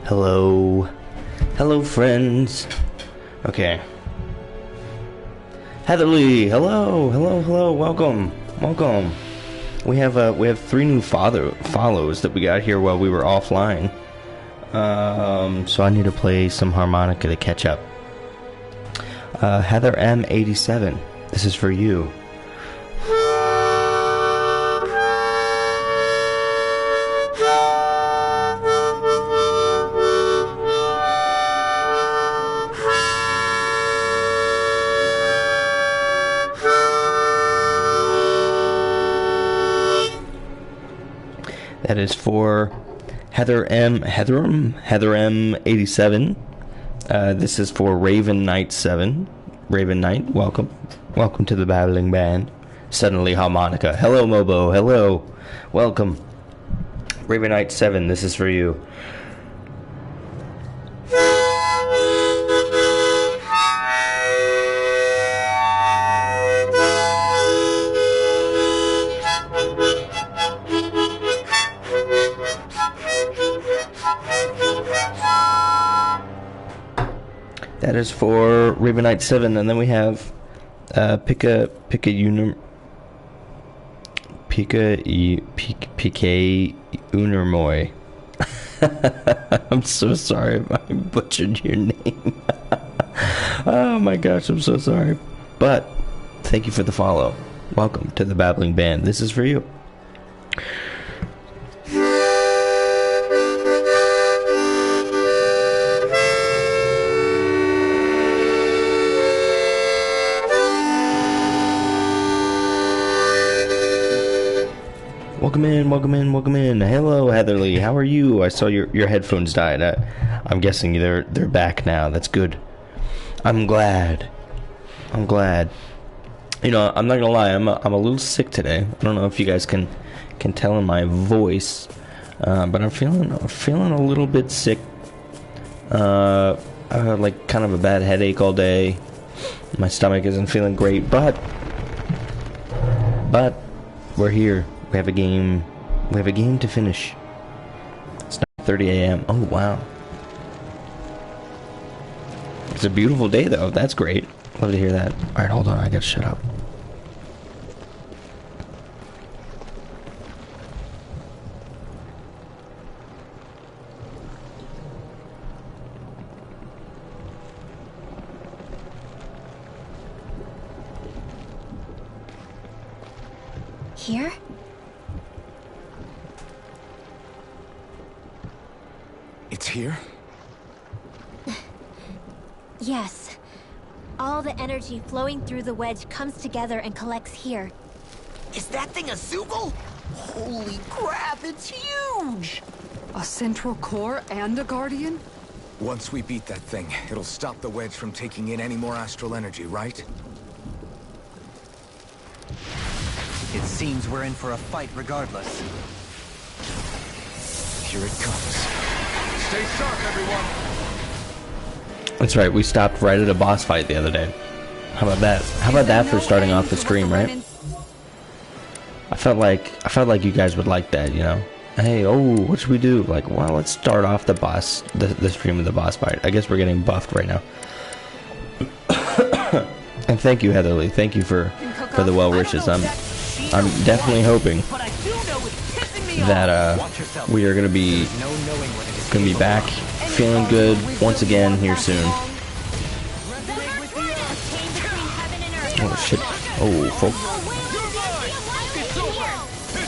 Hello. Hello, friends. Okay. Heatherly, hello, hello, hello, welcome, welcome. We have 3 new follows that we got here while we were offline. So I need to play some harmonica to catch up. Heather M87, this is for you. That is for Heather M87. This is for Raven Knight 7. Raven Knight, welcome. Welcome to the Babbling Band. Suddenly harmonica. Hello, Mobo. Hello. Welcome. Raven Knight 7, this is for you. That is for Raven Knight 7, and then we have PK Unermoy. I'm so sorry if I butchered your name. Oh my gosh, I'm so sorry. But thank you for the follow. Welcome to the Babbling Band. This is for you. Welcome in, welcome in, welcome in. Hello, Heatherly. How are you? I saw your headphones died. I'm guessing they're back now. That's good. I'm glad. I'm glad. You know, I'm not gonna lie. I'm a little sick today. I don't know if you guys can tell in my voice, but I'm feeling a little bit sick. I had like kind of a bad headache all day. My stomach isn't feeling great, but we're here. We have a game. We have a game to finish. It's 9:30 a.m. Oh wow! It's a beautiful day, though. That's great. Love to hear that. All right, hold on. I gotta shut up. Here? It's here? Yes. All the energy flowing through the wedge comes together and collects here. Is that thing a Zoogle? Holy crap, it's huge! A central core and a guardian? Once we beat that thing, it'll stop the wedge from taking in any more astral energy, right? It seems we're in for a fight regardless. Here it comes. Stay sharp, everyone! That's right. We stopped right at a boss fight the other day. How about that? How about that for starting off the stream, right? I felt like you guys would like that, you know. Hey, oh, what should we do? Like, well, let's start off the stream with the boss fight. I guess we're getting buffed right now. And thank you, Heatherly. Thank you for the well wishes. I'm definitely hoping that we are gonna be back feeling good once again here soon. Oh shit! Oh, folks.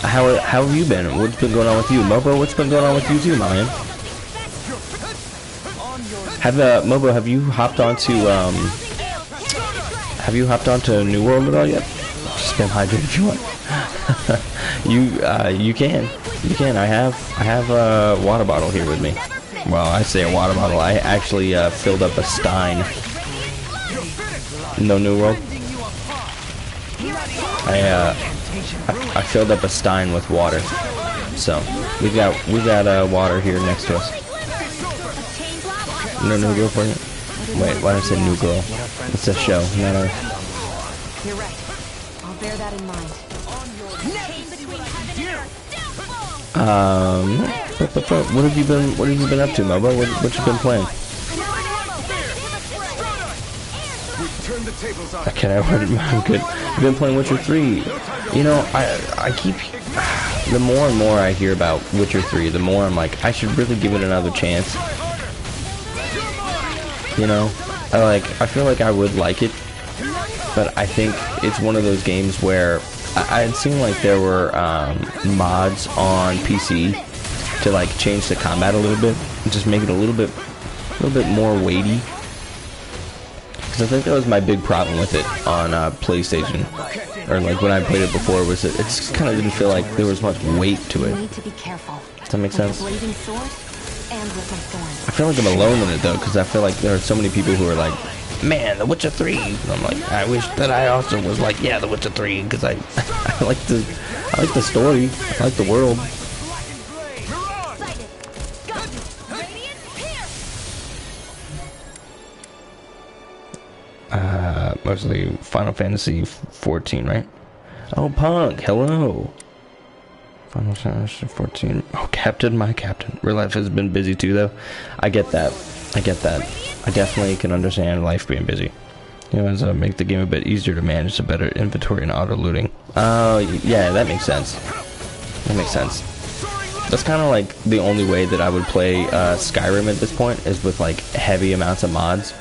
How have you been? What's been going on with you, Mobo? What's been going on with you too, my man? Mobo, have you hopped onto New World at all yet? Just spam hydrate if you want. You can. I have a water bottle here with me. Well, I say a water bottle. I actually filled up a stein. No New World. I filled up a stein with water. So we got water here next to us. No New Girl for you? Wait, why did I say New Girl? It's a show, not a... You're right. I'll bear that in mind. What have you been up to, Mobo? What you been playing? Turn the tables on. Okay, I'm good. I've been playing Witcher 3. You know, I keep... The more and more I hear about Witcher 3, the more I'm like, I should really give it another chance. You know? I feel like I would like it, but I think it's one of those games where I had seen like there were mods on PC to like change the combat a little bit and just make it a little bit more weighty. Because I think that was my big problem with it on PlayStation, or like when I played it before, was that it just kind of didn't feel like there was much weight to it. You need to be careful. Does that make sense? With the blazing sword and with my thorns. I feel like I'm alone in it though, because I feel like there are so many people who are like, man, The Witcher 3. And I'm like, I wish that I also was like, yeah, The Witcher 3, because I like the story, I like the world. Mostly Final Fantasy 14, right? Oh, Punk, hello. Final Fantasy 14. Oh, Captain, my Captain. Real life has been busy too, though. I get that. I definitely can understand life being busy. You know, as make the game a bit easier to manage, a better inventory and auto looting. Oh, yeah, that makes sense. That makes sense. That's kind of like the only way that I would play Skyrim at this point, is with like heavy amounts of mods.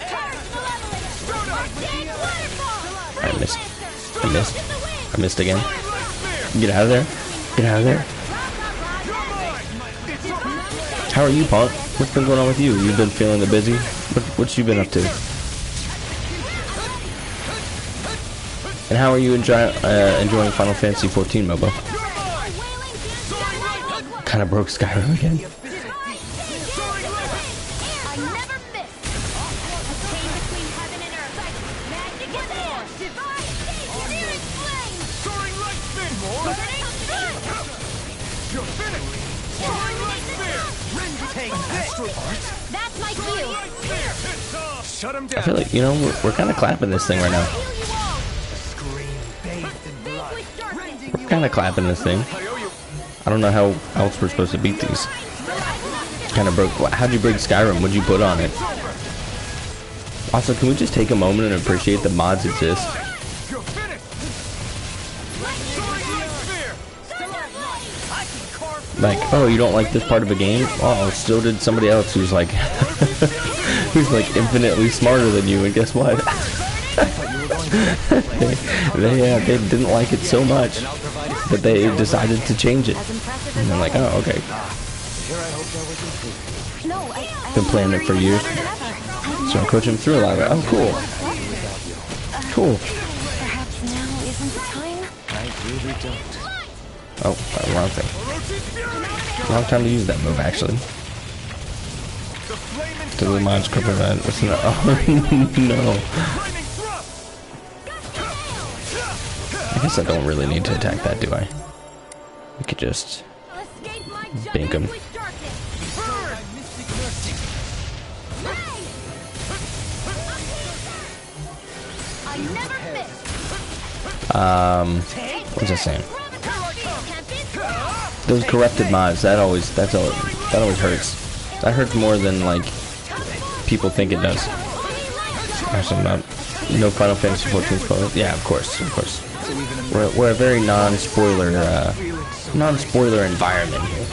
I missed again. Get out of there. Get out of there. How are you, Punk? What's been going on with you? You've been feeling the busy? What you been up to? And how are you enjoying Final Fantasy 14, Mobo? Kind of broke Skyrim again. That's my cue. Shut him I down. feel like, you know, we're kind of clapping this thing right now. We're kind of clapping this thing. I don't know how else we're supposed to beat these. Kind of broke. How'd you break Skyrim? What'd you put on it? Also, can we just take a moment and appreciate that mods exist? Like, oh, you don't like this part of a game? Oh, so did somebody else who's like, who's like infinitely smarter than you, and guess what? they didn't like it so much that they decided to change it. And I'm like, oh, okay. Been playing it for years. So I coach him through a lot of it. Oh, cool. Cool. Perhaps now isn't the time? I really don't. Oh, wrong thing. Wrong time to use that move, actually. To the mods clip event. What's the oh no. I guess I don't really need to attack that, do I? We could just bink him. What's I saying? Those corrupted mods, that always hurts. That hurts more than like people think it does. Actually, no Final Fantasy 14 spoilers. Yeah, of course. We're a very non-spoiler environment here.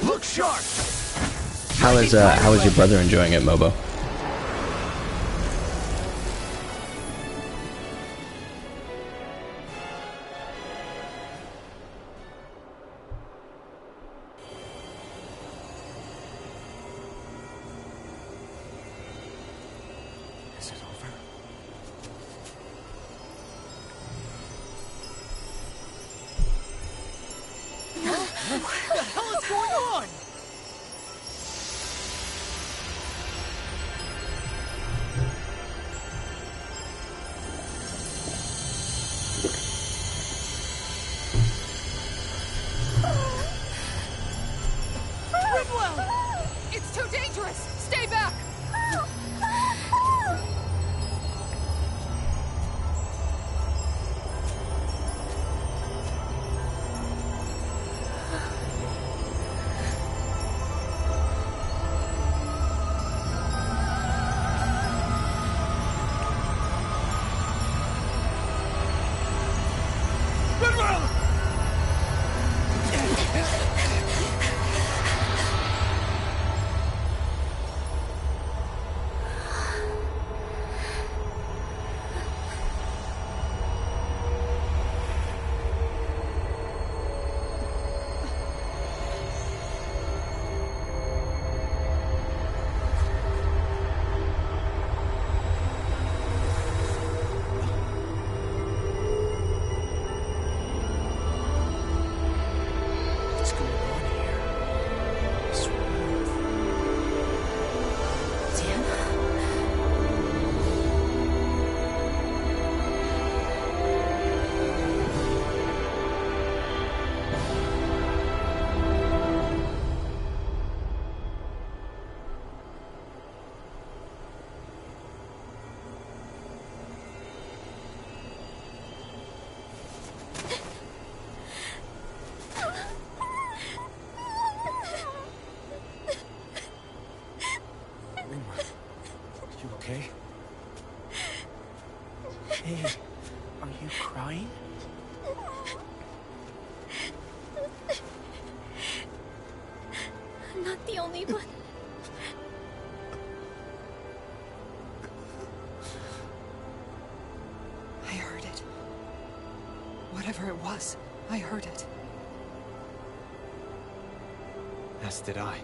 Look sharp. How is your brother enjoying it, Mobo? Is it over? What the hell is going on? okay? Are you crying? I'm not the only one. I heard it. Whatever it was, I heard it. As did I.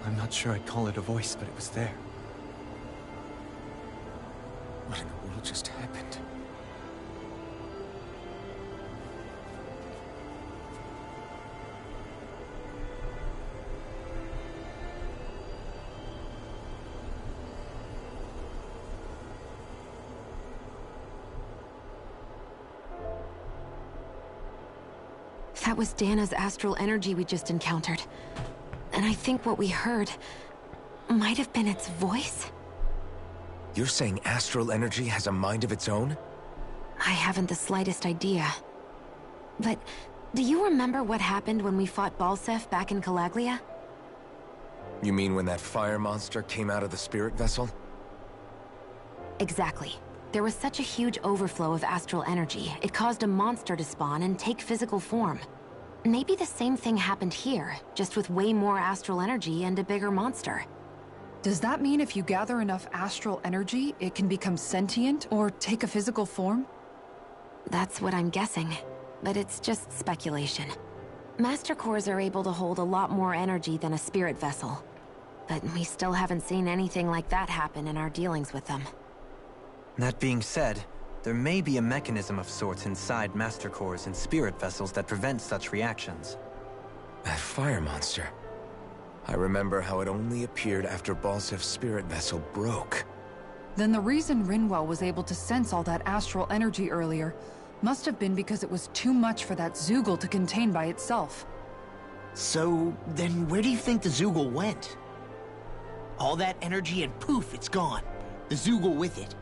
I'm not sure I'd call it a voice, but it was there. What in the world just happened? That was Dana's astral energy we just encountered. And I think what we heard might have been its voice? You're saying astral energy has a mind of its own? I haven't the slightest idea. But do you remember what happened when we fought Balseph back in Calaglia? You mean when that fire monster came out of the spirit vessel? Exactly. There was such a huge overflow of astral energy, it caused a monster to spawn and take physical form. Maybe the same thing happened here, just with way more astral energy and a bigger monster. Does that mean if you gather enough astral energy, it can become sentient or take a physical form? That's what I'm guessing, but it's just speculation. Master Cores are able to hold a lot more energy than a spirit vessel, but we still haven't seen anything like that happen in our dealings with them. That being said, there may be a mechanism of sorts inside Master Cores and spirit vessels that prevent such reactions. That fire monster. I remember how it only appeared after Balsef's spirit vessel broke. Then the reason Rinwell was able to sense all that astral energy earlier must have been because it was too much for that Zoogle to contain by itself. So, then where do you think the Zoogle went? All that energy and poof, it's gone. The Zoogle with it.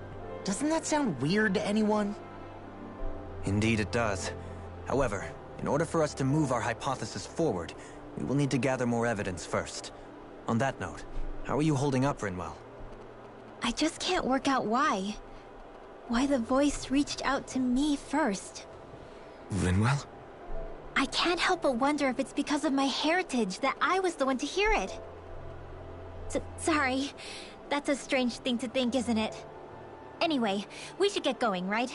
Doesn't that sound weird to anyone? Indeed it does. However, in order for us to move our hypothesis forward, we will need to gather more evidence first. On that note, how are you holding up, Rinwell? I just can't work out why. Why the voice reached out to me first. Rinwell? I can't help but wonder if it's because of my heritage that I was the one to hear it. Sorry. That's a strange thing to think, isn't it? Anyway, we should get going, right?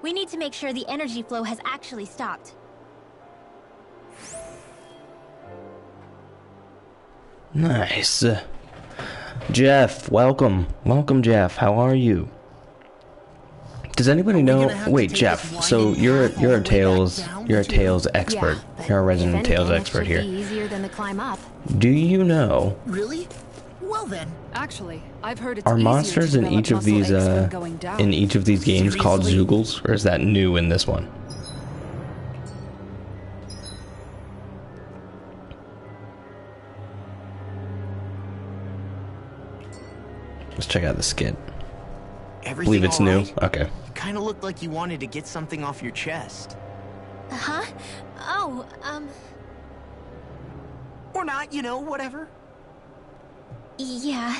We need to make sure the energy flow has actually stopped. Nice. Jeff, welcome. Welcome, Jeff. How are you? Does anybody know? Wait, Jeff. So you're a Tales expert. Yeah, You're a resident if Tales anything, expert it here. should be easier than the climb up. Do you know? Really? Well then. Actually, I've heard it's Are easier monsters to in develop each of muscle these aches when going down. in each of these games called Seriously? Zoogles, or is that new in this one? Let's check out the skit. Everything Believe it's all new. right? Okay. You kind of looked like you wanted to get something off your chest. Huh? Oh, Or not, you know, whatever. yeah.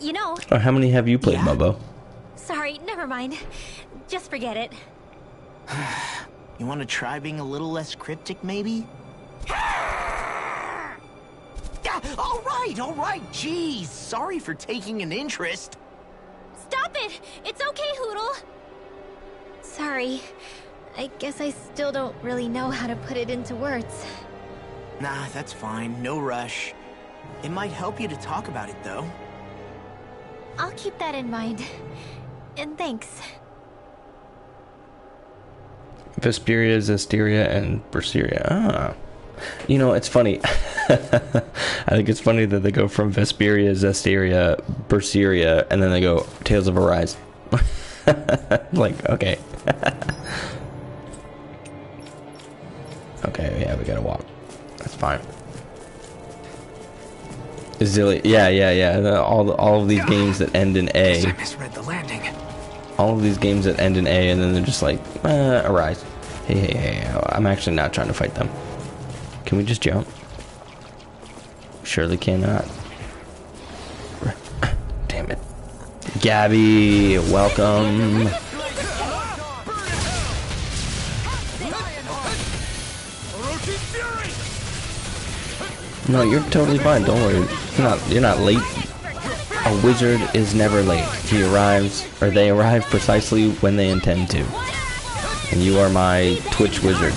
You know, Oh, how many have you played, Yeah? Mubbo? sorry, never mind. Just forget it. You want to try being a little less cryptic, maybe? Yeah, all right, jeez. Sorry for taking an interest. Stop it! It's okay, Hoodle! Sorry. I guess I still don't really know how to put it into words. Nah, that's fine. No rush. It might help you to talk about it, though. I'll keep that in mind. And thanks. Vesperia, Zestiria, and Berseria. Ah. You know, it's funny. I think it's funny that they go from Vesperia, Zestiria, Berseria, and then they go Tales of Arise. Like, okay. Okay, yeah, we gotta walk. That's fine. Zilly, yeah. All of these games that end in I A. misread the landing. All of these games that end in A, and then they're just like, Arise. Hey, I'm actually not trying to fight them. Can we just jump? Surely cannot. Damn it. Gabby, welcome. No, you're totally fine. Don't worry. You're not late. A wizard is never late. He arrives, or they arrive precisely when they intend to. And you are my Twitch wizard.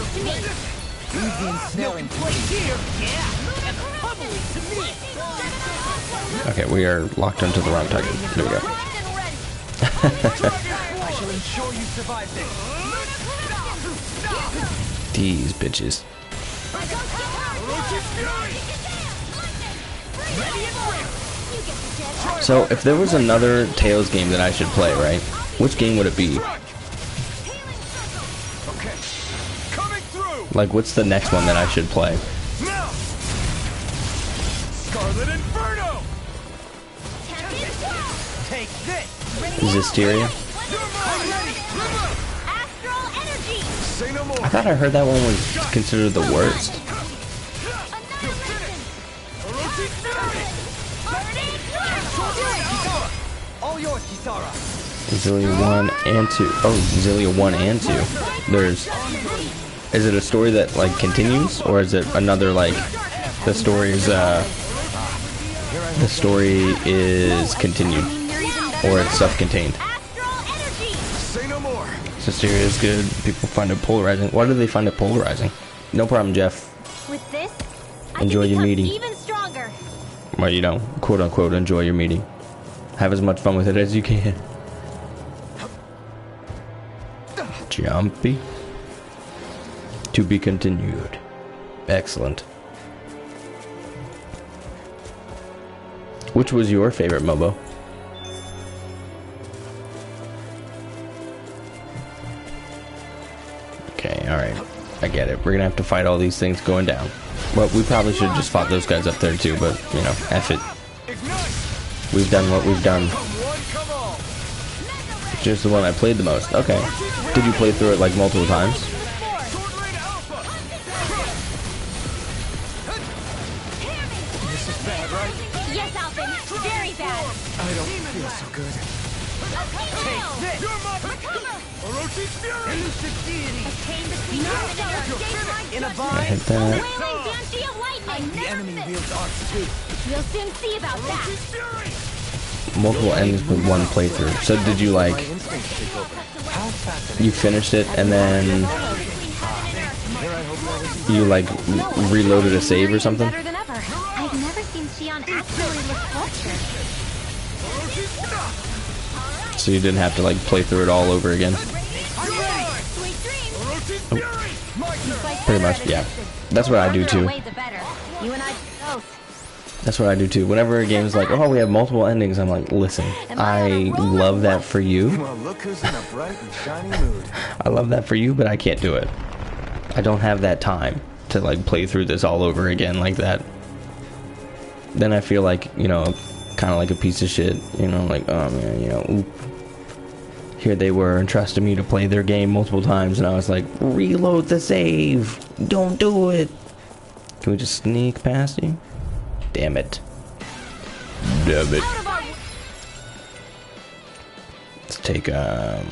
Okay, we are locked into the wrong target. There we go. These bitches. So, if there was another Tales game that I should play, right? Which game would it be? Like, what's the next one that I should play? Scarlet Inferno! Take this! Zestiria? Astral energy. Say no more! I thought I heard that one was considered the worst. All yours, Kisara! Xillia 1 and 2. Oh, Xillia 1 and 2. There's... Is it a story that, like, continues? Or is it another, like... The story is continued. Or it's self-contained. Say no more! Zestiria is good. People find it polarizing. Why do they find it polarizing? No problem, Jeff. With this, Enjoy your meeting. Even stronger. Well, you know, quote-unquote, enjoy your meeting. Have as much fun with it as you can. Jumpy. To be continued. Excellent. Which was your favorite MOBA? Okay, alright. I get it. We're gonna have to fight all these things going down. Well, we probably should have just fought those guys up there too, but, you know, F it. We've done what we've done. Just the one I played the most. Okay. Did you play through it like multiple times? Yes, Alvin. Very bad. I don't feel so good. Orochi's Fury! In a I hit that. The enemy wields arts too. We'll soon see about that. Multiple endings with one playthrough. So did you like... You finished it and then... You like reloaded a save or something? Better than ever. I've never seen Shion actually look cultured. So you didn't have to like play through it all over again? Oh. Pretty much, yeah. That's what I do too. You and I both. That's what I do too. Whenever a game's like, oh, we have multiple endings, I'm like, listen, I love that for you. Well, look who's in a bright and shiny mood. I love that for you, but I can't do it. I don't have that time to like play through this all over again like that. Then I feel like, you know, kind of like a piece of shit, you know, like, oh man, you know, oop. Here they were entrusting me to play their game multiple times, and I was like, reload the save. Don't do it. Can we just sneak past you? Damn it. Damn it. Let's take, I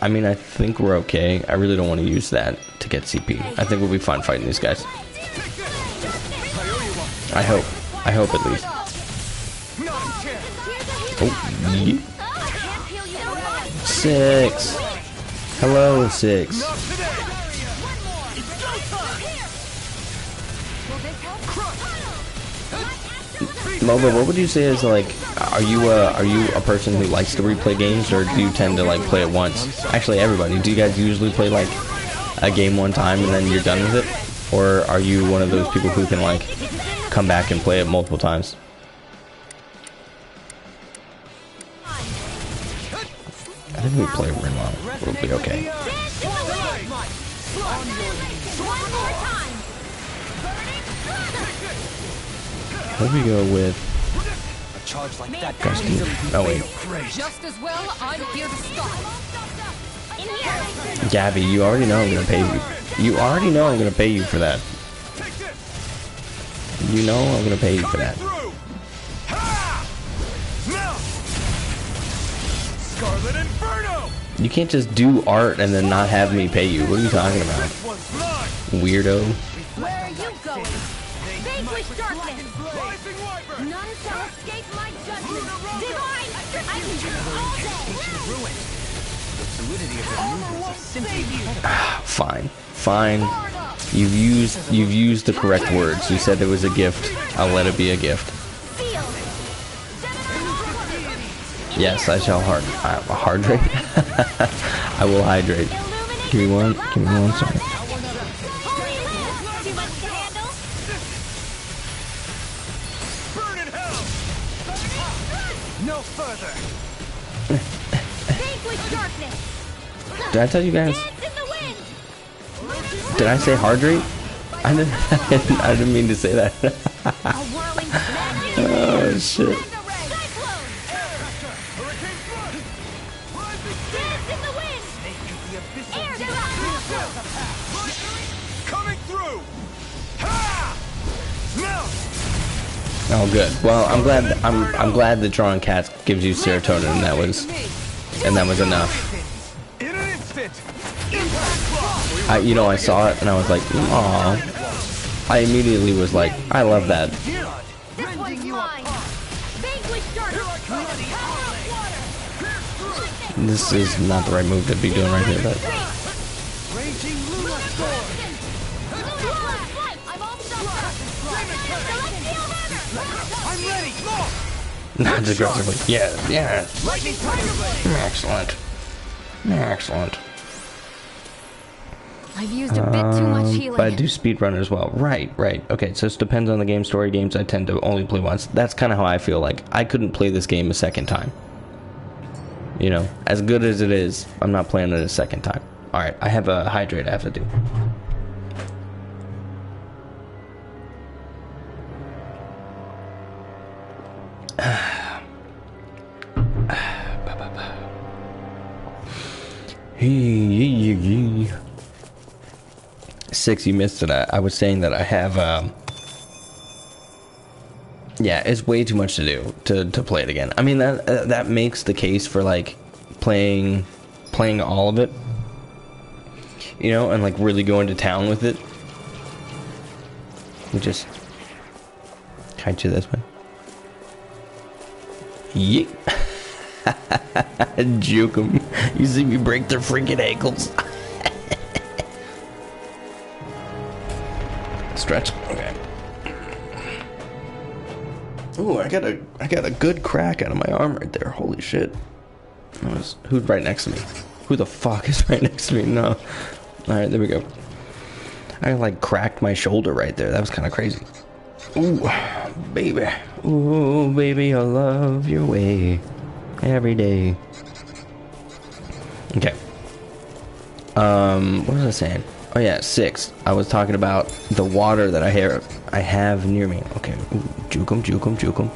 mean, I think we're okay. I really don't want to use that to get CP. I think we'll be fine fighting these guys. I hope. I hope at least. Oh, yeah. 6. Hello, 6. Moba, what would you say is like, are you a person who likes to replay games, or do you tend to like play it once? Actually, everybody, do you guys usually play like a game one time and then you're done with it? Or are you one of those people who can like come back and play it multiple times? I think we play Rinwell. We'll be okay. Let me go with Gusty. Oh wait. Just as well, I'm here to stop. Gabby, you already know I'm gonna pay you. You already know I'm gonna pay you for that. You know I'm gonna pay you for that. You can't just do art and then not have me pay you. What are you talking about? Weirdo. Where are you going? Vanquish darkness! None shall escape my judgment! Divine! I can do it all day! The fluidity of your movements is simply incredible. Fine. Fine. You've used the correct words. You said it was a gift. I'll let it be a gift. Feel! Yes, I shall hydrate. I will hydrate. Give me one second. Holy lamp! Too much to handle? Burn in hell! No further! Vanquish darkness! Did I tell you guys? Dance in the wind! Did I say hydrate? I didn't mean to say that. A whirling smash! Oh shit. Cyclone! Dance in the wind! Air blast! Coming through! Ha! No! Oh good. Well, I'm glad that drawing cats gives you serotonin, and that was enough. In an instant! I saw it and I was like, aw. I immediately was like, I love that. This one's mine! Vanquish darkness! Power of water! This is not the right move to be doing right here, but Raging Luna Storm! I'm all stuffed up! Celestial hammer! I'm ready! More! not aggressively. Yeah. Lightning Tiger Blade! Excellent. Excellent. I've used a bit too much healing. But I do speedrun as well. Right. Okay, so it depends on the game. Story games I tend to only play once. That's kind of how I feel. Like, I couldn't play this game a second time. You know, as good as it is, I'm not playing it a second time. Alright, I have a hydrate I have to do. Six, you missed it. I was saying that I have, yeah, it's way too much to do to play it again. I mean, that makes the case for, like, playing all of it, you know, and, like, really going to town with it. We just kite you this way. Yeet. Juke 'em. You see me break their freaking ankles. Stretch. Okay. Ooh, I got a good crack out of my arm right there. Holy shit. Who's right next to me? Who the fuck is right next to me? No. Alright, there we go. I like cracked my shoulder right there. That was kind of crazy. Ooh, baby. Ooh, baby, I love your way. Every day. Okay. What was I saying? Oh yeah, 6. I was talking about the water that I have near me. Okay. Ooh, juke 'em.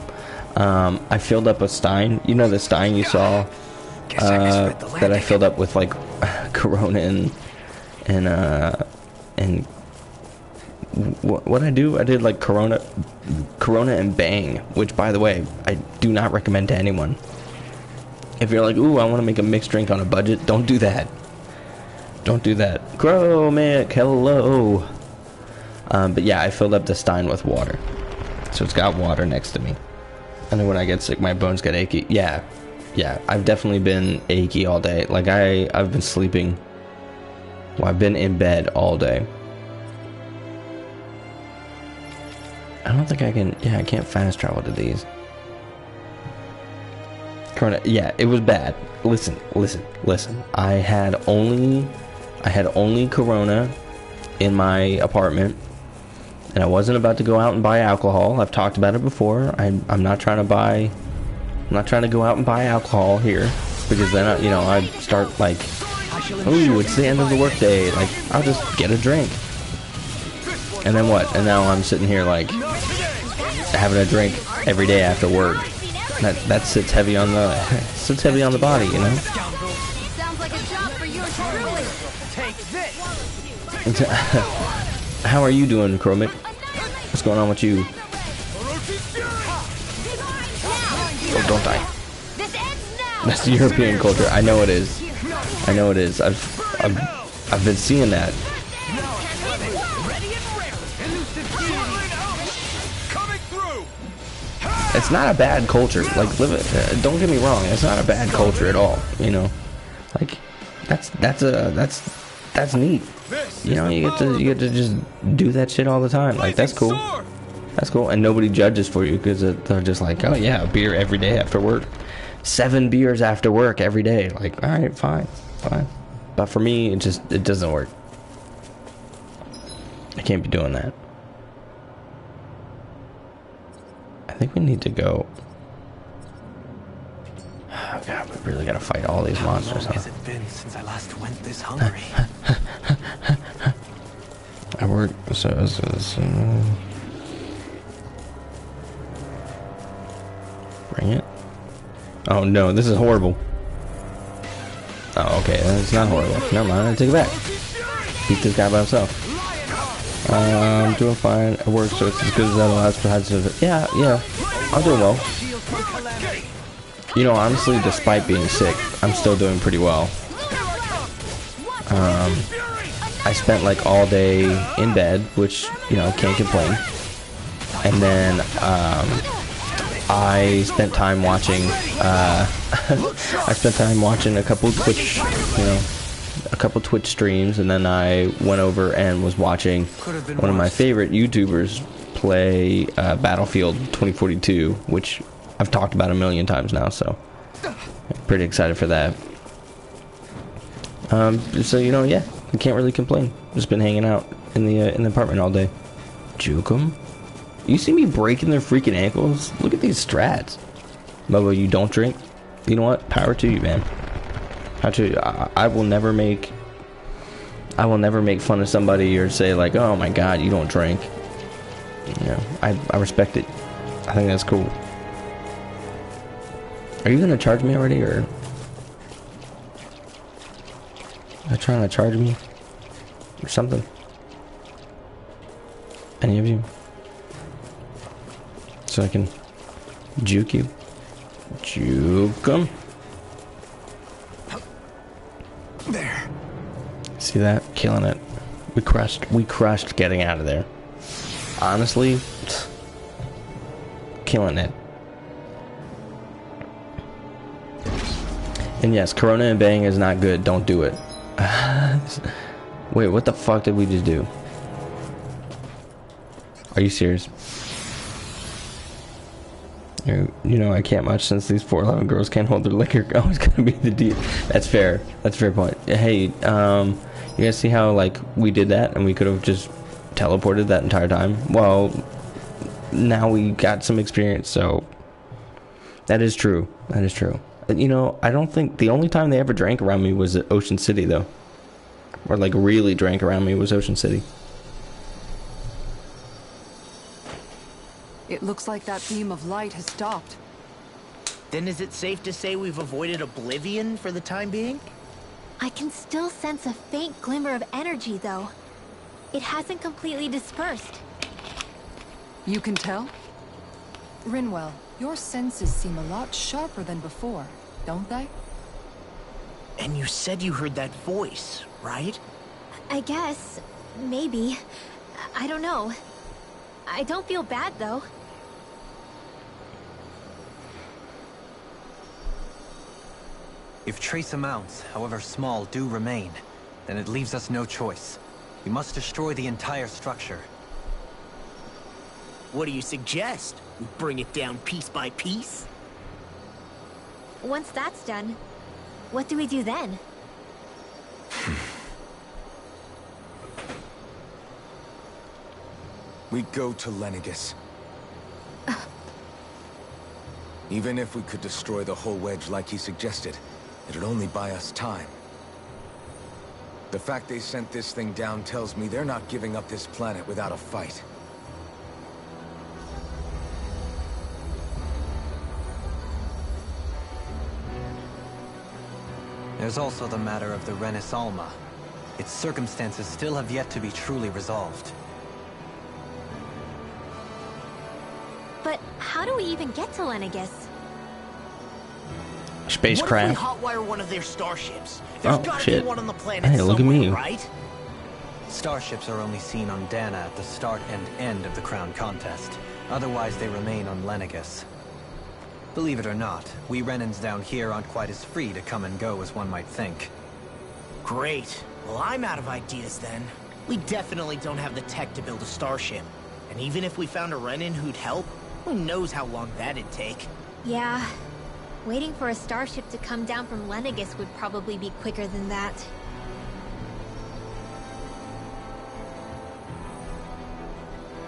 I filled up a stein. You know the stein you saw? That I filled up with like Corona and what I do? I did like Corona and Bang, which by the way, I do not recommend to anyone. If you're like, ooh, I want to make a mixed drink on a budget, don't do that. Don't do that. Chromic, hello. But yeah, I filled up the stein with water. So it's got water next to me. I know when I get sick, my bones get achy. Yeah, I've definitely been achy all day. Like, I've been sleeping. Well, I've been in bed all day. I don't think I can... Yeah, I can't fast travel to these. Corona... Yeah, it was bad. Listen. I had only Corona in my apartment. And I wasn't about to go out and buy alcohol. I've talked about it before. I'm not trying to buy... I'm not trying to go out and buy alcohol here. Because then, I'd start like... Ooh, it's the end of the workday. Like, I'll just get a drink. And then what? And now I'm sitting here like having a drink every day after work. That sits heavy on the body, you know. Sounds like a job for you truly. Take this! How are you doing, Chromic? What's going on with you? Oh, don't die. This ends now. That's the European culture. I know it is. I know it is. I've been seeing that. It's not a bad culture. Like, don't get me wrong. It's not a bad culture at all. You know, like that's neat. You know, you get to just do that shit all the time. Like, that's cool. That's cool. And nobody judges for you because they're just like, oh yeah, beer every day after work. 7 beers after work every day. Like, all right, fine. But for me, it doesn't work. I can't be doing that. I think we need to go. Oh god, we really gotta fight all these monsters. How long has it been since I last went this hungry? I work so bring it. Oh no, this is horrible. Oh, okay, that's not horrible. Never mind, I take it back. Beat this guy by himself. I'm doing fine at work, so it's as good as that last time. Yeah, I'm doing well. You know, honestly, despite being sick, I'm still doing pretty well. I spent like all day in bed, which, you know, can't complain. And then I spent time watching a couple Twitch, a couple Twitch streams, and then I went over and was watching one of my favorite YouTubers play Battlefield 2042, which I've talked about a million times now, so I'm pretty excited for that. So, you know, yeah, I can't really complain. Just been hanging out in the apartment all day. Juke 'em? You see me breaking their freaking ankles? Look at these strats. Mobo, you don't drink? You know what? Power to you, man. Power to you. I will never make fun of somebody or say like, oh my god, you don't drink. You know, I respect it. I think that's cool. Are you gonna charge me already, or are you trying to charge me or something? Any of you? So I can juke you. Juke 'em. There. See that? Killing it. We crushed getting out of there. Honestly, killing it. And yes, Corona and Bang is not good. Don't do it. Wait, what the fuck did we just do? Are you serious? You know, I can't much since these 4'11" girls can't hold their liquor. Oh, it's gonna be the deal. That's fair. That's a fair point. Hey, you guys see how, like, we did that and we could have just teleported that entire time? Well, now we got some experience, so that is true. That is true. You know, I don't think the only time they ever drank around me was at Ocean City, though. Or, like, really drank around me was Ocean City. It looks like that beam of light has stopped. Then is it safe to say we've avoided oblivion for the time being? I can still sense a faint glimmer of energy, though. It hasn't completely dispersed. You can tell? Rinwell, your senses seem a lot sharper than before, don't they? And you said you heard that voice, right? I guess. Maybe. I don't know. I don't feel bad, though. If trace amounts, however small, do remain, then it leaves us no choice. We must destroy the entire structure. What do you suggest? We bring it down piece by piece? Once that's done, what do we do then? We go to Lenegis. Even if we could destroy the whole wedge like he suggested, it'd only buy us time. The fact they sent this thing down tells me they're not giving up this planet without a fight. There's also the matter of the Renis Alma. Its circumstances still have yet to be truly resolved. But how do we even get to Lenegis? spacecraft. What if we hotwire one of their starships? There's Oh, gotta shit. be one on the planet Hey, look at somewhere, me. right? Starships are only seen on Dana at the start and end of the Crown Contest. Otherwise, they remain on Lenegis. Believe it or not, we Renans down here aren't quite as free to come and go as one might think. Great. Well, I'm out of ideas then. We definitely don't have the tech to build a starship. And even if we found a Renan who'd help, who knows how long that'd take. Yeah. Waiting for a starship to come down from Lenegis would probably be quicker than that.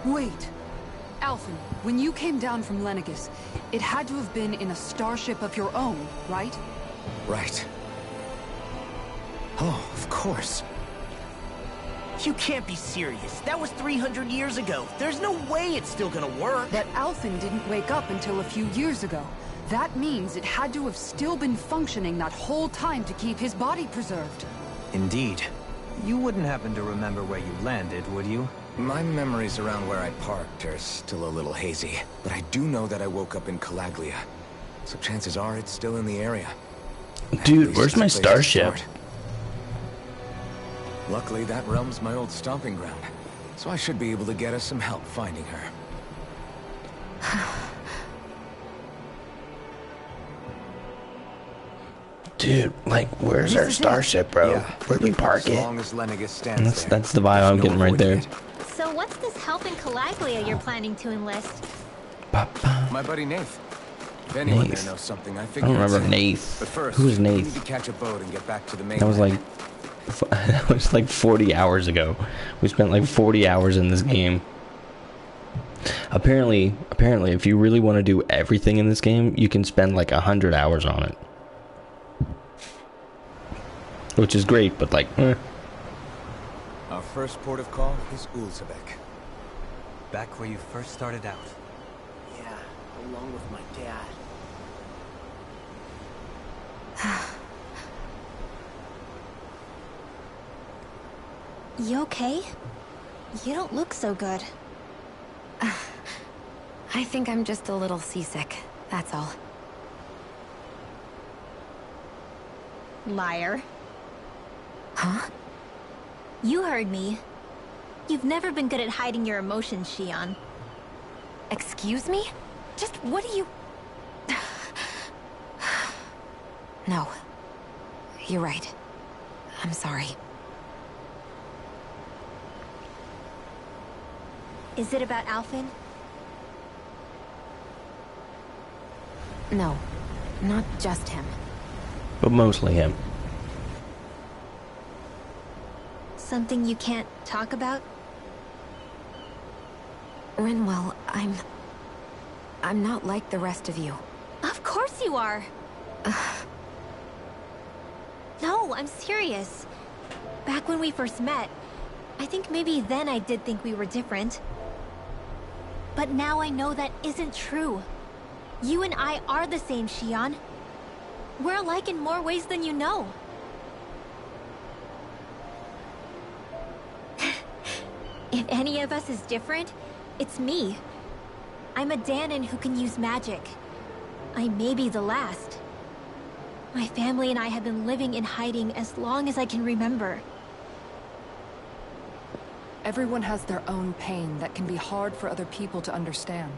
Wait. Alphen, when you came down from Lenegis, it had to have been in a starship of your own, right? Right. Oh, of course. You can't be serious. That was 300 years ago. There's no way it's still gonna work. But Alphen didn't wake up until a few years ago. That means it had to have still been functioning that whole time to keep his body preserved. Indeed. You wouldn't happen to remember where you landed, would you? My memories around where I parked are still a little hazy, but I do know that I woke up in Calaglia. So chances are it's still in the area. At Dude, least where's it's a my place to starship? start. Luckily, that realm's my old stomping ground, so I should be able to get us some help finding her. Dude, like, where's our starship, bro? Yeah. Where'd we park As it? long as Lenegis stands there. That's the vibe I'm There's getting no right there. avoiding it. So what's this help in Calaglia you're planning to enlist? My buddy Nath. If anyone Nath. there knows something, I I figured don't remember it's him. Nath. But first, Who's we need Nath? to catch a boat and get back to the main. That was like, that was like 40 hours ago. We spent like 40 hours in this game. Apparently, if you really want to do everything in this game, you can spend like 100 hours on it. Which is great, but like, Our first port of call is Ulzabek. Back where you first started out. Yeah, along with my dad. You okay? You don't look so good. I think I'm just a little seasick, that's all. Liar. Huh? You heard me. You've never been good at hiding your emotions, Shion. Excuse me? Just what do you... No. You're right. I'm sorry. Is it about Alphen? No. Not just him. but mostly him. Something you can't talk about? Rinwell, I'm not like the rest of you. Of course you are! No, I'm serious. Back when we first met, I think maybe then I did think we were different. But now I know that isn't true. You and I are the same, Shion. We're alike in more ways than you know. If any of us is different, it's me. I'm a Danan who can use magic. I may be the last. My family and I have been living in hiding as long as I can remember. Everyone has their own pain that can be hard for other people to understand.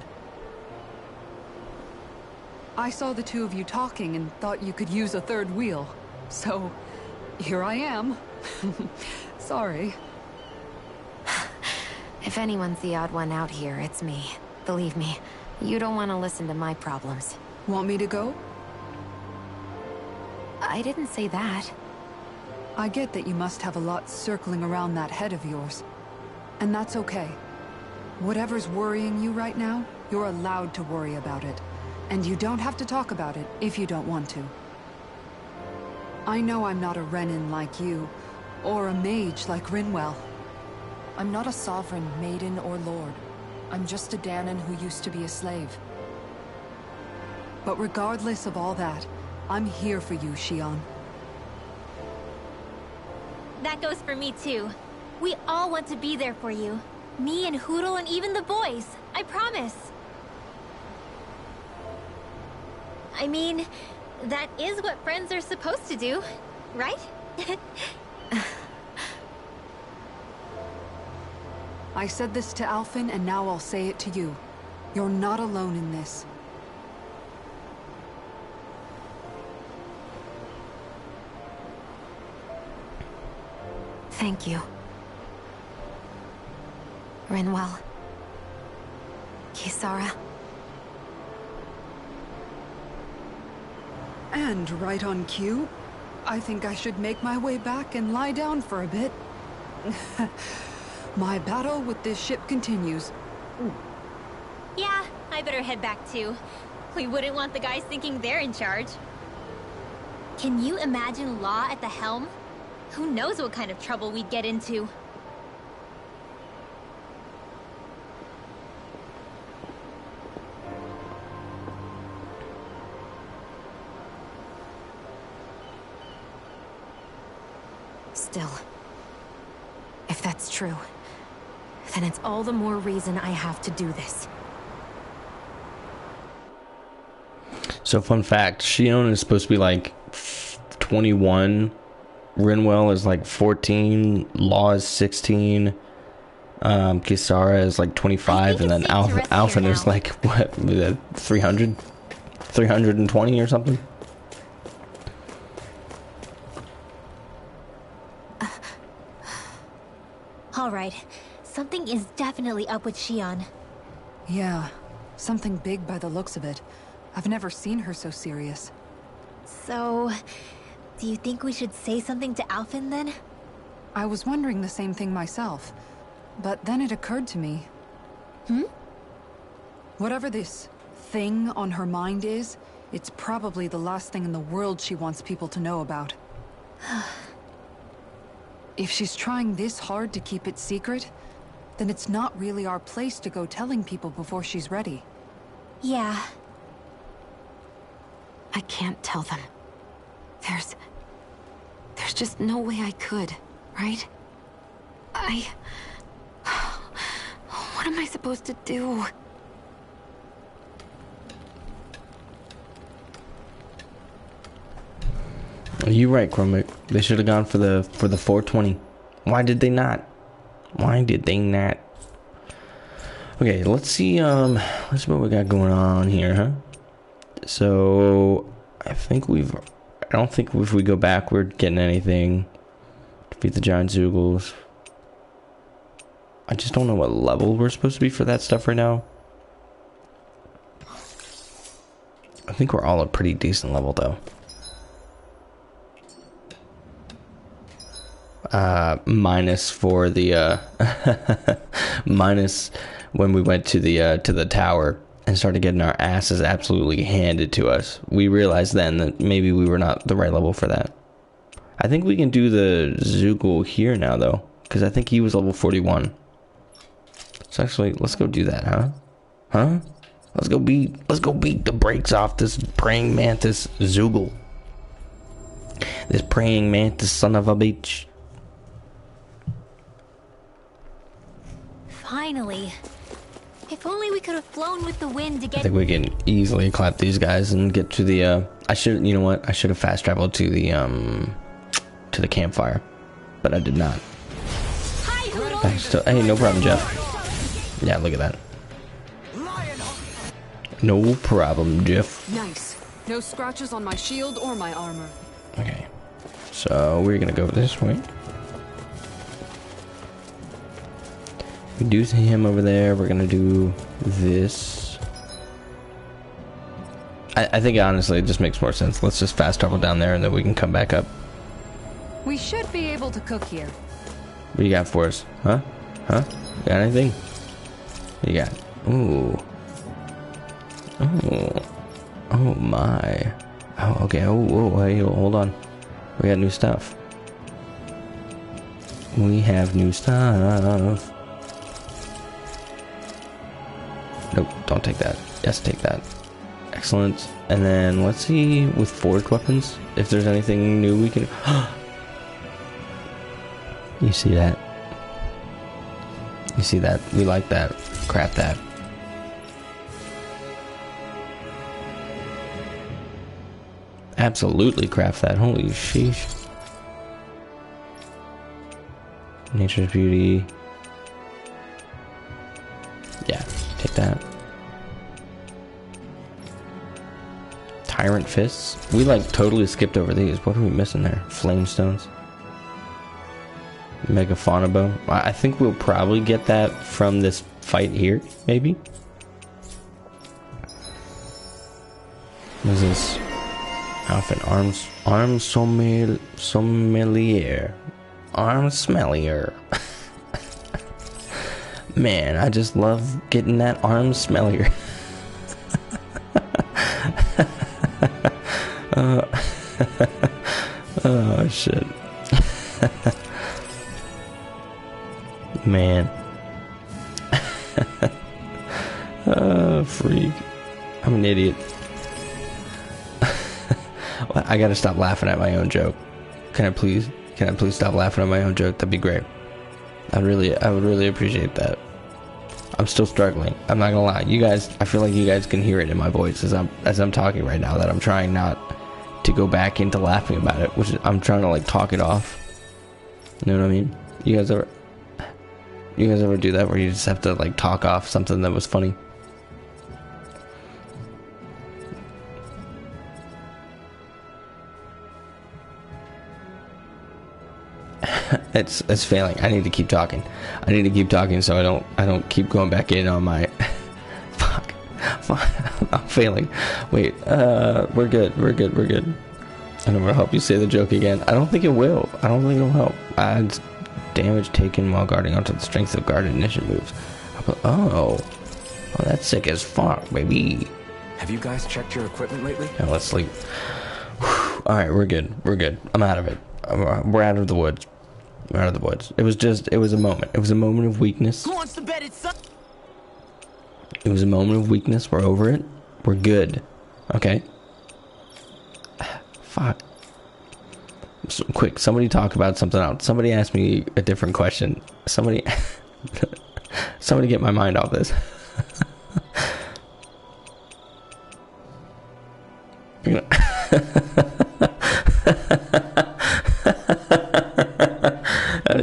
I saw the two of you talking and thought you could use a third wheel. So, here I am. Sorry. If anyone's the odd one out here, it's me. Believe me, you don't want to listen to my problems. Want me to go? I didn't say that. I get that you must have a lot circling around that head of yours. And that's okay. Whatever's worrying you right now, you're allowed to worry about it. And you don't have to talk about it if you don't want to. I know I'm not a Renan like you, or a mage like Rinwell. I'm not a sovereign, maiden, or lord. I'm just a Danan who used to be a slave. But regardless of all that, I'm here for you, Shion. That goes for me too. We all want to be there for you. Me and Hootle and even the boys. I promise. I mean, That is what friends are supposed to do, right? I said this to Alphen, and now I'll say it to you. You're not alone in this. Thank you. Rinwell. Kisara. And right on cue, I think I should make my way back and lie down for a bit. My battle with this ship continues. Yeah, I better head back too. We wouldn't want the guys thinking they're in charge. Can you imagine Law at the helm? Who knows what kind of trouble we'd get into? Still, if that's true, then it's all the more reason I have to do this. So fun fact, Shion is supposed to be like 21, Rinwell is like 14, Law is 16, Kisara is like 25, and then Alphen is like, what, 300? 320 or something? Alright, something is definitely up with Shion. Yeah, something big by the looks of it. I've never seen her so serious. So, do you think we should say something to Alphen then? I was wondering the same thing myself, but then it occurred to me. Whatever this thing on her mind is, it's probably the last thing in the world she wants people to know about. If she's trying this hard to keep it secret, then it's not really our place to go telling people before she's ready. Yeah. I can't tell them. There's just no way I could, right? What am I supposed to do? You're right, Chromic. They should have gone for the 420. Why did they not? Why did they not? Okay, let's see what we got going on here, huh? So I don't think if we go back we're getting anything. Defeat the giant Zeugles. I just don't know what level we're supposed to be for that stuff right now. I think we're all a pretty decent level though. Minus for the minus when we went to the tower and started getting our asses absolutely handed to us. We realized then that maybe we were not the right level for that. I think we can do the Zeugle here now though, because I think he was level 41. So actually, let's go do that, huh? Let's go beat the brakes off this praying mantis Zeugle. This praying mantis son of a bitch. Finally. If only we could have flown with the wind to get... I think we can easily clap these guys and get to the, you know what? I should have fast traveled to the campfire. But I did not. Hi, Hoodle! Hey, no problem, Jeff. Yeah, look at that. No problem, Jeff. Nice. No scratches on my shield or my armor. Okay. So, we're gonna go this way. We do see him over there. We're gonna do this. I think honestly it just makes more sense. Let's just fast travel down there and then we can come back up. We should be able to cook here. What do you got for us? Huh? Got anything? What you got? Ooh. Oh my. Oh, okay. Oh, hey, hold on. We got new stuff. We have new stuff. Nope, don't take that. Yes, take that. Excellent. And then let's see with forged weapons if there's anything new we can... You see that? You see that? We like that. Crap that. absolutely craft that. Holy sheesh. Nature's beauty. Yeah, take that. Tyrant fists. We like totally skipped over these. What are we missing there? Flame stones. Megafauna bow. I think we'll probably get that from this fight here, maybe. What is this? Outfit. Arms sommelier. Arm smellier. Man, I just love getting that arm smellier. Oh shit. Man. Oh, freak. I'm an idiot. I gotta stop laughing at my own joke. Can I please stop laughing at my own joke? That'd be great. I would really appreciate that. I'm still struggling. I'm not gonna lie. You guys, I feel like you guys can hear it in my voice as I'm talking right now, that I'm trying not to go back into laughing about it, which is, I'm trying to like talk it off. You know what I mean? You guys ever do that where you just have to like talk off something that was funny? It's failing. I need to keep talking. So I don't keep going back in on my fuck. I'm failing. Wait, we're good. I don't want to help you say the joke again. I don't think it will. I don't think it'll help. Adds damage taken while guarding onto the strength of guard ignition moves. Oh, that's sick as fuck, baby. Have you guys checked your equipment lately? Now let's sleep. Alright, we're good. I'm out of it. We're out of the woods. It was a moment. It was a moment of weakness. Who wants to bet it's It was a moment of weakness. We're over it. We're good. Okay? Fuck. So, quick, somebody talk about something else. Somebody ask me a different question. Somebody get my mind off this.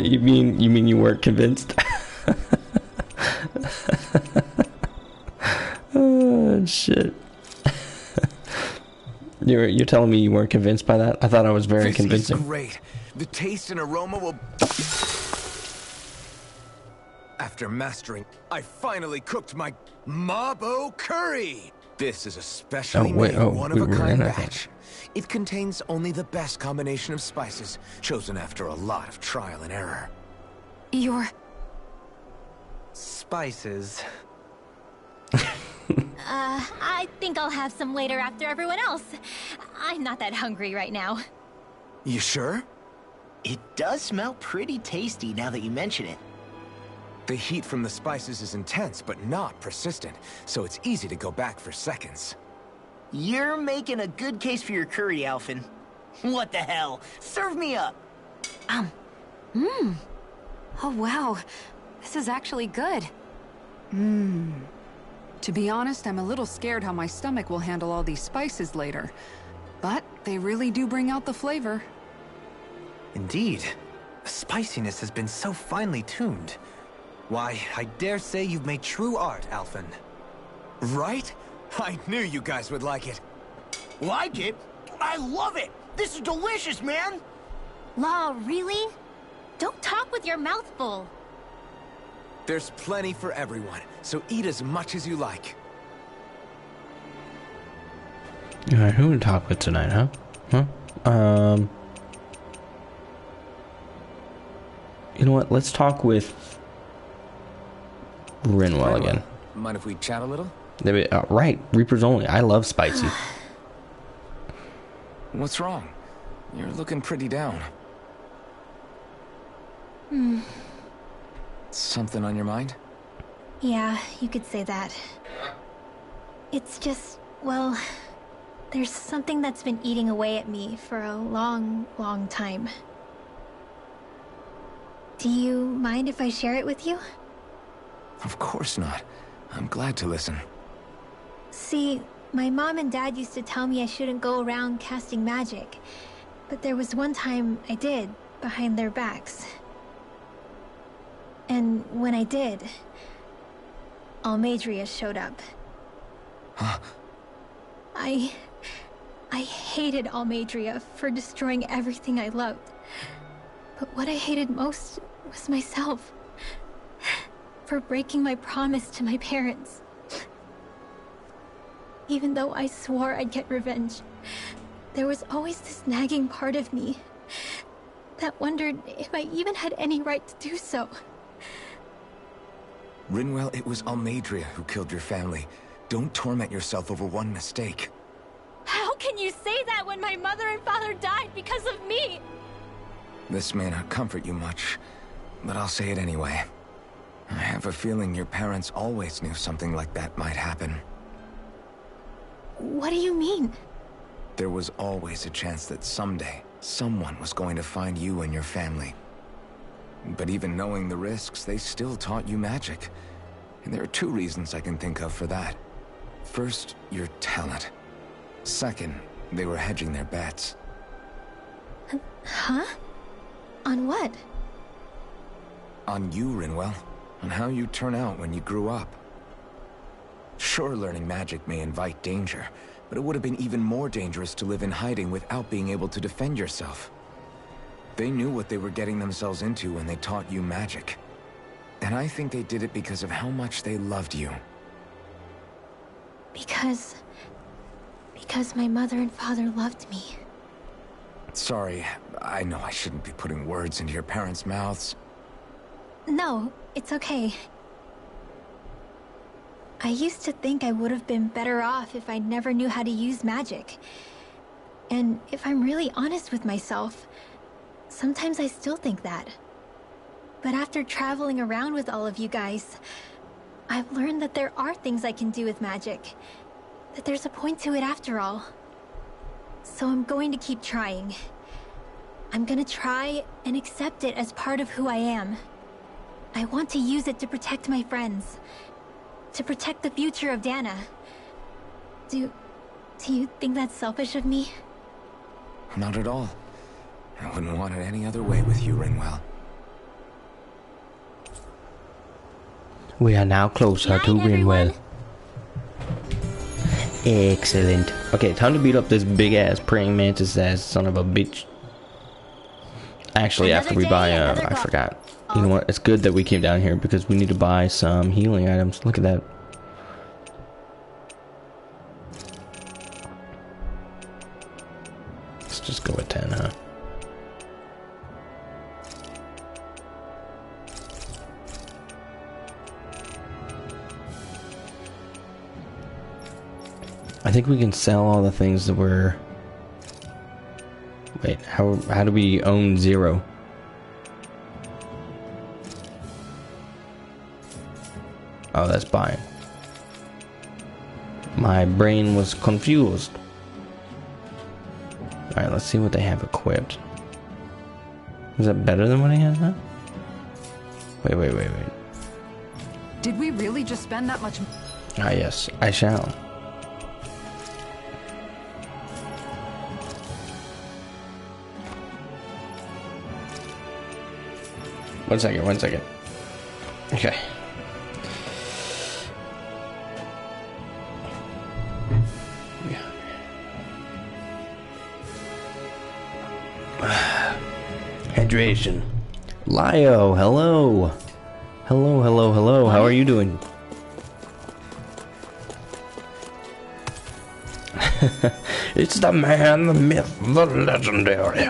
You mean you weren't convinced? Oh shit. You're telling me you weren't convinced by that? I thought I was very convincing. This is great. The taste and aroma will... After mastering, I finally cooked my Mabo curry. This is a specially made one-of-a-kind batch. It contains only the best combination of spices, chosen after a lot of trial and error. Your... spices. I think I'll have some later after everyone else. I'm not that hungry right now. You sure? It does smell pretty tasty now that you mention it. The heat from the spices is intense, but not persistent, so it's easy to go back for seconds. You're making a good case for your curry, Alphen. What the hell? Serve me up! Oh wow. This is actually good. To be honest, I'm a little scared how my stomach will handle all these spices later. But they really do bring out the flavor. Indeed. The spiciness has been so finely tuned. Why, I dare say you've made true art, Alphen. Right? I knew you guys would like it. Like it? I love it! This is delicious, man! Law, really? Don't talk with your mouth full. There's plenty for everyone, so eat as much as you like. Alright, who to talk with tonight, huh? You know what? Let's talk with Rinwell again. Mind if we chat a little? Right, Reapers only. I love spicy. What's wrong? You're looking pretty down. Something on your mind? Yeah, you could say that. It's just, well, there's something that's been eating away at me for a long, long time. Do you mind if I share it with you? Of course not. I'm glad to listen. See, My mom and dad used to tell me I shouldn't go around casting magic. But there was one time I did, behind their backs. And when I did, Almeidrea showed up. Huh? I hated Almeidrea for destroying everything I loved. But what I hated most was myself. For breaking my promise to my parents. Even though I swore I'd get revenge, there was always this nagging part of me that wondered if I even had any right to do so. Rinwell, it was Almeidrea who killed your family. Don't torment yourself over one mistake. How can you say that when my mother and father died because of me? This may not comfort you much, but I'll say it anyway. I have a feeling your parents always knew something like that might happen. What do you mean? There was always a chance that someday, someone was going to find you and your family. But even knowing the risks, they still taught you magic. And there are two reasons I can think of for that. First, your talent. Second, they were hedging their bets. Huh? On what? On you, Rinwell. On how you turn out when you grew up. Sure, learning magic may invite danger, but it would have been even more dangerous to live in hiding without being able to defend yourself. They knew what they were getting themselves into when they taught you magic. And I think they did it because of how much they loved you. Because my mother and father loved me. Sorry, I know I shouldn't be putting words into your parents' mouths. No, it's okay. I used to think I would have been better off if I never knew how to use magic. And if I'm really honest with myself, sometimes I still think that. But after traveling around with all of you guys, I've learned that there are things I can do with magic. That there's a point to it after all. So I'm going to keep trying. I'm gonna try and accept it as part of who I am. I want to use it to protect my friends. To protect the future of Dana. Do you think that's selfish of me? Not at all. I wouldn't want it any other way with you, Rinwell. We are now closer to Rinwell. Excellent. Okay, time to beat up this big ass praying mantis ass son of a bitch. Actually, after we buy, I forgot. You know what? It's good that we came down here because we need to buy some healing items. Look at that. Let's just go with 10, huh? I think we can sell all the things that we're... Wait, how do we own 0? Oh, that's buying. My brain was confused. Alright, let's see what they have equipped. Is that better than what he has now? Wait. Did we really just spend that much? Ah, yes, I shall. One second. Okay. Hydration. Lio, hello. Hello. How are you doing? It's the man, the myth, the legendary.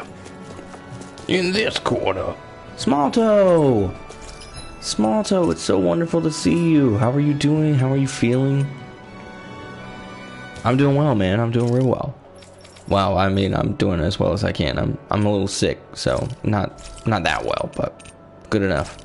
In this quarter. Smalltoe, it's so wonderful to see you. How are you doing? How are you feeling? I'm doing well, man. I'm doing real well. Wow, I mean, I'm doing as well as I can. I'm a little sick, so not that well, but good enough.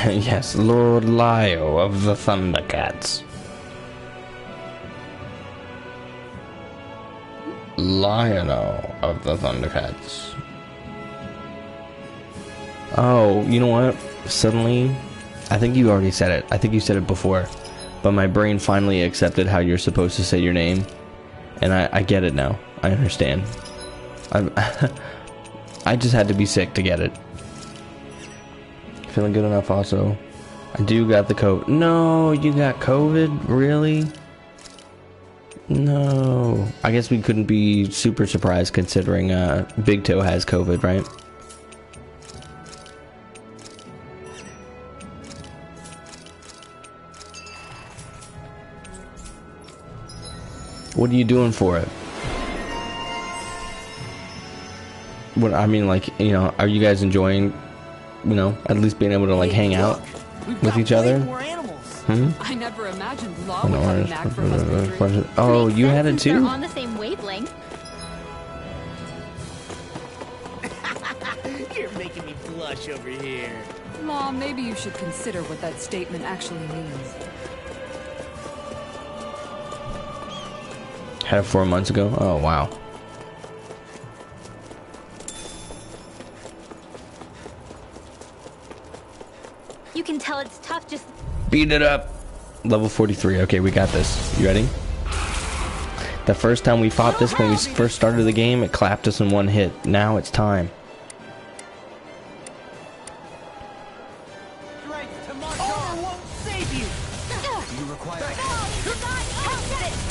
Yes, Lord Lio of the Thundercats. Lionel of the Thundercats. Oh, you know what? Suddenly, I think you already said it. I think you said it before. But my brain finally accepted how you're supposed to say your name. And I get it now. I understand. I just had to be sick to get it. Feeling good enough also. I do got the COVID. No, you got COVID? Really? No. I guess we couldn't be super surprised considering Big Toe has COVID, right? What are you doing for it? What I mean, like, you know, are you guys enjoying, you know, at least being able to like hang out with each other? I never imagined Law would have a knack for husbandry. Oh, you had it They're too? on the same wavelength. You're making me blush over here. Law, maybe you should consider what that statement actually means. Had it 4 months ago? Oh, wow. You can tell it's tough just... Beat it up. Level 43. Okay, we got this. You ready? The first time we fought this, when we first started the game, it clapped us in one hit. Now it's time.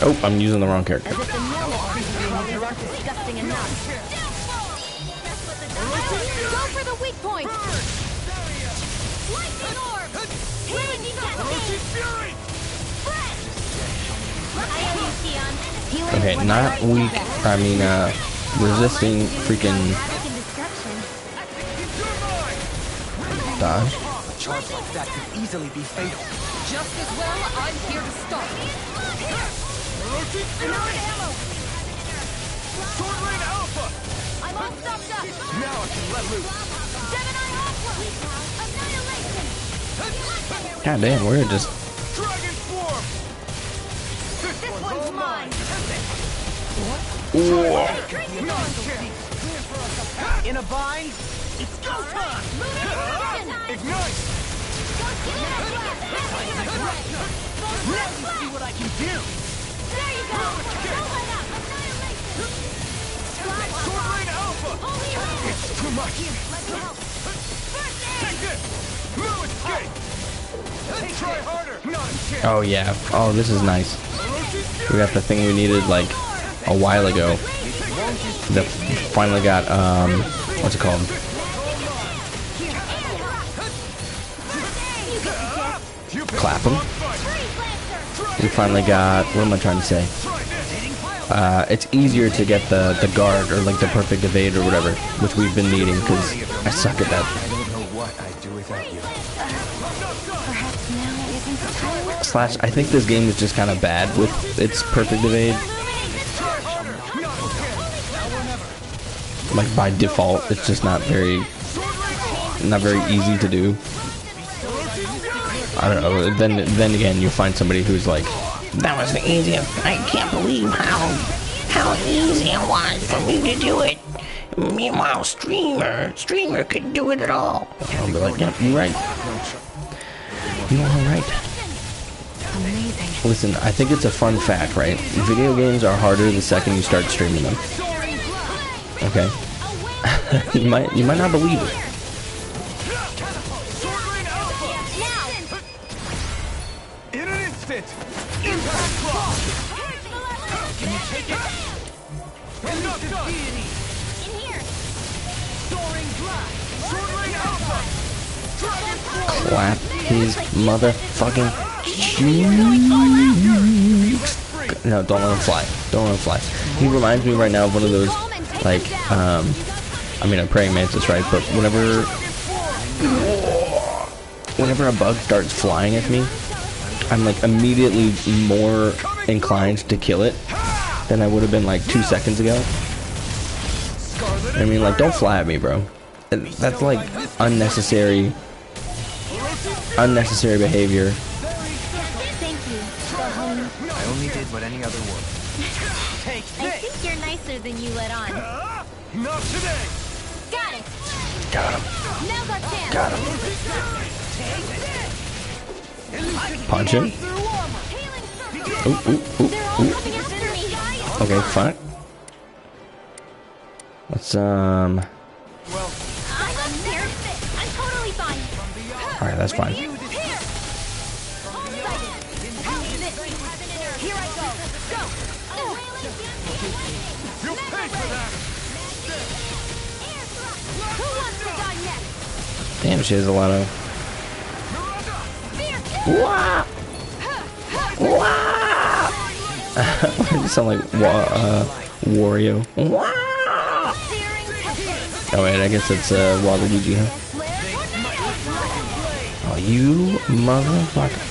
Oh, I'm using the wrong character. As if the normal arms aren't disgusting enough. Go for the weak point! Lightning orb! Healing fury! I owe you, Tion. Healing Okay, is not what weak. I mean, resisting freaking dodge. A charge like that could easily be fatal. Just as well, I'm here to stop. I'm all stopped up! Now I can let loose. Gemini Aqua! Annihilation! God damn, we're just... Dragon Swarm! This one's mine! In a bind? It's go time! Ignite! Let me see what I can do! There you go! Don't let up! Annihilation! Sword Rain Alpha! Holy Land! It's too much! Let me help! Take this! No escape! Try harder! Not a chance! Oh yeah. Oh, this is nice. We got the thing we needed like a while ago. That finally got what's it called? Clap him. We finally got, what am I trying to say? It's easier to get the guard or like the perfect evade or whatever, which we've been needing because I suck at that. I don't know what I'd do without you. Perhaps now isn't the time. Slash, I think this game is just kind of bad with its perfect evade. Like by default, it's just not very easy to do. I don't know. Then again, you find somebody who's like, that was the easiest. I can't believe how easy it was for me to do it. Meanwhile, streamer could do it at all. I'll be like, yeah, you're right. You are right. Amazing. Listen, I think it's a fun fact, right? Video games are harder the second you start streaming them. Okay. you might not believe it. In an instant! Impact Claw! Can you take it? Enough done! In here! Soaring Blast! Sword Rain Alpha! Dragon Swarm! Clap his motherfucking cheeks. No, don't let him fly. Don't let him fly. He reminds me right now of one of those, like, I mean, a praying mantis, right? But whenever a bug starts flying at me, I'm like immediately more inclined to kill it than I would have been like 2 seconds ago. I mean, like, don't fly at me, bro. That's like unnecessary behavior. Thank you. only did what any other would. Take I think you're nicer than you let on. Not today! Got it! Got him. Now's our chance! Got him. Punch him. Ooh, ooh, ooh, They're all ooh. coming after me! Okay, fine. Let's I'm scared. I'm totally fine. Alright, that's fine. Here! Here I go! Go! You'll pay for that! Who wants to die next? Damn, she has a lot of. Wah! Wah! You sound like Wario. Wah! Oh wait, I guess it's Waluigi, huh? Oh, you motherfucker!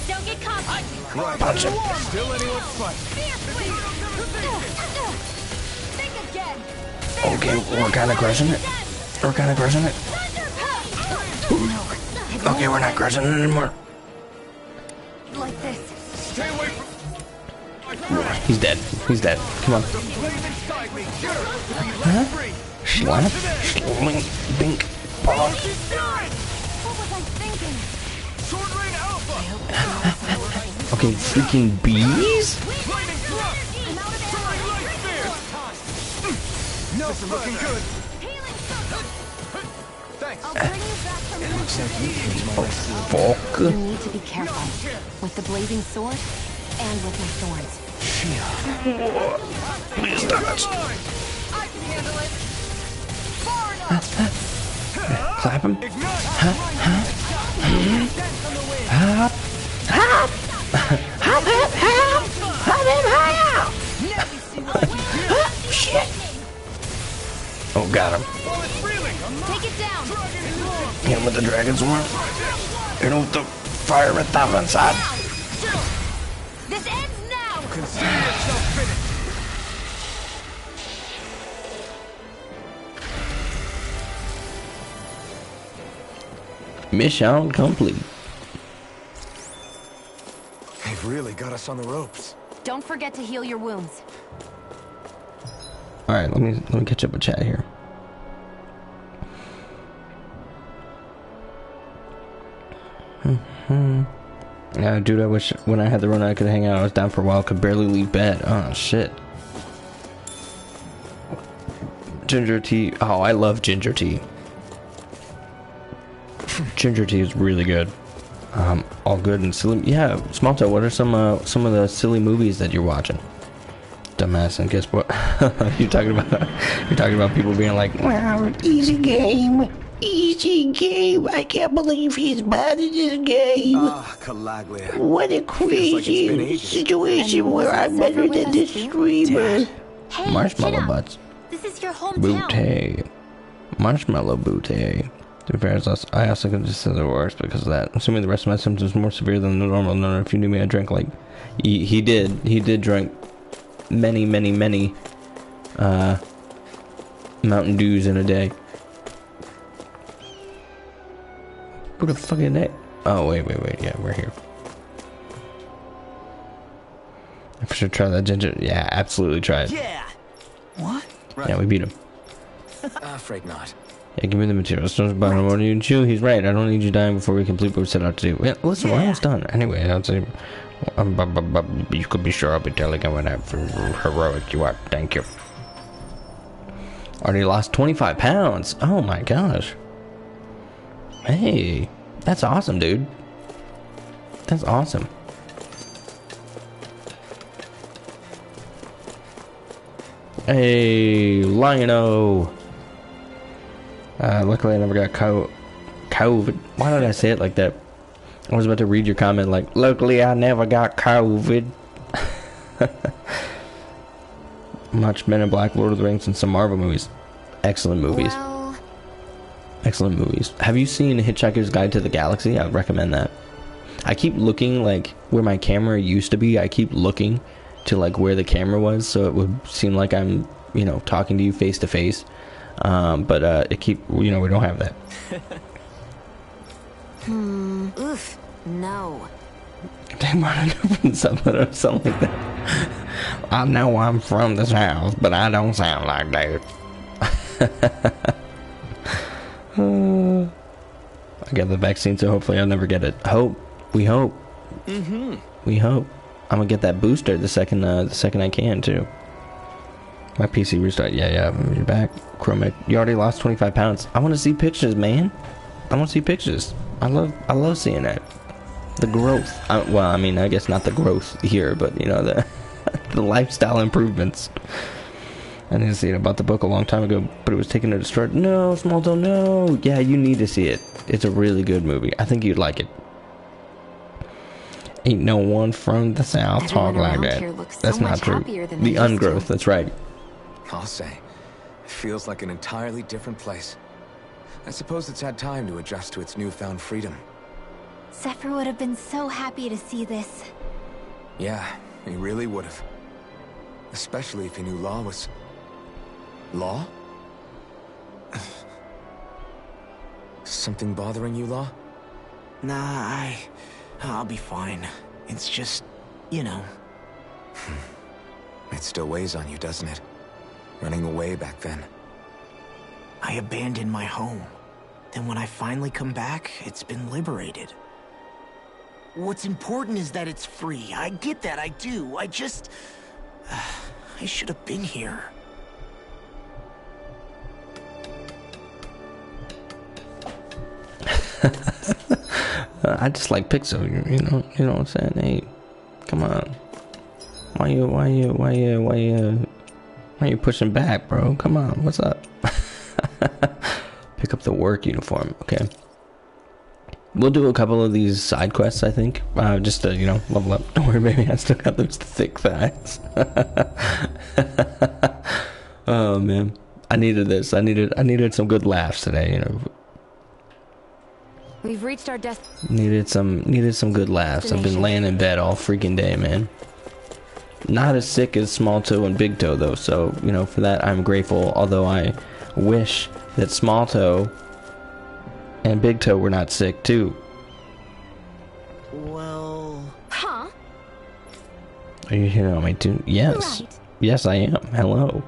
Don't get caught. Punch him. Still anyone's fight. Think again. Okay, we're kind of crushing it. We're kind of crushing it. Okay, we're not crushing it anymore. Like this. Stay away from... He's dead. He's dead. Come on. Huh? Slap. Sling. Bink. Bonk. What was I thinking? Sword Rain Alpha! Okay, freaking bees? Lightning Thrust! Throwing Light Spear! No, this is looking good. Thanks. I'll bring you back from Fuck. You need to be careful. With the blazing sword, and with my thorns. Please dodge. I can handle it. Far enough. Clap him. Ignite! Hop. Hop. Hop, hop, hop. Hop him high. Shit. Oh, got him. While it's reeling! Take it down. Hit him with the dragon sword. Hit him with the fire with that inside. This ends now. Consider yourself finished! Mission complete. They've really got us on the ropes. Don't forget to heal your wounds. All right, let me catch up with chat here. Yeah, dude, I wish when I had the run I could hang out. I was down for a while, could barely leave bed. Oh shit. Ginger tea. Oh, I love ginger tea. Ginger tea is really good. All good and silly. Yeah, Smalto, what are some of the silly movies that you're watching? Dumbass, and guess what? You're talking about people being like, wow, easy game. Easy game. I can't believe he's bad at this game. Ah, Calaglia. What a crazy situation where I'm better than this streamer. Hey, Marshmallow chin up. butts. This is your hometown. Booty. Marshmallow booty. To be fair, I also consider the worst because of that. Assuming the rest of my symptoms are more severe than the normal. No, if you knew me, I drank like... He did drink many Mountain Dews in a day. Who the fuck is that? Oh, wait. Yeah, we're here. I should try that ginger. Yeah, absolutely try it. Yeah. What? Yeah, we beat him. Afraid not. Yeah, give me the materials. Don't about him. What do you chew? He's right. I don't need you dying before we complete what we set out to do. Yeah, listen, we're almost done. Anyway, I'd say... you could be sure I'll be telling him how heroic you are. Thank you. Already lost 25 pounds. Oh my gosh. Hey, that's awesome, dude. That's awesome. Hey, Lion-O. Luckily I never got COVID. Why did I say it like that? I was about to read your comment like, luckily I never got COVID. Much Men in Black, Lord of the Rings, and some Marvel movies. Excellent movies. Well, Excellent movies. Have you seen Hitchhiker's Guide to the Galaxy? I would recommend that. I keep looking like where my camera used to be. I keep looking to like where the camera was, so it would seem like I'm you know, talking to you face to face. But we don't have that. Oof. No. They wanted to something or something like that. I know I'm from this house, but I don't sound like that. I got the vaccine, so hopefully I'll never get it. We hope. We hope. I'm gonna get that booster the second I can too. My PC restart. Yeah. You're back, Chromic. You already lost 25 pounds. I want to see pictures, man. I want to see pictures. I love seeing that. The growth. Well, I mean, I guess not the growth here, but you know, the the lifestyle improvements. I didn't see it about the book a long time ago, but it was taken to destroy. No, Small Toe, no. Yeah, you need to see it. It's a really good movie. I think you'd like it. Ain't no one from the South talk like that. That's not true. The ungrowth, that's right. I'll say, it feels like an entirely different place. I suppose it's had time to adjust to its newfound freedom. Zephyr would have been so happy to see this. Yeah, he really would have. Especially if he knew Law was... Law? Something bothering you, Law? Nah, I'll be fine. It's just, you know. It still weighs on you, doesn't it? Running away back then. I abandoned my home. Then when I finally come back, it's been liberated. What's important is that it's free. I get that, I do. I just... I should have been here. I just like Pixel, you know what I'm saying? Hey, come on. Why you pushing back, bro? Come on, what's up? Pick up the work uniform, okay. We'll do a couple of these side quests, I think, just to, you know, level up. Don't worry, baby, I still got those thick thighs. Oh man, I needed this. I needed some good laughs today, you know. We've reached our Needed some good laughs. I've been laying in bed all freaking day, man. Not as sick as Small Toe and Big Toe though, so you know, for that I'm grateful. Although I wish that Small Toe and Big Toe were not sick too. Well... Huh? Are you here on my tune? Yes. Right. Yes, I am. Hello.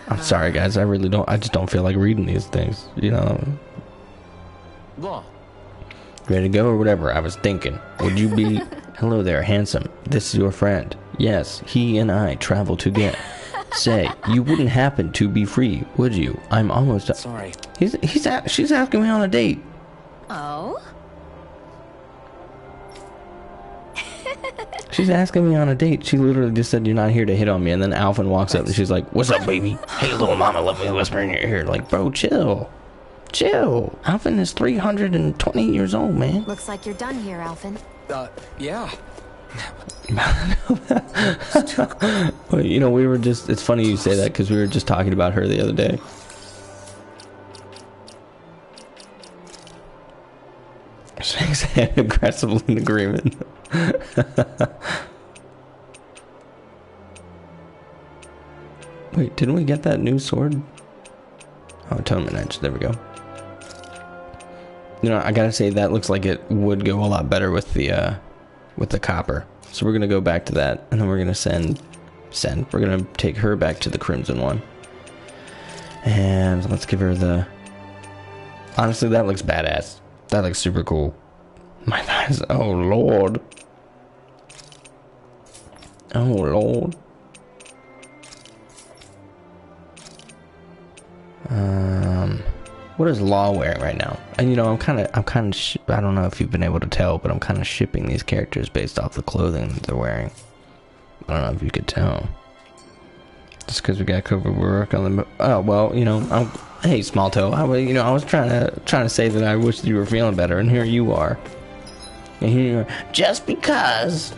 I'm sorry, guys. I just don't feel like reading these things. You know. Law. Ready to go or whatever? I was thinking. Would you be... Hello there, handsome. This is your friend. Yes, he and I travel together. Say, you wouldn't happen to be free, would you? I'm almost... Sorry. She's asking me on a date. Oh? She's asking me on a date. She literally just said, you're not here to hit on me. And then Alphen walks up and she's like, what's up, baby? Hey, little mama, let me whisper in your ear. Like, bro, chill. Chill. Alphen is 320 years old, man. Looks like you're done here, Alphen. Yeah. Well, you know, we were just... It's funny you say that because we were just talking about her the other day. Shakes head aggressively in agreement. Wait, didn't we get that new sword? Oh, Atonement Edge. There we go. You know, I gotta say that looks like it would go a lot better with the copper. So we're gonna go back to that, and then we're gonna send. We're gonna take her back to the Crimson one, and let's give her the. Honestly, that looks badass. That looks super cool. My thighs. Oh lord. Oh lord. What is Law wearing right now? And you know, I'm kind of I don't know if you've been able to tell, but I'm kind of shipping these characters based off the clothing that they're wearing. I don't know if you could tell. Just because we got COVID work on the... Oh, well, you know, hey, Small Toe, I was trying to say that I wish you were feeling better, and here you are. And here you are. Just because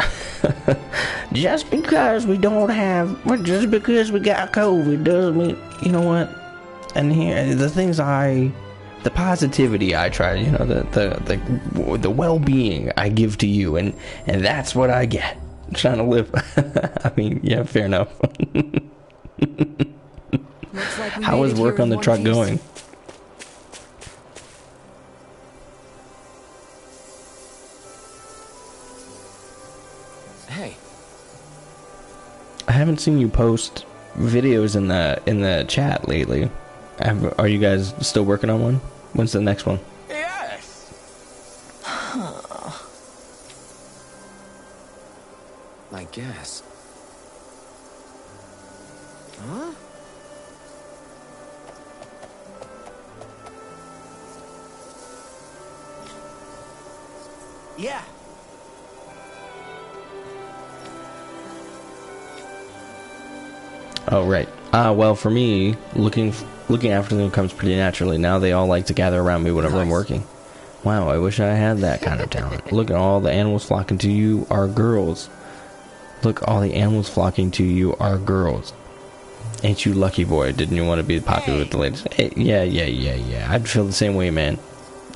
we don't have... Just because we got COVID doesn't mean... You know what? And here, the things I the positivity I try, you know, the well-being I give to you, and that's what I get. I'm trying to live. I mean, yeah, fair enough. Looks like we How made is it work here on in the one truck piece. going? Hey, I haven't seen you post videos in the chat lately. Are you guys still working on one? When's the next one? yes. I guess. Huh? Yeah. Oh, right. Well, for me, looking after them comes pretty naturally. Now they all like to gather around me whenever I'm working. Wow, I wish I had that kind of talent. Look at all the animals flocking to you are girls. Look, all the animals flocking to you are girls. Ain't you lucky, boy? Didn't you want to be popular with the ladies? Hey, yeah. I'd feel the same way, man.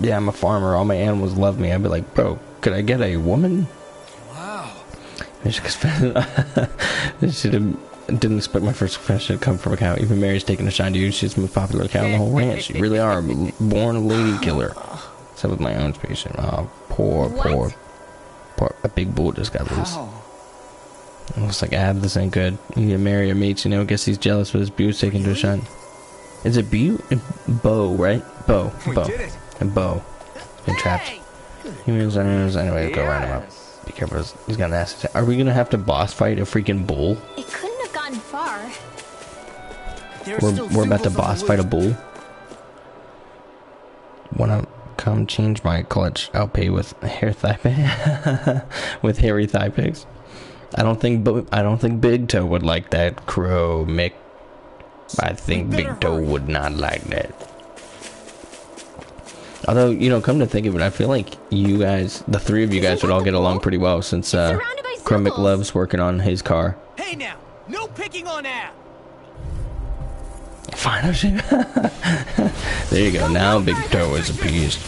Yeah, I'm a farmer. All my animals love me. I'd be like, bro, could I get a woman? Wow. I didn't expect my first confession to come from a cow. Even Mary's taking a shine to you. She's the most popular cow in the whole ranch. You really are a born lady killer. Except with my own patient. Oh, poor. A big bull just got loose. It looks like this ain't good. You need to marry your mates, you know. Guess he's jealous with his Bu's taking to a shine. Is it Bo, right? Bo. We did it. And Bo. He's been trapped. He moves anyway, go round him up. Be careful, he's got an ass. Are we gonna have to boss fight a freaking bull? It couldn't have gotten far. We're about to boss fight a bull. Wanna come change my clutch? I'll pay with hair thigh with hairy thigh pics. I don't think Big Toe would like that, Crow Mick. I think Big Toe would not like that. Although, you know, come to think of it, I feel like you guys, the three of you guys, would all get along pretty well since Crow Mick loves working on his car. Hey now, no picking on Ab. Fine. There you go. Now Big Toe is appeased.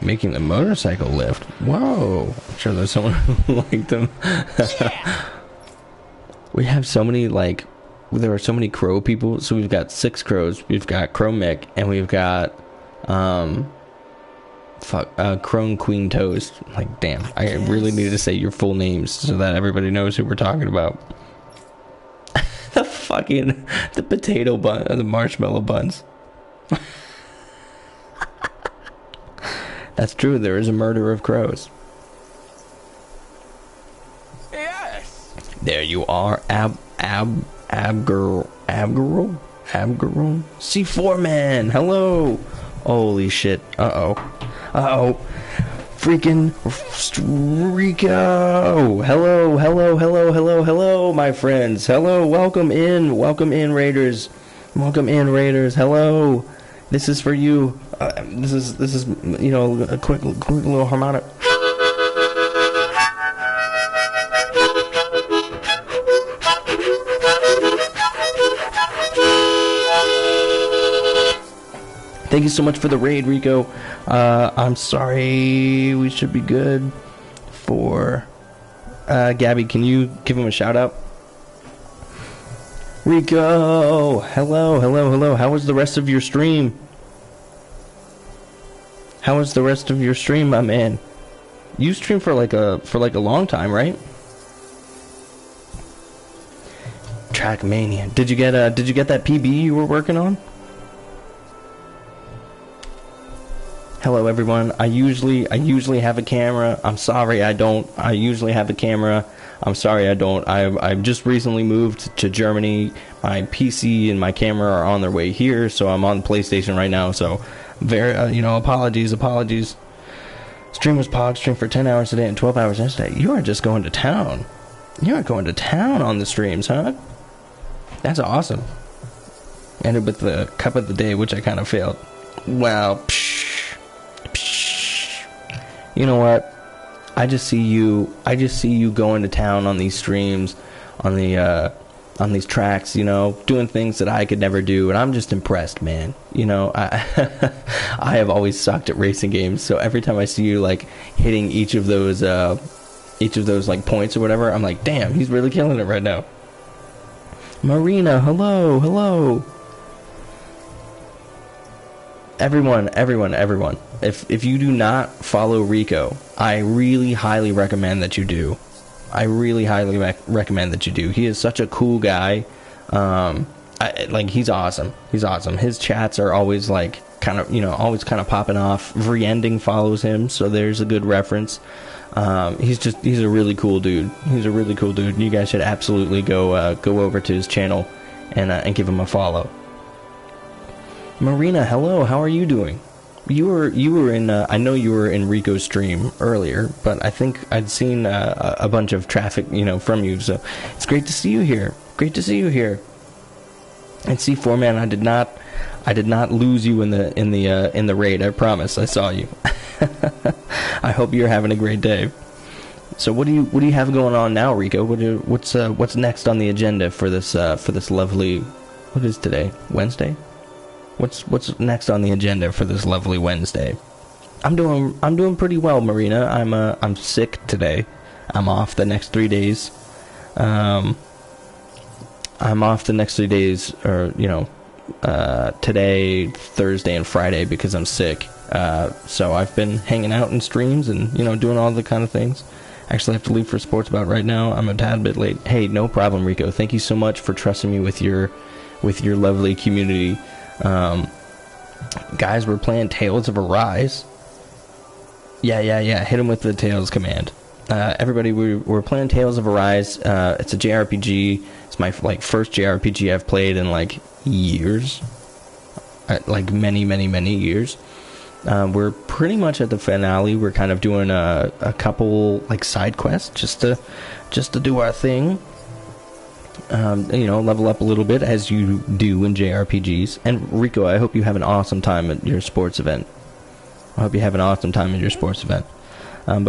Making the motorcycle lift. Whoa. I'm sure there's someone who liked them. We have so many, like, there are so many crow people. So we've got 6 crows. We've got Crow Mick, and we've got, Crone Queen Toast. Like, damn. I really need to say your full names so that everybody knows who we're talking about. The potato bun, the marshmallow buns. That's true. There is a murder of crows. Yes. There you are, Abgerol. C4 man. Hello. Holy shit. Uh-oh. Freaking Rico. Hello, my friends. Hello. Welcome in, Raiders. Hello. This is for you. This is you know, a quick little harmonic. Thank you so much for the raid, Rico. I'm sorry. We should be good for Gabby. Can you give him a shout out? Rico, hello. How was the rest of your stream? My man? You streamed for like a long time, right? Trackmania. Did you get that PB you were working on? Hello everyone. I usually have a camera. I'm sorry I don't. I usually have a camera. I'm sorry I don't. I've just recently moved to Germany. My PC and my camera are on their way here, so I'm on PlayStation right now. So, apologies. Stream was Pog. Stream for 10 hours today and 12 hours yesterday. You are just going to town. You are going to town on the streams, huh? That's awesome. Ended with the cup of the day, which I kind of failed. Wow. You know what? I just see you going to town on these streams, on the on these tracks, you know, doing things that I could never do, and I'm just impressed, man. You know, I I have always sucked at racing games, so every time I see you like hitting each of those like points or whatever, I'm like, damn, he's really killing it right now. Marina, hello. Everyone. If you do not follow Rico, I really highly recommend that you do. I really highly recommend that you do. He is such a cool guy. He's awesome. His chats are always like always kind of popping off. Vriending follows him, so there's a good reference. He's a really cool dude. You guys should absolutely go over to his channel and give him a follow. Marina, hello. How are you doing? You were in. I know you were in Rico's stream earlier, but I think I'd seen a bunch of traffic, from you. So it's great to see you here. And C4 man, I did not lose you in the raid. I promise. I saw you. I hope you're having a great day. So what do you have going on now, Rico? What's next on the agenda for this lovely? What is today? Wednesday? What's next on the agenda for this lovely Wednesday? I'm doing pretty well, Marina. I'm sick today. I'm off the next 3 days. I'm off the next 3 days, or today, Thursday, and Friday because I'm sick. So I've been hanging out in streams and doing all the kind of things. Actually, I have to leave for sports about right now. I'm a tad bit late. Hey, no problem, Rico. Thank you so much for trusting me with your lovely community. Guys, we're playing Tales of Arise. Yeah. Hit him with the Tales command. Everybody, we're playing Tales of Arise. It's a JRPG. It's my first JRPG I've played in years. Many years. We're pretty much at the finale. We're kind of doing a couple side quests just to do our thing. Level up a little bit as you do in JRPGs. And Rico, I hope you have an awesome time at your sports event. But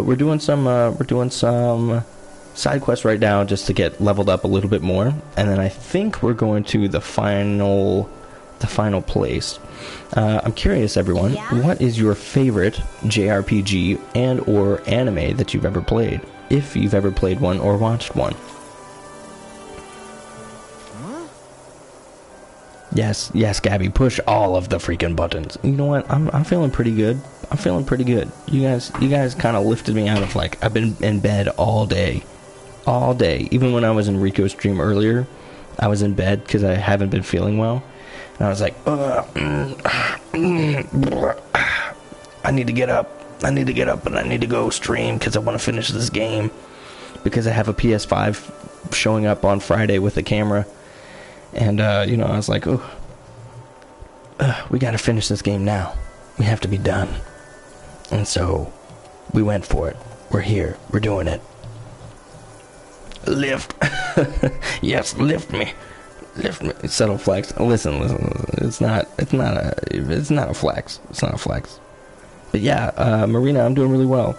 we're doing some side quests right now just to get leveled up a little bit more, and then I think we're going to the final place. I'm curious, everyone, what is your favorite JRPG and or anime that you've ever played, if you've ever played one or watched one? Yes, Gabby, push all of the freaking buttons. You know what? I'm feeling pretty good. You guys kind of lifted me out of I've been in bed all day. Even when I was in Rico's stream earlier, I was in bed because I haven't been feeling well. And I was like, I need to get up, and I need to go stream because I want to finish this game. Because I have a PS5 showing up on Friday with a camera. And, I was like, we gotta finish this game now. We have to be done. And so, we went for it. We're here. We're doing it. Lift. Yes, lift me. Subtle flex. Listen. It's not a flex. But yeah, Marina, I'm doing really well.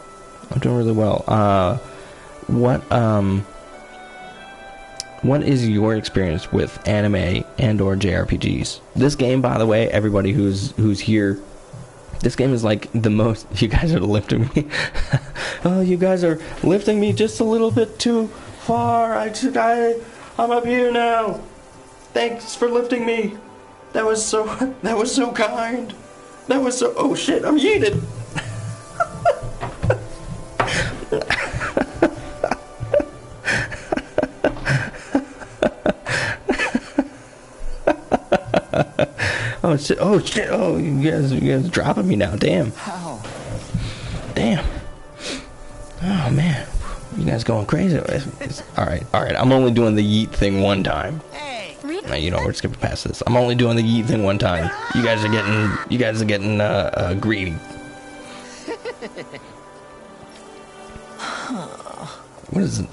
What is your experience with anime and or JRPGs? This game, by the way, everybody who's here, this game is the most. You guys are lifting me. Oh, you guys are lifting me just a little bit too far. I'm up here now. Thanks for lifting me. That was so kind. Oh shit, I'm yeeted. Oh shit! Oh, you guys dropping me now? Damn! How? Damn! Oh man, you guys going crazy? All right. I'm only doing the yeet thing one time. Hey. Now, we're skipping past this. I'm only doing the yeet thing one time. You guys are getting greedy.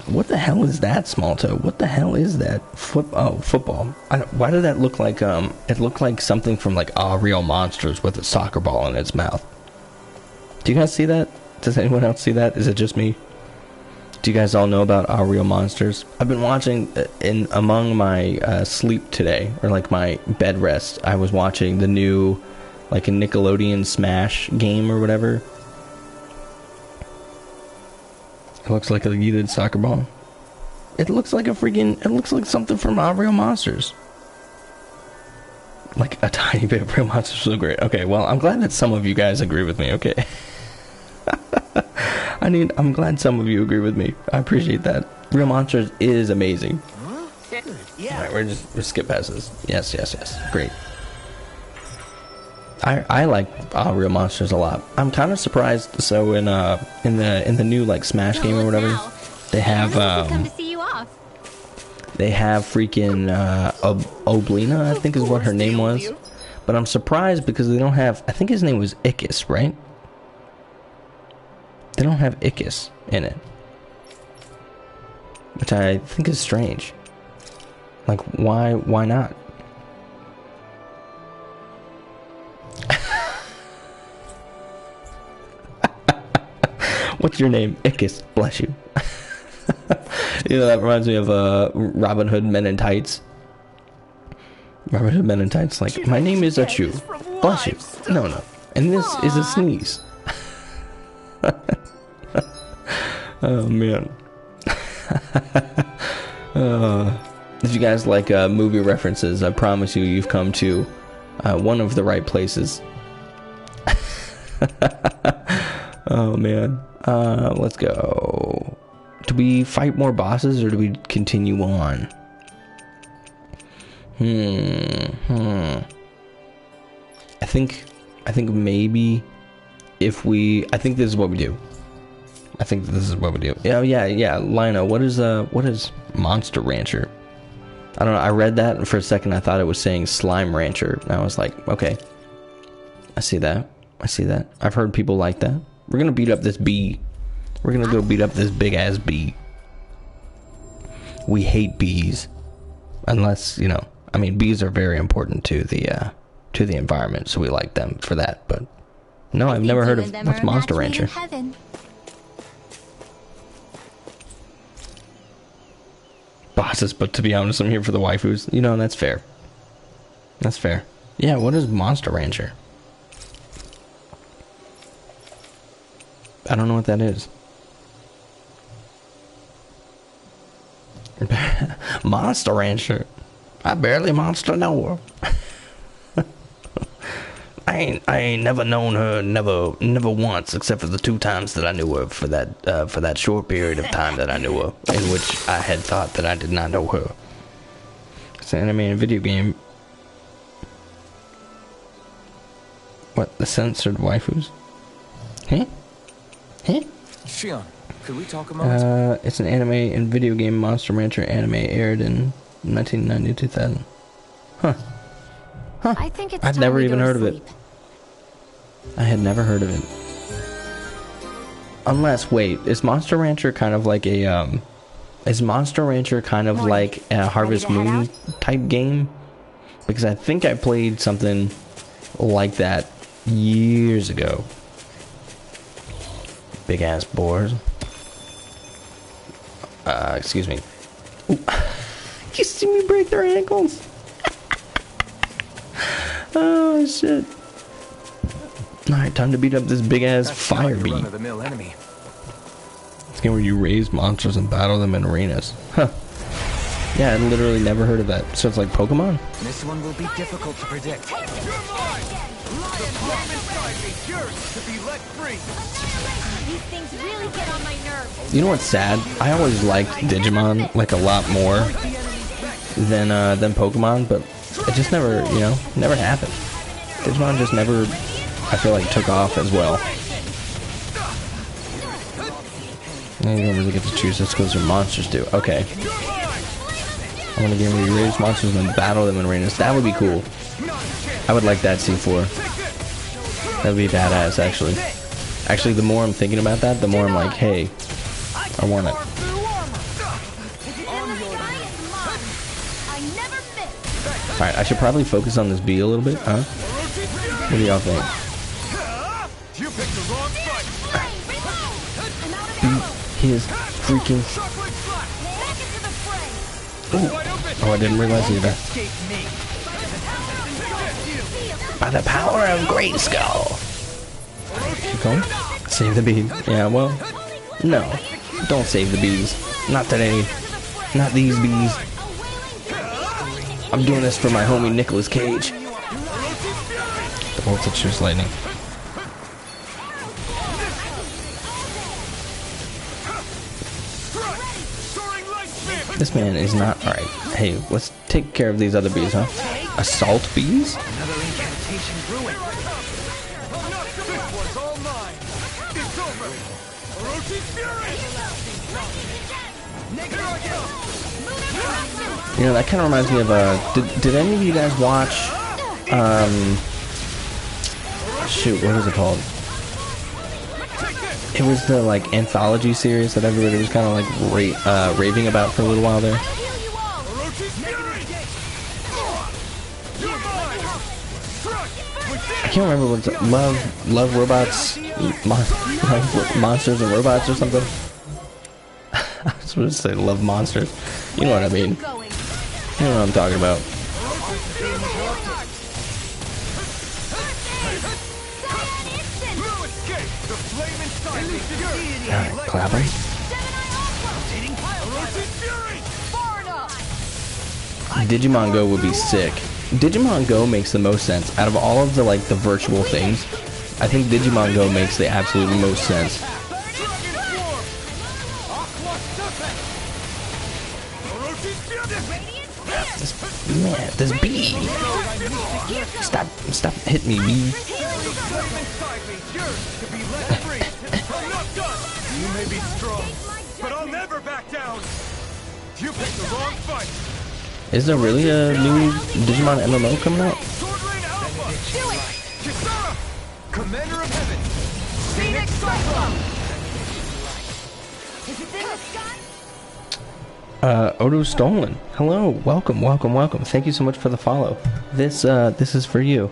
What the hell is that, Small Toe? What the hell is that? Football. Why did that look like, it looked like something from, Real Monsters with a soccer ball in its mouth. Do you guys see that? Does anyone else see that? Is it just me? Do you guys all know about Our Real Monsters? I've been watching among my sleep today, or like my bed rest. I was watching the new, like a Nickelodeon Smash game or whatever. It looks like a heated soccer ball. It looks like it looks like something from Our Real Monsters. Like a tiny bit of Real Monsters. So great. Okay, well, I'm glad that some of you guys agree with me. Okay. I'm glad some of you agree with me. I appreciate that. Real Monsters is amazing. Yeah. Alright, we're skip past this. Yes. Great. I like Real Monsters a lot. I'm kind of surprised. So in the new like Smash game or whatever, they have come to see you off. they have freaking Oblina, I think is what her name was. But I'm surprised because they don't have. I think his name was Ickis, right? They don't have Ickis in it, which I think is strange. Like, why not? What's your name? Ickis, bless you. You know, that reminds me of Robin Hood Men in Tights. Robin Hood Men in Tights, like, my name is Achu, bless you. No, and this is a sneeze. Oh man. If you guys like movie references, I promise you've come to one of the right places. Oh man. Let's go. Do we fight more bosses or do we continue on? I think maybe if we, I think this is what we do. Yeah, Lino, what is Monster Rancher? I don't know, I read that and for a second I thought it was saying Slime Rancher. And I was like, okay. I see that. I've heard people like that. We're gonna beat up this bee. We're gonna go beat up this big ass bee. We hate bees. Unless, you know, I mean, bees are very important to the environment, so we like them for that, but no, I've never heard of what's Monster Rancher. Bosses, but to be honest, I'm here for the waifus. You know, that's fair. Yeah, what is Monster Rancher? I don't know what that is. Monster Rancher. I barely monster know her. I ain't never known her, never once, except for the 2 times that I knew her for that short period of time that I knew her, in which I had thought that I did not know her. It's an anime and video game. What, the censored waifus? Huh? Shion, could we talk a moment? It's an anime and video game. Monster Rancher anime aired in 1990-2000. Huh. I think it's I'd time never we even go to heard of it. sleep. I had never heard of it. Unless, wait, is Monster Rancher kind of like a Harvest Moon type game? Because I think I played something like that years ago. Big ass boars. Excuse me. Ooh. You see me break their ankles? Oh shit. Alright, time to beat up this big ass fire bee. Enemy. It's a game where you raise monsters and battle them in arenas. Huh. Yeah, I literally never heard of that. So it's like Pokemon? This one will be difficult to predict. The bomb inside me yearns to be let free. These things really get on my nerves. You know what's sad? I always liked Digimon like a lot more than Pokemon, but it just never, you know, never happened. Digimon just never, I feel like, took off as well. You don't really get to choose this because your monsters do. Okay. I want a game where you raise monsters and then battle them in arenas. That would be cool. I would like that C4. That would be badass, actually. Actually, the more I'm thinking about that, the more I'm like, hey, I want it. Alright, I should probably focus on this bee a little bit, huh? What do y'all think? Beat his freaking... Ooh. Oh, I didn't realize either. By the power of Grayskull. Keep going. Save the bee. Yeah, well, no. Don't save the bees. Not today. Not these bees. I'm doing this for my homie Nicolas Cage. The voltage shoots lightning. This man is not alright. Hey, let's take care of these other bees, huh? Assault bees? Another incantation ruined. You know, that kind of reminds me of did any of you guys watch shoot, what was it called? It was the like anthology series that everybody was kind of like raving about for a little while there. I can't remember what it's Love Robots, Love Monsters and Robots or something. I was supposed to say Love Monsters. You know what I mean. You know what I'm talking about. Alright, clapping. Digimon Go would be sick. Digimon Go makes the most sense. Out of all of the like the virtual things, I think Digimon Go makes the absolute most sense. Man, this bee. Stop hitting me, bee. You may be strong, but I'll never back down. You picked the wrong fight. Is there really a new Digimon MMO coming out? Sword Rain Alpha. Do it. Kisara, Commander of Heaven. Phoenix Cyclone. Is it in the sky? Odo Stolen. Hello, welcome. Thank you so much for the follow. This is for you.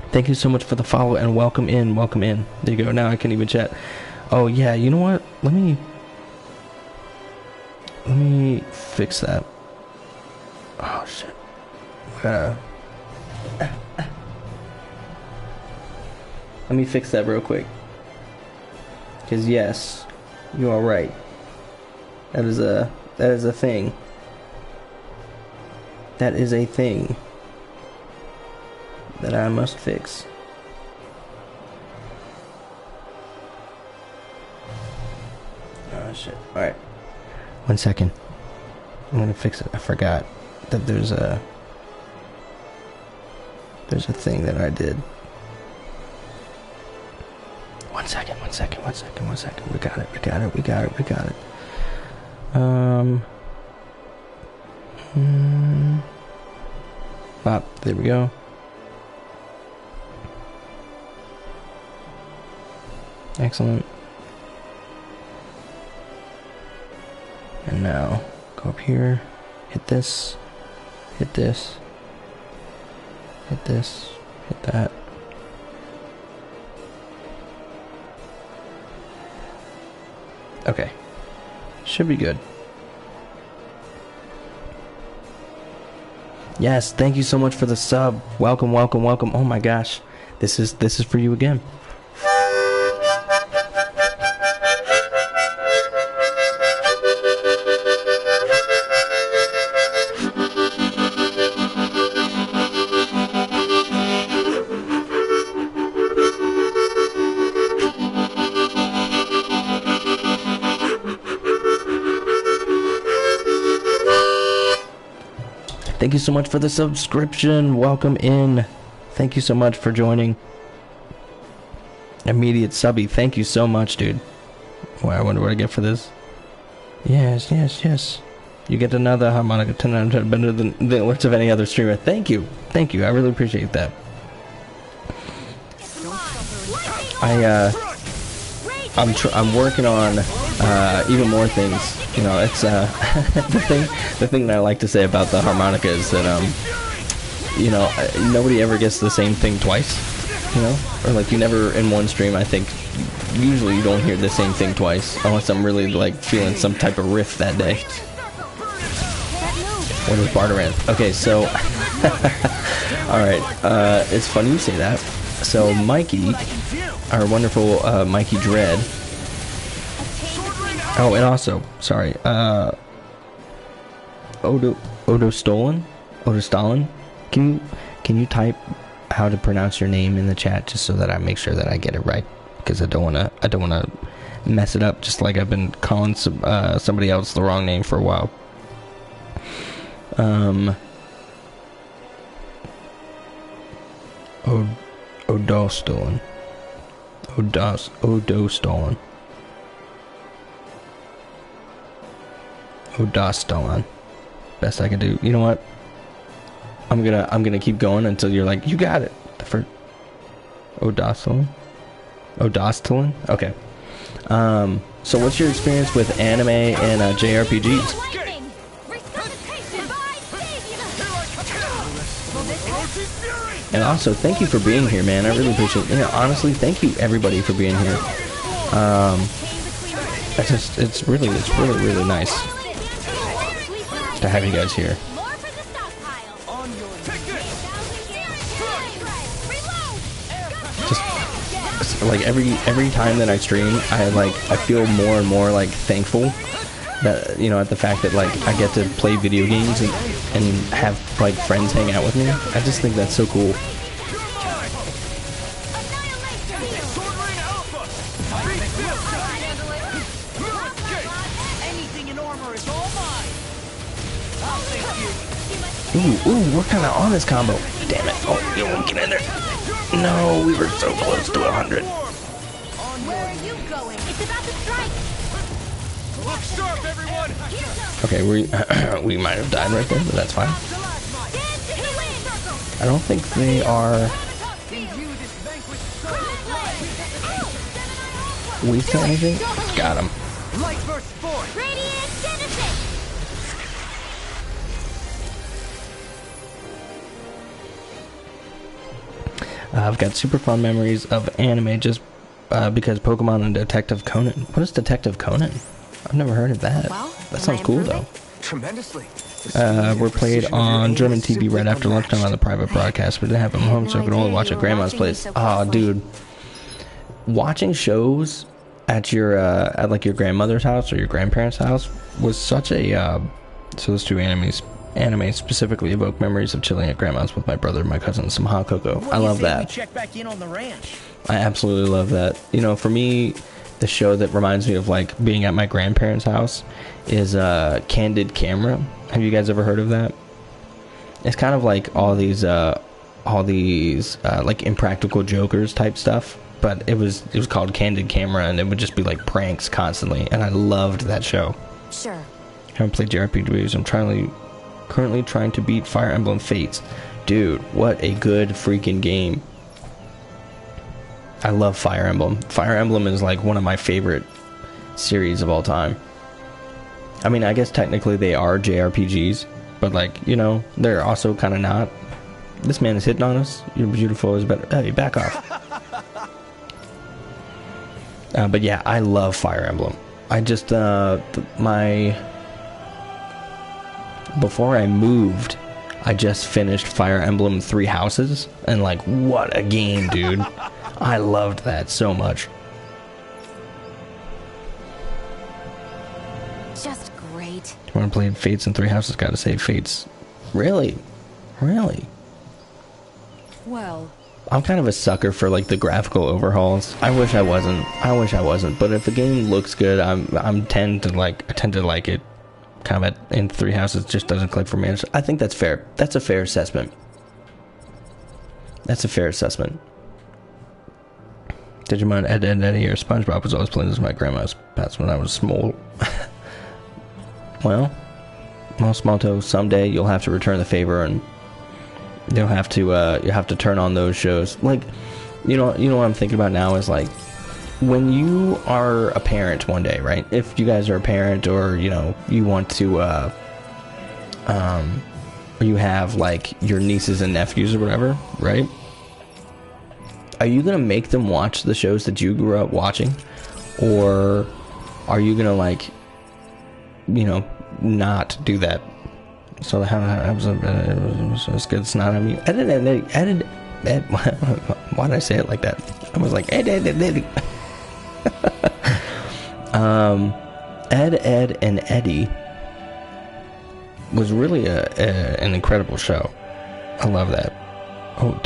Thank you so much for the follow and welcome in. There you go. Now I can even chat. Oh yeah, you know what? Let me fix that. Oh shit. Let me fix that real quick. Cause yes, you are right. That is a thing. That is a thing that I must fix. Oh shit. Alright. 1 second. I'm gonna fix it. I forgot that there's a thing that I did. 1 second. We got it. Bop, there we go. Excellent. And now go up here, hit this, hit that. Okay. Should be good. Yes, thank you so much for the sub. Welcome. Oh my gosh. This is for you again. Thank you so much for the subscription. Welcome in. Thank you so much for joining. Immediate subby. Thank you so much, dude. Well, I wonder what I get for this. Yes. You get another harmonica 10 out of 10 better than the alerts of any other streamer. Thank you. I really appreciate that. I'm working on even more things. You know, it's the thing that I like to say about the harmonica is that you know, nobody ever gets the same thing twice. You know, or like you never in one stream. I think usually you don't hear the same thing twice unless I'm really like feeling some type of riff that day. What is Barteran? Okay, so alright, it's funny you say that. So Mikey, our wonderful Mikey Dread. Oh, and also, sorry, Odo Stalin? Can you type how to pronounce your name in the chat just so that I make sure that I get it right? Because I don't wanna mess it up, just like I've been calling somebody else the wrong name for a while. Odo Stalin. Best I can do. You know what? I'm gonna keep going until you're like, you got it. The first Odostalin? Okay. So what's your experience with anime and JRPGs? And also, thank you for being here, man. I really appreciate it. You know, honestly, thank you everybody for being here. It's really nice to have you guys here. Just like every time that I stream, I feel more and more like thankful that, you know, at the fact that like I get to play video games and have like friends hang out with me. I just think that's so cool. Ooh, we're kind of on this combo. Damn it. Oh, you won't get in there. No, we were so close to 100. Where are you going? It's about to strike. Look sharp, everyone. Okay, we might have died right there, but that's fine. I don't think they are weak to anything. Got him. I've got super fond memories of anime just because Pokemon and Detective Conan. What is Detective Conan? I've never heard of that. Well, that sounds cool though. Tremendously. We're played on German TV right after lunchtime on the private broadcast. We didn't have them home, so I could only watch at Grandma's place. Oh, dude, watching shows at your at like your grandmother's house or your grandparents' house was such a so those two anime specifically evoke memories of chilling at Grandma's with my brother and my cousin and some hot cocoa. I love that. Check back in on the ranch. I absolutely love that. You know, for me, the show that reminds me of like being at my grandparents' house is Candid Camera. Have you guys ever heard of that? It's kind of like all these like Impractical Jokers type stuff, but it was called Candid Camera, and it would just be like pranks constantly, and I loved that show. Sure. I haven't played JRPGs. I'm currently trying to beat Fire Emblem Fates. Dude, what a good freaking game. I love Fire Emblem. Fire Emblem is like one of my favorite series of all time. I mean, I guess technically they are JRPGs, but like, you know, they're also kind of not. This man is hitting on us. You're beautiful is better. Hey, back off. But yeah, I love Fire Emblem. I just, before I moved, I just finished Fire Emblem 3 Houses, and like, what a game, dude. I loved that so much. Just great. When I played Fates and 3 Houses, gotta say, Fates. Really? Well, I'm kind of a sucker for like the graphical overhauls. I wish I wasn't, but if the game looks good, I tend to like it. Kind of in 3 Houses just doesn't click for me. I think that's fair. That's a fair assessment. Digimon Ed Eddie or SpongeBob was always playing as my grandma's pets when I was small. Well, Smalto, someday you'll have to return the favor, and you'll have to turn on those shows. Like, you know what I'm thinking about now is like when you are a parent one day, right? If you guys are a parent, or you know, you want to, or you have like your nieces and nephews or whatever, right? Are you gonna make them watch the shows that you grew up watching, or are you gonna, like, you know, not do that? So how it's good. It's not. I mean, edit. Why did I say it like that? I was like Ed, Ed, and Eddie was really an incredible show. I love that. Oh,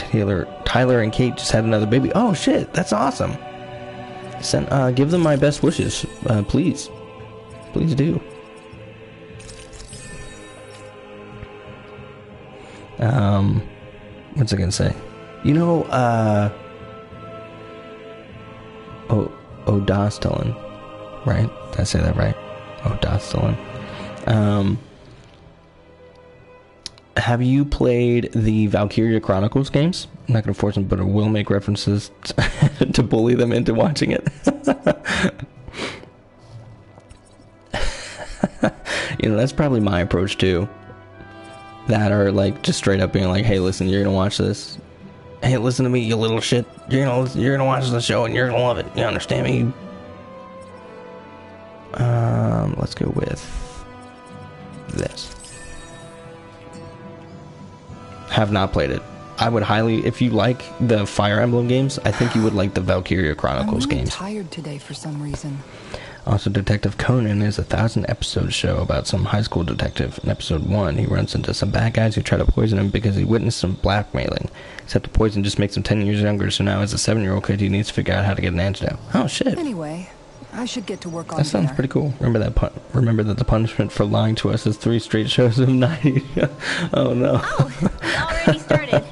Tyler and Kate just had another baby. Oh shit, that's awesome. Give them my best wishes, please do. What's I gonna say? You know, O'Dostelin, right? Did I say that right? O'Dostelin. Have you played the Valkyria Chronicles games? I'm not going to force them, but I will make references to bully them into watching it. You know, that's probably my approach too. That are like just straight up being like, "Hey, listen, you're gonna watch this. Hey, listen to me, you little shit. You're gonna watch the show and you're gonna love it. You understand me?" Let's go with this. Have not played it. I would highly, if you like the Fire Emblem games, I think you would like the Valkyria Chronicles I'm really games. tired today for some reason. Also, Detective Conan is a 1,000-episode show about some high school detective. In episode 1, he runs into some bad guys who try to poison him because he witnessed some blackmailing. Except the poison just makes him 10 years younger, so now as a 7-year-old kid, he needs to figure out how to get an antidote. Oh, shit. Anyway, I should get to work on That sounds dinner. pretty cool. Remember that the punishment for lying to us is 3 straight shows of 90. Oh, no. Oh, we already started.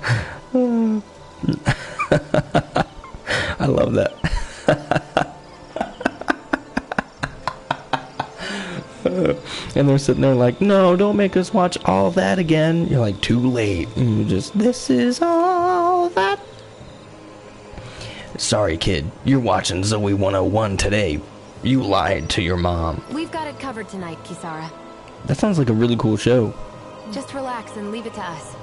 I love that. And they're sitting there like, "No, don't make us watch all that again." You're like, too late. And you just, "This is all that." Sorry, kid. You're watching Zoe 101 today. You lied to your mom. We've got it covered tonight, Kisara. That sounds like a really cool show. Just relax and leave it to us.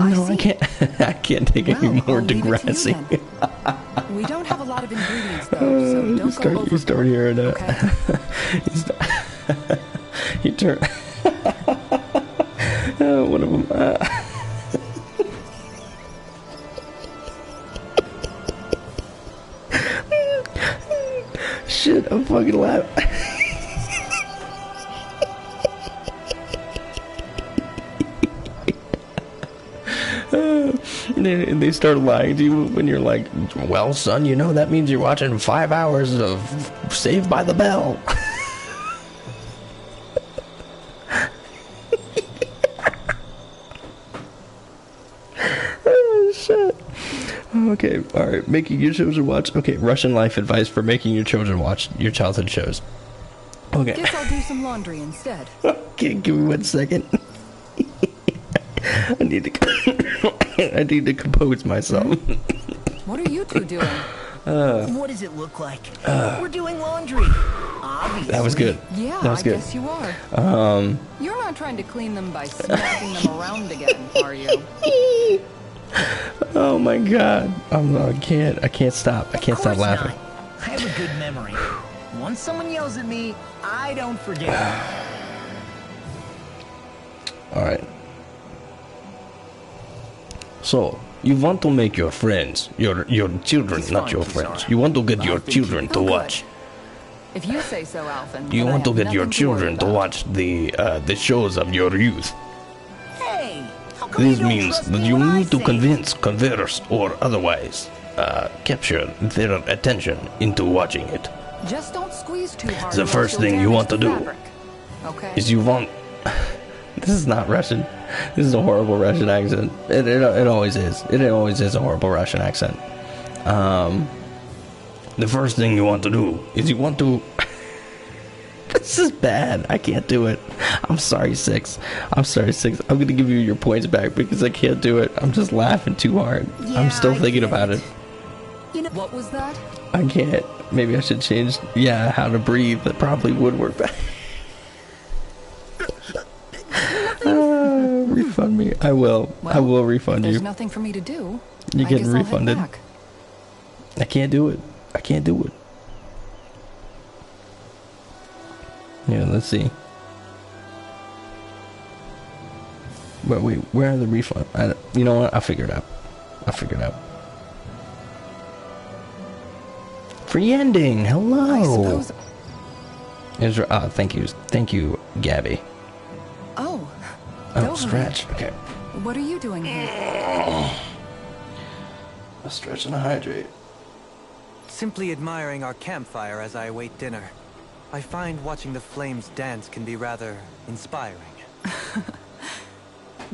No, I can't. I can't take any more I'll leave it to you digressing. then. We don't have a lot of ingredients though, so don't go overboard. You start hearing it. Okay. You turn. One of them. Shit, I'm fucking laughing. And they start lying to you when you're like, "Well, son, you know that means you're watching 5 hours of Saved by the Bell." Oh, shit. Okay, alright. Making your children watch. Okay, Russian life advice for making your children watch your childhood shows. Okay. Guess I'll do some laundry instead. Okay, give me 1 second. I need to compose myself. What are you two doing? What does it look like? We're doing laundry. Obviously. That was good. Yeah, That was I good. guess you are. You're not trying to clean them by smacking them around again, are you? Oh my god. I can't stop. I can't stop Of course laughing. not. I have a good memory. Once someone yells at me, I don't forget. Alright. So, you want to make your friends, your children, It's not fine, your Kisara. friends. You want to get your I'll think children you- to Oh, good. watch. If you say so, Alphen. You then I want to have get your nothing to worry children to about. watch the shows of your youth. Hey, how come you This don't means trust that me you when I need to say- converse, or otherwise capture their attention into watching it. Just don't squeeze too hard. The or else first you'll thing you damage want to the do fabric. Okay. Is you want... This is not Russian. This is a horrible Russian accent. It always is. It always is a horrible Russian accent. The first thing you want to do is you want to... This is bad. I can't do it. I'm sorry, Six. I'm gonna give you your points back because I can't do it. I'm just laughing too hard. I'm Yeah, still I thinking get about it. You know, what was that? I can't. Maybe I should change, yeah, how to breathe. That probably would work better. Refund me. I will. Well, I will refund there's you. nothing for me to do. You're I getting guess I'll head refunded. back. I can't do it. I can't do it. Yeah, let's see. But wait, where are the refunds? You know what? I'll figure it out. I'll figure it out. Free ending. Hello. I suppose. Thank you, Gabby. Oh. Oh, Doheny. stretch. Okay. What are you doing here? A stretch and a hydrate. Simply admiring our campfire as I await dinner. I find watching the flames dance can be rather inspiring.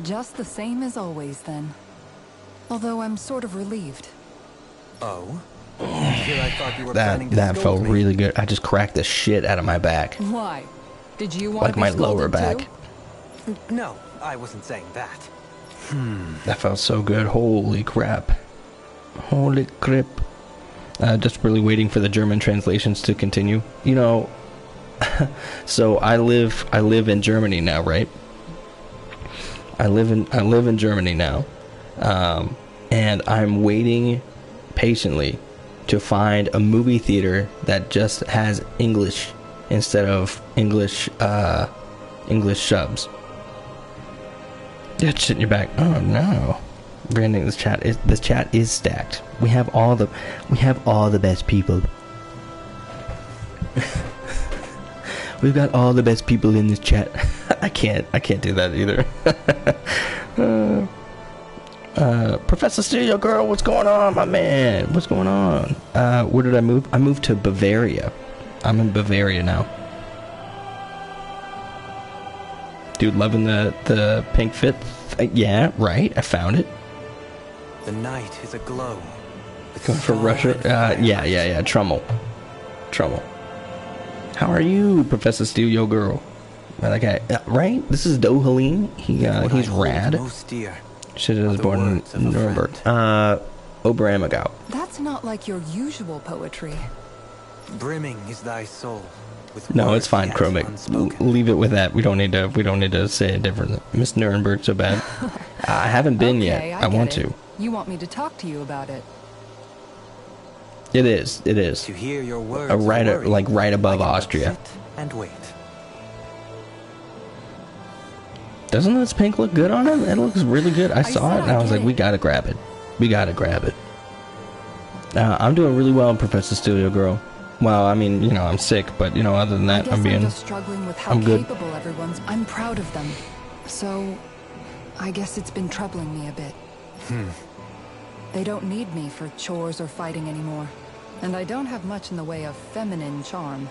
Just the same as always, then. Although I'm sort of relieved. Oh? Here I thought you were planning to That scold felt me. really good. I just cracked the shit out of my back. Why? Did you want Like to be my lower scolded back. too? No, I wasn't saying that. That felt so good. Holy crap. Holy crap. Just really waiting for the German translations to continue. You know, so I live in Germany now, right? I live in Germany now. And I'm waiting patiently to find a movie theater that just has English instead of English subs. Yeah, shit in your back. Oh no. Branding, this chat is stacked. We have all the best people. We've got all the best people in this chat. I can't do that either. Professor Stereo Girl, what's going on, my man? What's going on? Where did I move? I moved to Bavaria. I'm in Bavaria now. Dude, loving the pink fit. Yeah, right. I found it. The night is aglow. with Going for Russia? starlight fire. Yeah. Trummel. How are you, Professor Stereo Girl? That guy, right? This is Dohalim. What He's I hold rad. most dear Shit, are was the born words of in a Nuremberg. friend. Oberammergau. That's not like your usual poetry. Brimming is thy soul. With No, words it's fine, yet Chromic. unspoken. Leave it with that. We don't need to say it differently. Miss Nuremberg so bad. I haven't been Okay, yet. I I want get it. to. You want me to talk to you about it? It is. To hear your words right worry, like right above I can but Austria. sit and wait. Doesn't this pink look good on him? It looks really good. I saw said it and I I was get like, it. we gotta grab it. I'm doing really well in Professor Studio Girl. Well, I mean, I'm sick, but other than I that, guess I'm being. just struggling with how I'm good. capable everyone's. I'm proud of them. So, I guess it's been troubling me a bit. They don't need me for chores or fighting anymore. And I don't have much in the way of feminine charm.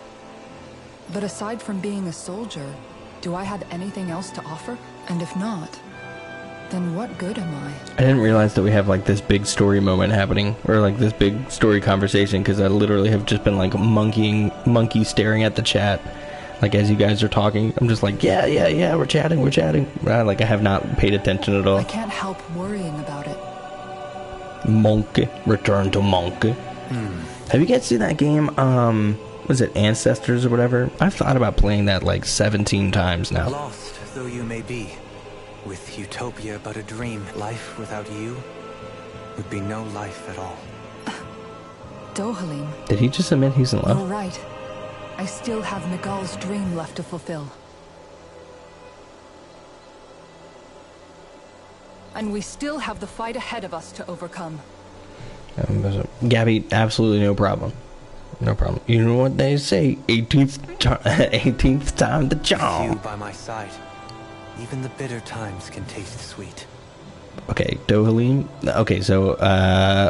But aside from being a soldier, do I have anything else to offer? And if not, then what good am I? I didn't realize that we have like this big story moment happening, or like this big story conversation, because I literally have just been like monkey staring at the chat, like as you guys are talking. I'm just like, yeah, we're chatting. Like I have not paid attention at all. I can't help worrying about it. Monkey, return to Monkey. Have you guys seen that game? Was it Ancestors or whatever? I've thought about playing that like 17 times now. Lost though you may be, with utopia but a dream, life without you would be no life at all. Dohalim, Did he just admit he's in you're love? right. I still have Nagal's dream left to fulfill. And we still have the fight ahead of us to overcome. Gabby, absolutely no problem. No problem. You know what they say? 18th time the With you charm. by my side, even the bitter times can taste sweet. Okay, Dohalim. Okay, so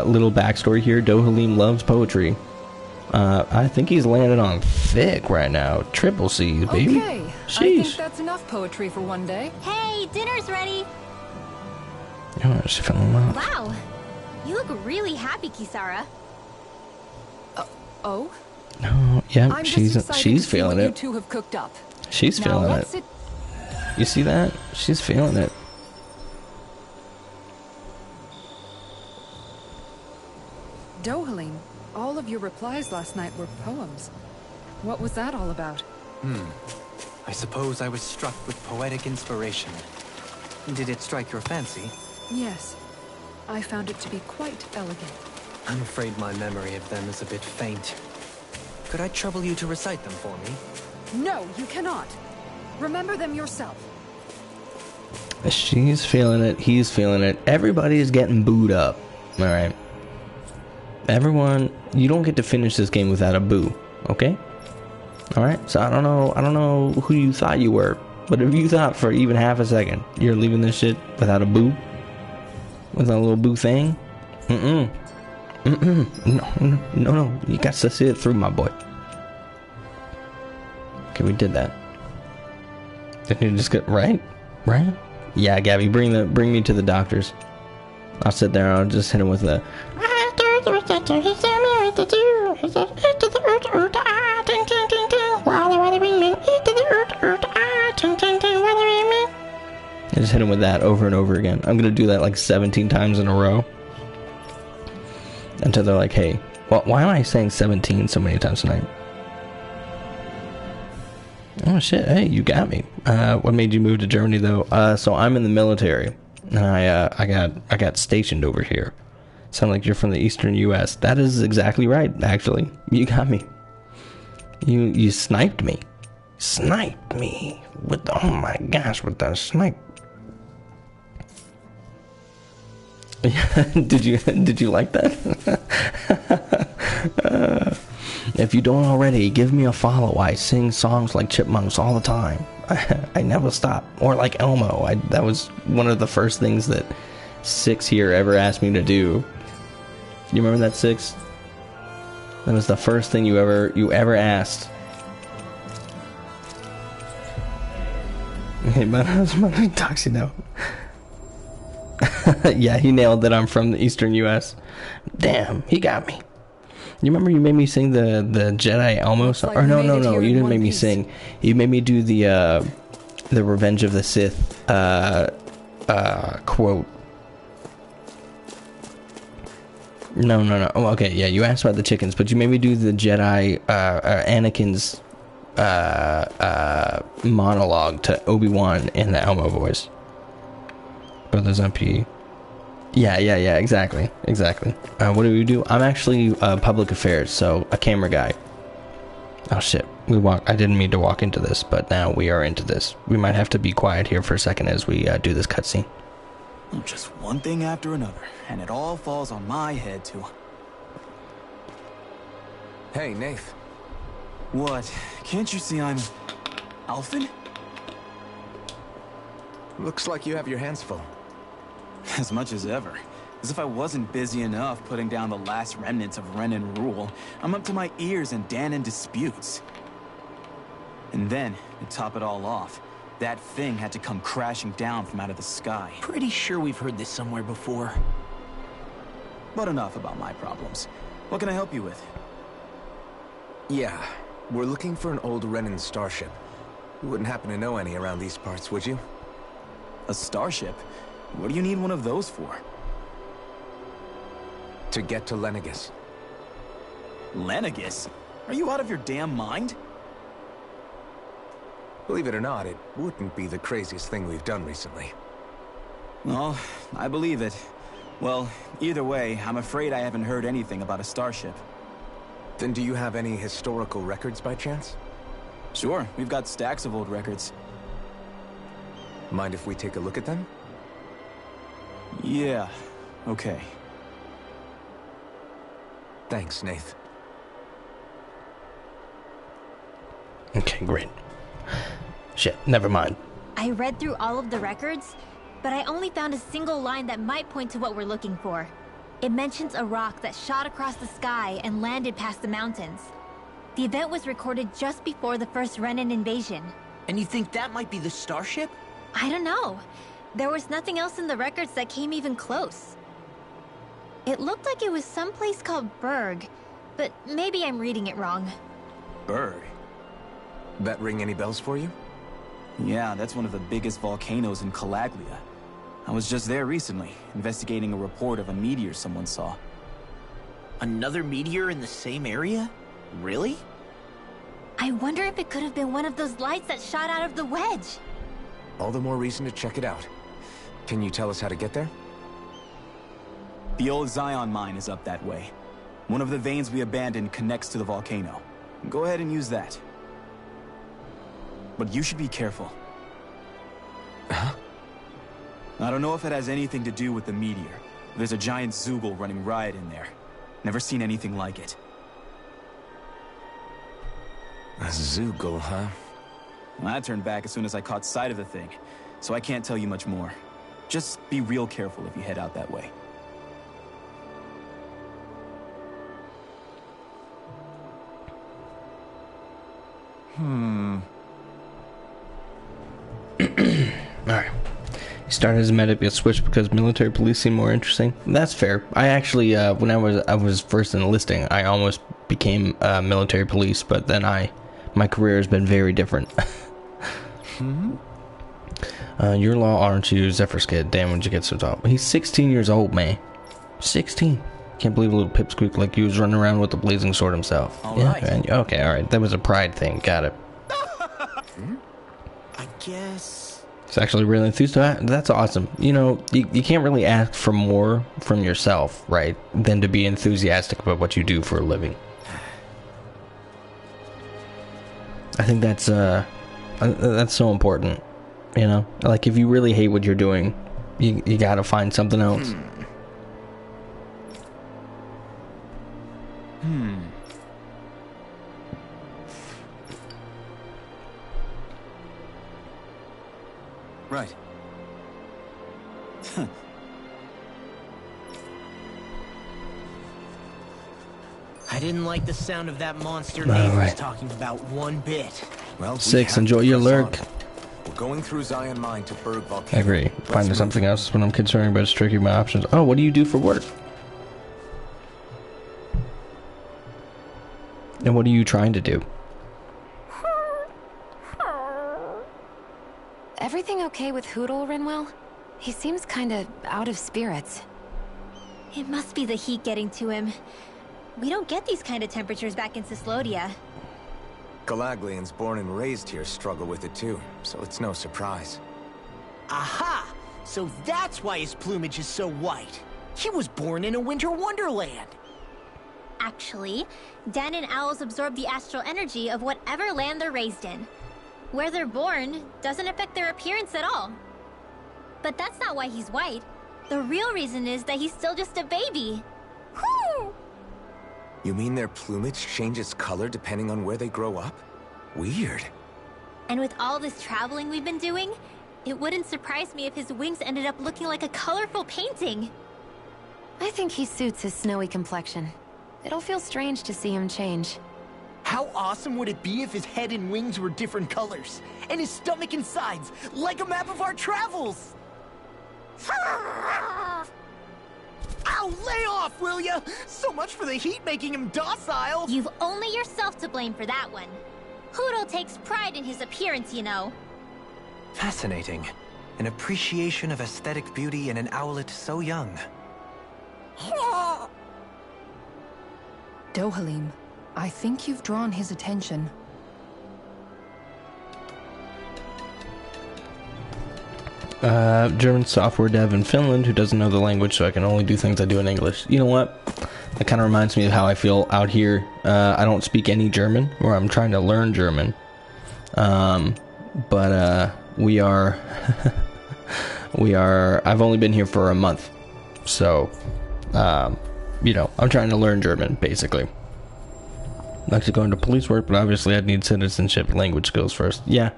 little backstory here. Dohalim loves poetry. I think he's landed on thick right now. Triple C's, baby. Okay, I Sheesh. think that's enough poetry for one day. Hey, dinner's ready! Oh, she fell in love. Wow, you look really happy, Kisara. Oh? Oh, yeah, I'm just she's excited to see feeling what you it. two have cooked up. She's Now, feeling what's it. You see that? She's feeling it. Dohalim, all of your replies last night were poems. What was that all about? I suppose I was struck with poetic inspiration. Did it strike your fancy? Yes. I found it to be quite elegant. I'm afraid my memory of them is a bit faint. Could I trouble you to recite them for me? No, you cannot. Remember them yourself. She's feeling it. He's feeling it. Everybody is getting booed up. All right. Everyone, you don't get to finish this game without a boo. Okay. All right. So I don't know who you thought you were, but if you thought for even half a second you're leaving this shit without a boo, without a little boo thing, no. You got to see it through, my boy. Okay, we did that. Didn't you just get right? Yeah, Gabby, bring me to the doctors. I'll sit there and I'll just hit him with the. I just hit him with that over and over again. I'm gonna do that like 17 times in a row until they're like, "Hey, why am I saying 17 so many times tonight?" Oh shit! Hey, you got me. What made you move to Germany though? So I'm in the military, and I got stationed over here. Sound like you're from the Eastern U.S. That is exactly right. Actually, you got me. You sniped me. Sniped me with the, oh my gosh, with the snipe. Did you like that? If you don't already, give me a follow. I sing songs like chipmunks all the time. I never stop. Or like Elmo. That was one of the first things that Six here ever asked me to do. You remember that, Six? That was the first thing you ever asked. Hey, man, how's my Toxie now? Yeah, he nailed that I'm from the Eastern U.S. Damn, he got me. You remember you made me sing the Jedi Elmo song? Or no, you didn't make me sing. You made me do the Revenge of the Sith quote. No. Oh, okay, yeah, you asked about the chickens, but you made me do the Jedi Anakin's monologue to Obi-Wan in the Elmo voice. Brothers MP. Yeah, exactly. What do we do? I'm actually public affairs, so a camera guy. Oh shit, I didn't mean to walk into this, but now we are into this. We might have to be quiet here for a second as we do this cutscene. Just one thing after another, and it all falls on my head too. Hey, Nath. What? Can't you see I'm... Alphen? Looks like you have your hands full. As much as ever. As if I wasn't busy enough putting down the last remnants of Renan rule. I'm up to my ears in Danan disputes. And then, to top it all off, that thing had to come crashing down from out of the sky. Pretty sure we've heard this somewhere before. But enough about my problems. What can I help you with? Yeah, we're looking for an old Renan starship. You wouldn't happen to know any around these parts, would you? A starship? What do you need one of those for? To get to Lenegis. Lenegis? Are you out of your damn mind? Believe it or not, it wouldn't be the craziest thing we've done recently. Well, I believe it. Well, either way, I'm afraid I haven't heard anything about a starship. Then do you have any historical records by chance? Sure, we've got stacks of old records. Mind if we take a look at them? Yeah, okay. Thanks, Nath. Okay, great. Shit, never mind. I read through all of the records, but I only found a single line that might point to what we're looking for. It mentions a rock that shot across the sky and landed past the mountains. The event was recorded just before the first Renan invasion. And you think that might be the starship? I don't know. There was nothing else in the records that came even close. It looked like it was someplace called Berg, but maybe I'm reading it wrong. Berg? That ring any bells for you? Yeah, that's one of the biggest volcanoes in Calaglia. I was just there recently, investigating a report of a meteor someone saw. Another meteor in the same area? Really? I wonder if it could have been one of those lights that shot out of the wedge. All the more reason to check it out. Can you tell us how to get there? The old Zion mine is up that way. One of the veins we abandoned connects to the volcano. Go ahead and use that. But you should be careful. Huh? I don't know if it has anything to do with the meteor. There's a giant Zoogle running riot in there. Never seen anything like it. A Zoogle, huh? Well, I turned back as soon as I caught sight of the thing, so I can't tell you much more. Just be real careful if you head out that way. Alright. He started as a medic, but switched because military police seemed more interesting. That's fair. I actually, when I was first enlisting, I almost became military police, but then my career has been very different. Your law, aren't you, Zephyrskid? Damn, when'd you get so tall? He's 16 years old, man. 16. Can't believe a little pipsqueak like you was running around with the blazing sword himself. Alright. Man. Okay, alright. That was a pride thing. Got it. I guess... It's actually really enthused. That's awesome. You know, you can't really ask for more from yourself, right, than to be enthusiastic about what you do for a living. I think that's so important. You know, like if you really hate what you're doing, you gotta find something else. Right. I didn't like the sound of that monster Nate was right. talking about one bit. Well, we 6, have enjoy to your press lurk. on. We're going through Zion Mine to Berg I Volcano. agree. Let's Finding move. something else is what I'm concerned about. Striking my options. Oh, what do you do for work? And what are you trying to do? Everything okay with Hootle, Rinwell? He seems kinda out of spirits. It must be the heat getting to him. We don't get these kind of temperatures back in Cyslodia. Galaglians born and raised here struggle with it too, so it's no surprise. Aha! So that's why his plumage is so white. He was born in a winter wonderland. Actually, Dan and owls absorb the astral energy of whatever land they're raised in. Where they're born doesn't affect their appearance at all. But that's not why he's white. The real reason is that he's still just a baby. Whew! You mean their plumage changes color depending on where they grow up? Weird. And with all this traveling we've been doing, it wouldn't surprise me if his wings ended up looking like a colorful painting. I think he suits his snowy complexion. It'll feel strange to see him change. How awesome would it be if his head and wings were different colors? And his stomach and sides, like a map of our travels! Ow, lay off, will ya? So much for the heat making him docile! You've only yourself to blame for that one. Hootle takes pride in his appearance, you know. Fascinating. An appreciation of aesthetic beauty in an owlet so young. Dohalim, I think you've drawn his attention. German software dev in Finland who doesn't know the language, so I can only do things I do in English. You know what? That kind of reminds me of how I feel out here. I don't speak any German, or I'm trying to learn German. But we are... I've only been here for a month. So, you know, I'm trying to learn German, basically. I'd like to go into police work, but obviously I'd need citizenship and language skills first. Yeah,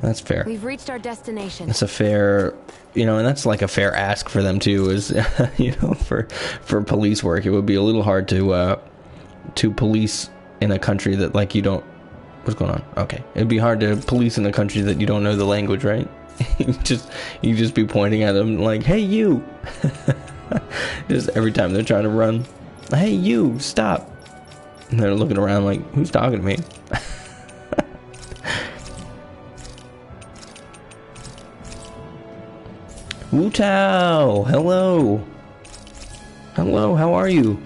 that's fair. We've reached our destination. That's a fair, you know, and that's like a fair ask for them too. Is you know, for police work, it would be a little hard to police in a country that like you don't. What's going on? Okay, it'd be hard to police in a country that you don't know the language, right? you just be pointing at them like, "Hey, you!" Just every time they're trying to run, "Hey, you! Stop!" And they're looking around like, "Who's talking to me?" Wu Tao! Hello! Hello, how are you?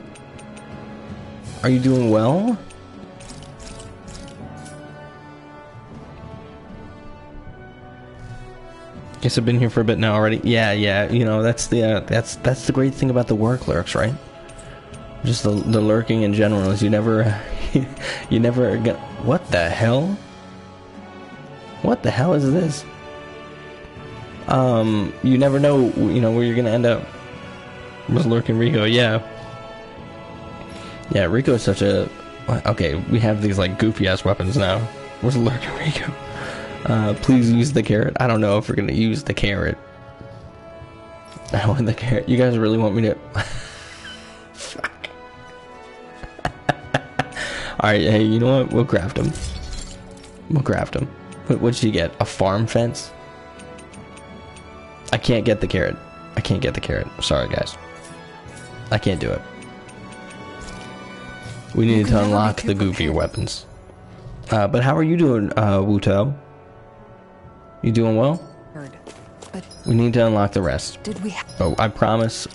Are you doing well? Guess I've been here for a bit now already. Yeah, you know, that's the great thing about the work lurks, right? Just the lurking in general is you never get. What the hell? What the hell is this? You never know, you know, where you're gonna end up. Was lurking Rico? Yeah, Rico is such a. Okay, we have these like goofy ass weapons now. Was lurking Rico? Please use the carrot. I don't know if we're gonna use the carrot. I want the carrot. You guys really want me to? Fuck. Alright, hey, you know what? We'll craft him. What did you get? A farm fence? I can't get the carrot. Sorry, guys. I can't do it. We need to unlock the goofier weapons. But how are you doing, Wuto? You doing well? But we need to unlock the rest. did we? Oh, I promise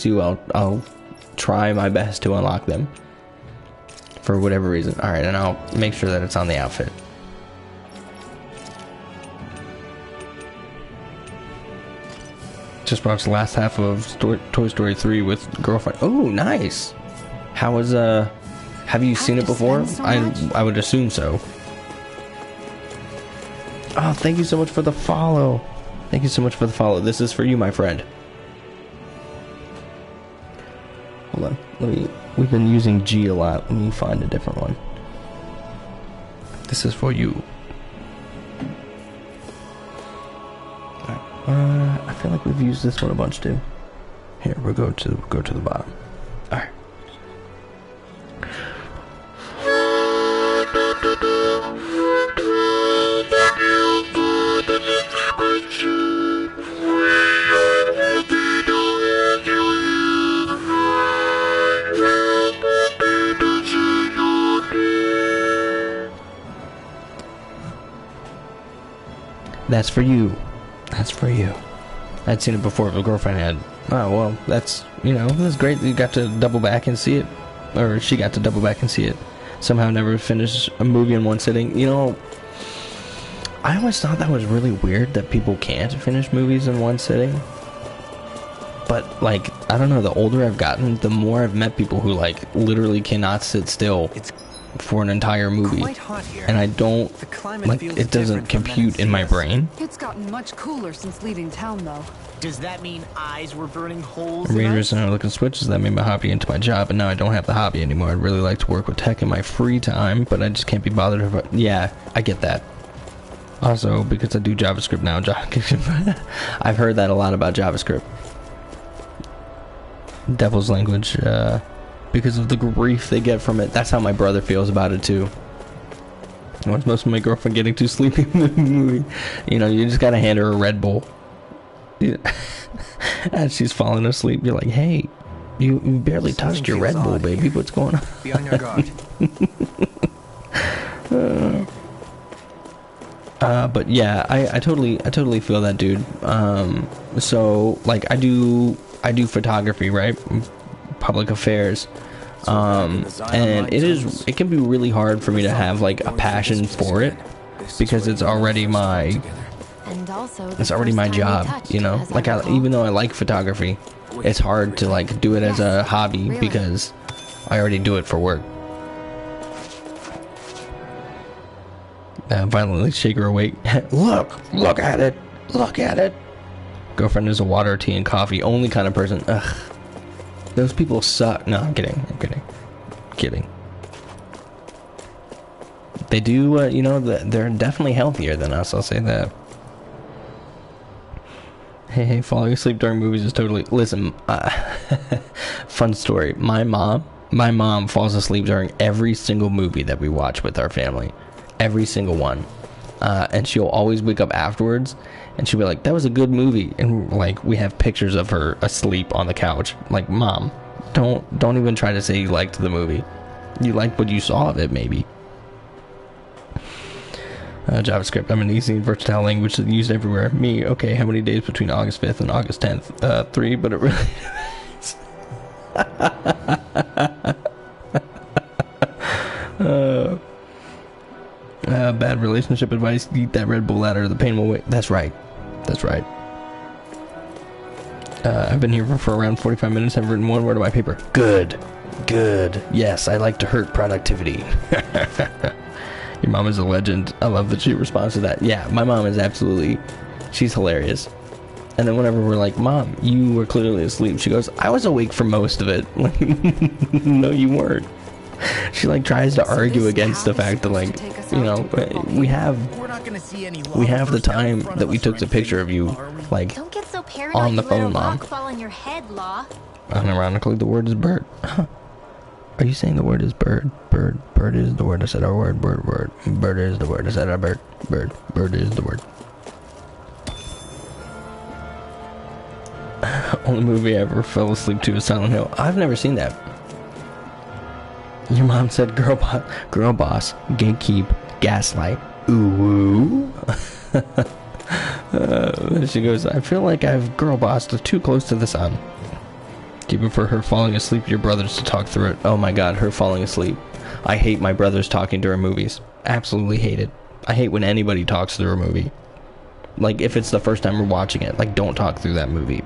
you I'll try my best to unlock them. For whatever reason. Alright, and I'll make sure that it's on the outfit. Just watched the last half of Toy Story 3 with girlfriend. Oh, nice! How was, have you seen it before? I would assume so. Oh, thank you so much for the follow. This is for you, my friend. Hold on. We've been using G a lot. Let me find a different one. This is for you. I feel like we've used this one a bunch too. Here, we'll go to the bottom. Alright. That's for you. I'd seen it before, but a girlfriend had. Oh, well, that's, you know, that's great that you got to double back and see it. Or she got to double back and see it. Somehow never finish a movie in one sitting. You know, I always thought that was really weird that people can't finish movies in one sitting. But, like, I don't know, the older I've gotten, the more I've met people who, like, literally cannot sit still for an entire movie. And I don't, like, it doesn't compute in my brain. It's gotten much cooler since leaving town, though. Does that mean eyes were burning holes? Rangers and I look at switches. That made my hobby into my job, and now I don't have the hobby anymore. I'd really like to work with tech in my free time, but I just can't be bothered. Yeah, I get that. Also, because I do JavaScript now, I've heard that a lot about JavaScript. Devil's language, because of the grief they get from it. That's how my brother feels about it too. Once most of my girlfriend getting too sleepy in the movie, you know, you just gotta hand her a Red Bull. As she's falling asleep, you're like, hey, you barely touched your Red Bull, baby. What's going on? Be on your guard. But yeah, I totally feel that, dude. So like I do photography, right? Public affairs. And it can be really hard for me to have like a passion for it because it's already my job, you know? Like even though I like photography, it's hard to like do it as a hobby because I already do it for work. Violently shake her awake. Look at it. Girlfriend is a water, tea, and coffee only kind of person. Ugh. Those people suck. No, I'm kidding. They do, you know, they're definitely healthier than us, I'll say that. Hey, falling asleep during movies is totally... Listen, fun story. My mom falls asleep during every single movie that we watch with our family. Every single one. And she'll always wake up afterwards and she'll be like, that was a good movie. And like, we have pictures of her asleep on the couch. Like, Mom, don't even try to say you liked the movie. You liked what you saw of it, maybe. JavaScript, I'm an easy and versatile language that's used everywhere. Me, okay, how many days between August 5th and August 10th? 3, but it really Bad relationship advice. Eat that Red Bull ladder. The pain will wait. That's right. That's right. I've been here for around 45 minutes. I've written one word on my paper. Good. Good. Yes, I like to hurt productivity. Your mom is a legend. I love that she responds to that. Yeah, my mom is absolutely... She's hilarious. And then whenever we're like, Mom, you were clearly asleep, she goes, I was awake for most of it. Like, no, you weren't. She like tries to argue against the fact that, like, you know, we have the time that we took the picture of you, like, Don't get so paranoid on the you let a phone, Mom. rock fall on your head, Law. Unironically, the word is bird. Huh. Are you saying the word is bird? Bird. Bird is the word. I said our word. Bird. Word. Bird is the word. I said our bird. Bird. Bird is the word. Only movie I ever fell asleep to is Silent Hill. I've never seen that. Your mom said girl boss, gatekeep, gaslight. Ooh. She goes, I feel like I've girl bossed too close to the sun. Do you prefer her falling asleep, your brothers to talk through it? Oh my god, her falling asleep. I hate my brothers talking during movies. Absolutely hate it. I hate when anybody talks through a movie. Like, if it's the first time we're watching it, like, don't talk through that movie.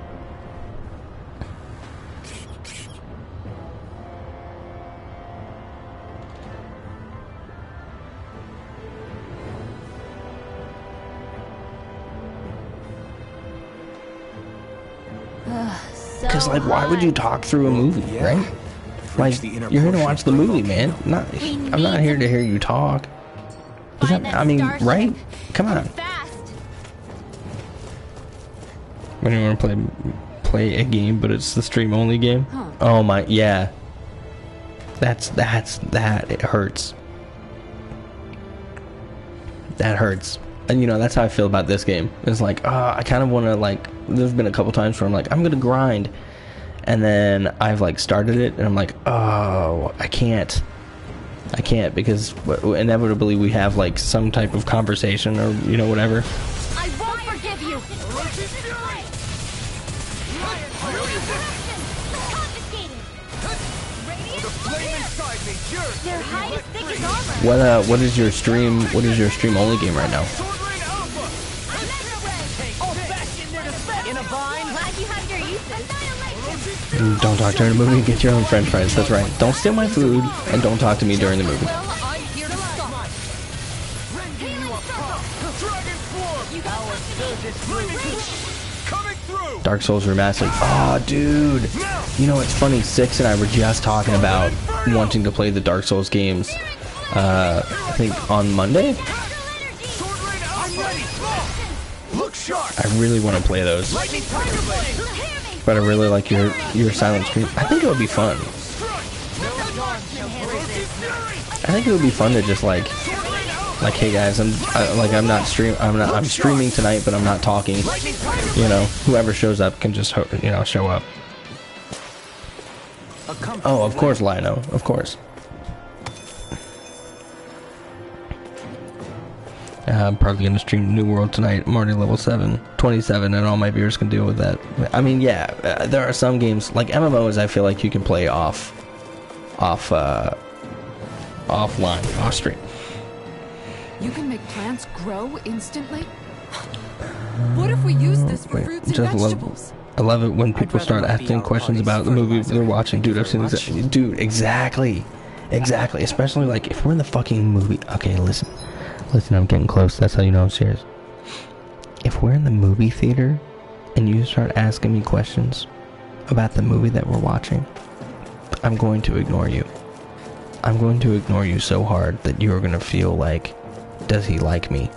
Because, like, why would you talk through a movie, right? Like, you're here to watch the movie, man. I'm not here to hear you talk. Is that, I mean, right? Come on. When you want to play a game, but it's the stream only game? Huh. Oh my, yeah. That it hurts. That hurts. And you know, that's how I feel about this game. It's like, I kind of want to, like, there's been a couple times where I'm like, I'm gonna grind, and then I've like started it and I'm like, oh, I can't because inevitably we have like some type of conversation or, you know, whatever. I won't forgive you. Their hide is thick as armor. What is your stream only game right now? Don't talk during the movie, get your own french fries. That's right. Don't steal my food, and don't talk to me during the movie. Dark Souls Remastered. Oh, dude. You know, it's funny, Six and I were just talking about wanting to play the Dark Souls games, I think on Monday? I really want to play those. But I really like your silent stream. I think it would be fun. I think it would be fun to just like, hey guys, I'm streaming tonight, but I'm not talking. You know, whoever shows up can just, you know, show up. Oh, of course, Lino, of course. I'm probably going to stream New World tonight. I'm already level 27, and all my viewers can deal with that. I mean, yeah, there are some games, like MMOs, I feel like you can play offline, off stream. You can make plants grow instantly? What if we use this for fruits and vegetables? I love it when people start asking questions about the movie they're watching. Dude, I've seen this. Dude, exactly. Especially, like, if we're in the fucking movie. Okay, listen, I'm getting close. That's how you know I'm serious. If we're in the movie theater and you start asking me questions about the movie that we're watching, I'm going to ignore you. I'm going to ignore you so hard that you're going to feel like, does he like me?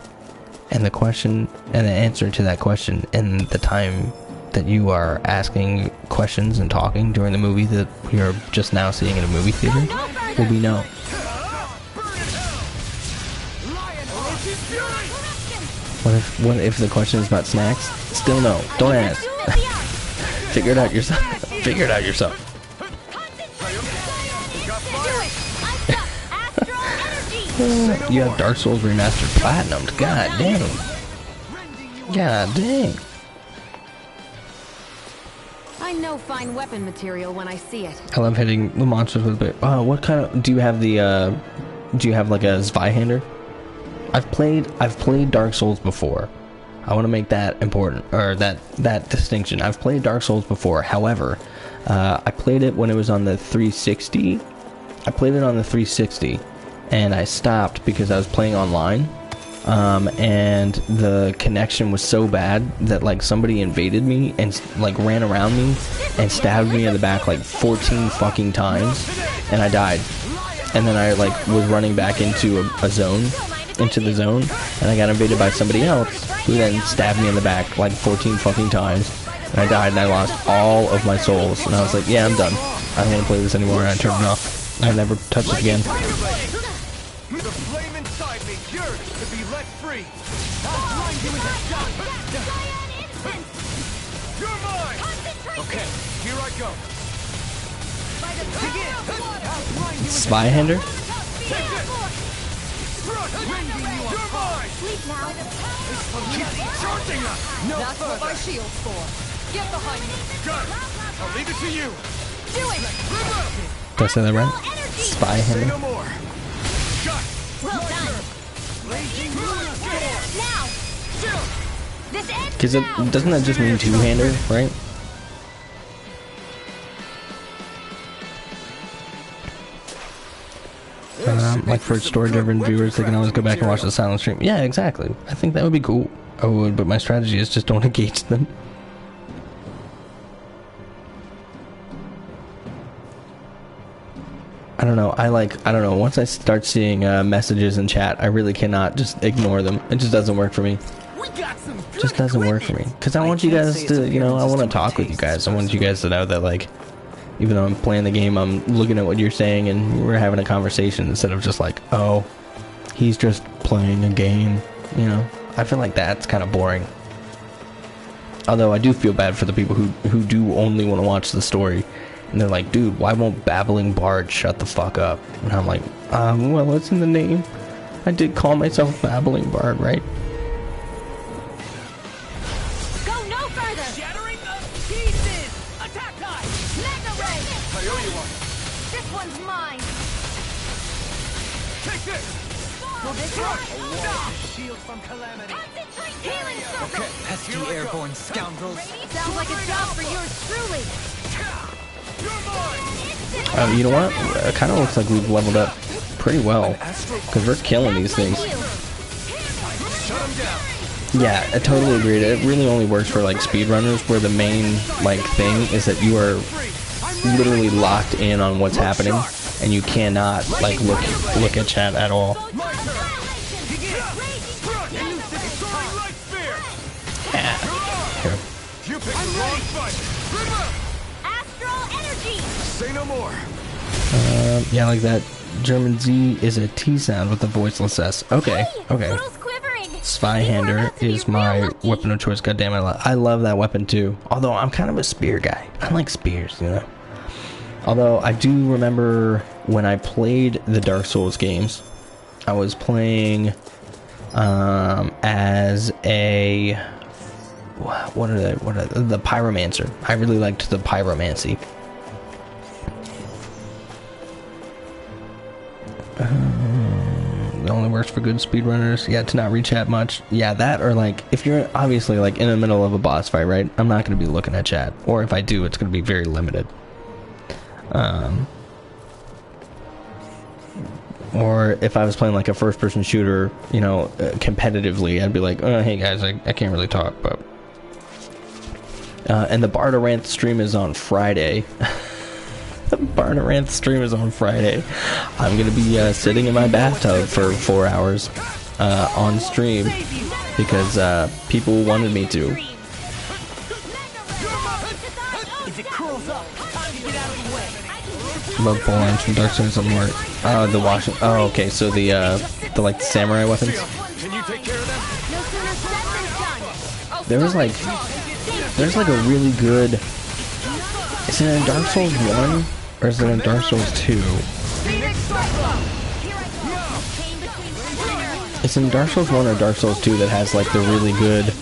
And the question, and the answer to that question, and the time that you are asking questions and talking during the movie that you're just now seeing in a movie theater will be no. What if the question is about snacks? Still no. Don't ask. Figure it out yourself. Figure it out yourself. You have Dark Souls Remastered Platinumed. God dang. God dang. I know fine weapon material when I see it. I love hitting the monsters with a bit. Oh, what kind of... Do you have the do you have like a Zweihander? I've played Dark Souls before. I want to make that important, or that distinction. I've played Dark Souls before. However, I played it when it was on the 360. I played it on the 360, and I stopped because I was playing online, and the connection was so bad that like somebody invaded me and like ran around me and stabbed me in the back like 14 fucking times, and I died. And then I like was running back into the zone, and I got invaded by somebody else who then stabbed me in the back like 14 fucking times, and I died and I lost all of my souls, and I was like, yeah, I'm done. I don't want to play this anymore, and I turned it off. I never touched it again. The flame inside me yearns to be let free. I'll blind you with a shot. You're mine. Okay, here I go. Zweihander? You're mine. Sleep now. Keep charging us. No That's what my further. shield's for. Get behind me. Got it. I'll leave it to you. Do it. Did I say that right? Say Zweihander? no more. Got it. Well done. Raging Moonstorm. Now. This ends Because it now. doesn't that just mean two-hander, right? Like for story-driven viewers, they can always go back and watch the silent stream. Yeah, exactly. I think that would be cool. I would, but my strategy is just don't engage them. I don't know. I don't know. Once I start seeing messages in chat, I really cannot just ignore them. It just doesn't work for me. It just doesn't work for me. Because I want you guys to, you know, I want to talk with you guys. I want you guys to know that, like, even though I'm playing the game, I'm looking at what you're saying and we're having a conversation instead of just like, oh, he's just playing a game, you know? I feel like that's kind of boring. Although I do feel bad for the people who do only want to watch the story. And they're like, dude, why won't Babbling Bard shut the fuck up? And I'm like, well, it's in the name. I did call myself Babbling Bard, right? Go no further. Shattering of pieces. Attack time. Mega ray. I owe you one. This one's mine. Take this. Will this work? Shield from calamity. Concentrate. Healing circle. Pesky airborne scoundrels. Sounds like a job for yours truly. You're mine. You know what? It kind of looks like we've leveled up pretty well. Because we're killing these things. Shut him down. Yeah, I totally agree. It really only works for like speedrunners, where the main like thing is that you are literally locked in on what's happening, and you cannot like look at chat at all. Yeah. Here. You picked the wrong fight. Astral energy. Say no more. Yeah, like that. German Z is a T sound with a voiceless S. Okay, okay. Poodle's quivering. Zweihander is my weapon of choice. God damn it, I love that weapon too. Although I'm kind of a spear guy. I like spears, you know. Although I do remember when I played the Dark Souls games, I was playing as a what are the pyromancer. I really liked the pyromancy. It only works for good speedrunners. Yeah, to not read chat much. Yeah, that, or like if you're obviously like in the middle of a boss fight, right? I'm not going to be looking at chat, or if I do, it's going to be very limited. Or if I was playing like a first-person shooter, you know, competitively, I'd be like, oh, hey guys, I can't really talk, but. And the Bardoranth stream is on Friday. The Bardoranth stream is on Friday. I'm gonna be sitting in my bathtub for 4 hours on stream because people wanted me to. If it curls up, time to get out of the way. Love pole arms from Dark Souls and more. Oh, the washing. Oh, okay. So the like samurai weapons. Can you take care of them? No sooner said than done. There's like a really good. Is it in Dark Souls 1 or is it in Dark Souls 2? It's in Dark Souls 1 or Dark Souls 2 that has like the really good,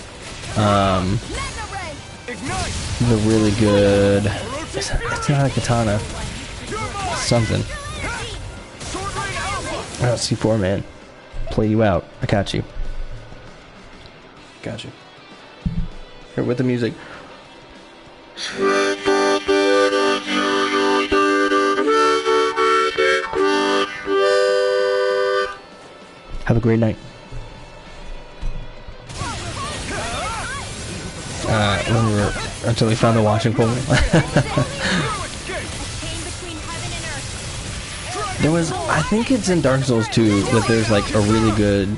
It's not a katana. It's something. Oh, C4, man. Play you out. I got you. Got you. Here with the music. Have a great night. Until we found the washing pole. There was, I think it's in Dark Souls 2 that there's like a really good,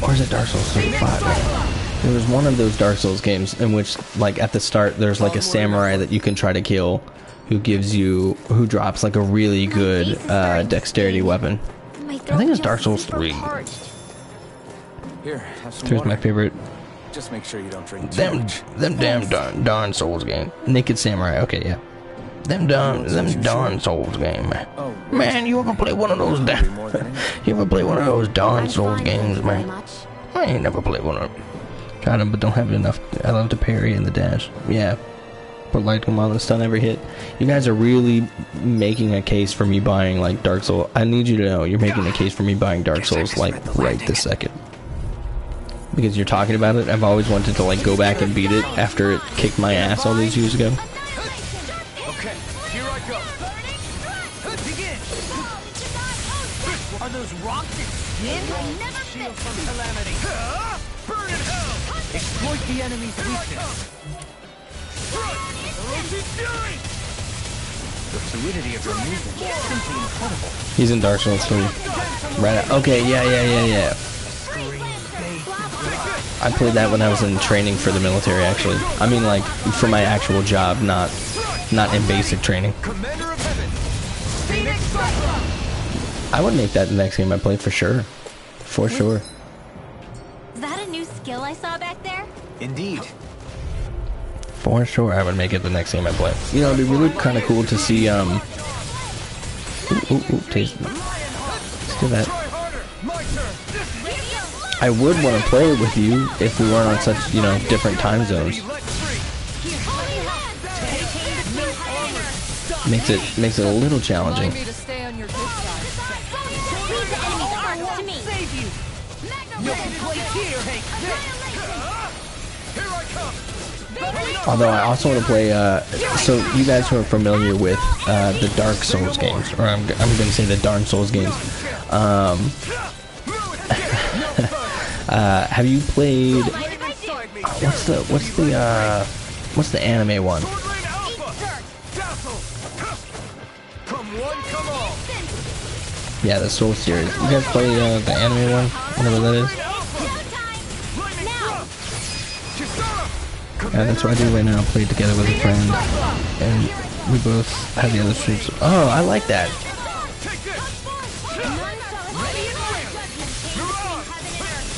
or is it Dark Souls 5? There was one of those Dark Souls games in which, like at the start, there's like a samurai that you can try to kill, who drops like a really good dexterity weapon. I think it's Dark Souls 3. Here, have some Here's water. my favorite. Just make sure you don't drink too much. Them damn darn Souls game. Naked Samurai. Okay, yeah. Them darn Souls game. Oh, Man, you ever play one of those You ever play one of those darn Souls games, man? I ain't never played one of them. Got them, but don't have it enough. I love to parry in the dash. Yeah. Put light come on the stun every hit. You guys are really making a case for me buying like Dark Souls. I need you to know you're making a case for me buying Dark Souls like right this second. Because you're talking about it. I've always wanted to like go back and beat it after it kicked my ass all these years ago. okay, here I go. Begin. Are those rocks that skin? Shield from calamity. Burn in hell. Exploit the enemy's weakness. The fluidity of your movement is simply incredible. He's in Dark Souls 3. Right. Okay. Yeah. I played that when I was in training for the military. Actually, I mean like for my actual job, not in basic training. Commander of Heaven. Phoenix Cyclops. I would make that the next game I play for sure. For sure. Is that a new skill I saw back there? Indeed. For sure, I would make it the next game I play. You know, it'd be really kind of cool to see, taste. Let's do that. I would want to play it with you if we weren't on such, you know, different time zones. Makes it a little challenging. Me to stay on your good side. Leave the enemy's arms to me. Save you! No place here, Hank! Here I come. Although I also want to play, so you guys who are familiar with the Dark Souls games, or I'm going to say the Darn Souls games, have you played, what's the anime one? Yeah, the Soul series. You guys play the anime one, whatever that is? Yeah, that's what I do right now. Play it together with a friend, and we both have the other streams. Oh, I like that.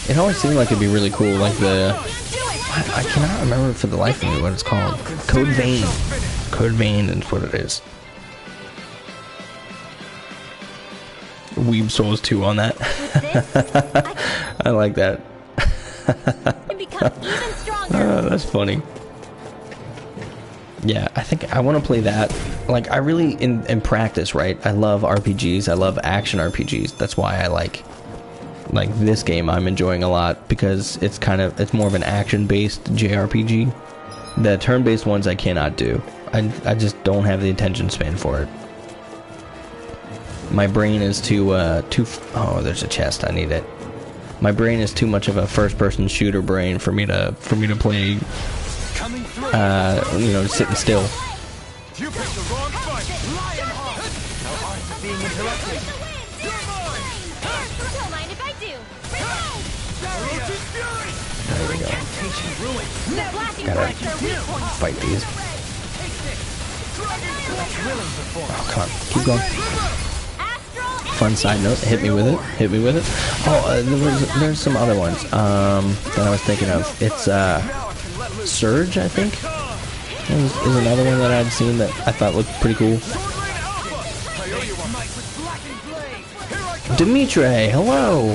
It always seemed like it'd be really cool, like I cannot remember for the life of me what it's called. Code Vein. Code Vein is what it is. Weeb Souls 2 on that. I like that. Oh, that's funny. Yeah, I think I want to play that. Like, I really, in practice, right? I love RPGs. I love action RPGs. That's why I like this game I'm enjoying a lot, because it's more of an action-based JRPG. The turn-based ones I cannot do. I just don't have the attention span for it. My brain is too oh, there's a chest. I need it. My brain is too much of a first-person shooter brain for me to play. You know, sitting still. You picked the wrong fight. Lionheart. Our arms are being interrupted. Don't mind if I do. There we go. Gotta fight these. Oh, come on. Keep going. Fun side note, hit me with it. Oh, there's some other ones that I was thinking of. It's Surge, I think, is another one that I'd seen that I thought looked pretty cool. Dimitri, hello.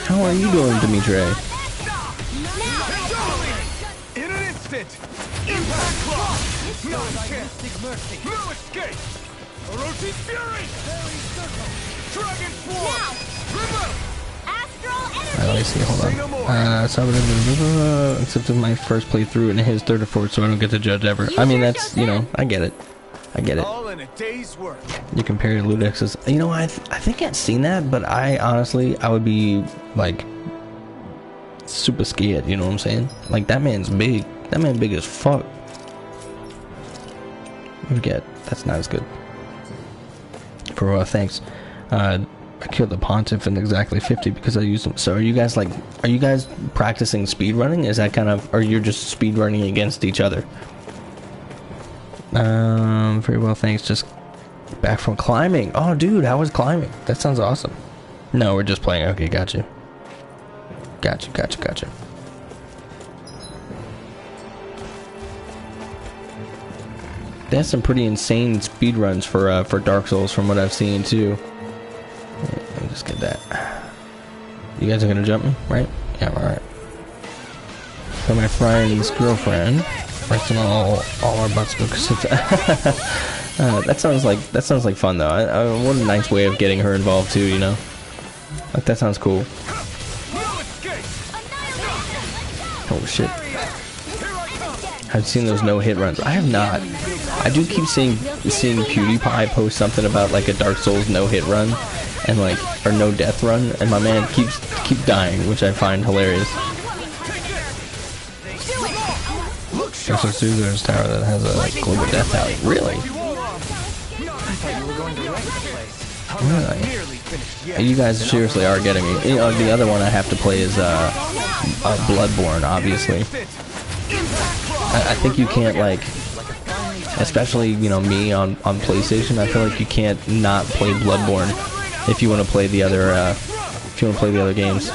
How are you doing, Dimitri? In an instant. Impact block. No chance! No escape! Orochi's Fury! Dragon Form! Now! Remove! Astral Let energy! me see, hold on. So except in my first playthrough and his third or fourth, so I don't get to judge ever. I mean, that's, you know, I get it. I get it. All in a day's work. You compare Ludex's, you know, I think I'd seen that, but I honestly, I would be, like, super scared, you know what I'm saying? Like, that man's big. That man big as fuck. Forget, that's not as good. For thanks. I killed the Pontiff in exactly 50 because I used him. So are you guys like, are you guys practicing speedrunning? Is that kind of, or you're just speedrunning against each other? Very well, thanks. Just back from climbing. Oh, dude, how was climbing? That sounds awesome. No, we're just playing. Okay, gotcha. Gotcha. That's some pretty insane speedruns for Dark Souls from what I've seen too. Yeah, let me just get that. You guys are gonna jump me, right? Yeah, alright. So my friend's girlfriend, resting all our butts because it's that sounds like fun though. What a nice way of getting her involved too, you know? Like that sounds cool. Oh shit. I've seen those no-hit runs. I have not. I do keep seeing PewDiePie post something about like a Dark Souls no-hit run and like, or no-death run, and my man keeps dying, which I find hilarious. There's a Suzer's tower that has a global death tower. Really? Really? You guys seriously are getting me. You know, the other one I have to play is Bloodborne, obviously. I think you can't, like, especially, you know, me on PlayStation, I feel like you can't not play Bloodborne if you want to play the other games.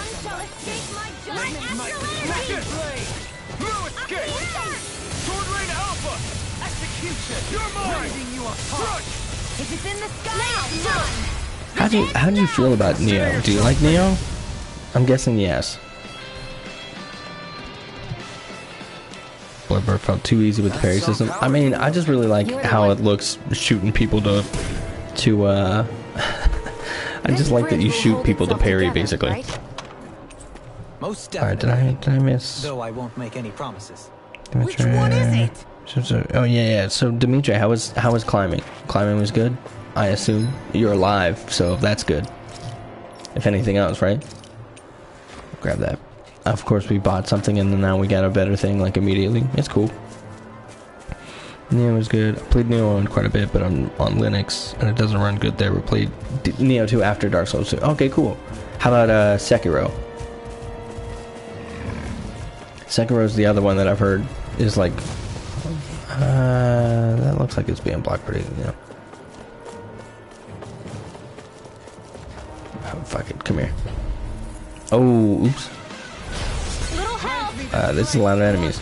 How do you feel about Neo? Do you like Neo? I'm guessing yes. Bloodborne felt too easy with the parry system. I mean, I just really like how it looks shooting people to I just like that you shoot people to parry, basically. Most Alright, definitely. did I miss? Though I won't make any promises. Which one is it? Oh yeah. So Dimitri, how was climbing? Climbing was good, I assume. You're alive, so that's good. If anything else, right? Grab that. Of course, we bought something and then now we got a better thing like immediately. It's cool. Neo was good. I played Neo on quite a bit, but I'm on Linux and it doesn't run good there. We played Neo 2 after Dark Souls 2. Okay, cool. How about Sekiro? Sekiro's the other one that I've heard is like that looks like it's being blocked pretty, you know. Oh, fuck it, come here. Oh, oops. This is a lot of enemies.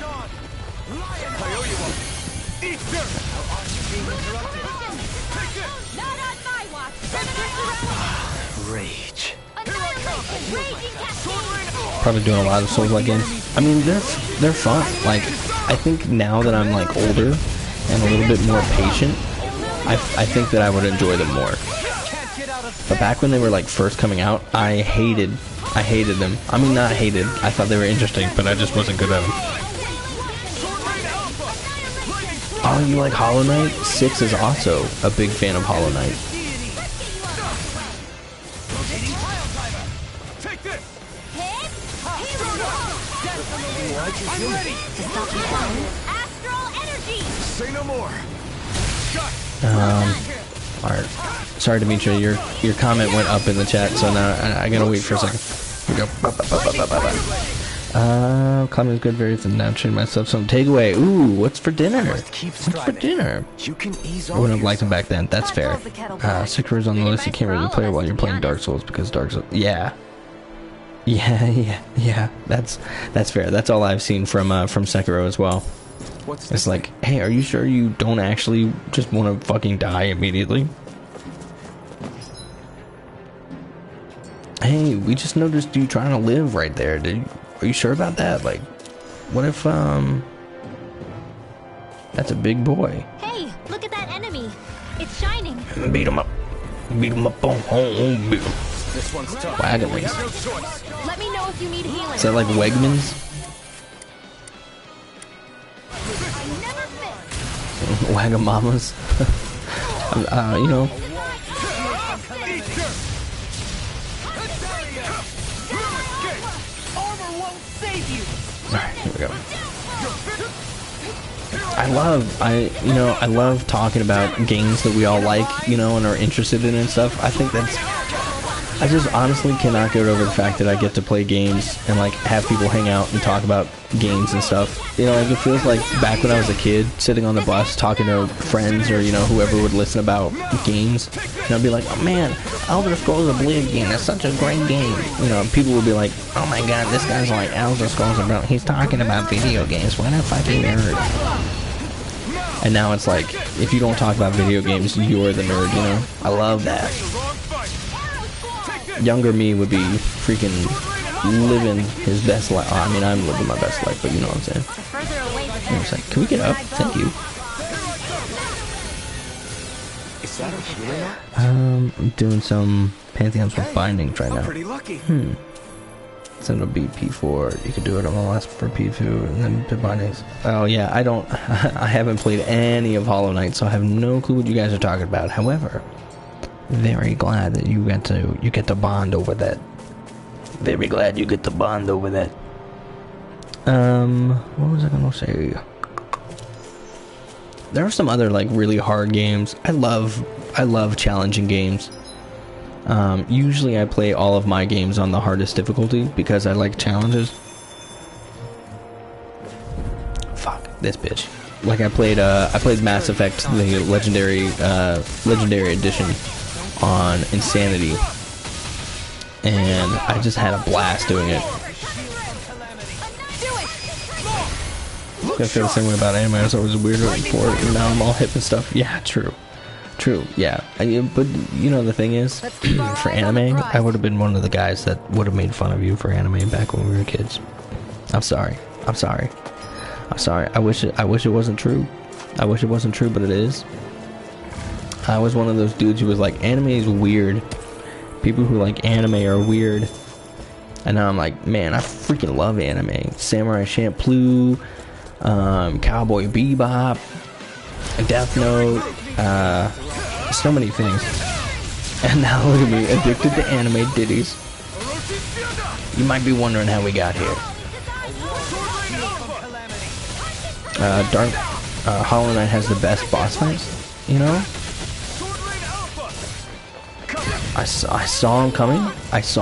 Rage. Probably doing a lot of Souls-like games. I mean, they're fun. Like, I think now that I'm like older and a little bit more patient, I think that I would enjoy them more. But back when they were like first coming out, I hated them. I mean, not hated. I thought they were interesting, but I just wasn't good at them. Oh, you like Hollow Knight? Six is also a big fan of Hollow Knight. I'm ready. Astral energy. Say no more. Alright. Sorry, Dimitri, your comment went up in the chat, so now I gotta wait for a second. Here we go. Climbing's good, very thin. Now treating myself some takeaway. Ooh, what's for dinner? What's for dinner? You can ease I wouldn't have liked him back then. That's fair. Sekiro's on the list. You can't really play it while you're playing Dark Souls because Dark Souls. Yeah. That's fair. That's all I've seen from Sekiro as well. It's like, hey, are you sure you don't actually just want to fucking die immediately? Hey, we just noticed you trying to live right there. Are you sure about that? Like, what if That's a big boy. Hey, look at that enemy. It's shining. Beat him up. Beat him up on home. Beat him. This one's tough. Wagons. No choice. Let me know if you need healing. Is that like Wegmans? I never miss. Wagamamas? You know. Armor won't save you! Alright, here we go. I love talking about games that we all like, you know, and are interested in and stuff. I just honestly cannot get over the fact that I get to play games and like have people hang out and talk about games and stuff. You know, like it feels like back when I was a kid, sitting on the bus talking to friends or, you know, whoever would listen about games. And I'd be like, oh man, Elder Scrolls Oblivion is such a great game. You know, people would be like, oh my god, this guy's like Elder Scrolls Oblivion. He's talking about video games. What a fucking nerd. And now it's like, if you don't talk about video games, you're the nerd, you know? I love that. Younger me would be freaking living his best life. I mean, I'm living my best life, but you know what I'm saying. You know what I'm saying? Can we get up? Thank you. Is that a healer? I'm doing some Pantheons with bindings right now. Pretty lucky. So it'll be P4. You can do it on the last for P2 and then the bindings. Oh yeah, I haven't played any of Hollow Knight, so I have no clue what you guys are talking about. However, very glad that you get to bond over that. Very glad you get to bond over that. What was I gonna say? There are some other like really hard games. I love challenging games. Usually I play all of my games on the hardest difficulty because I like challenges. Fuck this bitch. Like I played Mass Effect, the legendary edition on Insanity, and I just had a blast doing it. I feel the same way about anime. I was always a weirdo before, and now I'm all hip and stuff. Yeah, true, yeah. But you know the thing is, for anime, I would have been one of the guys that would have made fun of you for anime back when we were kids. I'm sorry. I wish it wasn't true. I wish it wasn't true, but it is. I was one of those dudes who was like, anime is weird. People who like anime are weird. And now I'm like, man, I freaking love anime. Samurai Champloo, Cowboy Bebop, Death Note, so many things. And now look at me, addicted to anime ditties. You might be wondering how we got here. Hollow Knight has the best boss fights, you know? I saw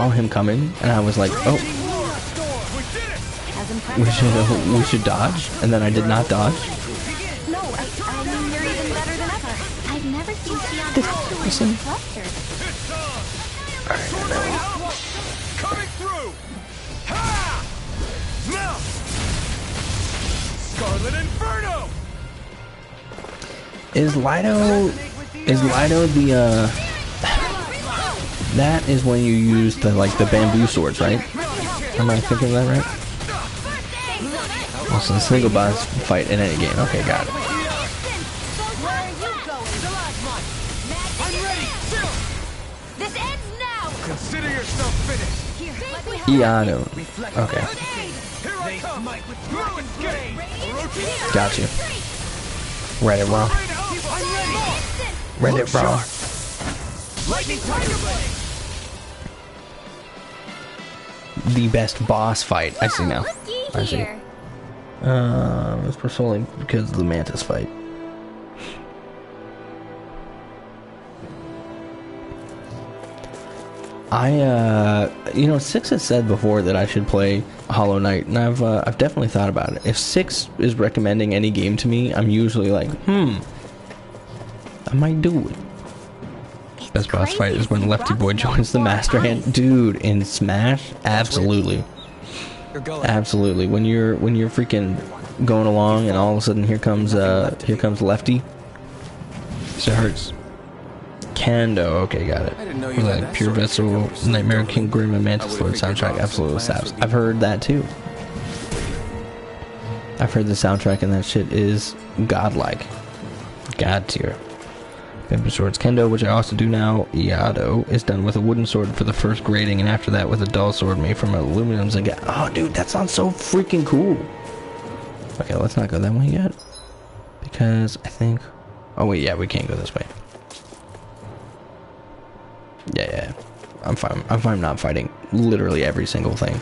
him coming. And I was like, oh, we should dodge. And then I did not dodge. No, I mean, you're even better than ever. I've never seen Xion actually flustered. Coming through. Ha! Now. Scarlet Inferno. Is Lido the that is when you use the bamboo swords, right? Am I thinking of that right? Well, it's a single boss fight in any game. Okay, got it. This ends now. Consider yourself finished. Iano. Okay. Here I come. Got you. Read it wrong. Read it wrong. Lightning Tiger Blade. The best boss fight. I see now. I see. It's personally because of the Mantis fight. You know, Six has said before that I should play Hollow Knight, and I've definitely thought about it. If Six is recommending any game to me, I'm usually like, I might do it. Best boss fight is when Lefty Boy joins the Master Hand. Dude, in Smash? Absolutely. Absolutely. When you're freaking going along and all of a sudden here comes Lefty. So it hurts. Kendo, okay, got it. Like Pure Vessel, Nightmare King Grim, and Mantis Lord soundtrack absolutely slaps. I've heard that too. I've heard the soundtrack and that shit is godlike. God tier. Bamboo swords. Kendo, which I also do now. Iado is done with a wooden sword for the first grading, and after that with a dull sword made from aluminum. And oh, dude, that sounds so freaking cool. Okay, let's not go that way yet, because I think. Oh wait, yeah, we can't go this way. Yeah, I'm fine. I'm fine not fighting literally every single thing.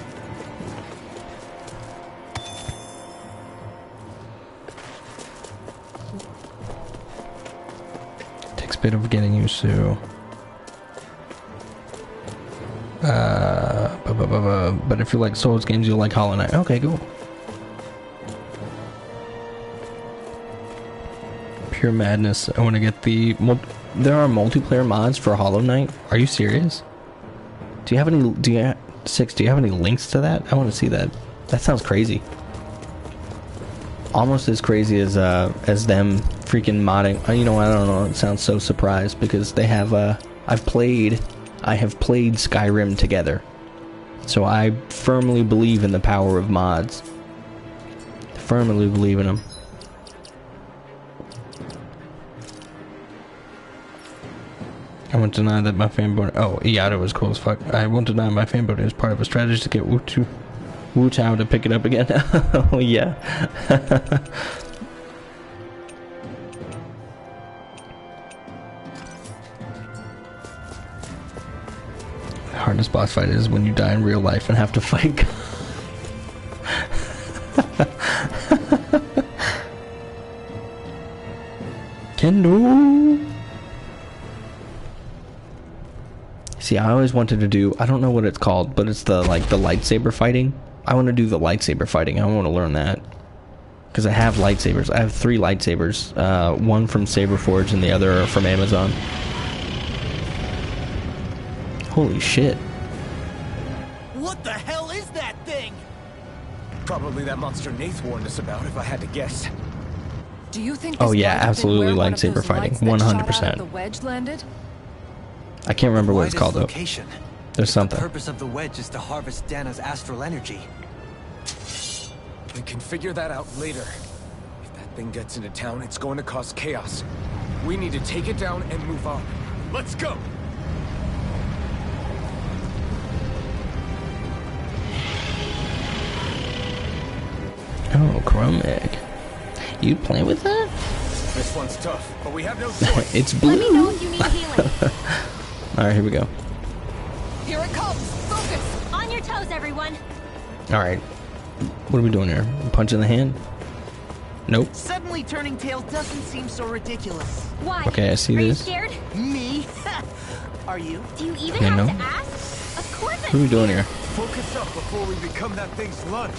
Takes a bit of getting used to. But if you like Souls games, you'll like Hollow Knight. Okay, cool. Pure madness. I want to get the. There are multiplayer mods for Hollow Knight. Are you serious? Do you have any? Do you have any links to that? I want to see that. That sounds crazy. Almost as crazy as them freaking modding. You know, I don't know. It sounds so surprised because they have. I have played Skyrim together, so I firmly believe in the power of mods. Firmly believe in them. I won't deny that my fanboy. Oh, Iado was cool as fuck. I won't deny my fanboy is part of a strategy to get Wu Tao to pick it up again. Oh yeah. The hardest boss fight is when you die in real life and have to fight. Kendo. See, I always wanted to do, I don't know what it's called, but it's the lightsaber fighting. I want to do the lightsaber fighting. I want to learn that. Because I have lightsabers. I have 3 lightsabers. One from Saberforge and the other from Amazon. Holy shit. What the hell is that thing? Probably that monster Nath warned us about, if I had to guess. Do you think Oh yeah, absolutely lightsaber fighting. 100%. The wedge landed? I can't remember what it's called though. Location? There's something. The purpose of the wedge is to harvest Dana's astral energy. We can figure that out later. If that thing gets into town, it's going to cause chaos. We need to take it down and move on. Let's go! Oh, Chrome Egg. You play with that? This one's tough, but we have no choice. It's blue. Let me know if you need healing. Alright, here we go. Here it comes. Focus. On your toes, everyone. Alright. What are we doing here? Punch in the hand? Nope. Suddenly turning tails doesn't seem so ridiculous. Why? Okay, I see Are this. you scared? Me? Are you? Do you even Okay, have no. to ask? Of course I'm What are we doing here? Focus up before we become that thing's lunch.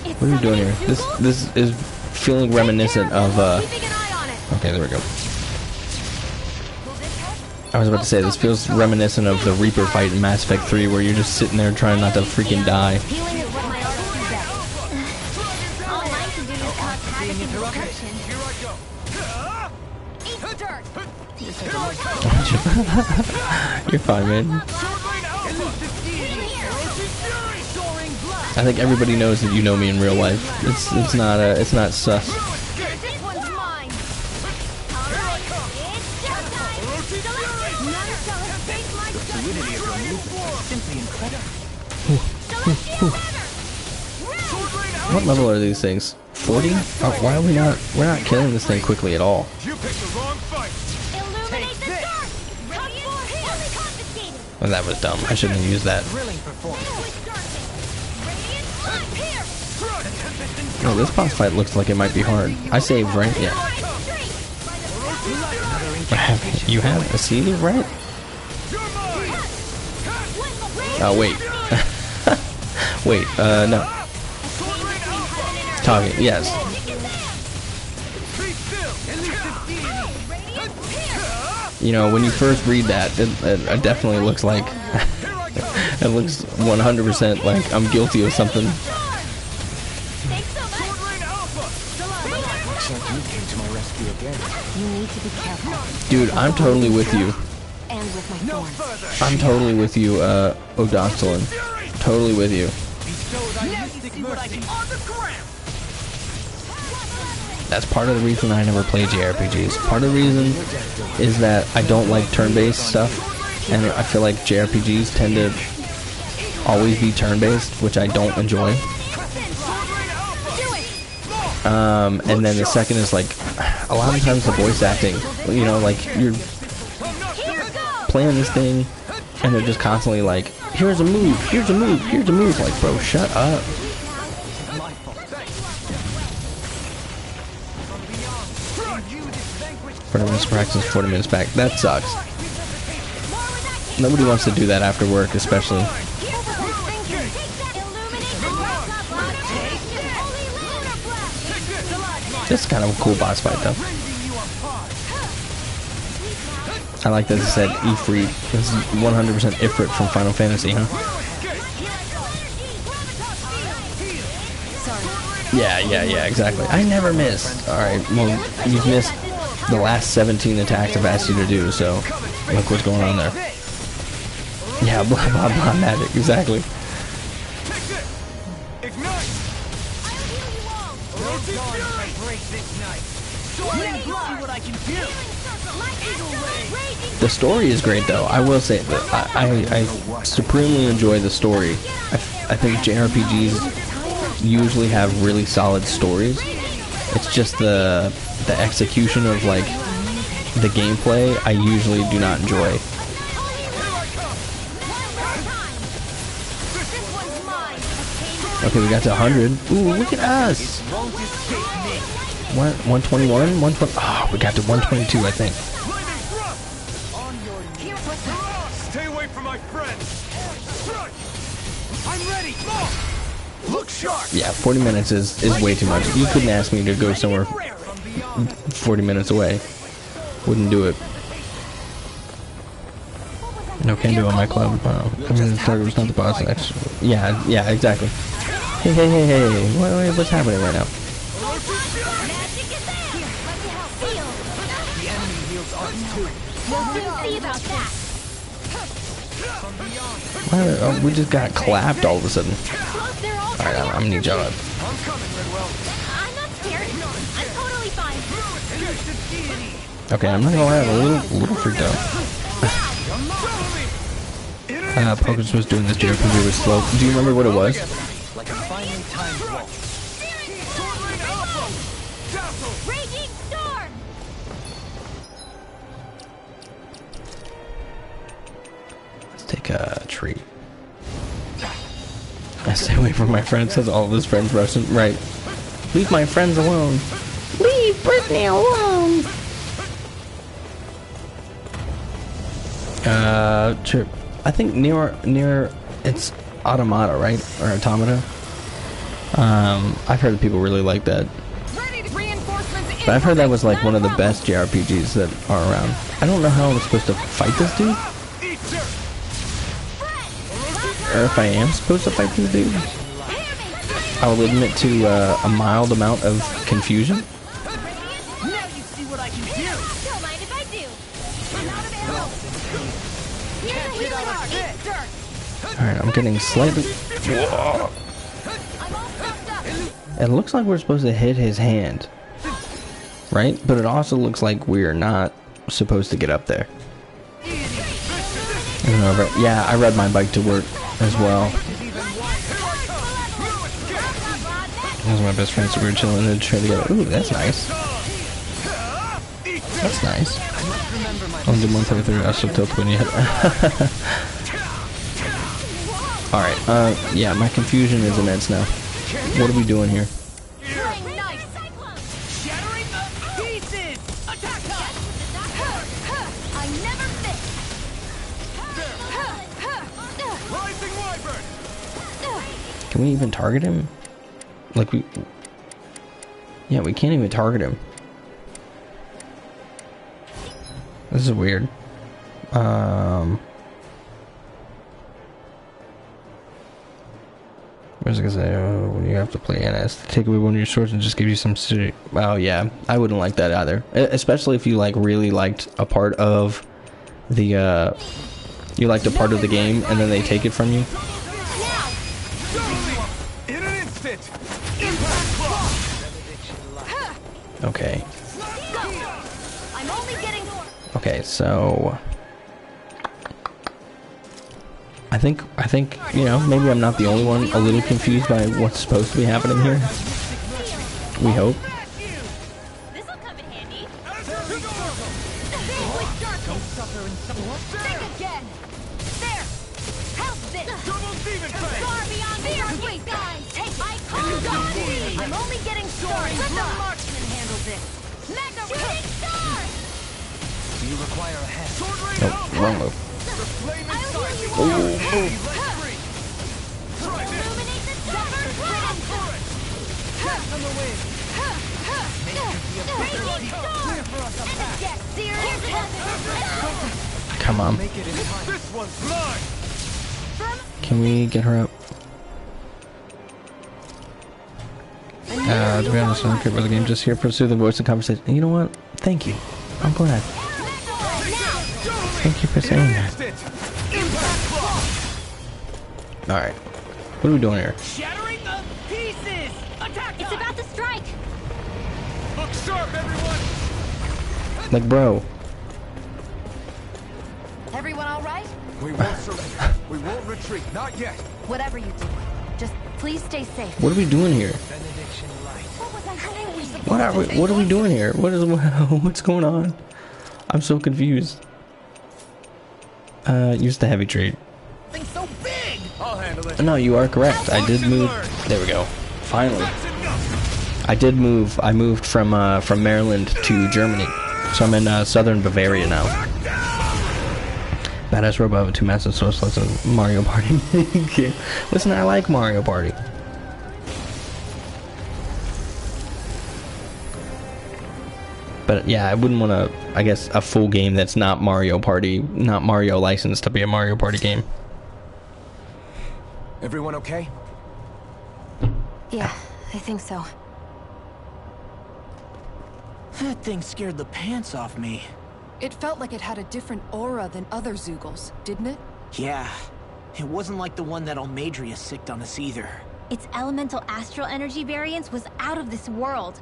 It's What are we doing here? summoning This Zoogle? is feeling reminiscent of Keeping an eye on it. Okay, there we go. Will this help? I was about to say this feels reminiscent of the Reaper fight in Mass Effect 3 where you're just sitting there trying not to freaking die. Healing is what my artist do best. All I can do is cause havoc and destruction. Here I go. Eat the dirt. You're fine, man. I think everybody knows that you know me in real life. It's not sus. This one's mine. All right, it's showtime. None shall escape my What level are these things? 40? Why are we not? We're not killing this thing quickly at all. You picked the wrong fight. Illuminate the dark. Radiant fully confiscated. Well, that was dumb. I shouldn't have used that. Thrilling performance. Radiant front here. Oh, this boss fight looks like it might be hard. I saved, right? Yeah. You have a save, right? Oh, wait. Wait, no. Target, yes. You know, when you first read that, it definitely looks like... it looks 100% like I'm guilty of something. You need to be careful. Dude, I'm totally with you. And with my thorns. I'm totally with you, Odoxolin. Totally with you. That's part of the reason I never play JRPGs. Part of the reason is that I don't like turn-based stuff, and I feel like JRPGs tend to always be turn-based, which I don't enjoy. And then the second is like, a lot of times the voice acting, you know, like you're playing this thing, and they're just constantly like, here's a move, here's a move, here's a move. Like, bro, shut up. 40 minutes practice, 40 minutes back. That sucks. Nobody wants to do that after work, especially. This is kind of a cool boss fight, though. I like that it said Ifrit. This is 100% Ifrit from Final Fantasy, huh? Yeah, exactly. I never miss. Alright, well, you've missed the last 17 attacks I've asked you to do, so look what's going on there. Yeah, blah blah blah magic, exactly. The story is great, though. I will say that I supremely enjoy the story. I think JRPGs usually have really solid stories. It's just the execution of like the gameplay I usually do not enjoy. Okay, we got to 100. Ooh, look at us! What? 121? 120? Oh, we got to 122, I think. Stay away from my friends. I'm ready. Look sharp. Yeah, 40 minutes is way too much. You couldn't ask me to go somewhere 40 minutes away. Wouldn't do it. No can do on my club. I mean, the target was not the boss. Yeah, exactly. Hey. What's happening right now? We just got clapped all of a sudden. Alright, I'm gonna need y'all up. I'm not scared. I'm totally fine. Okay, I'm not gonna lie, I'm a little freaked out. Pokemon was doing this JRPG was slow. Do you remember what it was? Like a finely timed waltz. Raging storm. Let's take a tree. I stay away from my friends, says all of his friends rushing. Right. Leave my friends alone. Leave Brittany alone. Trip. I think near it's Automata, right? Or Automata. I've heard that people really like that. But I've heard that was like one of the best JRPGs that are around. I don't know how I'm supposed to fight this dude. Or if I am supposed to fight this dude. I will admit to a mild amount of confusion. Alright, I'm getting slightly... Whoa. It looks like we're supposed to hit his hand. Right? But it also looks like we're not supposed to get up there. I don't know, but yeah, I ride my bike to work as well. That was my best friend, so we were chilling in the train together. Ooh, that's nice. That's nice. I'll do 133, I shall tilt when you hit. Alright, yeah, my confusion is immense now. What are we doing here? Can we even target him? Like we... Yeah, we can't even target him. This is weird. What was I gonna say? When you have to play NS, take away one of your swords and just give you some city. Oh yeah, I wouldn't like that either. Especially if you like really liked a part of the you liked a part of the game and then they take it from you. Okay. I'm only getting... Okay, so I think you know, maybe I'm not the only one a little confused by what's supposed to be happening here. We hope. This'll come in handy. Think again. There. How's this? Far beyond the guys. Take my call. I'm only getting started. Let the marksman handle this. Mega shooting star. Do you require a hand? Nope, wrong move. Illuminate the dark. Come on. Can we get her up? To be honest, I don't care about the game. Just here, pursue the voice of conversation. And you know what? Thank you. I'm glad. Thank you for saying that. Alright. What are we doing here? Shattering the pieces! Attack! It's about to strike. Look sharp, everyone! Like, bro. Everyone all right? We won't surrender. We won't retreat. Not yet. Whatever you do, just please stay safe. What are we doing here? What was I saying? What are we doing here? What's going on? I'm so confused. Use the heavy trade. Thing's so big! I'll handle it. No, you are correct. I did move. There we go. Finally. I did move. I moved from Maryland to Germany. So I'm in southern Bavaria now. Badass robot with 2 massive source slots of Mario Party. Listen, I like Mario Party. But yeah, I wouldn't want to, I guess, a full game that's not Mario Party, not Mario licensed to be a Mario Party game. Everyone okay? Yeah, I think so. That thing scared the pants off me. It felt like it had a different aura than other Zeugles, didn't it? Yeah. It wasn't like the one that Almadria sicked on us either. Its elemental astral energy variance was out of this world.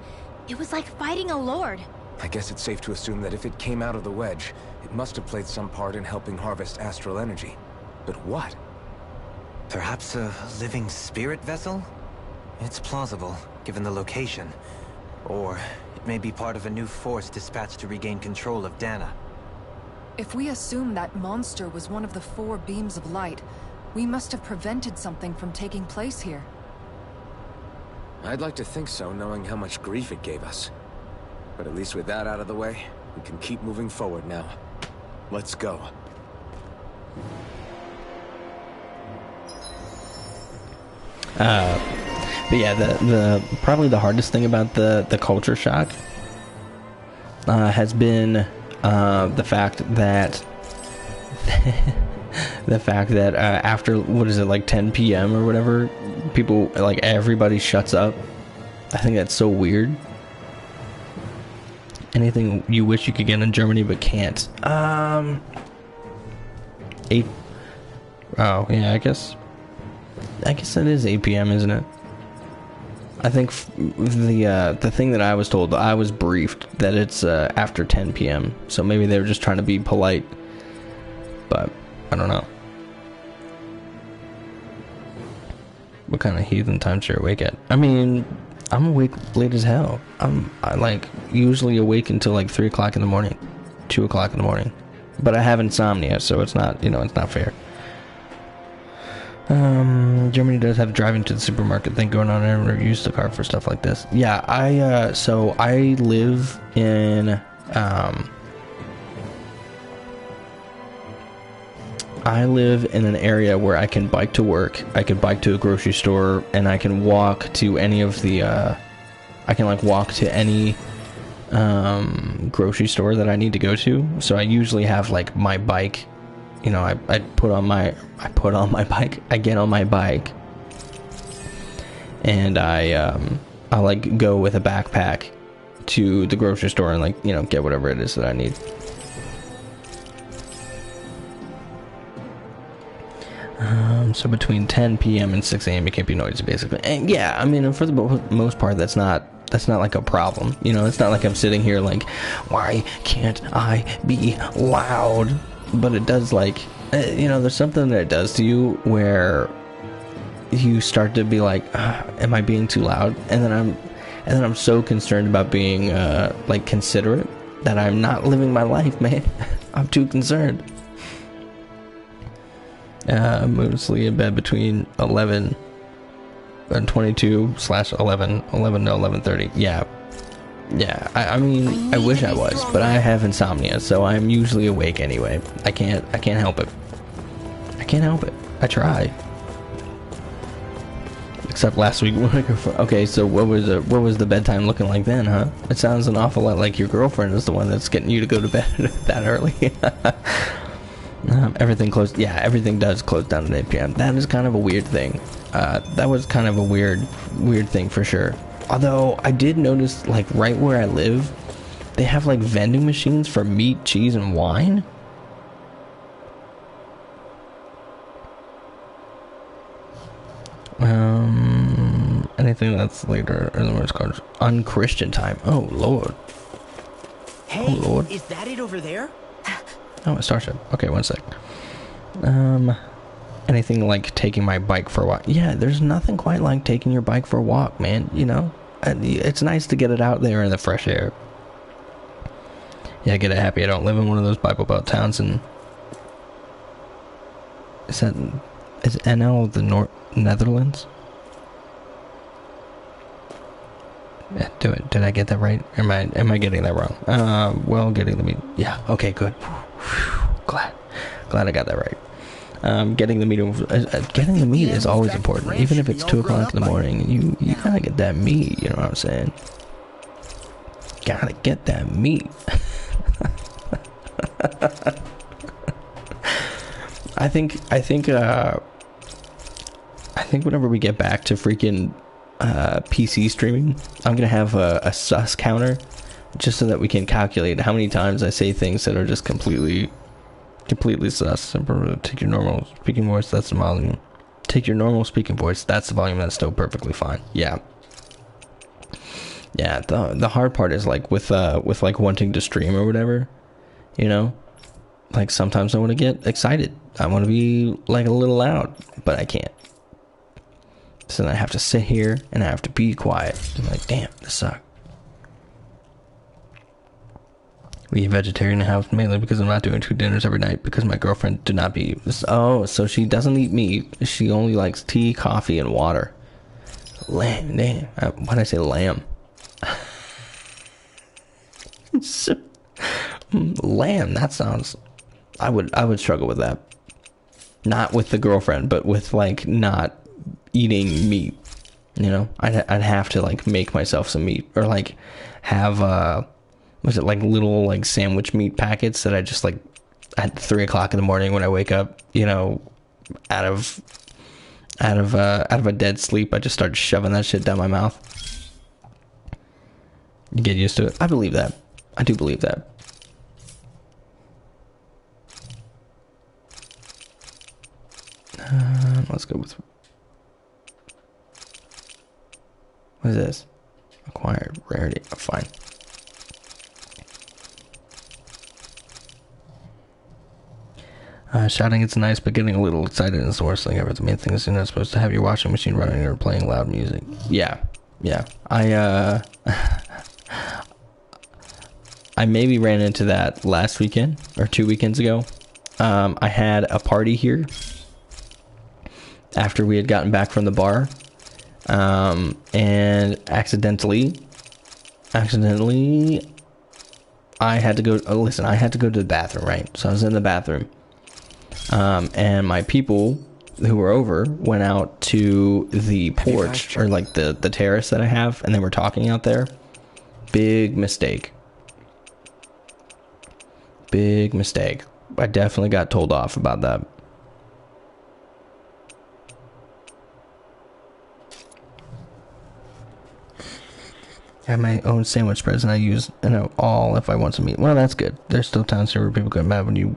It was like fighting a lord. I guess it's safe to assume that if it came out of the wedge, it must have played some part in helping harvest astral energy. But what? Perhaps a living spirit vessel? It's plausible, given the location. Or it may be part of a new force dispatched to regain control of Dana. If we assume that monster was one of the 4 beams of light, we must have prevented something from taking place here. I'd like to think so, knowing how much grief it gave us. But at least with that out of the way, we can keep moving forward now. Let's go. But yeah, the probably the hardest thing about the culture shock has been the fact that after, what is it, like 10 p.m. or whatever, people, like, everybody shuts up. I think that's so weird. Anything you wish you could get in Germany but can't. 8. Oh yeah, I guess that is 8 p.m., isn't it? I think the thing that I was told, I was briefed that it's after 10 p.m. So maybe they were just trying to be polite, but I don't know. What kind of heathen times you're awake at? I mean, I'm awake late as hell. I like usually awake until like 3 o'clock in the morning, 2 o'clock in the morning, but I have insomnia, so it's not, it's not fair. Germany does have driving to the supermarket thing going on, and use the car for stuff like this. Yeah, so I live in, an area where I can bike to work, I can bike to a grocery store, and I can walk to any of the, I can like walk to any, grocery store that I need to go to. So I usually have like my bike, I put on my bike, I get on my bike, and I like go with a backpack to the grocery store and like, get whatever it is that I need. So between 10 p.m. and 6 a.m. you can't be noisy, basically. And yeah, I mean, for the most part, that's not like a problem. You know, it's not like I'm sitting here like, why can't I be loud? But it does, like, you know, there's something that it does to you where you start to be like, am I being too loud? And then I'm so concerned about being like considerate that I'm not living my life, man. I'm too concerned. I'm mostly in bed between 11 and 22/11 to 11:30. Yeah. I mean, I wish I was, but I have insomnia, so I'm usually awake anyway. I can't help it. I can't help it. I try. Except last week. Okay, so what was the bedtime looking like then, huh? It sounds an awful lot like your girlfriend is the one that's getting you to go to bed that early. Everything closed. Yeah, everything does close down at 8 p.m. That is kind of a weird thing. That was kind of a weird thing for sure. Although I did notice, like, right where I live, they have like vending machines for meat, cheese, and wine. Anything that's later in the words called unchristian time. Oh Lord. Hey, oh Lord. Is that it over there? Oh, a starship. Okay, one sec. Anything like taking my bike for a walk. Yeah, there's nothing quite like taking your bike for a walk, man. You know, it's nice to get it out there in the fresh air. Yeah, get it happy. I don't live in one of those Bible Belt towns. And is NL the Netherlands? Yeah, do it. Did I get that right? Am I getting that wrong? Well, getting the meat. Yeah. Okay. Good. Glad I got that right. Getting the meat is always important, even if it's 2 o'clock in the morning. You gotta get that meat. You know what I'm saying? Gotta get that meat. I think whenever we get back to freaking PC streaming, I'm gonna have a sus counter, just so that we can calculate how many times I say things that are just completely sus. Take your normal speaking voice, that's the volume. Take your normal speaking voice, that's the volume. That's still perfectly fine. Yeah. The hard part is like with like wanting to stream or whatever, you know, like sometimes I want to get excited. I want to be like a little loud, but I can't. So then I have to sit here and I have to be quiet. I'm like, damn, this sucks. We eat vegetarian in the house mainly because I'm not doing 2 dinners every night because my girlfriend did not be. Oh, so she doesn't eat meat. She only likes tea, coffee, and water. Lamb, damn. Why'd I say lamb? Lamb, that sounds. I would struggle with that. Not with the girlfriend, but with like not eating meat. You know, I'd have to like make myself some meat, or like have was it like little like sandwich meat packets that I just like at 3 o'clock in the morning when I wake up, you know, out of a dead sleep, I just start shoving that shit down my mouth. You get used to it. I believe that. I do believe that. Let's go with. What is this? Acquired rarity. Oh, fine. Shouting it's nice, but getting a little excited is the worst thing ever. The main thing is you're not supposed to have your washing machine running or playing loud music. Yeah. I maybe ran into that last weekend or 2 weekends ago. I had a party here after we had gotten back from the bar, and accidentally, I had to go. Oh, listen, I had to go to the bathroom, right? So I was in the bathroom, and my people who were over went out to the porch, or like the terrace that I have, and they were talking out there. Big mistake. Big mistake. I definitely got told off about that. I have my own sandwich spreads, and I use all if I want some meat. Well, that's good. There's still times here where people get mad when you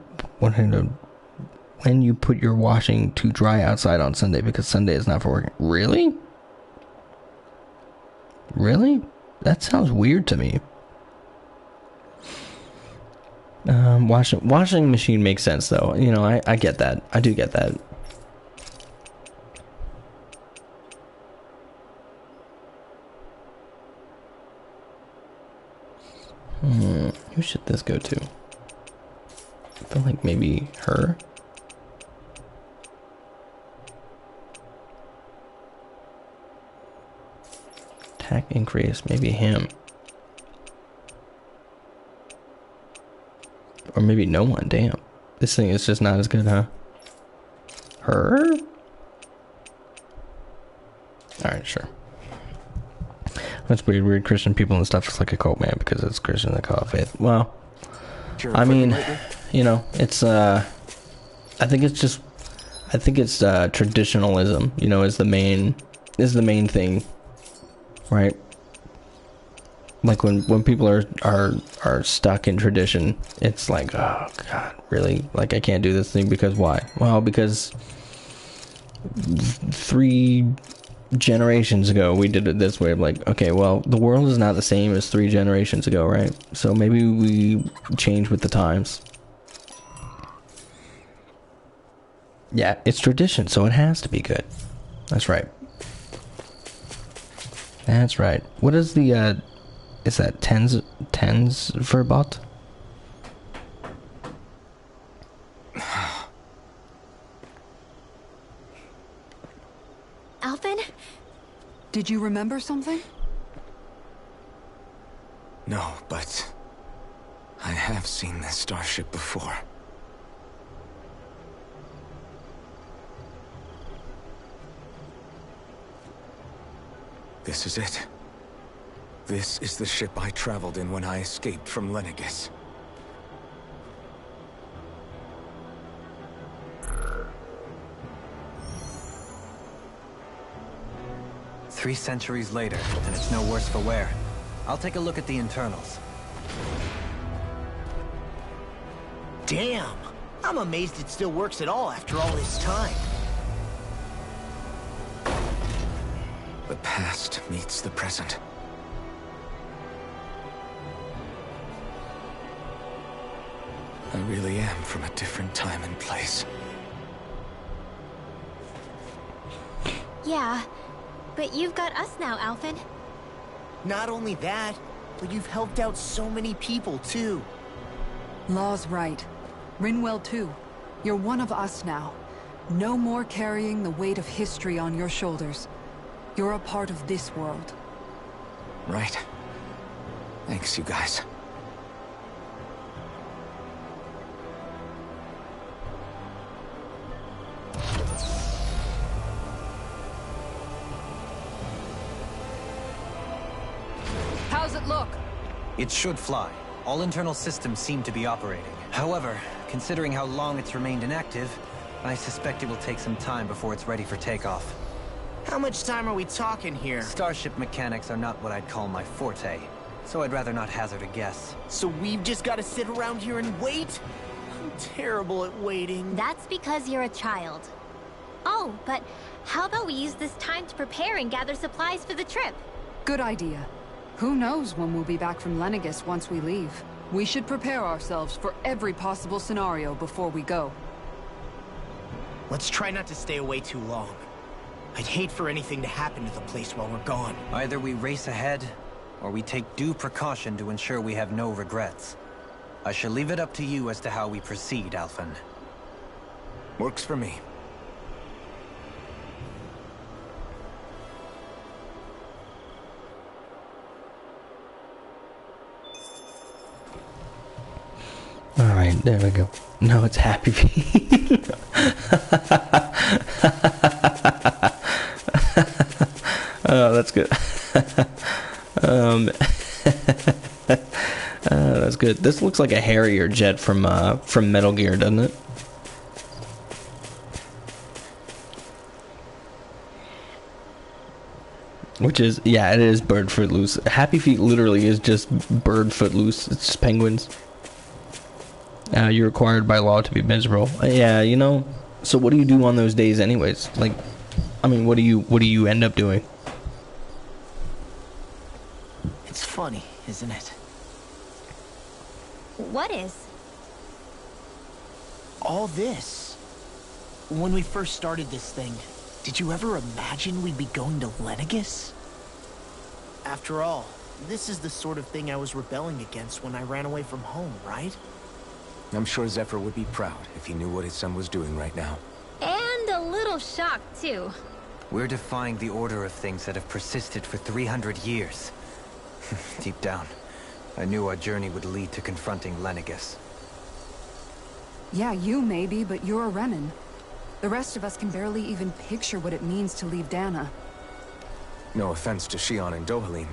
put your washing to dry outside on Sunday because Sunday is not for working. Really? That sounds weird to me. Washing machine makes sense though. You know, I get that. I do get that. Who should this go to? I feel like maybe her. Attack increase, maybe him. Or maybe no one, damn. This thing is just not as good, huh? Her? Alright, sure. That's weird. Weird Christian people and stuff. It's like a cult, man, because it's Christian that call it faith. Well, I mean, you know, it's I think it's traditionalism. You know, is the main thing, right? Like when people are stuck in tradition, it's like, oh God, really? Like I can't do this thing because why? Well, because 3 generations ago we did it this way. I'm like, okay, well, the world is not the same as 3 generations ago, right? So maybe we change with the times. Yeah, it's tradition, so it has to be good. That's right. That's right. What is the is that tens verbot? Alphen? Did you remember something? No, but I have seen this starship before. This is it. This is the ship I traveled in when I escaped from Lenegis. Three centuries later, and it's no worse for wear. I'll take a look at the internals. Damn! I'm amazed it still works at all after all this time. The past meets the present. I really am from a different time and place. Yeah, but you've got us now, Alphen. Not only that, but you've helped out so many people, too. Law's right. Rinwell too. You're one of us now. No more carrying the weight of history on your shoulders. You're a part of this world. Right. Thanks, you guys. How's it look? It should fly. All internal systems seem to be operating. However, considering how long it's remained inactive, I suspect it will take some time before it's ready for takeoff. How much time are we talking here? Starship mechanics are not what I'd call my forte, so I'd rather not hazard a guess. So we've just got to sit around here and wait? I'm terrible at waiting. That's because you're a child. Oh, but how about we use this time to prepare and gather supplies for the trip? Good idea. Who knows when we'll be back from Lenegis once we leave. We should prepare ourselves for every possible scenario before we go. Let's try not to stay away too long. I'd hate for anything to happen to the place while we're gone. Either we race ahead, or we take due precaution to ensure we have no regrets. I shall leave it up to you as to how we proceed, Alphen. Works for me. Alright, there we go. No, it's Happy Feet. Oh, that's good. That's good. This looks like a Harrier jet from Metal Gear, doesn't it? Which is, yeah, it is bird foot loose. Happy Feet literally is just bird foot loose. It's just penguins. You're required by law to be miserable. Yeah, you know. So what do you do on those days, anyways? Like, I mean, what do you end up doing? It's funny, isn't it? What is? All this. When we first started this thing, did you ever imagine we'd be going to Lenegis? After all, this is the sort of thing I was rebelling against when I ran away from home, right? I'm sure Zephyr would be proud if he knew what his son was doing right now. And a little shocked, too. We're defying the order of things that have persisted for 300 years. Deep down, I knew our journey would lead to confronting Lenegis. Yeah, you maybe, but you're a Renan. The rest of us can barely even picture what it means to leave Dana. No offense to Shion and Dohalim,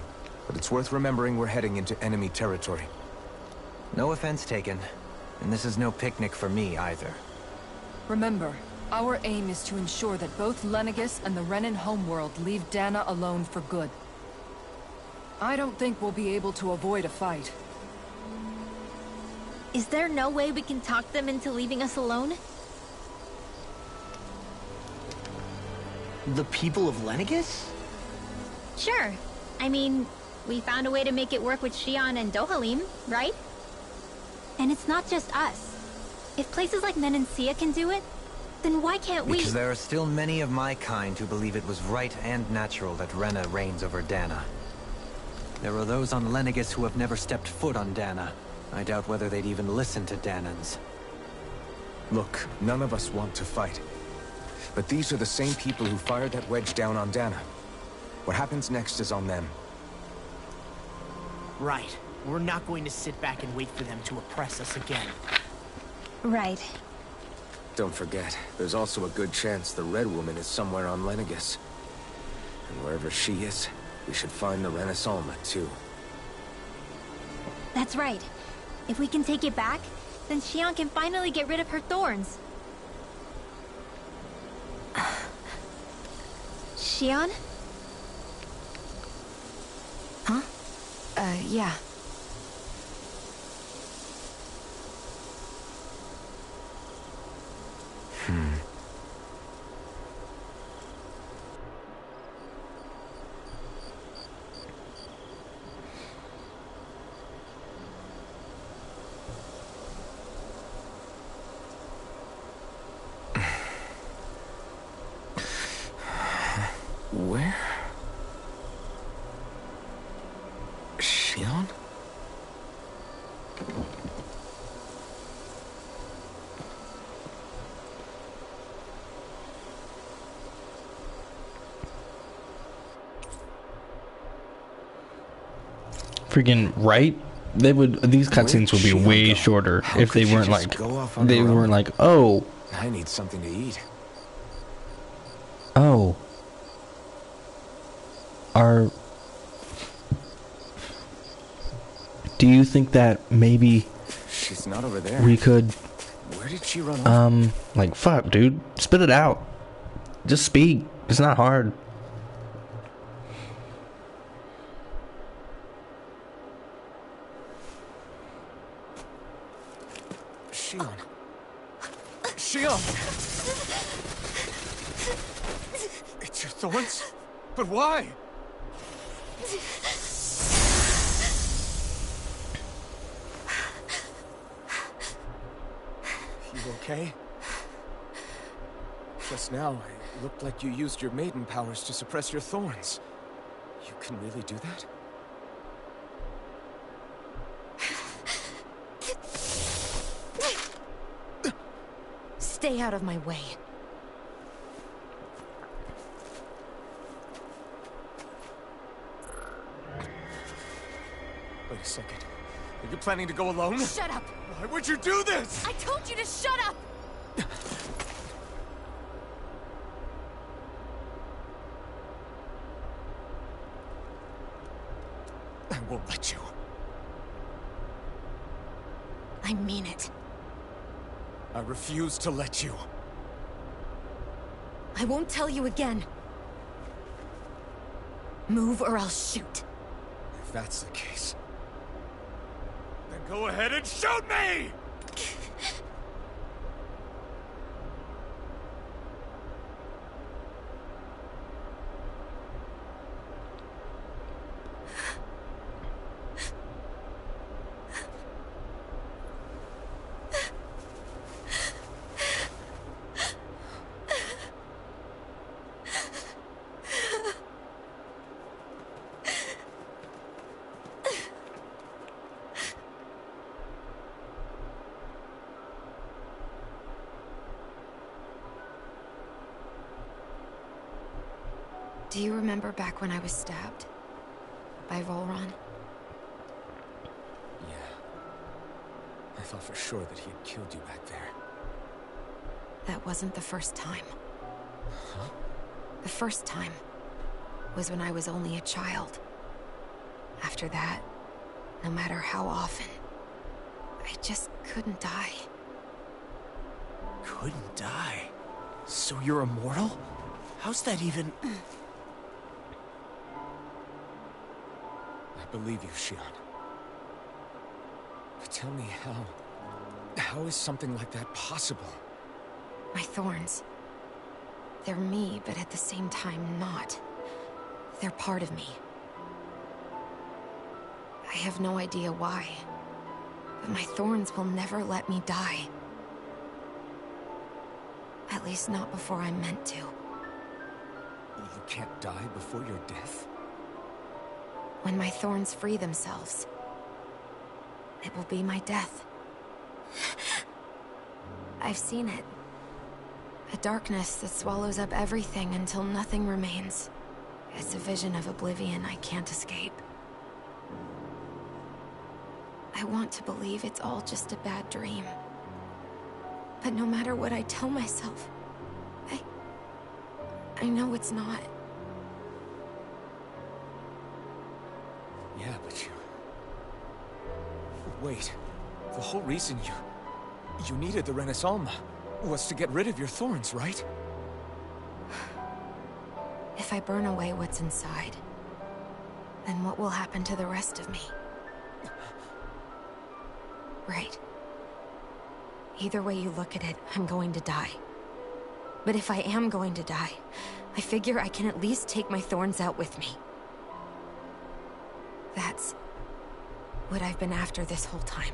but it's worth remembering we're heading into enemy territory. No offense taken, and this is no picnic for me either. Remember, our aim is to ensure that both Lenegis and the Renan homeworld leave Dana alone for good. I don't think we'll be able to avoid a fight. Is there no way we can talk them into leaving us alone? The people of Lenegis? Sure. I mean, we found a way to make it work with Shion and Dohalim, right? And it's not just us. If places like Menancia can do it, then why can't we? Because there are still many of my kind who believe it was right and natural that Rena reigns over Dana. There are those on Lenegis who have never stepped foot on Dana. I doubt whether they'd even listen to Danans. Look, none of us want to fight. But these are the same people who fired that wedge down on Dana. What happens next is on them. Right. We're not going to sit back and wait for them to oppress us again. Right. Don't forget, there's also a good chance the Red Woman is somewhere on Lenegis. And wherever she is, we should find the Renaissalma too. That's right. If we can take it back, then Shion can finally get rid of her thorns. Shion? Huh? Yeah. Where? Shion? Freaking right? These cutscenes would be way shorter if they weren't like oh, I need something to eat. oh. Do you think that maybe She's not over there. we could Where did she run off? like fuck, dude, spit it out. Just speak. It's not hard. Shion. Shion! It's your thorns? But why? You okay? Just now, it looked like you used your maiden powers to suppress your thorns. You can really do that? Stay out of my way. Wait a second. Are you planning to go alone? Shut up! Why would you do this? I told you to shut up! I won't let you. I mean it. I refuse to let you. I won't tell you again. Move or I'll shoot. If that's the case, then go ahead and shoot me! Do you remember back when I was stabbed? By Volron? Yeah. I thought for sure that he had killed you back there. That wasn't the first time. Huh? The first time was when I was only a child. After that, no matter how often, I just couldn't die. Couldn't die? So you're immortal? How's that even... I believe you, Shionne. But tell me how... How is something like that possible? My thorns. They're me, but at the same time not. They're part of me. I have no idea why, but my thorns will never let me die. At least not before I'm meant to. You can't die before your death? When my thorns free themselves, it will be my death. I've seen it. A darkness that swallows up everything until nothing remains. It's a vision of oblivion I can't escape. I want to believe it's all just a bad dream. But no matter what I tell myself, I know it's not. Yeah, but you... Wait. The whole reason you needed the Renaissance was to get rid of your thorns, right? If I burn away what's inside, then what will happen to the rest of me? Right. Either way you look at it, I'm going to die. But if I am going to die, I figure I can at least take my thorns out with me. That's what I've been after this whole time.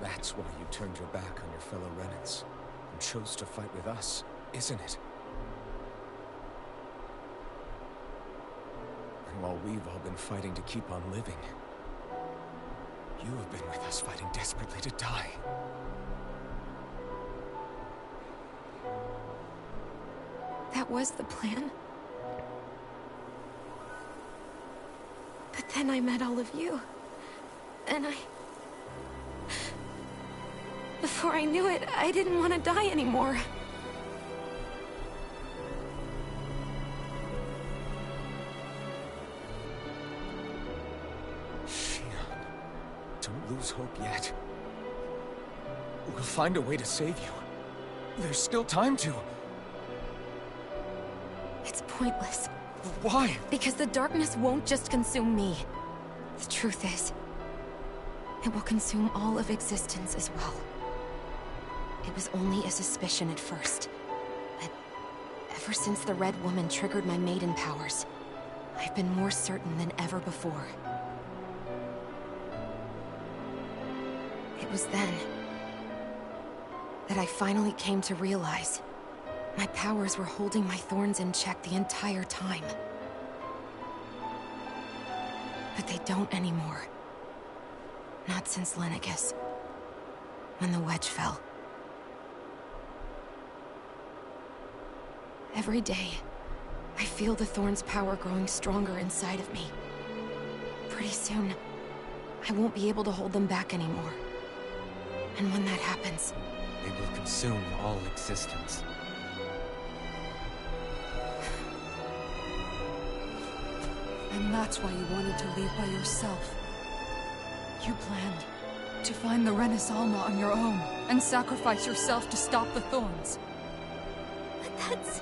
That's why you turned your back on your fellow Renans and chose to fight with us, isn't it? And while we've all been fighting to keep on living, you have been with us fighting desperately to die. That was the plan. But then I met all of you. And before I knew it, I didn't want to die anymore. Shionne, don't lose hope yet. We'll find a way to save you. There's still time to. It's pointless. Why? Because the darkness won't just consume me. The truth is, it will consume all of existence as well. It was only a suspicion at first, but ever since the Red Woman triggered my maiden powers, I've been more certain than ever before. It was then that I finally came to realize my powers were holding my thorns in check the entire time. But they don't anymore. Not since Lenegis, when the wedge fell. Every day, I feel the thorn's power growing stronger inside of me. Pretty soon, I won't be able to hold them back anymore. And when that happens, they will consume all existence. And that's why you wanted to leave by yourself. You planned to find the Renaissance on your own and sacrifice yourself to stop the thorns. But that's...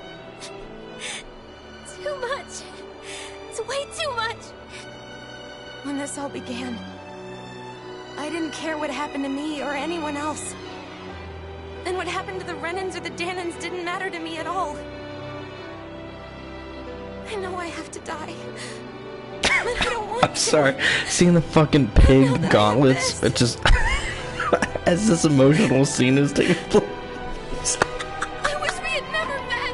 too much. It's way too much. When this all began, I didn't care what happened to me or anyone else. And what happened to the Renans or the Dahnans didn't matter to me at all. I know I have to die. But I don't want I'm sorry. Seeing the fucking pig gauntlets, it just... as this emotional scene is taking place. I wish we had never met.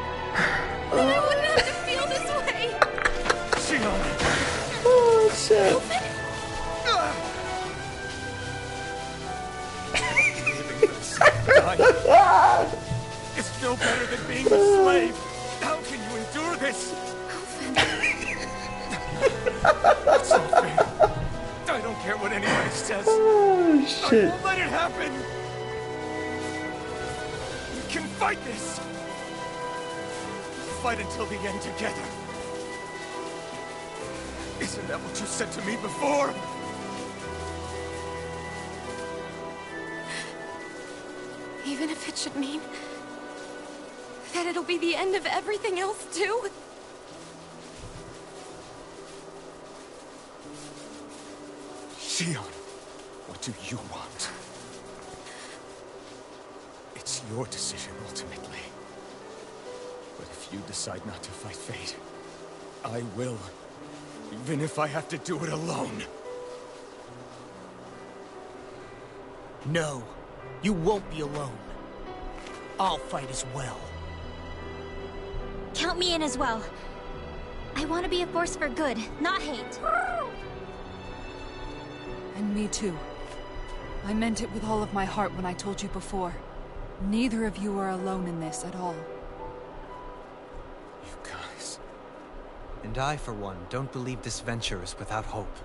Then I wouldn't have to feel this way. Oh, shit. It's no better than being a slave. How can you endure this? It's not fair. I don't care what anybody says. Oh, shit. I won't let it happen. We can fight this. Fight until the end together. Isn't that what you said to me before? Even if it should mean that it'll be the end of everything else too? Shion, what do you want? It's your decision, ultimately. But if you decide not to fight fate, I will. Even if I have to do it alone. No, you won't be alone. I'll fight as well. Count me in as well. I want to be a force for good, not hate. And me too. I meant it with all of my heart when I told you before. Neither of you are alone in this at all. You guys... And I, for one, don't believe this venture is without hope.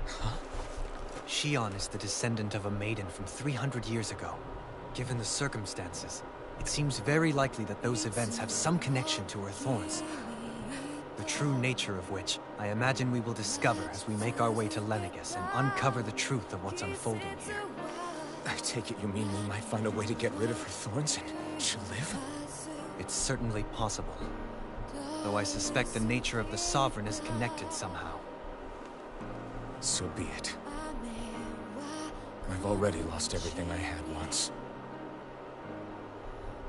Huh? Shion is the descendant of a maiden from 300 years ago. Given the circumstances, it seems very likely that those events have some connection to her thorns. The true nature of which, I imagine we will discover as we make our way to Lenegis and uncover the truth of what's unfolding here. I take it you mean we might find a way to get rid of her thorns and she'll live? It's certainly possible. Though I suspect the nature of the Sovereign is connected somehow. So be it. I've already lost everything I had once.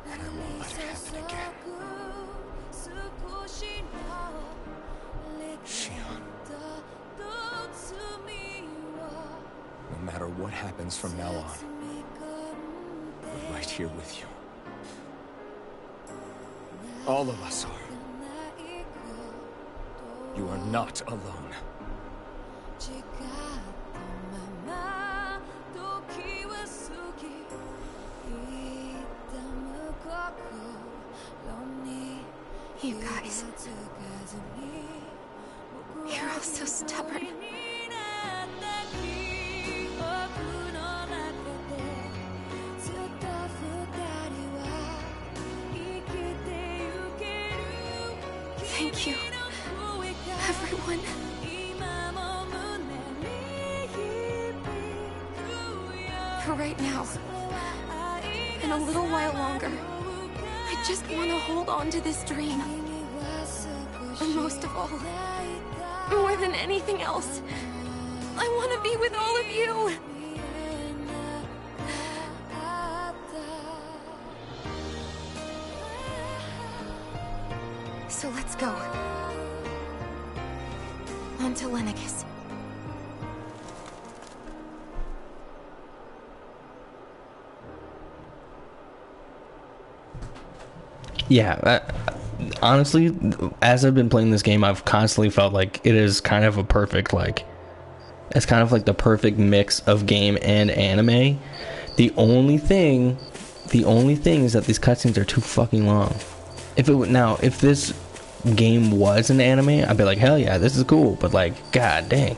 And I won't let it happen again. Shion. No matter what happens from now on, we're right here with you. All of us are. You are not alone. You guys... You're all so stubborn. Thank you, everyone. For right now, and a little while longer, I just want to hold on to this dream. And most of all, more than anything else, I want to be with all of you. So let's go. On to Lenegis. Yeah, honestly, as I've been playing this game, I've constantly felt like it is kind of a perfect, like, it's kind of like the perfect mix of game and anime. The only thing is that these cutscenes are too fucking long. If this game was an anime, I'd be like, hell yeah, this is cool. But like, god dang,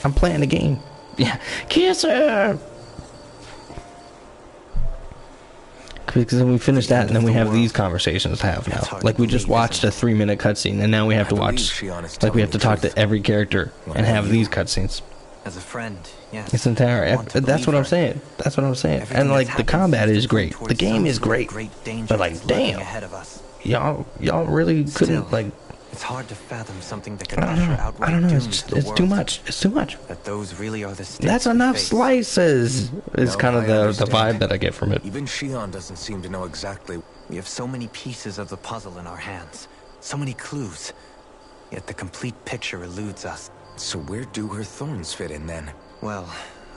I'm playing the game. Yeah, kiss her. Because then we finish that, and then we have these conversations to have now. Like, we just watched a 3-minute cutscene, and now we have to watch, like, we have to talk to every character and have these cutscenes. As a friend, yes. It's entire. That's what I'm saying. That's what I'm saying. And like, the combat is great. The game is great. But like, damn, y'all really couldn't, like. It's hard to fathom something that could usher outright I don't know. doom It's to the too world. much. It's too much. That those really are the stakes That's we enough face. slices. Is No, kind of I the understand. vibe that I get from it. Even Shion doesn't seem to know exactly. We have so many pieces of the puzzle in our hands, so many clues, yet the complete picture eludes us. So where do her thorns fit in then? Well,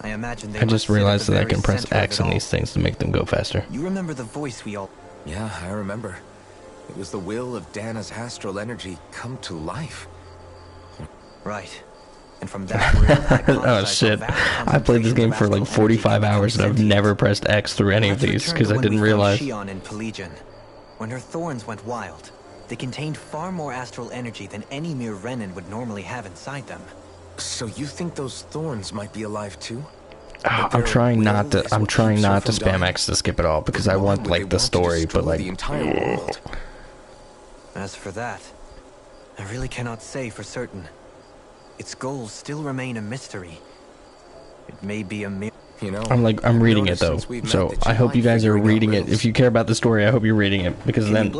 I imagine they I just must sit at realized the that I very can press center of X it on all. these things to make them go faster. You remember the voice we all... Yeah, I remember. It was the will of Dana's astral energy come to life. Right. And from that word, I Oh shit! I played this game for like 45 hours and I've never pressed X through any of these because I didn't realize. Shion in Pelagian. When her thorns went wild, they contained far more astral energy than any mere Renin would normally have inside them. So you think those thorns might be alive too? I'm trying not to spam X to skip it all because I want like the story, but like the entire world. As for that, I really cannot say for certain. Its goals still remain a mystery. It may be a mere... You know, I'm reading it though, so I hope you guys are reading it. If you care about the story, I hope you're reading it because then,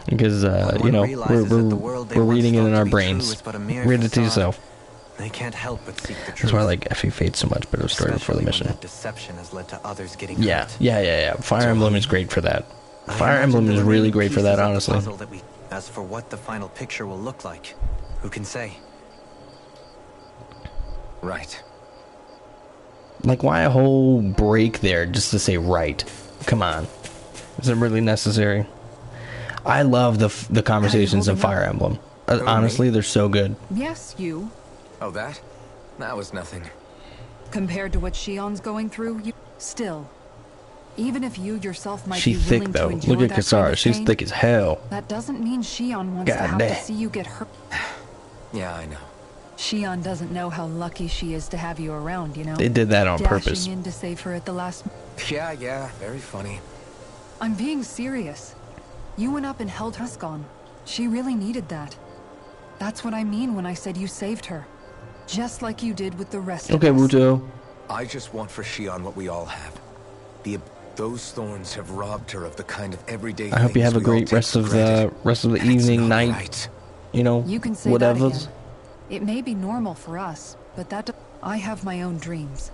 because you know, we're reading it in our brains. Read it to yourself. They can't help but seek the truth. That's why I like Effie Fate so much, but it was story before the mission. That deception has led to others getting Yeah, hurt. yeah. Fire Emblem is great for that. Fire Emblem is really great for that, honestly. As for what the final picture will look like, who can say? Right. Like, why a whole break there just to say right? Come on. Is it really necessary? I love the conversations in Fire Emblem. Honestly, they're so good. Yes, you. Oh, that? That was nothing. Compared to what Shion's going through, you... Still. Even if you yourself might She's be willing thick, though. to endure Look at that kind Kisara. of She's pain, thick as hell. that doesn't mean Shion wants to have to see you get hurt. Yeah, I know. Shion doesn't know how lucky she is to have you around, you know? They did that on purpose. Dashing in to save her at the last... Yeah, very funny. I'm being serious. You went up and held Huskon. She really needed that. That's what I mean when I said you saved her. Just like you did with the rest of us. Okay, Wuto. I just want for Shion what we all have. Those thorns have robbed her of the kind of everyday I hope you have a great rest of the evening, night. Right. You know, you can say whatever. that again. It may be normal for us, but I have my own dreams.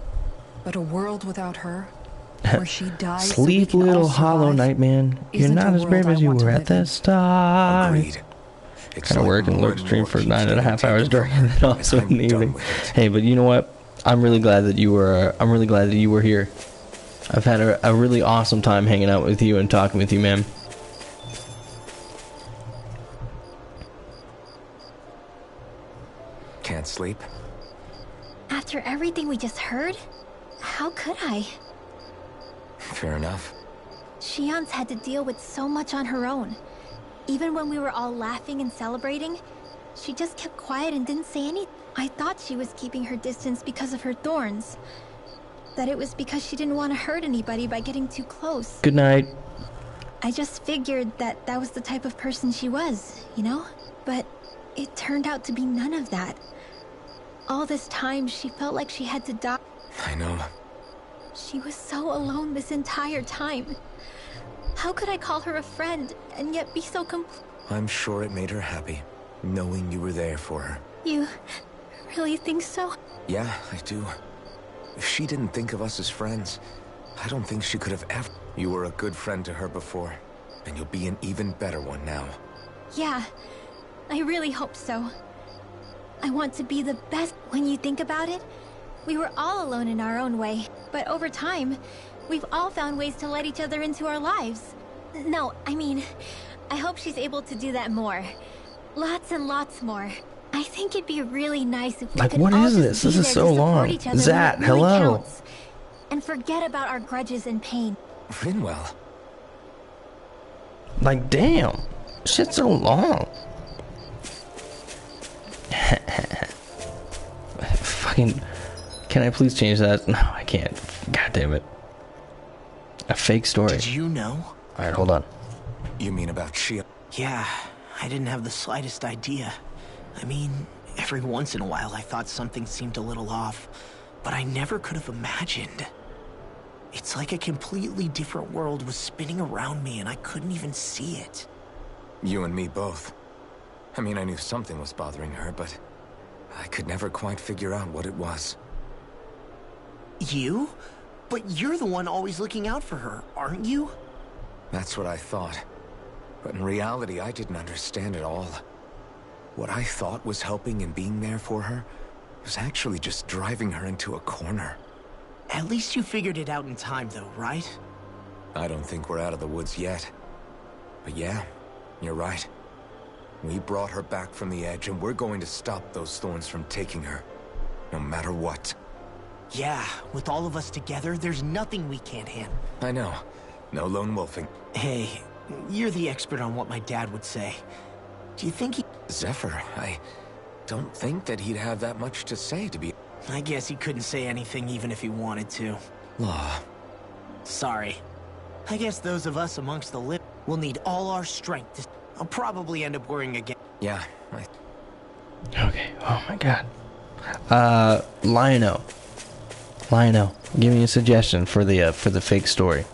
But a world without her, where she dies. Sleep, so we can little all Hollow survive, Knight, man. You're isn't not a as brave world as I you want to were live at the in. start. Agreed. Kind of work and lurk stream for 9.5 hours during and then also in the evening. Hey, but you know what? I'm really glad that you were here. I've had a really awesome time hanging out with you and talking with you, man. Can't sleep? After everything we just heard, how could I? Fair enough. Shion's had to deal with so much on her own. Even when we were all laughing and celebrating, she just kept quiet and didn't say anything. I thought she was keeping her distance because of her thorns. That it was because she didn't want to hurt anybody by getting too close. Good night. I just figured that that was the type of person she was, you know? But it turned out to be none of that. All this time, she felt like she had to die. I know. She was so alone this entire time. How could I call her a friend and yet be so I'm sure it made her happy, knowing you were there for her. You really think so? Yeah, I do. If she didn't think of us as friends, I don't think she could have ever. You were a good friend to her before, and you'll be an even better one now. Yeah, I really hope so. I want to be the best. When you think about it, we were all alone in our own way, but over time, we've all found ways to let each other into our lives. No, I mean, I hope she's able to do that more. Lots and lots more. I think it'd be really nice if we could what all is just this? be This is there so to support long. each other when Zat, it really hello. counts, and forget about our grudges and pain. Rinwell. Like, damn. Shit's so long. Fucking. Can I please change that? No, I can't. God damn it. A fake story. Did you know? Alright, hold on. You mean about Shion? Yeah, I didn't have the slightest idea. I mean, every once in a while I thought something seemed a little off, but I never could have imagined. It's like a completely different world was spinning around me and I couldn't even see it. You and me both. I mean, I knew something was bothering her, but I could never quite figure out what it was. You? But you're the one always looking out for her, aren't you? That's what I thought. But in reality, I didn't understand it all. What I thought was helping and being there for her was actually just driving her into a corner. At least you figured it out in time, though, right? I don't think we're out of the woods yet. But yeah, you're right. We brought her back from the edge, and we're going to stop those thorns from taking her. No matter what. Yeah, with all of us together, there's nothing we can't handle. I know. No lone wolfing. Hey, You're the expert on what my dad would say. Do you think he... Zephyr, I don't think that he'd have that much to say, to be... I guess he couldn't say anything even if he wanted to. Law. Sorry. I guess those of us amongst the living will need all our strength to... I'll probably end up worrying again. Yeah, Okay, oh my god. Lionel, give me a suggestion for the fake story.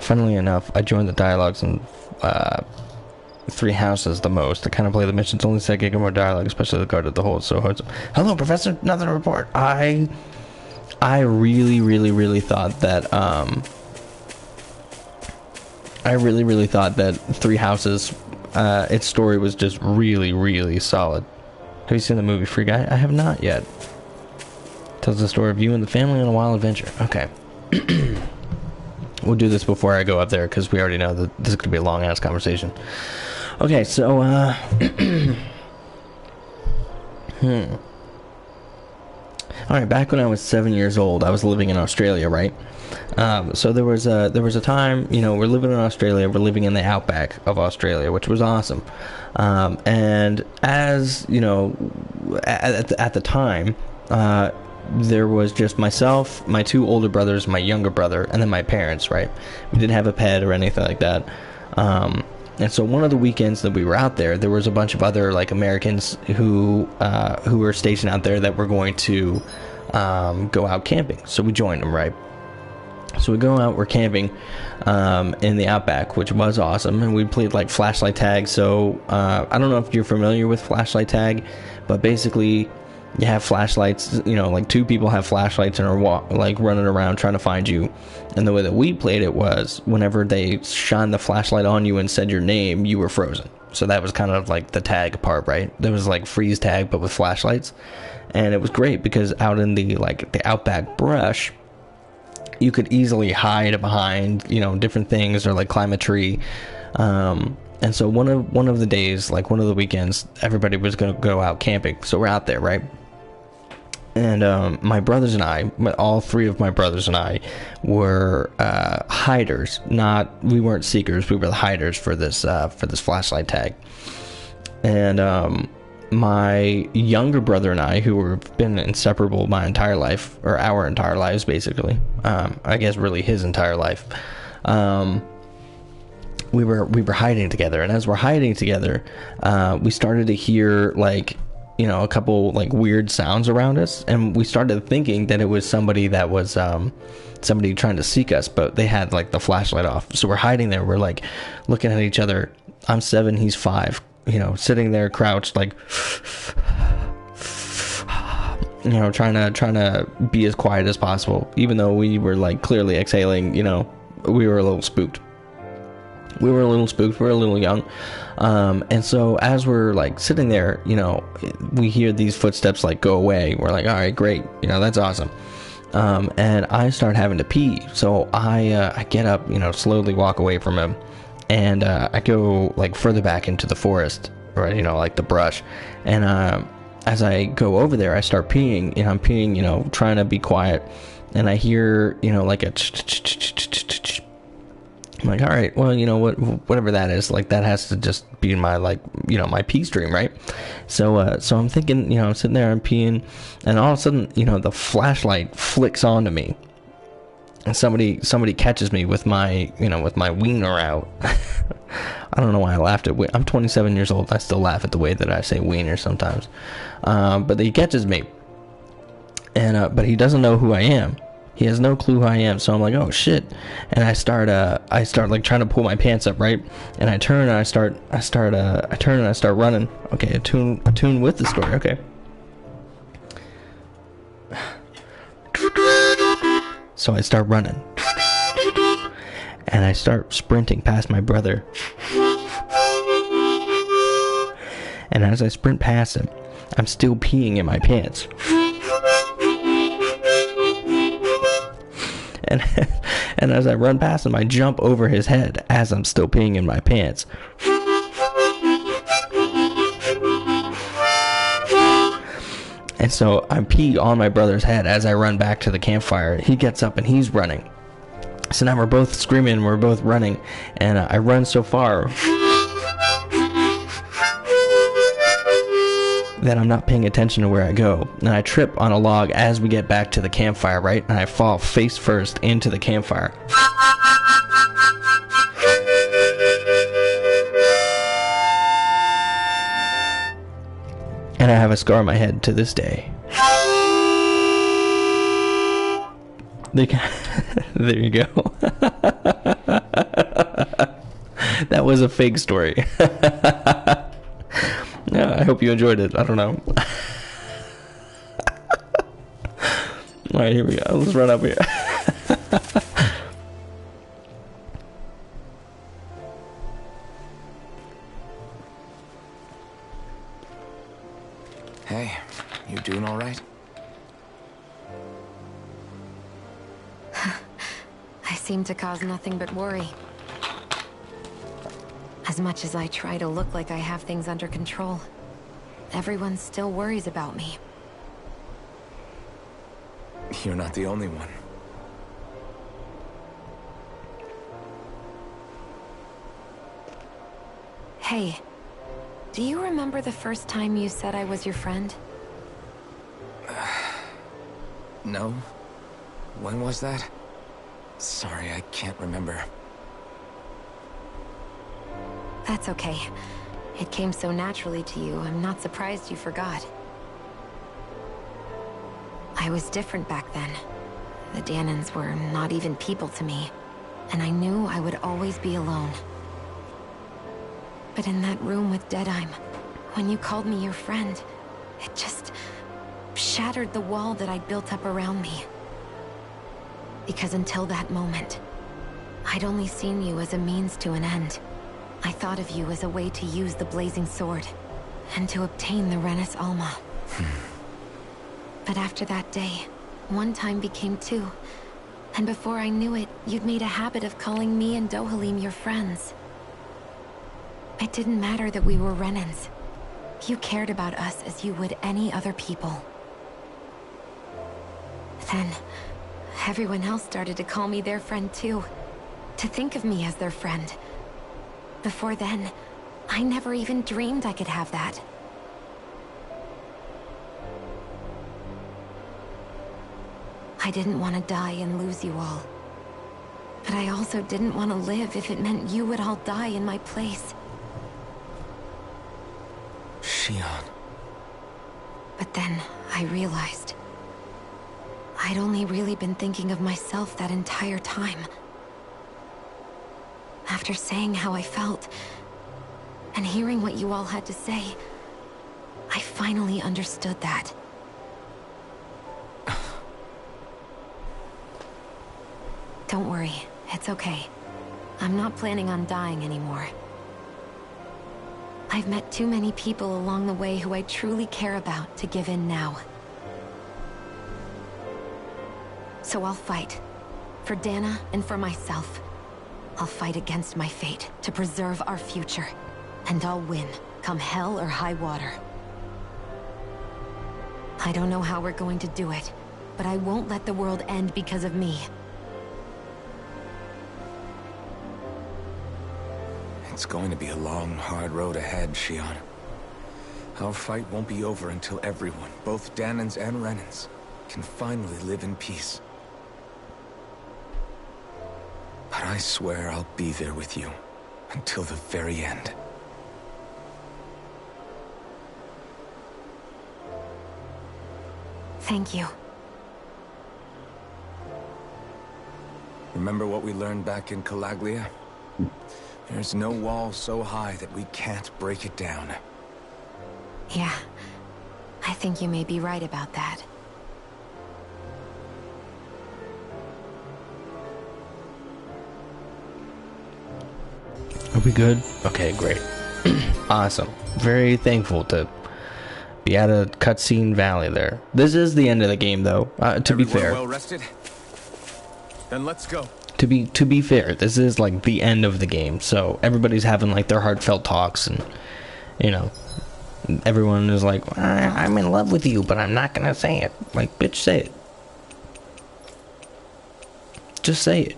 Funnily enough, I joined the dialogues in 3 houses the most. I kind of play the missions, only said get more dialogue, especially the guard at the hold. So, hello, Professor, nothing to report. I really thought that I really thought that 3 houses, its story was just really solid. Have you seen the movie Free Guy? I have not yet. Tells the story of you and the family on a wild adventure. Okay. We'll do this before I go up there, because we already know that this is going to be a long-ass conversation. Okay, so, Alright, back when I was 7 years old, I was living in Australia, right? So there was a time, you know, we're living in Australia, we're living in the outback of Australia, which was awesome. And as, you know, at the time, there was just myself, my 2 older brothers, my younger brother, and then my parents, right? We didn't have a pet or anything like that. And so one of the weekends that we were out there, there was a bunch of other, like, Americans who were stationed out there that were going to go out camping. So we joined them, right? So we go out, we're camping in the outback, which was awesome, and we played like flashlight tag. So I don't know if you're familiar with flashlight tag, but basically you have flashlights, you know, like 2 people have flashlights and are like running around trying to find you. And the way that we played it was whenever they shined the flashlight on you and said your name, you were frozen. So that was kind of like the tag part, right? There was like freeze tag, but with flashlights. And it was great because out in the outback brush, you could easily hide behind, you know, different things, or like climb a tree. And so one of the days, like one of the weekends, everybody was going to go out camping. So we're out there, right? And my brothers and I, all 3 of my brothers and I, were hiders. We weren't seekers. We were the hiders for this flashlight tag. And my younger brother and I, who have been inseparable my entire life, or our entire lives, basically. I guess really his entire life. We were hiding together, and as we're hiding together, we started to hear, like, you know, a couple like weird sounds around us, and we started thinking that it was somebody that was somebody trying to seek us, but they had like the flashlight off. So we're hiding there, we're like looking at each other. I'm 7, he's 5, you know, sitting there crouched, like, you know, trying to be as quiet as possible, even though we were like clearly exhaling. You know, we were a little spooked. We were a little young. And so as we're like sitting there, you know, we hear these footsteps like go away. We're like, all right, great. You know, that's awesome. And I start having to pee. So I get up, you know, slowly walk away from him. And I go like further back into the forest, right? You know, like the brush. And as I go over there, I start peeing, and I'm peeing, you know, trying to be quiet. And I hear, you know, like a I'm like, all right, well, you know, whatever that is, like, that has to just be my, like, you know, my pee stream, right? So I'm thinking, you know, I'm sitting there, I'm peeing, and all of a sudden, you know, the flashlight flicks onto me, and somebody catches me with my, you know, with my wiener out. I don't know why I laughed at I'm 27 years old. I still laugh at the way that I say wiener sometimes. But he catches me, and but he doesn't know who I am. He has no clue who I am. So I'm like, oh shit. And I start like trying to pull my pants up, right? And I turn and I start running. Okay, attune with the story. Okay. So I start running. And I start sprinting past my brother. And as I sprint past him, I'm still peeing in my pants. And as I run past him, I jump over his head as I'm still peeing in my pants. And so I pee on my brother's head as I run back to the campfire. He gets up and he's running. So now we're both screaming, we're both running, and I run so far that I'm not paying attention to where I go. And I trip on a log as we get back to the campfire, right? And I fall face first into the campfire. And I have a scar on my head to this day. There you go. That was a fake story. Yeah, I hope you enjoyed it. I don't know. Alright, here we go. Let's run up here. Hey, you doing all right? I seem to cause nothing but worry. As much as I try to look like I have things under control, everyone still worries about me. You're not the only one. Hey, do you remember the first time you said I was your friend? No? When was that? Sorry, I can't remember. That's okay. It came so naturally to you, I'm not surprised you forgot. I was different back then. The Dahnans were not even people to me, and I knew I would always be alone. But in that room with Deadheim, when you called me your friend, it just shattered the wall that I'd built up around me. Because until that moment, I'd only seen you as a means to an end. I thought of you as a way to use the Blazing Sword, and to obtain the Renis Alma. But after that day, one time became two, and before I knew it, you'd made a habit of calling me and Dohalim your friends. It didn't matter that we were Renans. You cared about us as you would any other people. Then, everyone else started to call me their friend too. To think of me as their friend. Before then, I never even dreamed I could have that. I didn't want to die and lose you all. But I also didn't want to live if it meant you would all die in my place. Shionne. But then, I realized I'd only really been thinking of myself that entire time. After saying how I felt, and hearing what you all had to say, I finally understood that. Don't worry, it's okay. I'm not planning on dying anymore. I've met too many people along the way who I truly care about to give in now. So I'll fight. For Dana and for myself. I'll fight against my fate to preserve our future. And I'll win, come hell or high water. I don't know how we're going to do it, but I won't let the world end because of me. It's going to be a long, hard road ahead, Shionne. Our fight won't be over until everyone, both Dahnans and Renans, can finally live in peace. But I swear I'll be there with you, until the very end. Thank you. Remember what we learned back in Calaglia? There's no wall so high that we can't break it down. Yeah, I think you may be right about that. Are we good? Okay, great. Awesome. Very thankful to be at a cutscene valley there. This is the end of the game, though. To be fair. Well rested? Then let's go. To be fair, this is like the end of the game, so everybody's having like their heartfelt talks, and you know, everyone is like, "I'm in love with you, but I'm not gonna say it." Like, bitch, say it. Just say it.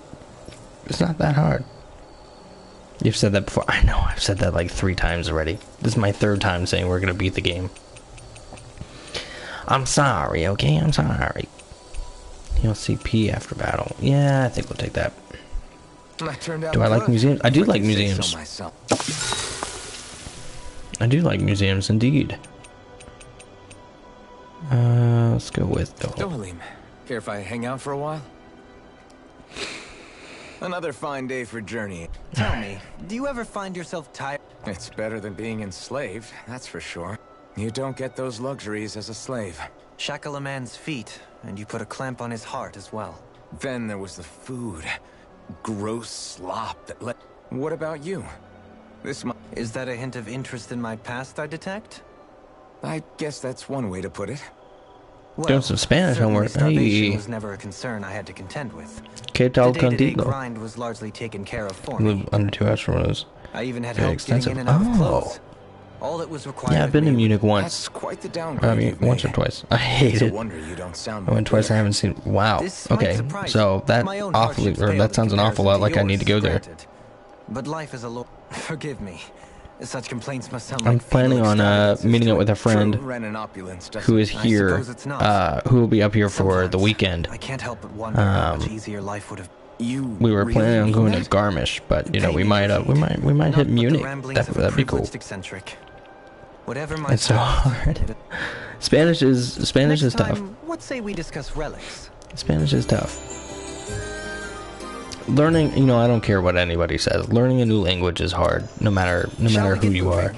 It's not that hard. You've said that before. I know, I've said that like 3 times already. This is my 3rd time saying we're gonna beat the game. I'm sorry, okay? I'm sorry. Heal CP after battle. Yeah, I think we'll take that. Do I like museums? I do like museums. I do like museums, indeed. Let's go with Dohalim, care if I hang out for a while? Another fine day for journeying. Tell me, do you ever find yourself tired? It's better than being enslaved, that's for sure. You don't get those luxuries as a slave. Shackle a man's feet, and you put a clamp on his heart as well. Then there was the food. Gross slop that let... What about you? Is that a hint of interest in my past I detect? I guess that's one way to put it. Well, doing some Spanish homework. Starvation Hey. was never a concern I had to contend with. Que tal The day-to-day contigo? grind was largely taken care of for me. Live under 2 hours from those. I even had Very help getting expensive. in and out of Oh. clothes. All that was required Yeah, I've of been me to Munich That's once. quite the downgrade I mean, you've once or made. twice. I hate It's a it. wonder you don't sound I went twice. I bitter. haven't seen. Wow. This might Okay. surprise So you. that My own awfully, hardships or pale that in sounds an awful lot comparison like I to need to go yours, there. granted. But life is a lo- Forgive me. Such complaints must sound I'm like planning feeble on extravagances meeting to up with a friend True, Renan opulence doesn't- who is I here, suppose it's not. who will be up here for the Sometimes weekend. I can't help but wonder how much easier life would have. You We were really planning on mean going that? to Garmisch, but you know Pay we me might heed. we might Not hit but the Munich. ramblings of a That'd be cool. privileged eccentric. Whatever my It's so hard. Spanish is Next tough. time, what say we discuss relics? Spanish is tough. Learning, you know, I don't care what anybody says. Learning a new language is hard, no matter Shall we who get you moving? are.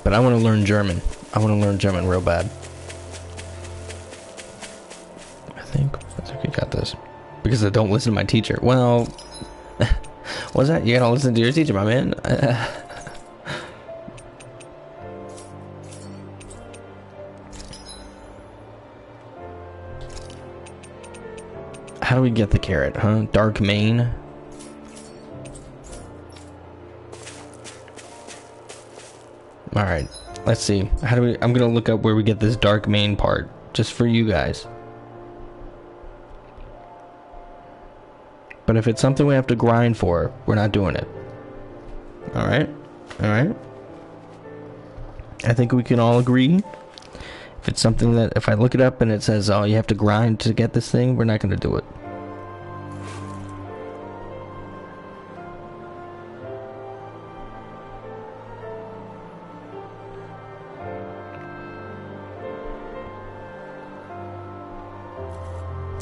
But I want to learn German. I want to learn German real bad. I think we got this. Because I don't listen to my teacher. Well, what's that? You gotta listen to your teacher, my man. How do we get the carrot, huh? Dark Mane? Alright, let's see. How do we... I'm gonna look up where we get this Dark Mane part. Just for you guys. But if it's something we have to grind for, we're not doing it. Alright? Alright? I think we can all agree. If it's something that... If I look it up and it says, oh, you have to grind to get this thing, we're not gonna do it.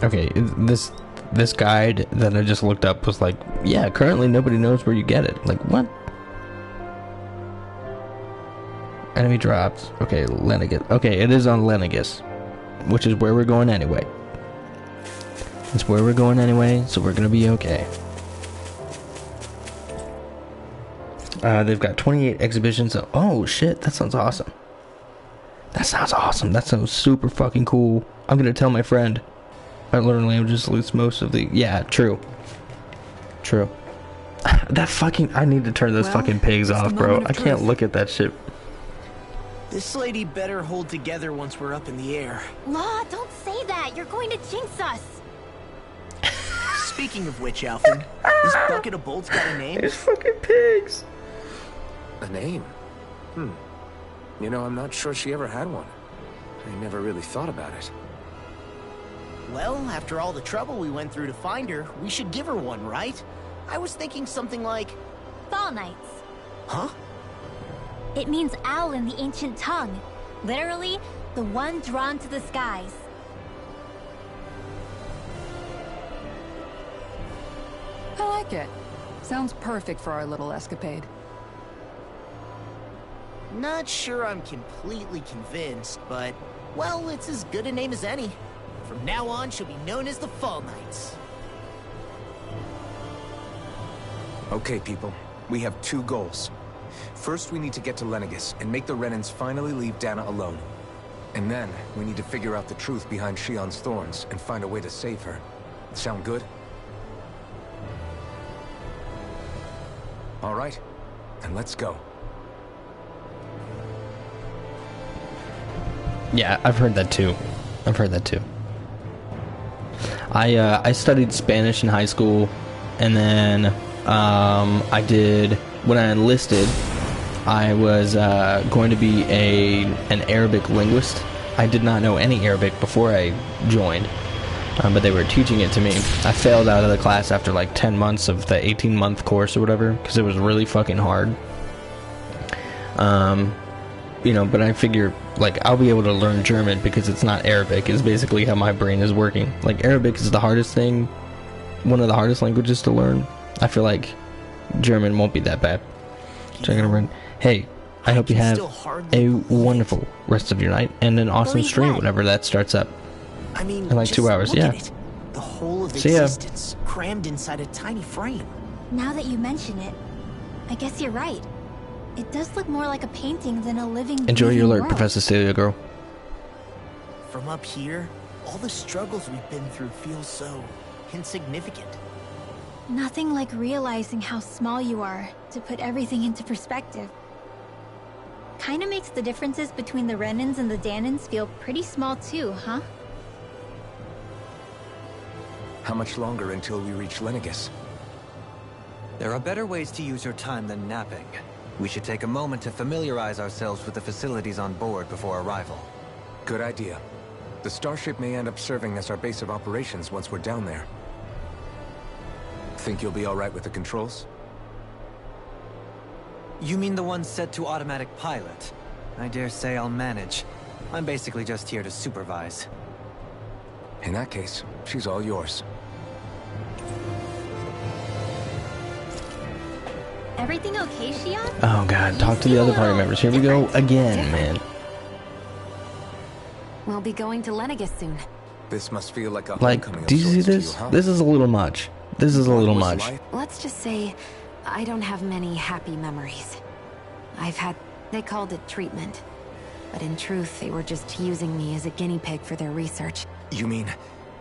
Okay, this guide that I just looked up was like, yeah, currently nobody knows where you get it. Like, what? Enemy drops. Okay, Lenegis. Okay, it is on Lenegis, which is where we're going anyway. It's where we're going anyway, so we're gonna be okay. They've got 28 exhibitions. Oh shit, that sounds awesome. That sounds awesome. That sounds super fucking cool. I'm gonna tell my friend. I learn languages, lose most of the... Yeah, true. True. That fucking... I need to turn those fucking pigs it's the off, bro. moment of I can't truth. look at that shit. This lady better hold together once we're up in the air. Law, don't say that. You're going to jinx us. Speaking of which, Alfred, this bucket of bolts got a name? It's fucking pigs. A name? You know, I'm not sure she ever had one. I never really thought about it. Well, after all the trouble we went through to find her, we should give her one, right? I was thinking something like... Fall Knights. Huh? It means owl in the ancient tongue. Literally, the one drawn to the skies. I like it. Sounds perfect for our little escapade. Not sure I'm completely convinced, but... Well, it's as good a name as any. From now on, she'll be known as the Fall Knights. Okay, people. We have 2 goals. First, we need to get to Lenegis and make the Renans finally leave Dana alone. And then, we need to figure out the truth behind Shion's thorns and find a way to save her. Sound good? All right. Then let's go. Yeah, I've heard that too. I've heard that too. I studied Spanish in high school, and then I did, when I enlisted, I was going to be an Arabic linguist. I did not know any Arabic before I joined, but they were teaching it to me. I failed out of the class after like 10 months of the 18-month course or whatever, because it was really fucking hard. You know, but I figure, like, I'll be able to learn German because it's not Arabic, is basically how my brain is working. Like, Arabic is the hardest thing, one of the hardest languages to learn. I feel like German won't be that bad. Hey, I hope you have a wonderful rest of your night and an awesome stream whenever that starts up. I mean, in like 2 hours, yeah. The whole of See ya. existence crammed inside a tiny frame. Now that you mention it, I guess you're right. It does look more like a painting than a living. Enjoy your alert, world. Professor Celia girl. From up here, all the struggles we've been through feel so insignificant. Nothing like realizing how small you are to put everything into perspective. Kinda makes the differences between the Renans and the Danans feel pretty small too, huh? How much longer until we reach Lenegis? There are better ways to use your time than napping. We should take a moment to familiarize ourselves with the facilities on board before arrival. Good idea. The starship may end up serving as our base of operations once we're down there. Think you'll be all right with the controls? You mean the one set to automatic pilot? I dare say I'll manage. I'm basically just here to supervise. In that case, she's all yours. Everything okay, Shion? Oh god, talk to the other party members. Here we go again, man. We'll be going to Lenegis soon. This must feel like a Like, homecoming of do you see sorts to this? you, huh? This is a little much. This is a little Was much. life- Let's just say, I don't have many happy memories. They called it treatment. But in truth, they were just using me as a guinea pig for their research. You mean,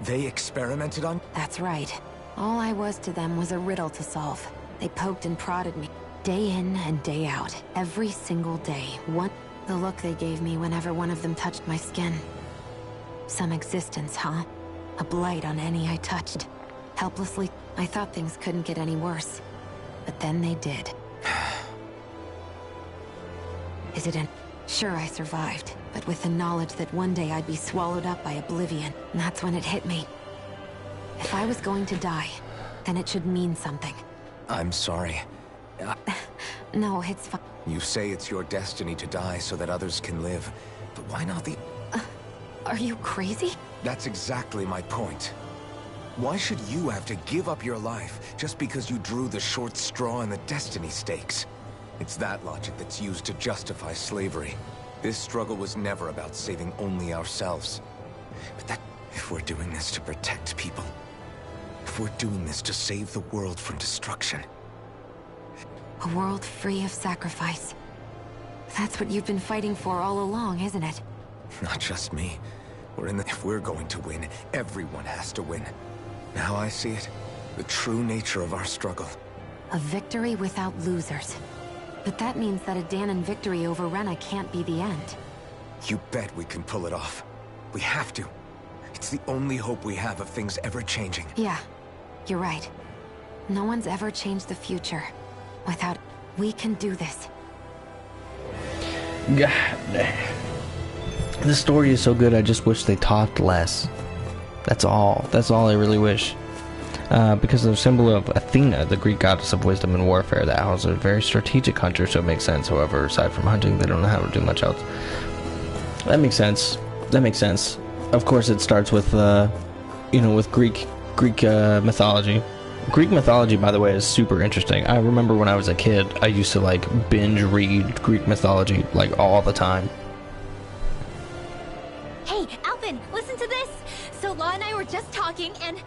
they experimented on? That's right. All I was to them was a riddle to solve. They poked and prodded me, day in and day out, every single day. The look they gave me whenever one of them touched my skin. Some existence, huh? A blight on any I touched. Helplessly, I thought things couldn't get any worse. But then they did. Sure, I survived, but with the knowledge that one day I'd be swallowed up by oblivion. And that's when it hit me. If I was going to die, then it should mean something. I'm sorry. No, it's fine. You say it's your destiny to die so that others can live. But why not the... Are you crazy? That's exactly my point. Why should you have to give up your life just because you drew the short straw in the destiny stakes? It's that logic that's used to justify slavery. This struggle was never about saving only ourselves. But if we're doing this to protect people, if we're doing this to save the world from destruction... A world free of sacrifice. That's what you've been fighting for all along, isn't it? Not just me. If we're going to win, everyone has to win. Now I see it. The true nature of our struggle. A victory without losers. But that means that a Danan victory over Rena can't be the end. You bet we can pull it off. We have to. It's the only hope we have of things ever changing. Yeah, you're right. No one's ever changed the future. Without... We can do this. God. The story is so good, I just wish they talked less. That's all. That's all I really wish. Because the symbol of Athena, the Greek goddess of wisdom and warfare, that was a very strategic hunter, so it makes sense. However, aside from hunting, they don't know how to do much else. That makes sense. That makes sense. Of course, it starts with, with Greek mythology. Greek mythology, by the way, is super interesting. I remember when I was a kid, I used to, like, binge read Greek mythology, like, all the time. Hey, Alvin, listen to this! So Law and I were just talking and...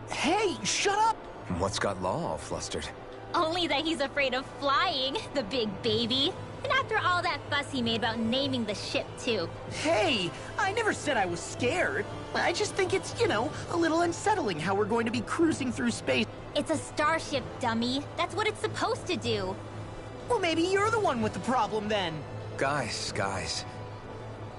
Hey, shut up! What's got Law all flustered? Only that he's afraid of flying, the big baby. And after all that fuss he made about naming the ship, too. Hey, I never said I was scared. I just think it's, a little unsettling how we're going to be cruising through space. It's a starship, dummy. That's what it's supposed to do. Well, maybe you're the one with the problem then. Guys.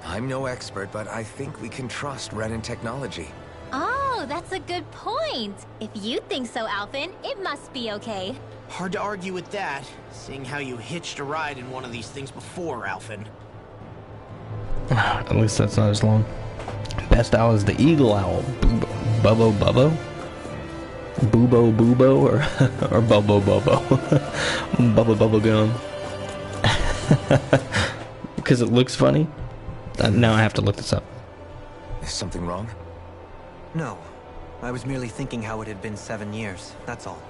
I'm no expert, but I think we can trust Renan technology. Oh, Oh, that's a good point. If you think so, Alphen, it must be okay. Hard to argue with that, seeing how you hitched a ride in one of these things before, Alphen. At least that's not as long. Best owl is the eagle owl. Bubbo Bubbo? Boobo Boobo or Bubbo Bubbo? Bubba Bubble Gum. Because it looks funny? Now I have to look this up. Is something wrong? No. I was merely thinking how it had been 7 years, that's all.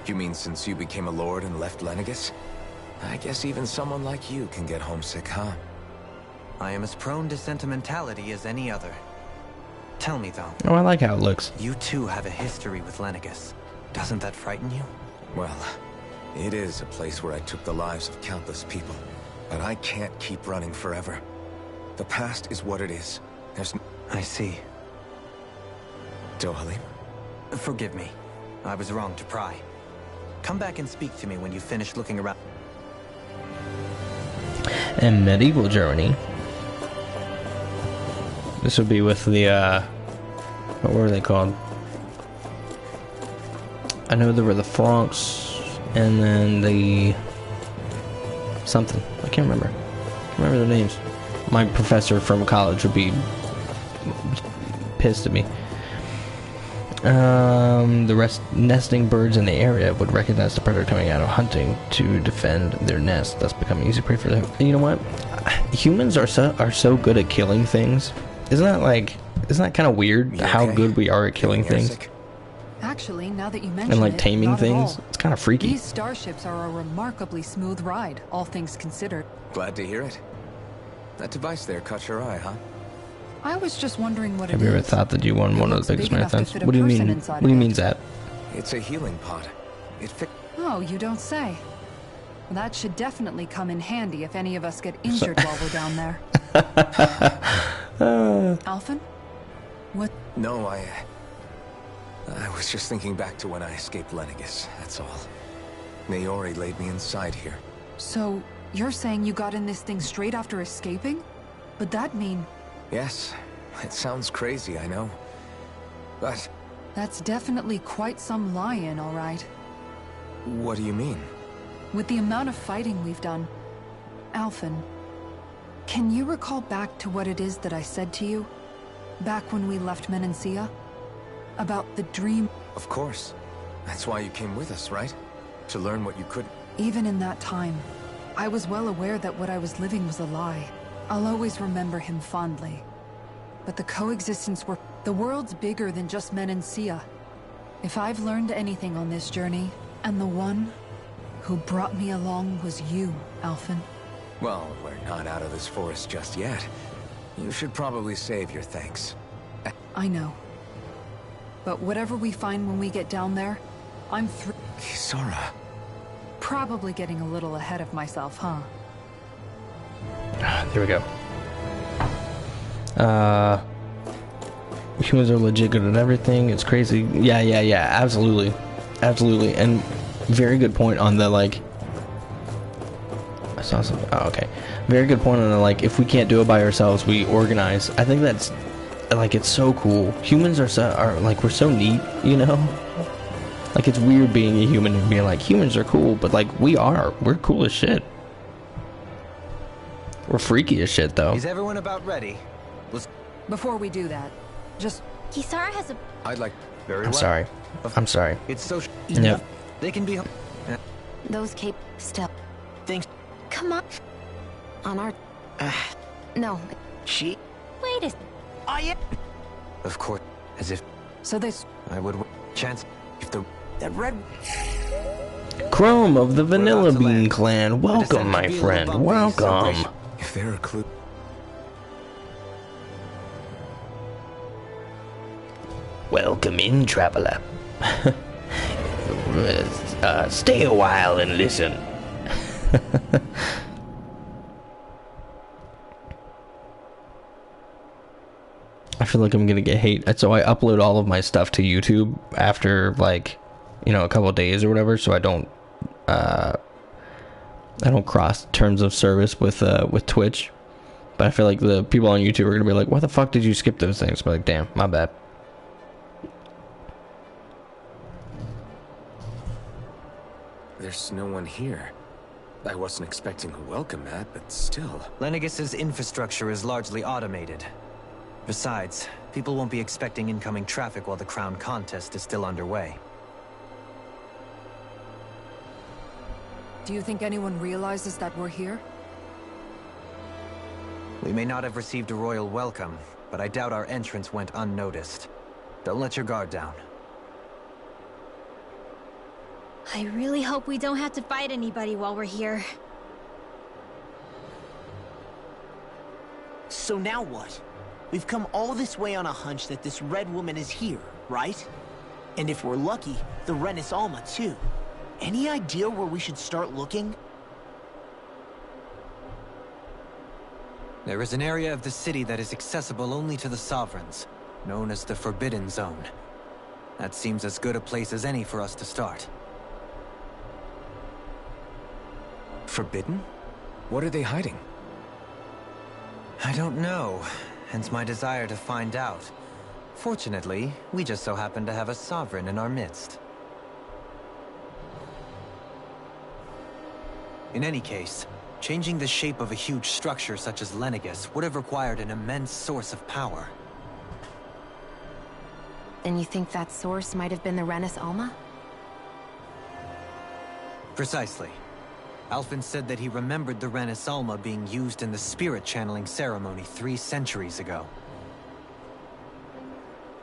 You mean since you became a lord and left Lenegis? I guess even someone like you can get homesick, huh? I am as prone to sentimentality as any other. Tell me though. Oh, I like how it looks. You too have a history with Lenegis. Doesn't that frighten you? Well, it is a place where I took the lives of countless people. But I can't keep running forever. The past is what it is. I see. Dohalim? Forgive me. I was wrong to pry. Come back and speak to me when you finish looking around. In medieval Germany. This would be with the, what were they called? I know there were the Franks, and then the... something. I can't remember. Their names. My professor from college would be pissed at me. The nesting birds in the area would recognize the predator coming out of hunting to defend their nest, thus becoming easy prey for them. You know what? Humans are so good at killing things. Isn't that kind of weird how good we are at killing things? Actually, now that you mention And like it, taming not at things? all. It's kind of freaky. These starships are a remarkably smooth ride, all things considered. Glad to hear it. That device there caught your eye, huh? I was just wondering what Have it you ever is. thought that you won one of looks the biggest big enough to marathons? fit a What do you person mean? inside What do you of mean, it. Zap? It's a healing pod. It fit. Oh, you don't say. That should definitely come in handy if any of us get injured while we're down there. Alphen? What? No, I was just thinking back to when I escaped Lenegis, that's all. Naori laid me inside here. So, you're saying you got in this thing straight after escaping? Would that mean... Yes, it sounds crazy, I know. But... That's definitely quite some lie-in, all right. What do you mean? With the amount of fighting we've done... Alphen, can you recall back to what it is that I said to you? Back when we left Menancia? About the dream... Of course. That's why you came with us, right? To learn what you could... Even in that time, I was well aware that what I was living was a lie. I'll always remember him fondly. But the coexistence were... The world's bigger than just Menancia. If I've learned anything on this journey, and the one who brought me along was you, Alphen. Well, we're not out of this forest just yet. You should probably save your thanks. I know. But whatever we find when we get down there, I'm through. Kisara. Probably getting a little ahead of myself, huh? There we go. Humans are legit good at everything. It's crazy. Yeah, absolutely. Absolutely. And very good point on the, like... I saw something. Oh, okay. Very good point on the, like, if we can't do it by ourselves, we organize. I think that's, like, it's so cool. Humans are like, we're so neat, you know? Like, it's weird being a human and being like, humans are cool, but, like, we're cool as shit. We're freaky as shit, though. Is everyone about ready? Before we do that, just... Kisara has a... I'd like... Very I'm well. sorry. I'm sorry. It's so... Yep. They can be... Those cape still. Thanks. Come on. On our... No. She... Wait a... I am... Of course. As if So this... I would... Chance... If the... That red... Chrome of the Vanilla about to Bean land. Clan. The Welcome, descent my will be a little friend. bumpy, Welcome. celebration. If there are clues... Welcome in, traveler. Stay a while and listen. I feel like I'm gonna get hate. So I upload all of my stuff to YouTube after, like, you know, a couple of days or whatever, so I don't cross terms of service with Twitch. But I feel like the people on YouTube are gonna be like, "Why the fuck did you skip those things?" But like, damn, my bad. There's no one here. I wasn't expecting a welcome mat, but still. Lenegis' infrastructure is largely automated. Besides, people won't be expecting incoming traffic while the crown contest is still underway. Do you think anyone realizes that we're here? We may not have received a royal welcome, but I doubt our entrance went unnoticed. Don't let your guard down. I really hope we don't have to fight anybody while we're here. So now what? We've come all this way on a hunch that this red woman is here, right? And if we're lucky, the Renis Alma too. Any idea where we should start looking? There is an area of the city that is accessible only to the Sovereigns, known as the Forbidden Zone. That seems as good a place as any for us to start. Forbidden? What are they hiding? I don't know, hence my desire to find out. Fortunately, we just so happen to have a Sovereign in our midst. In any case, changing the shape of a huge structure such as Lenegis would have required an immense source of power. Then you think that source might have been the Renis Alma? Precisely. Alphen said that he remembered the Renis Alma being used in the spirit channeling ceremony 3 centuries ago.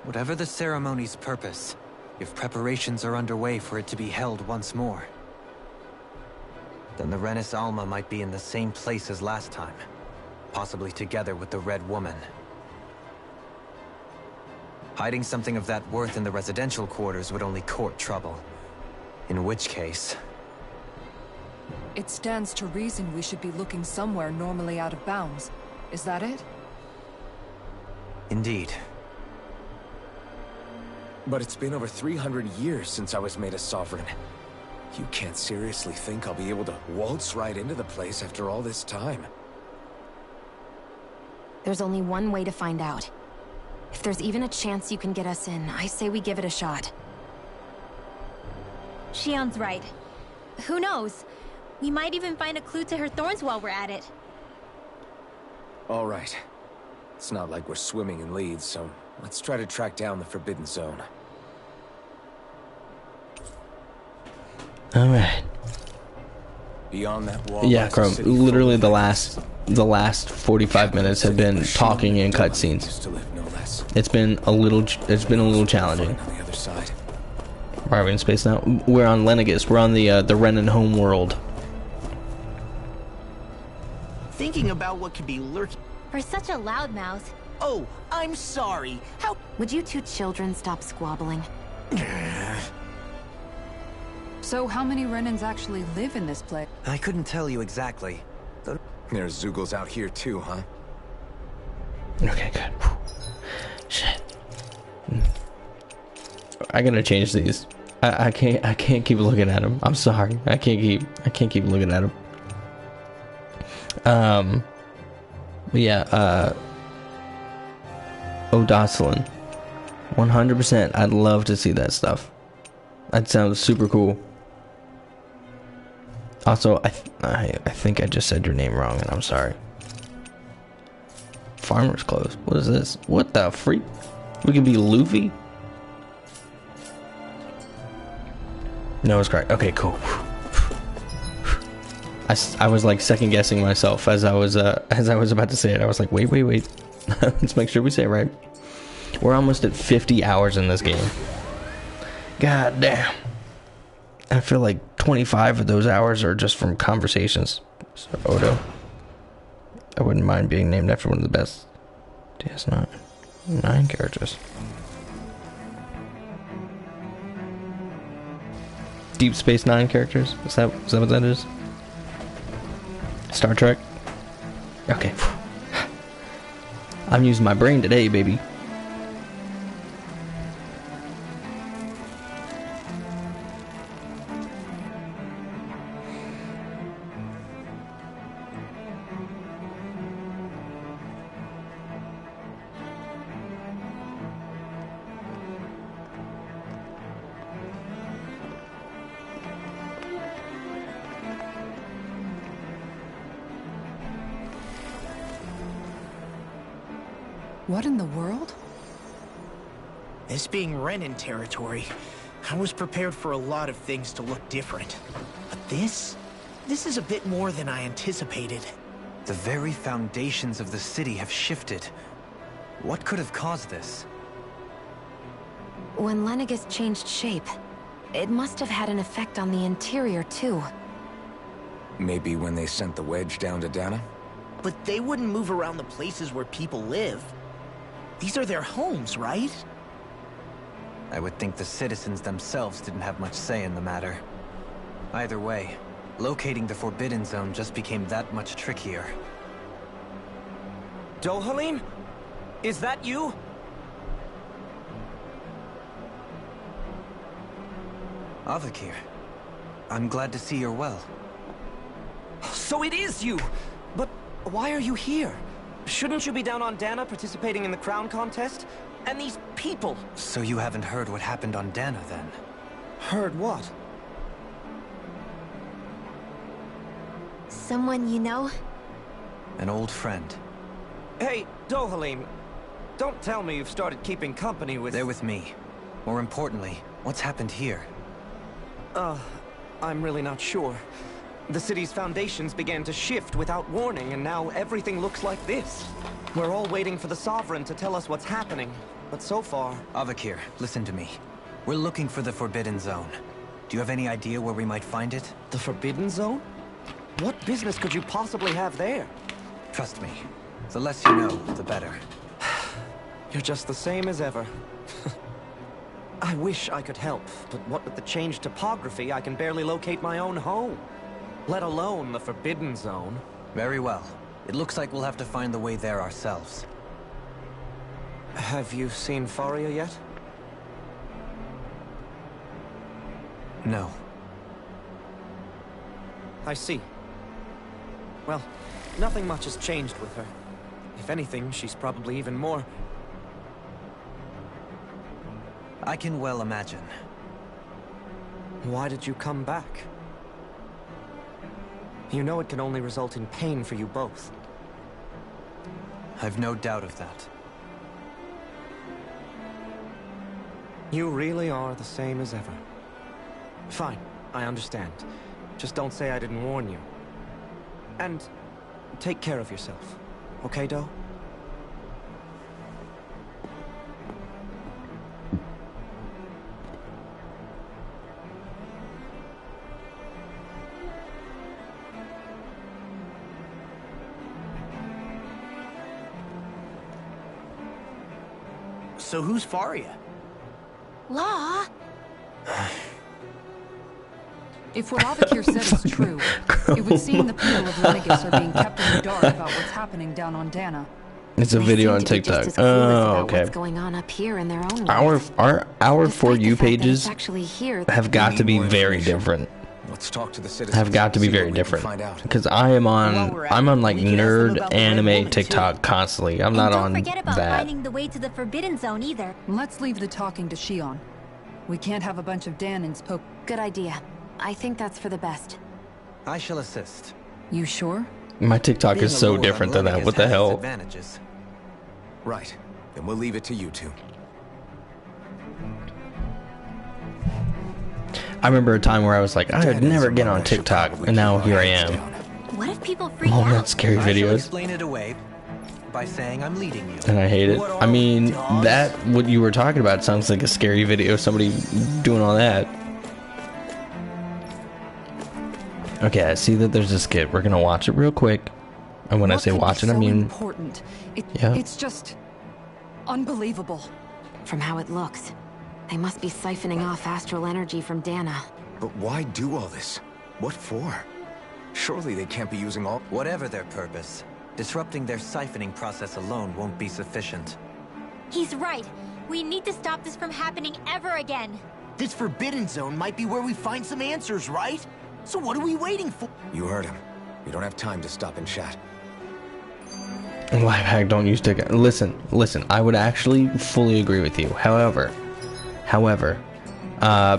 Whatever the ceremony's purpose, if preparations are underway for it to be held once more, then the Renis Alma might be in the same place as last time, possibly together with the Red Woman. Hiding something of that worth in the residential quarters would only court trouble. In which case... It stands to reason we should be looking somewhere normally out of bounds. Is that it? Indeed. But it's been over 300 years since I was made a Sovereign. You can't seriously think I'll be able to waltz right into the place after all this time. There's only one way to find out. If there's even a chance you can get us in, I say we give it a shot. Shionne's right. Who knows? We might even find a clue to her thorns while we're at it. All right. It's not like we're swimming in leads, so let's try to track down the Forbidden Zone. Alright. Beyond that wall, Yeah, Chrome. Literally the last 45 minutes have been talking and cutscenes. It's been a little challenging. On the other side. Why are we in space now? We're on Lenegis. We're on the Renin home world. Thinking about what could be lurking... For such a loudmouth. Oh, I'm sorry. How... Would you two children stop squabbling? So how many Renins actually live in this place? I couldn't tell you exactly. There's Zeugles out here too, huh? Okay, good. Whew. Shit. I gotta change these. I can't keep looking at them. I'm sorry. I can't keep looking at them. But yeah, Odocelin. 100%. I'd love to see that stuff. That sounds super cool. Also, I think I just said your name wrong, and I'm sorry. Farmer's clothes. What is this? What the freak? We could be Luffy? No, it's correct. Okay, cool. I was like second guessing myself as I was about to say it. I was like, wait. Let's make sure we say it right. We're almost at 50 hours in this game. God damn. I feel like 25 of those hours are just from conversations. So, Odo. I wouldn't mind being named after one of the best DS9. 9 characters. Deep Space Nine characters? Is that what that is? Star Trek? Okay. I'm using my brain today, baby. What in the world? This being Renan territory, I was prepared for a lot of things to look different. But this is a bit more than I anticipated. The very foundations of the city have shifted. What could have caused this? When Lenegis changed shape, it must have had an effect on the interior too. Maybe when they sent the wedge down to Dana? But they wouldn't move around the places where people live. These are their homes, right? I would think the citizens themselves didn't have much say in the matter. Either way, locating the Forbidden Zone just became that much trickier. Dohalim? Is that you? Avakir, I'm glad to see you're well. So it is you! But why are you here? Shouldn't you be down on Dana participating in the crown contest? And these people! So you haven't heard what happened on Dana, then? Heard what? Someone you know? An old friend. Hey, Dohalim, don't tell me you've started keeping company with... They're with me. More importantly, what's happened here? I'm really not sure. The city's foundations began to shift without warning, and now everything looks like this. We're all waiting for the Sovereign to tell us what's happening, but so far... Avakir, listen to me. We're looking for the Forbidden Zone. Do you have any idea where we might find it? The Forbidden Zone? What business could you possibly have there? Trust me. The less you know, the better. You're just the same as ever. I wish I could help, but what with the changed topography, I can barely locate my own home. Let alone the Forbidden Zone. Very well. It looks like we'll have to find the way there ourselves. Have you seen Faria yet? No. I see. Well, nothing much has changed with her. If anything, she's probably even more... I can well imagine. Why did you come back? You know it can only result in pain for you both. I've no doubt of that. You really are the same as ever. Fine, I understand. Just don't say I didn't warn you. And take care of yourself. Okay, Do? So who's Faria? Law? If what Avakir said is true, it would seem the people of Lenegis are being kept in the dark about what's happening down on Dana. It's a video on TikTok. Oh, okay. What's going on up here in their own lives. Our For You pages have got to be very different. Let's talk to the citizens. Have got to be very different. Because I'm on like nerd anime TikTok constantly. I'm not on Don't forget about that. finding the way to the Forbidden Zone either. Let's leave the talking to Shion. We can't have a bunch of Danans poke. Good idea. I think that's for the best. I shall assist. You sure? My TikTok is so different than that. What the hell? Advantages. Right. Then we'll leave it to you two. I remember a time where I was like, I would never get on TikTok, and now here I am. What if people freak Oh, out? that scary I shall videos. explain it away by saying I'm leading you. And I hate it. I mean, that, what you were talking about sounds like a scary video, somebody doing all that. Okay, I see that there's a skit. We're gonna watch it real quick. And when I say watch it, I mean... important. Yeah. It's just... unbelievable. From how it looks, they must be siphoning off astral energy from Dana. But why do all this? What for? Surely they can't be using all... Whatever their purpose, disrupting their siphoning process alone won't be sufficient. He's right. We need to stop this from happening ever again. This Forbidden Zone might be where we find some answers, right? So what are we waiting for? You heard him. We don't have time to stop and chat. Life hack, don't use TikTok. Listen, I would actually fully agree with you. However,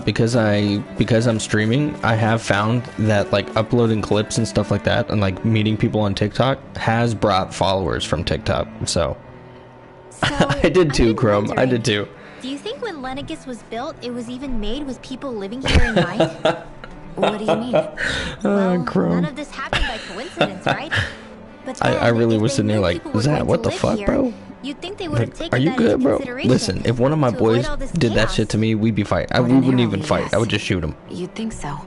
because I'm streaming, I have found that like uploading clips and stuff like that and like meeting people on TikTok has brought followers from TikTok. So So, I did too, I've been Chrome. I wondering, did too. Do you think when Lenegus was built, it was even made with people living here in mind? What do you mean? Well, Chrome. none of this happened by coincidence, right? But I then, really if was they sitting there knew like, people were Zach, going what to the live fuck, here, bro? You'd think they would have Like, taken are you that good, into bro? consideration Listen, if one of my to avoid boys all this did that chaos. shit to me, we'd be fighting. We wouldn't even Ordinarily, fight. I would yes. just shoot him. You'd think so.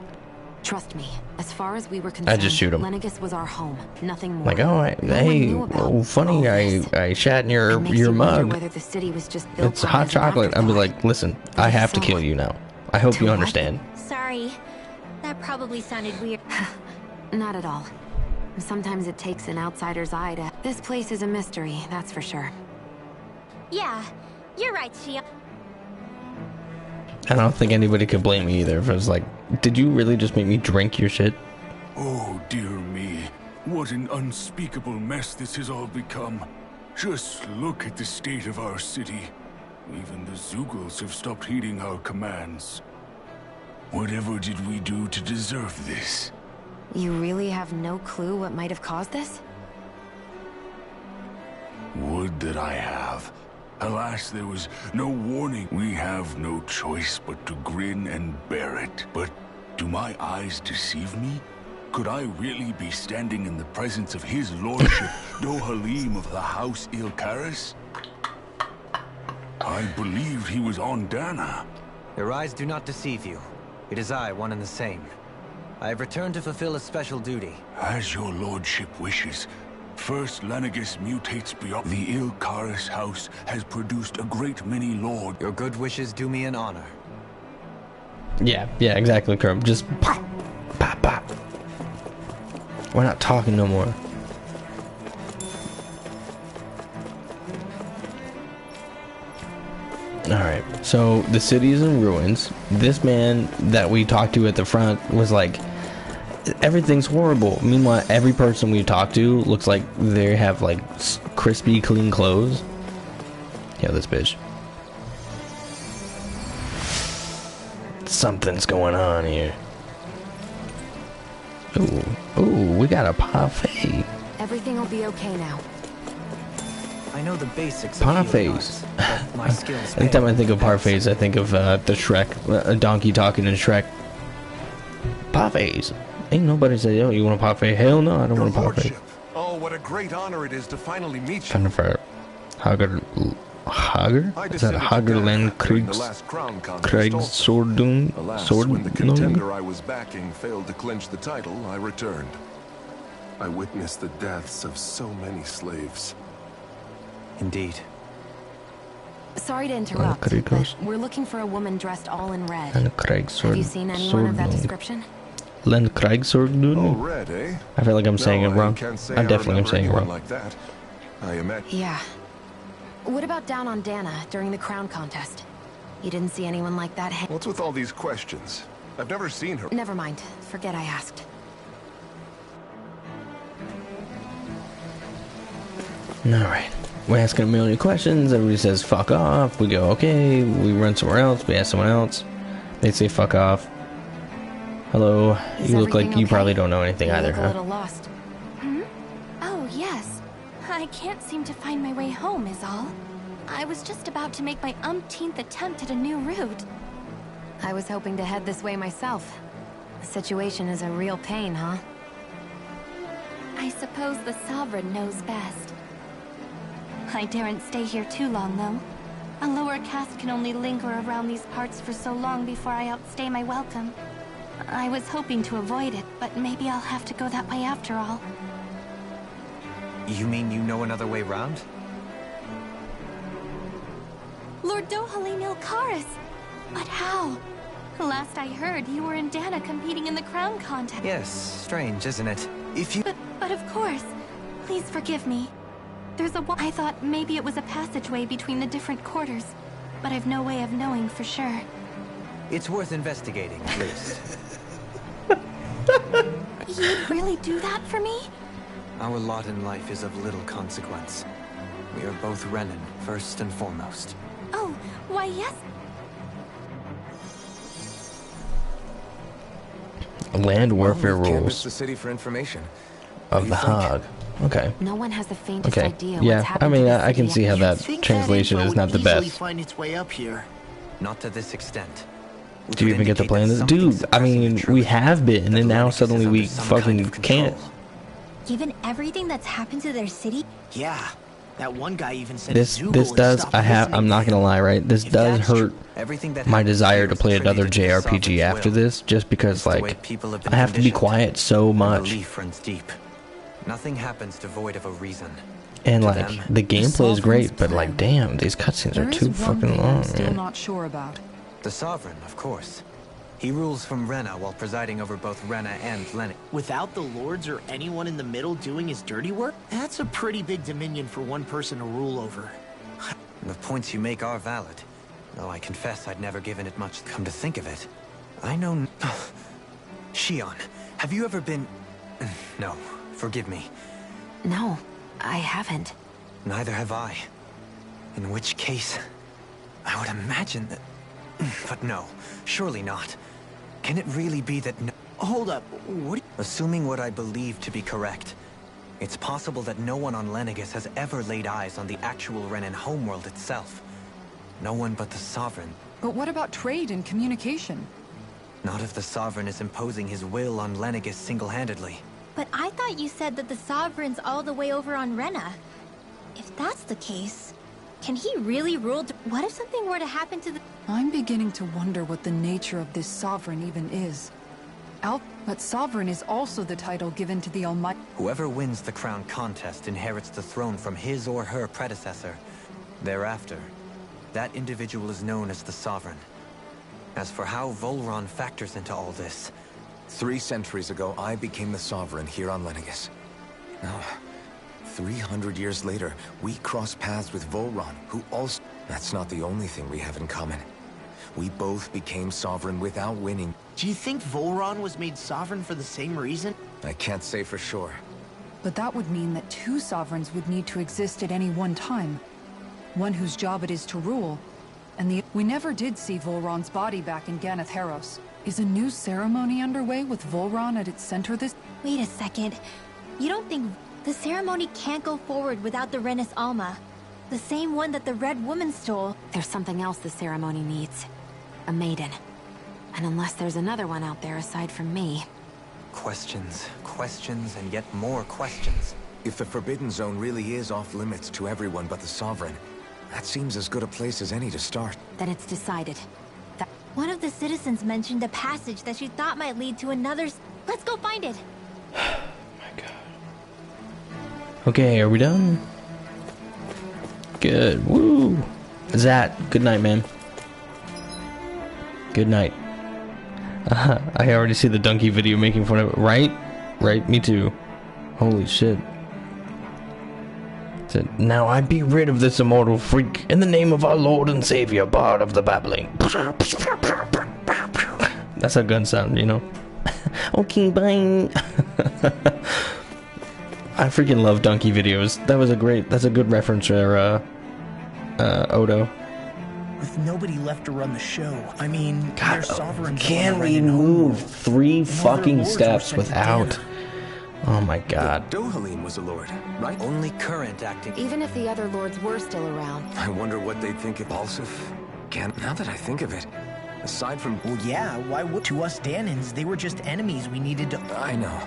Trust me, as far as we were concerned, just shoot 'em. Lenegus was our home, nothing more. Like, oh, No one hey, knew about oh, funny, all I this. shat in your It makes you wonder mug. whether the city was just built It's on hot as an chocolate. I'd be afterthought. like, listen, I have to So, kill you now. I hope to you what? understand. Sorry, that probably sounded weird. Not at all. Sometimes it takes an outsider's eye to... This place is a mystery, that's for sure. Yeah, you're right, Shia. I don't think anybody could blame me either if it was like, did you really just make me drink your shit? Oh, dear me. What an unspeakable mess this has all become. Just look at the state of our city. Even the Zeugles have stopped heeding our commands. Whatever did we do to deserve this? You really have no clue what might have caused this? Would that I have. Alas, there was no warning. We have no choice but to grin and bear it. But do my eyes deceive me? Could I really be standing in the presence of his lordship, Dohalim of the House Ilkaris? I believed he was on Dana. Your eyes do not deceive you. It is I, one and the same. I have returned to fulfill a special duty. As your lordship wishes. First, Lenegus mutates beyond. The Ilkaris house has produced a great many lords. Your good wishes do me an honor. Yeah, exactly, Chrome. Just pop, pop, pop. We're not talking no more. Alright, so the city is in ruins. This man that we talked to at the front was like, everything's horrible. Meanwhile, every person we talk to looks like they have like crispy, clean clothes. Yeah, this bitch. Something's going on here. Ooh, we got a parfait. Everything will be okay now. I know the basics of healing Parfaits. arts, but my skills Anytime pale I think of in comparison. parfaits, I think of the Shrek, a donkey talking in Shrek. Parfaits. Ain't nobody say, yo, you want a parfait? Hell no, I don't want a parfait. Oh, what a great honor it is to finally meet you. Kind of for Hager? I Is that descended to Hager Dana Land during the Kriegs? last crown contest Craig also. Sordun? Alas, Sword? when the No? contender I was backing failed to clinch the title, I returned. I witnessed the deaths of so many slaves. Indeed. Sorry to interrupt, but we're looking for a woman dressed all in red. And Craig Sword. Have you seen anyone of that description? Len Craig Sordun? Oh, red, eh? I feel like I'm saying it No, wrong. I can't say I I definitely am remember saying it anyone wrong. like that. I imagine. Yeah. What about down on Dana during the crown contest? You didn't see anyone like that What's with all these questions? I've never seen her. Never mind. Forget I asked. Alright. We're asking a million questions. Everybody says fuck off. We go, okay. We run somewhere else. We ask someone else. They say fuck off. Hello. Is You look like everything you okay? probably don't know anything You either, look a huh? little lost. Oh, yes. I can't seem to find my way home, is all. I was just about to make my umpteenth attempt at a new route. I was hoping to head this way myself. The situation is a real pain, huh? I suppose the Sovereign knows best. I daren't stay here too long, though. A lower caste can only linger around these parts for so long before I outstay my welcome. I was hoping to avoid it, but maybe I'll have to go that way after all. You mean you know another way round? Lord Dohalim Ilkaris! But how? Last I heard, you were in Dana competing in the crown contest. Yes, strange, isn't it? If you... But of course. Please forgive me. There's a I thought maybe it was a passageway between the different quarters, but I've no way of knowing for sure. It's worth investigating, at least. You'd really do that for me? Our lot in life is of little consequence. We are both Renan, first and foremost. Oh, why yes. Land warfare We've canvassed rules the city for information. of the What do you think? Hog. Okay. No one has the faintest Okay. idea what's Yeah, I happened mean, to the I can city see how yet. that translation is not the best. Find its way up here. Not to this extent. Do you even get to play in this? Dude, I mean, we have been, and now suddenly we fucking can't. Given everything that's happened to their city? Yeah. That one guy even said This does, I'm not gonna lie, right? This does hurt my desire to play another JRPG after this, just because, like, I have to be quiet so much. Belief runs deep. Nothing happens devoid of a reason. And, To like, them, the gameplay is great, but, like, damn, these cutscenes are too fucking long, Still man. not sure about. The Sovereign, of course. He rules from Rena while presiding over both Rena and Lenny. Without the lords or anyone in the middle doing his dirty work? That's a pretty big dominion for one person to rule over. The points you make are valid, though I confess I'd never given it much. Come to think of it, I know... Shion, have you ever been... No, forgive me. No, I haven't. Neither have I. In which case, I would imagine that... But no, surely not. Can it really be that no... Hold up, what... Assuming what I believe to be correct, it's possible that no one on Lenegis has ever laid eyes on the actual Renan homeworld itself. No one but the Sovereign. But what about trade and communication? Not if the Sovereign is imposing his will on Lenegis single-handedly. But I thought you said that the Sovereign's all the way over on Rena. If that's the case, can he really rule? What if something were to happen to the... I'm beginning to wonder what the nature of this sovereign even is. But sovereign is also the title given to the Almighty. Whoever wins the crown contest inherits the throne from his or her predecessor. Thereafter, that individual is known as the Sovereign. As for how Volron factors into all this... 3 centuries ago, I became the Sovereign here on Lenegis. Now, 300 years later, we cross paths with Volron, who also... That's not the only thing we have in common. We both became Sovereign without winning. Do you think Volron was made sovereign for the same reason? I can't say for sure. But that would mean that 2 sovereigns would need to exist at any one time. One whose job it is to rule, and the... We never did see Volron's body back in Ganath Haros. Is a new ceremony underway with Volron at its center this... Wait a second. You don't think the ceremony can't go forward without the Renis Alma? The same one that the Red Woman stole? There's something else the ceremony needs. A maiden. And unless there's another one out there aside from me... Questions, questions, and yet more questions. If the Forbidden Zone really is off limits to everyone but the Sovereign, that seems as good a place as any to start. Then it's decided. One of the citizens mentioned a passage that she thought might lead to another... Let's go find it! Okay, are we done? Good. Woo! Zat, good night, man. Good night. I already see the donkey video making fun of it. Right? Right, me too. Holy shit. Said, now I be rid of this immortal freak in the name of our Lord and Savior, Bard of the Babbling. That's a gun sound, you know? Okay, bye. I freaking love donkey videos. That's a good reference there, Odo. With nobody left to run the show, I mean, God, their sovereign... can we move 3 fucking steps without... Oh my god. Dohalim was a lord, right? Only current acting... Even if the other lords were still around. I wonder what they'd think of Balsif. Now that I think of it, aside from... Well, yeah, why would... To us Danins, they were just enemies we needed to... I know.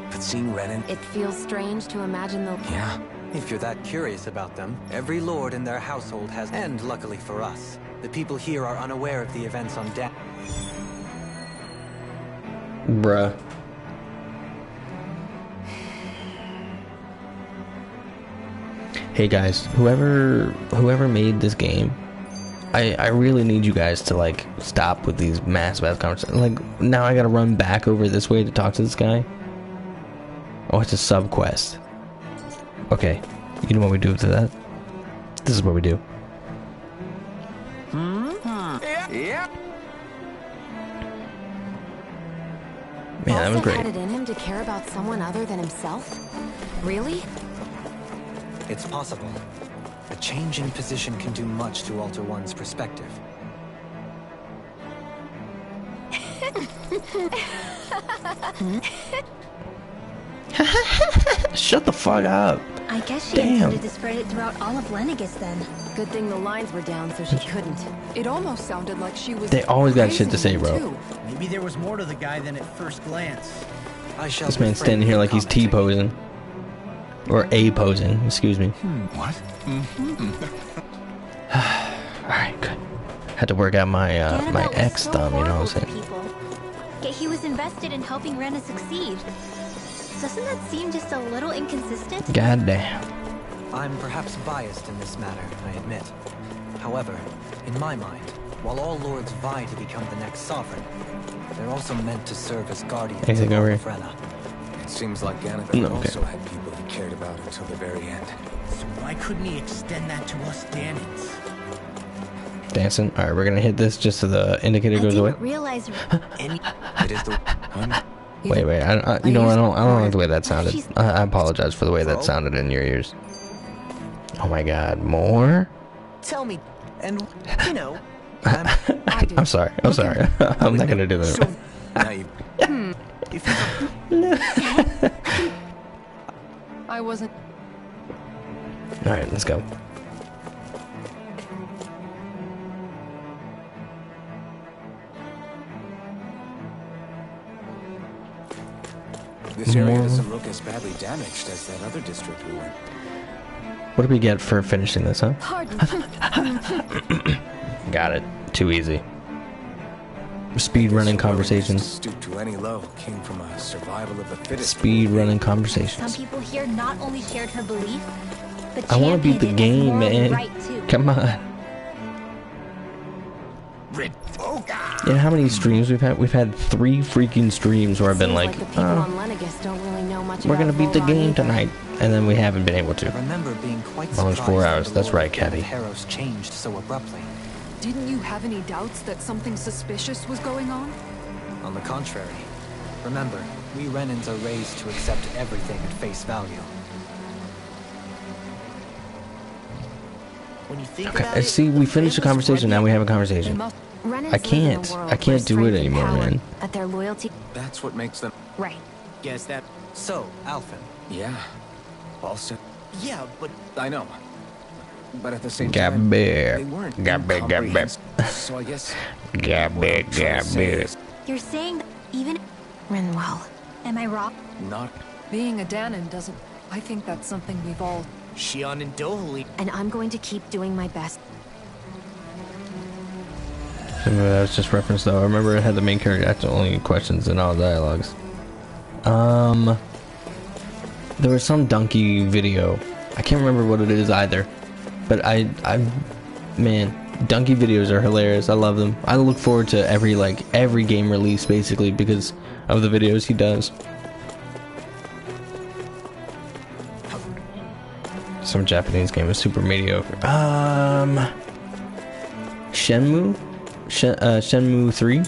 But seeing Renan... It feels strange to imagine the... Yeah. If you're that curious about them, every lord in their household has... And luckily for us, the people here are unaware of the events on Dan... Bruh. Hey guys, whoever made this game, I really need you guys to like stop with these massive ass conversations. Like now I gotta run back over this way to talk to this guy. Oh, it's a sub quest. Okay, you know what we do to that? This is what we do. Yeah. Man, that was Balsif great. had it in him to care about someone other than himself? Really? It's possible. A change in position can do much to alter one's perspective. Shut the fuck up. I guess she Damn. intended to spread it throughout all of Lenegus then. Good thing the lines were down so she couldn't. It almost sounded like she was. They always got shit to say, praising bro. him, too. Maybe there was more to the guy than at first glance. I shall This man's refrain standing here from like he's commenting. T-posing. Or A-posing, excuse me. What? Alright, good. Had to work out my Dana my was X so thumb, you know what I'm horrible to saying? people. Yet he was invested in helping Rena succeed. Doesn't that seem just a little inconsistent? God damn. I'm perhaps biased in this matter, I admit. However, in my mind, while all lords vie to become the next sovereign, they're also meant to serve as guardians Anything of all over of here? Rena. It seems like Gannabeth No, okay. also had people he cared about until the very end. So why couldn't he extend that to us Danans? Dancing. Alright, we're gonna hit this just so the indicator I goes away. didn't realize. It is the... Wait, you know, I don't like the way that sounded. I apologize for the way that sounded in your ears. Oh my god, more? Tell me, and, you know, I'm sorry. I'm sorry. I'm not gonna do that. so Now you... if you I wasn't. Alright, let's go. This area More. doesn't look as badly damaged as that other district we went. What do we get for finishing this, huh? Pardon. Got it. Too easy. Speed running conversations. Stoop to any low came from a survival of the fittest. Speed running Some conversations. people here not only shared her belief, but I want to beat the championed it as game, morally man. right too. Come on. You know how many streams we've had? We've had 3 freaking streams where I've been Seems like, the people oh, on Lenegus don't really know much we're about gonna beat the Volon game either. tonight, and then we haven't been able I to. remember being quite Well, surprised it's 4 that hours. the That's Lord right, of Cabby. Harros changed so abruptly. Didn't you have any doubts that something suspicious was going on? On the contrary, remember, we Renans are raised to accept everything at face value. When you think Okay, about it, see, we finished the conversation. Now we have a They conversation. must. Renans I live in a can't. world I can't where do strength it and anymore, power, man. But their loyalty. That's what makes them... Right. guess that. So, Alphen, Yeah. Also... Yeah, but I know. But at the same time, Gabber. they weren't Gabber, gabber. incomprehensible. So I guess... Gabber, what I'm trying to say gabber. is You're saying that even... Rinwell. Am I wrong? not... Being a Danan doesn't. I think that's something we've all. Shion and Dohali. And I'm going to keep doing my best. Remember that was just reference though. I remember it had the main character ask only questions in all dialogues. There was some donkey video. I can't remember what it is either. But man, donkey videos are hilarious. I love them. I look forward to every game release basically because of the videos he does. Some Japanese game is super mediocre. Shenmue? Shenmue 3?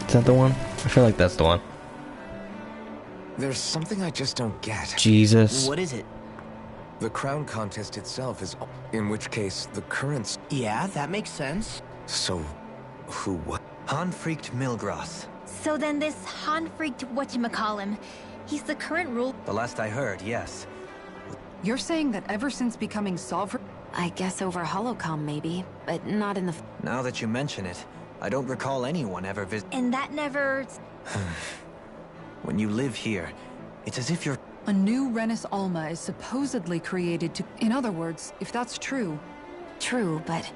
Is that the one? I feel like that's the one. There's something I just don't get. Jesus. What is it? The crown contest itself is... In which case, the current... Yeah, that makes sense. So... Who what? Hanfreaked Milgras. So then this Han-freaked whatchamacallem, he's the current rule... The last I heard, yes. You're saying that ever since becoming sovereign. I guess over Holocom maybe, but not in the. Now that you mention it, I don't recall anyone ever And that never... When you live here, it's as if you're... A new Renis Alma is supposedly created to. In other words, if that's true. True, but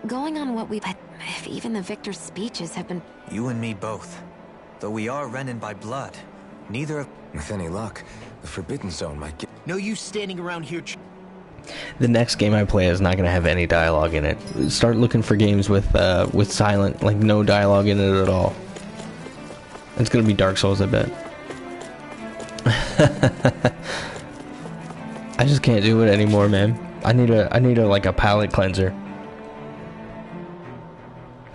going on what we've. If even the victor's speeches have been. You and me both. Though we are Renan by blood, neither of... With any luck, the Forbidden Zone might get... No use standing around here. The next game I play is not gonna have any dialogue in it. Start looking for games with silent, like no dialogue in it at all. It's gonna be Dark Souls, I bet. I just can't do it anymore, man. I need a like a palate cleanser.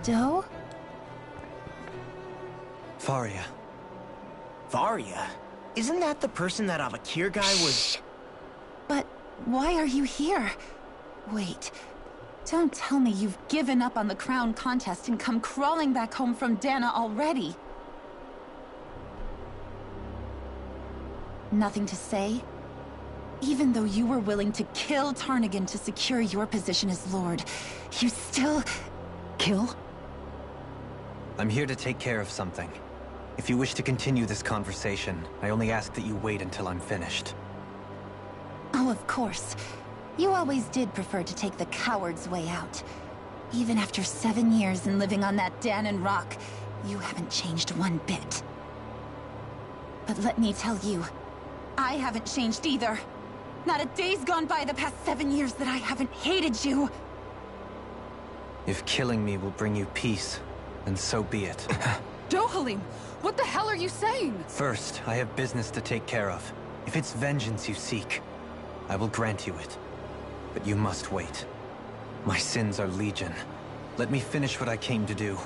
Doe? Faria. Varia? Isn't that the person that Avakir guy was... But why are you here? Wait. Don't tell me you've given up on the crown contest and come crawling back home from Dana already. Nothing to say? Even though you were willing to kill Tarnigan to secure your position as Lord, you still... Kill? I'm here to take care of something. If you wish to continue this conversation, I only ask that you wait until I'm finished. Oh, of course. You always did prefer to take the coward's way out. Even after 7 years and living on that Dahnan rock, you haven't changed one bit. But let me tell you, I haven't changed either. Not a day's gone by the past 7 years that I haven't hated you. If killing me will bring you peace, then so be it. Dohalim, what the hell are you saying? First, I have business to take care of. If it's vengeance you seek, I will grant you it. But you must wait. My sins are legion. Let me finish what I came to do.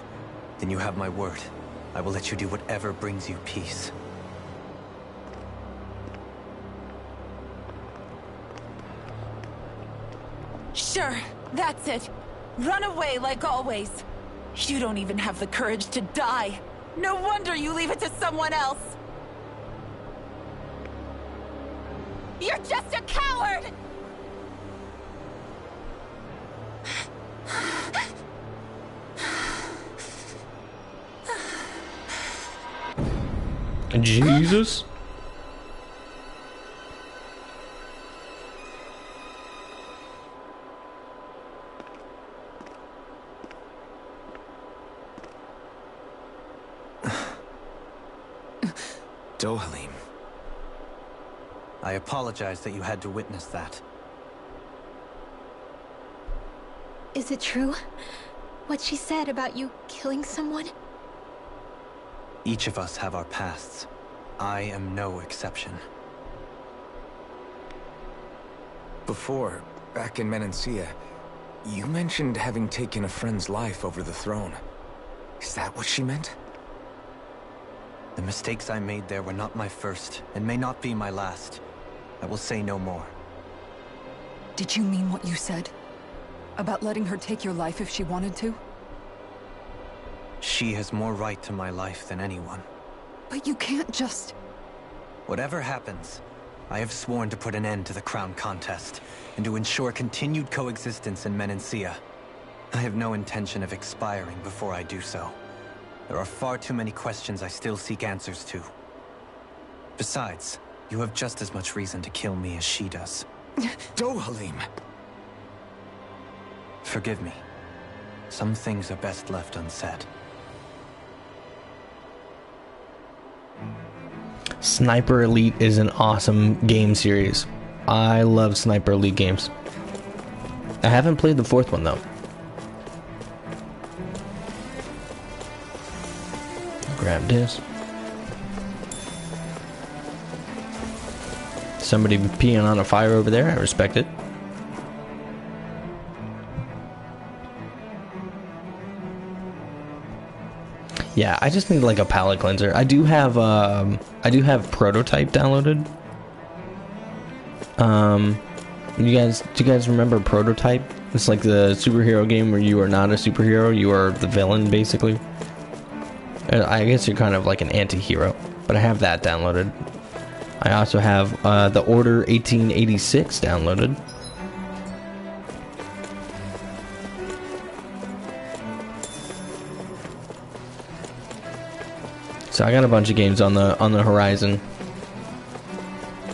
Then you have my word. I will let you do whatever brings you peace. Sure, that's it. Run away like always. You don't even have the courage to die. No wonder you leave it to someone else. You're just a coward! Jesus. Dohalim. I apologize that you had to witness that. Is it true? What she said about you killing someone? Each of us have our pasts. I am no exception. Before, back in Menancia, you mentioned having taken a friend's life over the throne. Is that what she meant? The mistakes I made there were not my first, and may not be my last. I will say no more. Did you mean what you said? About letting her take your life if she wanted to? She has more right to my life than anyone. But you can't just... Whatever happens, I have sworn to put an end to the crown contest, and to ensure continued coexistence in Menancia. I have no intention of expiring before I do so. There are far too many questions I still seek answers to. Besides, you have just as much reason to kill me as she does. Dohalim! Forgive me. Some things are best left unsaid. Sniper Elite is an awesome game series. I love Sniper Elite games. I haven't played the fourth one though. Grab this. Somebody peeing on a fire over there. I respect it. Yeah, I just need like a palate cleanser. I do have Prototype downloaded. Do you guys remember Prototype? It's like the superhero game where you are not a superhero, you are the villain basically. I guess you're kind of like an anti-hero, but I have that downloaded. I also have the Order 1886 downloaded. So I got a bunch of games on the horizon.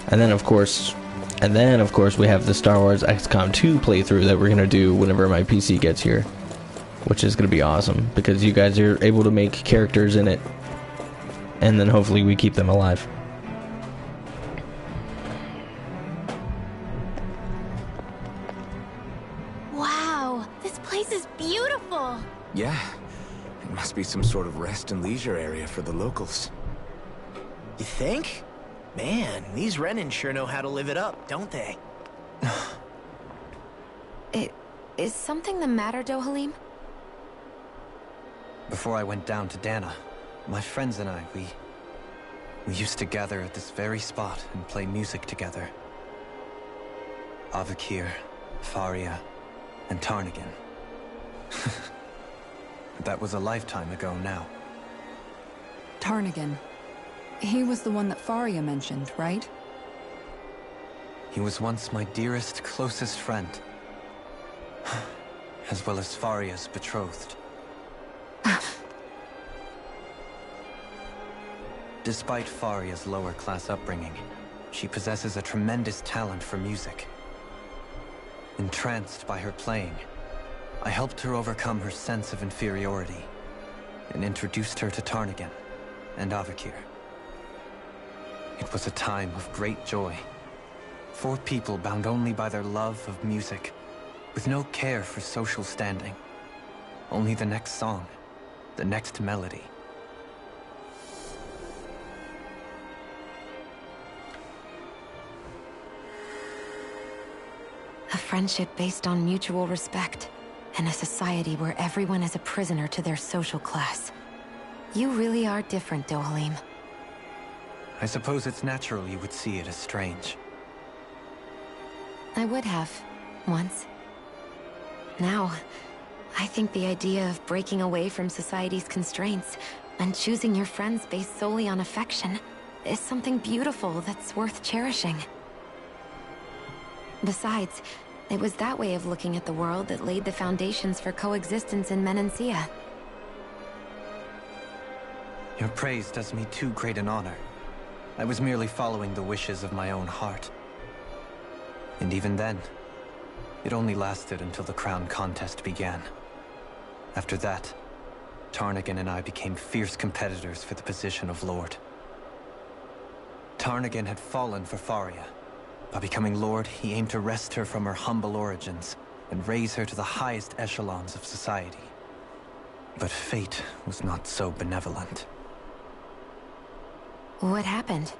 And then of course we have the Star Wars XCOM 2 playthrough that we're gonna do whenever my PC gets here, which is gonna be awesome because you guys are able to make characters in it, and then hopefully we keep them alive. Wow, this place is beautiful. Yeah, it must be some sort of rest and leisure area for the locals. You think? Man, these Renan sure know how to live it up, don't they? Is something the matter, Dohalim? Before I went down to Dahna, my friends and I, we used to gather at this very spot and play music together. Avakir, Faria, and Tarnigan. That was a lifetime ago now. Tarnigan. He was the one that Faria mentioned, right? He was once my dearest, closest friend. As well as Faria's betrothed. Despite Faria's lower-class upbringing, she possesses a tremendous talent for music. Entranced by her playing, I helped her overcome her sense of inferiority and introduced her to Tarnagin and Avakir. It was a time of great joy. 4 people bound only by their love of music, with no care for social standing. Only the next song, the next melody. A friendship based on mutual respect, and a society where everyone is a prisoner to their social class. You really are different, Dohalim. I suppose it's natural you would see it as strange. I would have, once. Now, I think the idea of breaking away from society's constraints and choosing your friends based solely on affection is something beautiful that's worth cherishing. Besides, it was that way of looking at the world that laid the foundations for coexistence in Menancia. Your praise does me too great an honor. I was merely following the wishes of my own heart. And even then, it only lasted until the crown contest began. After that, Tarnagin and I became fierce competitors for the position of Lord. Tarnagin had fallen for Faria. By becoming Lord, he aimed to wrest her from her humble origins and raise her to the highest echelons of society. But fate was not so benevolent. What happened?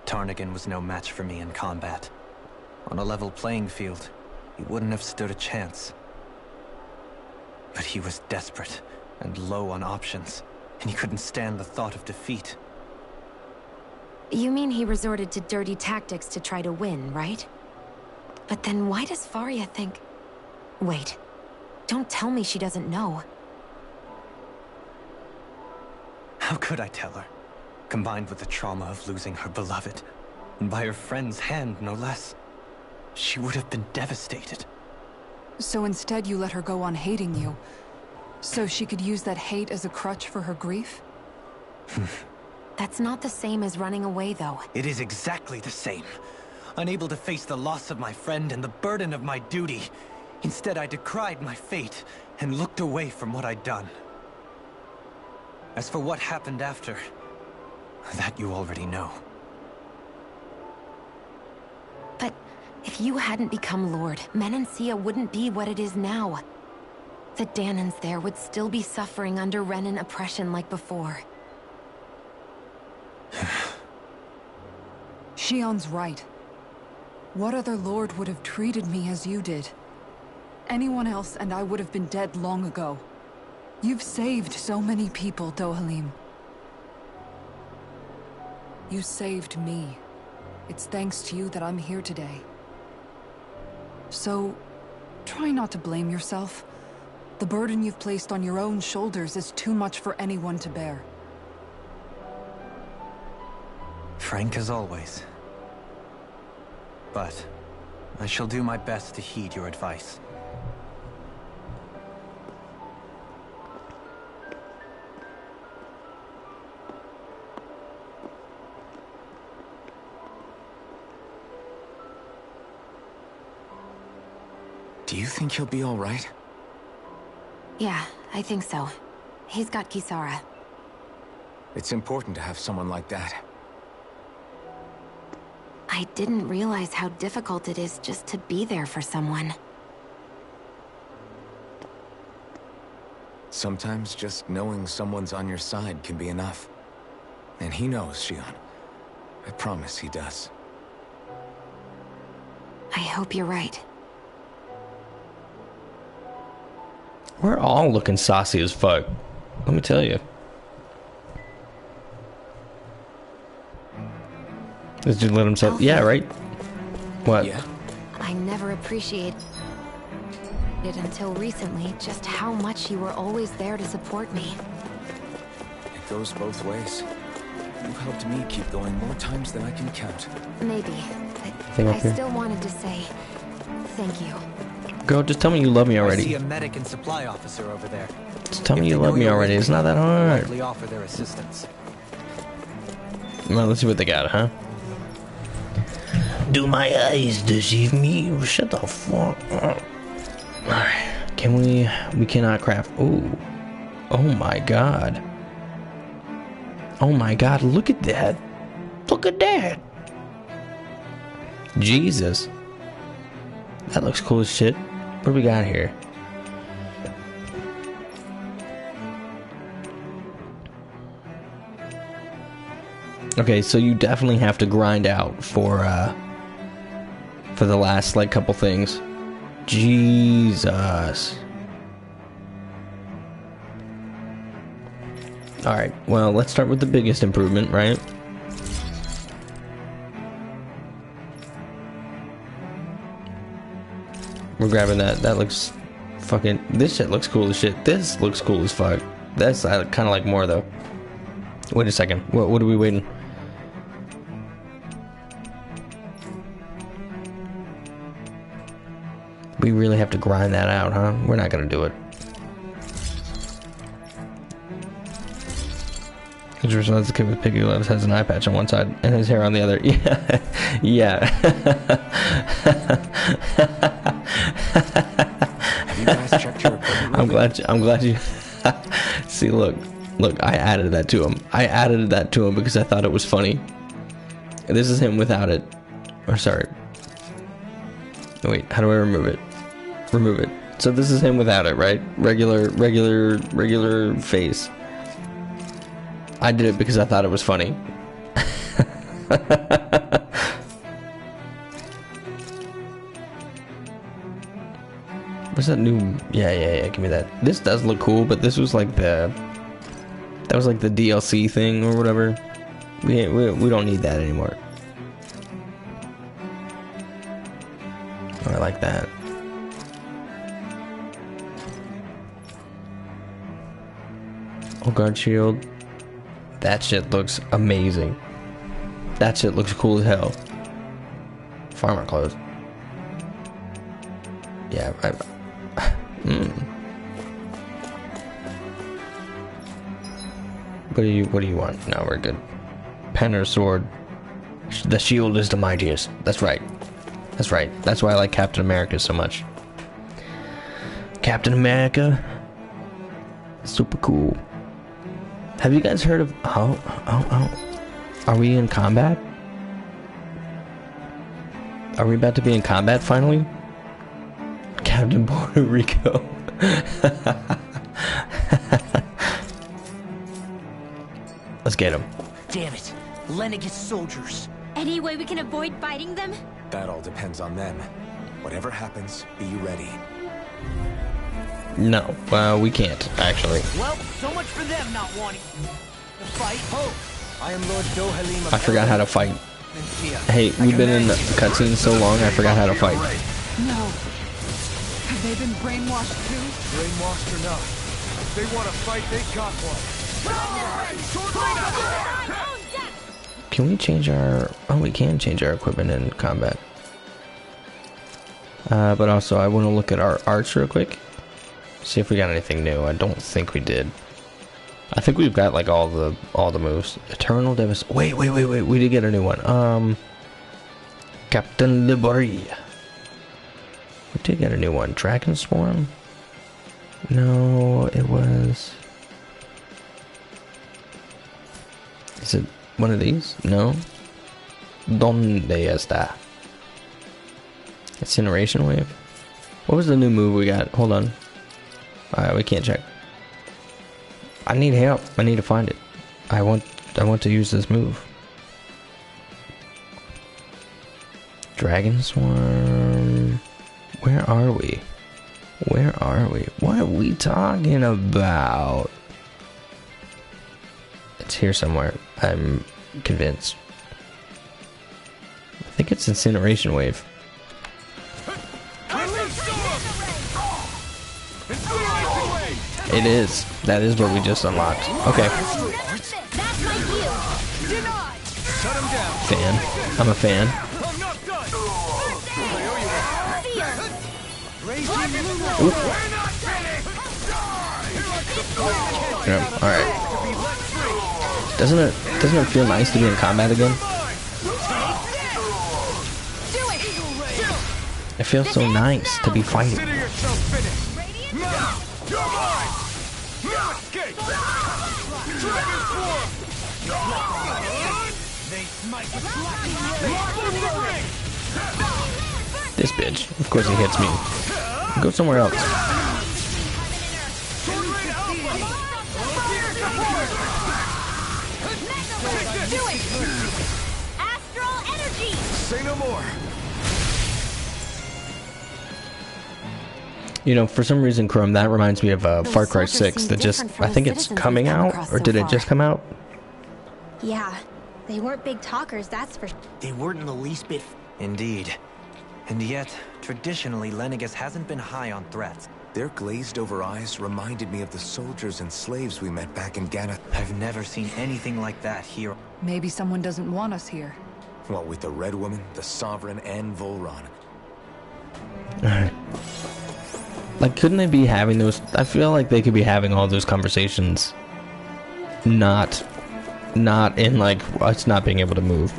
Tarnagin was no match for me in combat. On a level playing field, he wouldn't have stood a chance. But he was desperate and low on options, and he couldn't stand the thought of defeat. You mean he resorted to dirty tactics to try to win, right? But then why does Faria think... Wait, don't tell me she doesn't know. How could I tell her? Combined with the trauma of losing her beloved, and by her friend's hand, no less. She would have been devastated. So instead you let her go on hating you, so she could use that hate as a crutch for her grief? That's not the same as running away, though. It is exactly the same. Unable to face the loss of my friend and the burden of my duty. Instead, I decried my fate and looked away from what I'd done. As for what happened after, that you already know. But if you hadn't become Lord, Menancia wouldn't be what it is now. The Dahnans there would still be suffering under Renan oppression like before. Shion's right. What other lord would have treated me as you did? Anyone else and I would have been dead long ago. You've saved so many people, Dohalim. You saved me. It's thanks to you that I'm here today. So, try not to blame yourself. The burden you've placed on your own shoulders is too much for anyone to bear. Frank as always. But I shall do my best to heed your advice. Do you think he'll be all right? Yeah, I think so. He's got Kisara. It's important to have someone like that. I didn't realize how difficult it is just to be there for someone. Sometimes just knowing someone's on your side can be enough. And he knows, Shion. I promise he does. I hope you're right. We're all looking saucy as fuck. Let me tell you. This dude let himself... Yeah, right? What? Yeah. I never appreciated it until recently, just how much you were always there to support me. It goes both ways. You've helped me keep going more times than I can count. Maybe, Thing but up I here? still wanted to say thank you. Girl, just tell me you love me I see already. a medic and supply officer over there. Just tell me If you they love know me you're already. with It's not that they'll hard. likely offer their assistance. Well, let's see what they got, huh? Do my eyes deceive me? Shut the fuck up. Alright. Can we... We cannot craft... Ooh. Oh my god. Oh my god, look at that. Look at that. Jesus. That looks cool as shit. What do we got here? Okay, so you definitely have to grind out for the last like couple things. Jesus. Alright, well, let's start with the biggest improvement, right? We're grabbing that. That looks fucking... This shit looks cool as shit. This looks cool as fuck. That's I kind of like more, though. Wait a second. What are we waiting? We really have to grind that out, huh? We're not gonna do it. His response to kid with piggy lips has an eye patch on one side and his hair on the other. Yeah, yeah. Have you guys checked your equipment? I'm glad you. See, look, I added that to him. I added that to him because I thought it was funny. This is him without it. Or sorry. Wait, how do I remove it? Remove it. So this is him without it, right? Regular face. I did it because I thought it was funny. What's that new? Yeah. Give me that. This does look cool, but this was like the. That was like the DLC thing or whatever. We don't need that anymore. Oh, I like that. Oh, guard shield. That shit looks amazing. That shit looks cool as hell. Farmer clothes. Yeah, What do you want? No, we're good. Pen or sword. The shield is the mightiest. That's right. That's right. That's why I like Captain America so much. Captain America. Super cool. Have you guys heard of... Oh. Are we in combat? Are we about to be in combat finally? Captain Puerto Rico. Let's get him. Damn it. Lenegis soldiers. Any way we can avoid fighting them? That all depends on them. Whatever happens, be ready. No, we can't, actually. Well, so much for them not wanting to fight. Oh, I am Lord Dohalim of I forgot how to fight. Mencia. Hey, we've been in cutscenes so long, I forgot how to fight. No. Have they been brainwashed too? Brainwashed or not, if they want to fight, they got one. Can we change our... Oh, we can change our equipment in combat. But also, I want to look at our arts real quick. See if we got anything new. I don't think we did. I think we've got like all the moves. Eternal Devastation. Wait. We did get a new one. Captain Libori. We did get a new one. Dragon Swarm? No, it was... Is it one of these? No. Donde está? Incineration Wave? What was the new move we got? Hold on. Alright, we can't check. I need help. I need to find it. I want to use this move. Dragon Swarm. Where are we? Where are we? What are we talking about? It's here somewhere. I'm convinced. I think it's Incineration Wave. It is. That is what we just unlocked. Okay. fan. I'm a fan. Ooh. Yeah, all right. Doesn't it feel nice to be in combat again? It feels so nice to be fighting. This bitch. Of course he hits me. Go somewhere else. Astral energy. Say no more. You know, for some reason, Chrome, that reminds me of Far Cry 6 that just, I think it's coming out, or did it just come out? Yeah, they weren't big talkers, that's for sure. They weren't in the least bit. Indeed. And yet, traditionally, Lenegis hasn't been high on threats. Their glazed-over eyes reminded me of the soldiers and slaves we met back in Ganath. I've never seen anything like that here. Maybe someone doesn't want us here. What with the Red Woman, the Sovereign, and Volron. Alright. Like, couldn't they be having those? I feel like they could be having all those conversations. Not in, like, us not being able to move.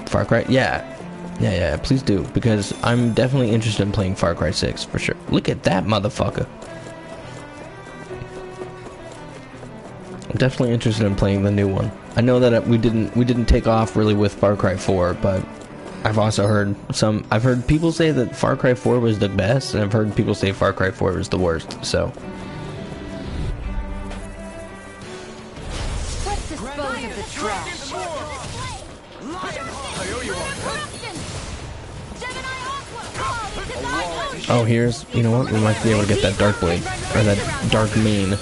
Far Cry? Yeah, please do. Because I'm definitely interested in playing Far Cry 6, for sure. Look at that motherfucker. I'm definitely interested in playing the new one. I know that we didn't take off really with Far Cry 4, but I've also heard I've heard people say that Far Cry 4 was the best, and I've heard people say Far Cry 4 was the worst, so. Let's dispose of the trash. Oh, here's, you know what, we might be able to get that Dark Blade, or that Dark Mane.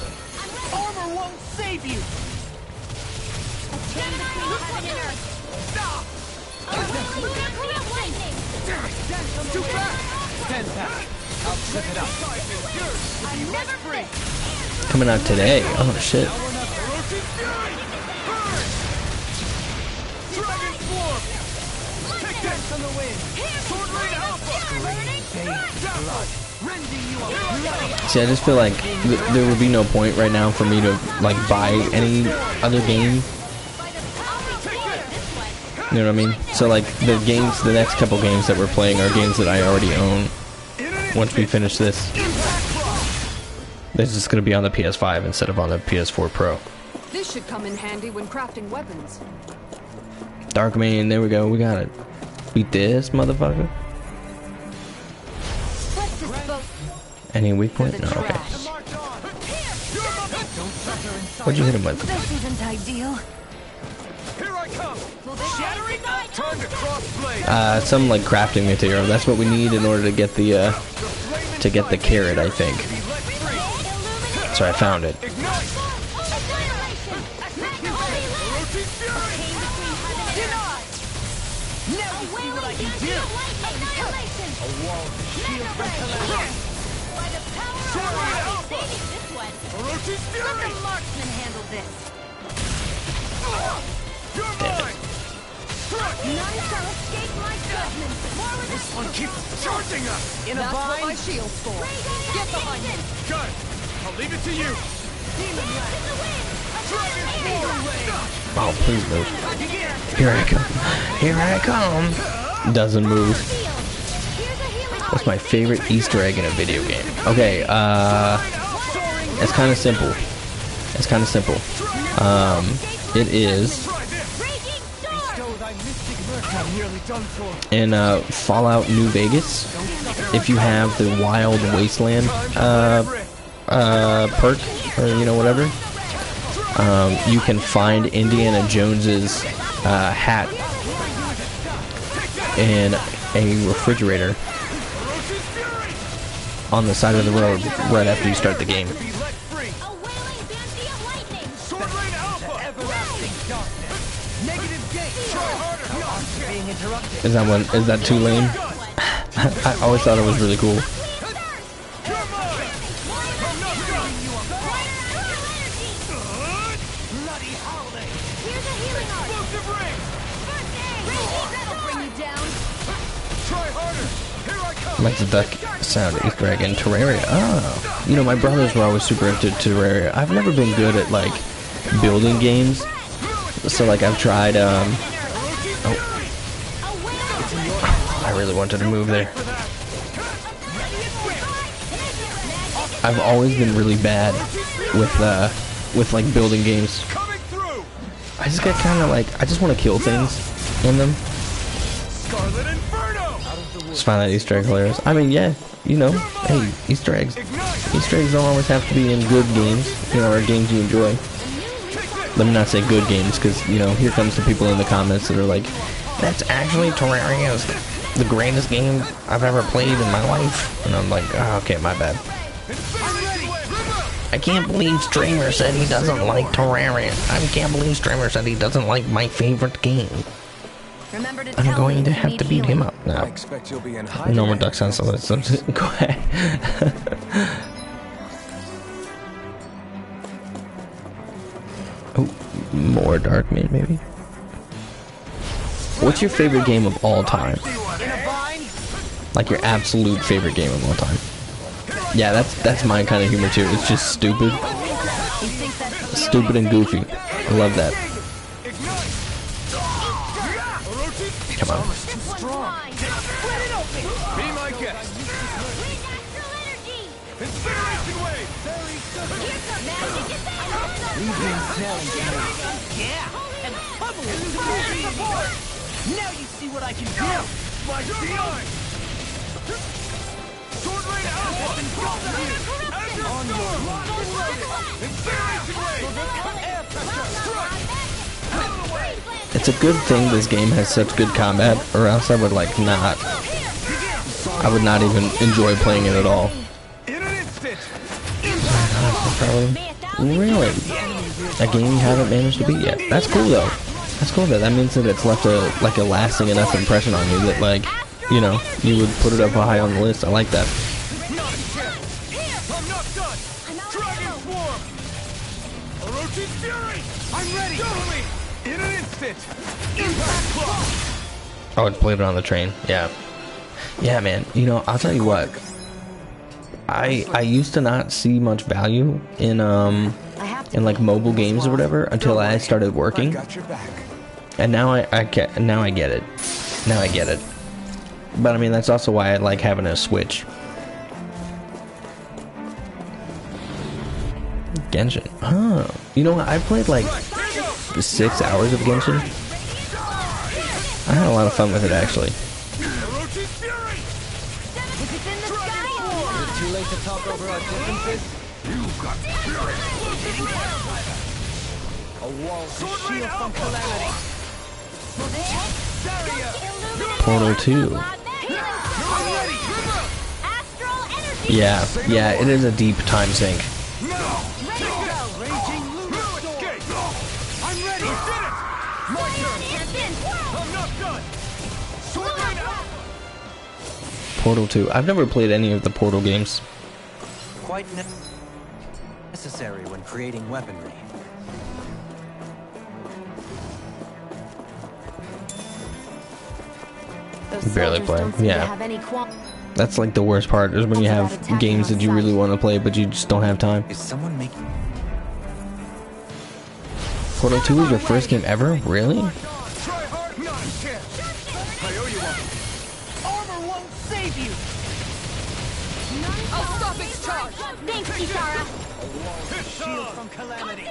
Armor won't save you. Too fast! Stand back. I'll trip it up. I'm never free. Coming out today. Oh shit. Dragon Form! Take that from the wind! Sword Rain Alpha! Blood! Rending you bloody. See, I just feel like there would be no point right now for me to like buy any other game. You know what I mean? So like the next couple games that we're playing are games that I already own. Once we finish this, just gonna be on the PS5 instead of on the PS4 Pro. This should come in handy when crafting weapons. Dark Mane, there we go. We got it. Beat this motherfucker. Any weak point? No. Okay. What'd you hit him with? This isn't ideal. Here I come! Shattering! Time to cross blade! Some like crafting material. That's what we need in order to get the carrot, I think. So I found it. Let the marksman handle this. None shall escape my judgment. More with This one keeps charging us! In a bind. That's what my shield's for. Get behind me. Got it. I'll leave it to you. Demon Dragon Oh, please move. Here I come. Here I come. Doesn't move. What's my favorite Easter egg in a video game? Okay, it's kind of simple. It is in Fallout New Vegas. If you have the Wild Wasteland perk, or you know, whatever, you can find Indiana Jones's hat in a refrigerator on the side of the road right after you start the game. Is that too lame? I always thought it was really cool. Like the duck sound Easter egg in Terraria. Oh. You know, my brothers were always super into Terraria. I've never been good at, like, building games. So, like, I've tried, I really wanted to move there. I've always been really bad with like, building games. I just get kind of, like, I just want to kill things in them. Just find that Easter egg hilarious. I mean, yeah, you know, hey, Easter eggs. Easter eggs don't always have to be in good games, you know, or games you enjoy. Let me not say good games, because, you know, here comes the people in the comments that are like, that's actually Terraria's the greatest game I've ever played in my life. And I'm like, oh, okay, my bad. I can't believe Streamer said he doesn't like Terraria. I can't believe Streamer said he doesn't like my favorite game. I'm going to have to beat him up now. No more duck sounds. Go ahead. Oh, more Darkman, maybe. What's your favorite game of all time? Like your absolute favorite game of all time? Yeah, that's my kind of humor too. It's just stupid. Stupid and goofy. I love that. Come on. Be my guest. Incineration wave. Yeah, and bubble support. Now you see what I can do. My shield. Sword Rain Alpha. On your incineration wave. It's a good thing this game has such good combat, or else I would like not. I would not even enjoy playing it at all. Really? A game you haven't managed to beat yet? That's cool though. That's cool though. That means that it's left a lasting enough impression on you that, like, you know, you would put it up high on the list. I like that. I'm ready. In an instant. Impact block. Oh, it's played it on the train. Yeah. Yeah, man. You know, I'll tell you what. I used to not see much value in like mobile games or whatever until I started working. And now I get it. Now I get it. But I mean, that's also why I like having a Switch. Genshin. Oh. You know what? I played like 6 hours of Genshin. I had a lot of fun with it, actually. Too late to talk over our differences. A wall to shield from calamity. Portal 2. Yeah, it is a deep time sink. Portal 2. I've never played any of the Portal games. Quite necessary when creating weaponry. Barely play. Yeah. That's like the worst part, is when you have games that you really want to play but you just don't have time. Is someone making Portal 2 was your first game ever? Really? Armor won't save you. I'll stop its charge. Thanks, Kisara. Shield from calamity.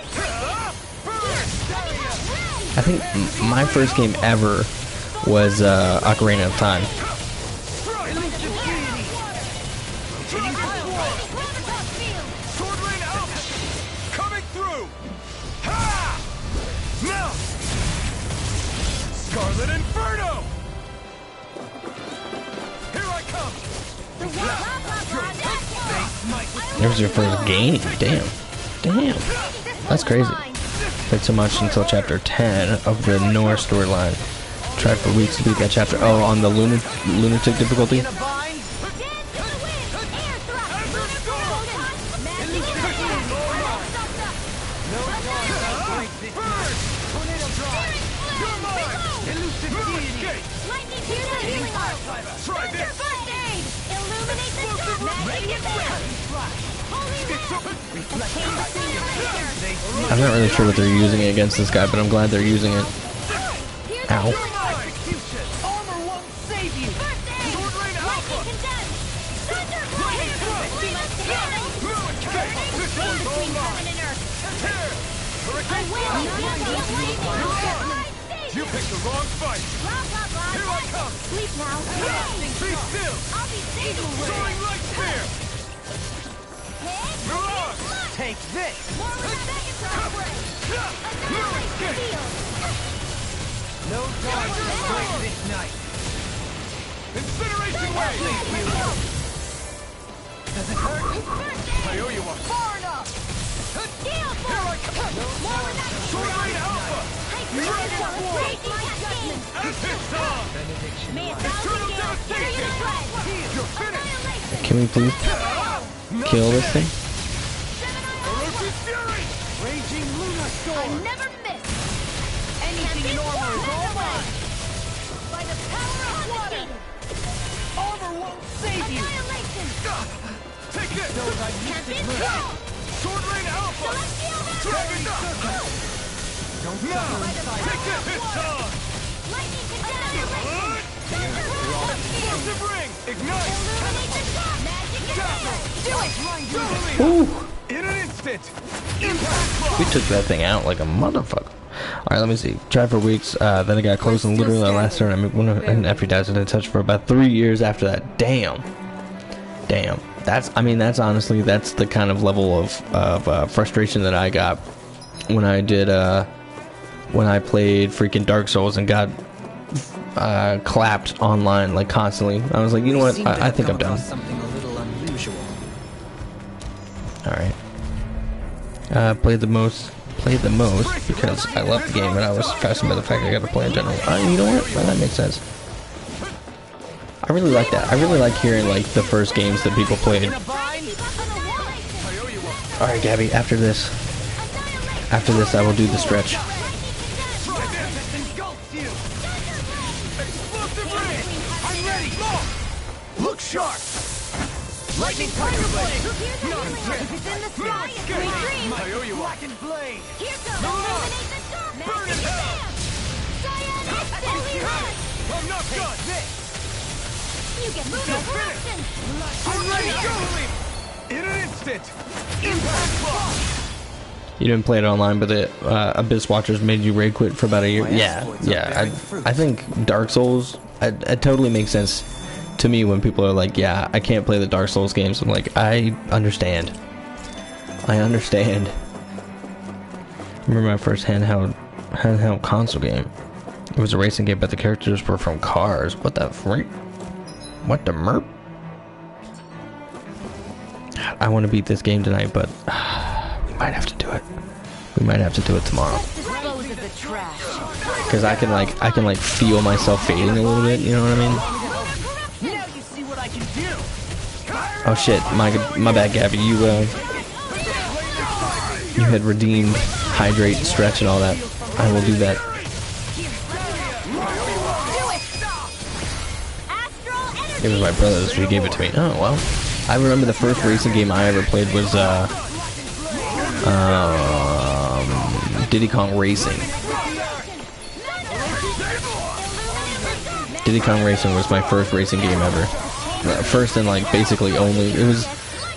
I think my first game ever was Ocarina of Time. Sword Rain Alpha. Coming through. Ha! Now. Scarlet Inferno. Here I come. It was your first game? Damn. That's crazy. Played so much until chapter 10 of the Nohr storyline. Tried for weeks to beat that chapter. Oh, on the lunatic difficulty? I'm not really sure what they're using it against this guy, but I'm glad they're using it. Ow. Armor won't save you. Sword Rain Alpha. You picked the wrong fight. Here I come. Sleep now. Be still. I'll be stable. Soaring light spear. Mirage. Take this. No time to break this night. Incineration wave. Does it hurt? I owe you one. Far enough. Here I come. More with that. Sword Rain Alpha. You're finished. Can we please kill this thing? Raging Lunar Storm. I never miss. Anything in armor is all mine. By the power of water. Armor won't save you. Annihilation. Take this. Those I used to move. Sword Rain Alpha. Dragon Dust. Don't suffer inside. Take this. It's on. Lightning annihilation. Explosive ring. Ignite. Illuminate the top. Magic and Do it. Ooh. In an instant. Impact. We took that thing out like a motherfucker. Alright, let me see. Tried for weeks, then I got close and literally the last turn. I mean, and after he dies, I didn't touch for about 3 years after that. Damn. Damn. That's honestly, that's the kind of level of frustration that I got when I did, when I played freaking Dark Souls and got clapped online, like, constantly. I was like, you know what, I think I'm done. Something a little unusual. Alright. Played the most because I love the game and I was fascinated by the fact I got to play in general. You know what? Well, that makes sense. I really like that. I really like hearing like the first games that people played. Alright, Gabby, after this I will do the stretch. Look sharp. Lightning Tiger Blade! If it's in the sky, it's my dream! I owe you one. Blackened Blade! Here goes! Illuminate the top! Magic and Cyan instantly rush! I'm not done! You get lunar corruption! I'm ready! Go! In an instant! Impact Block! You didn't play it online, but the Abyss Watchers made you raid quit for about a year. Yeah. I think Dark Souls, it totally makes sense to me when people are like, yeah, I can't play the Dark Souls games. I'm like, I understand. I understand. I remember my first handheld console game. It was a racing game, but the characters were from Cars. What the freak? What the merp? I want to beat this game tonight, but we might have to do it. We might have to do it tomorrow. Dispose of the trash. Because I can like feel myself fading a little bit. You know what I mean? Now you see what I can do! Oh shit, my bad, Gabby. You had redeemed hydrate, stretch, and all that. I will do that. It was my brother's who gave it to me. Oh well. I remember the first racing game I ever played was Diddy Kong Racing. Diddy Kong Racing was my first racing game ever. First and like basically only. It was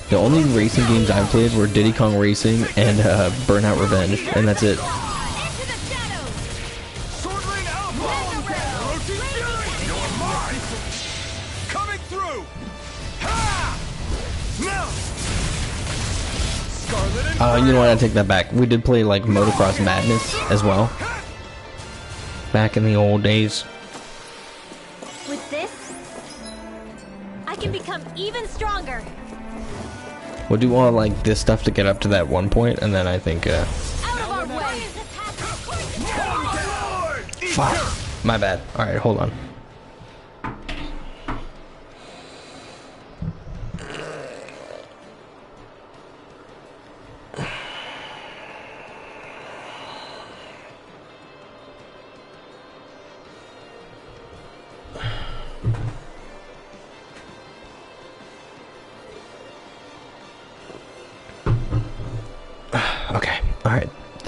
the only racing games I played were Diddy Kong Racing and Burnout Revenge, and that's it. You know what? I take that back. We did play like Motocross Madness as well. Back in the old days. With this, I can become even stronger. We'll do all like this stuff to get up to that one point, and then I think Out of our way. fuck. My bad. Alright, hold on.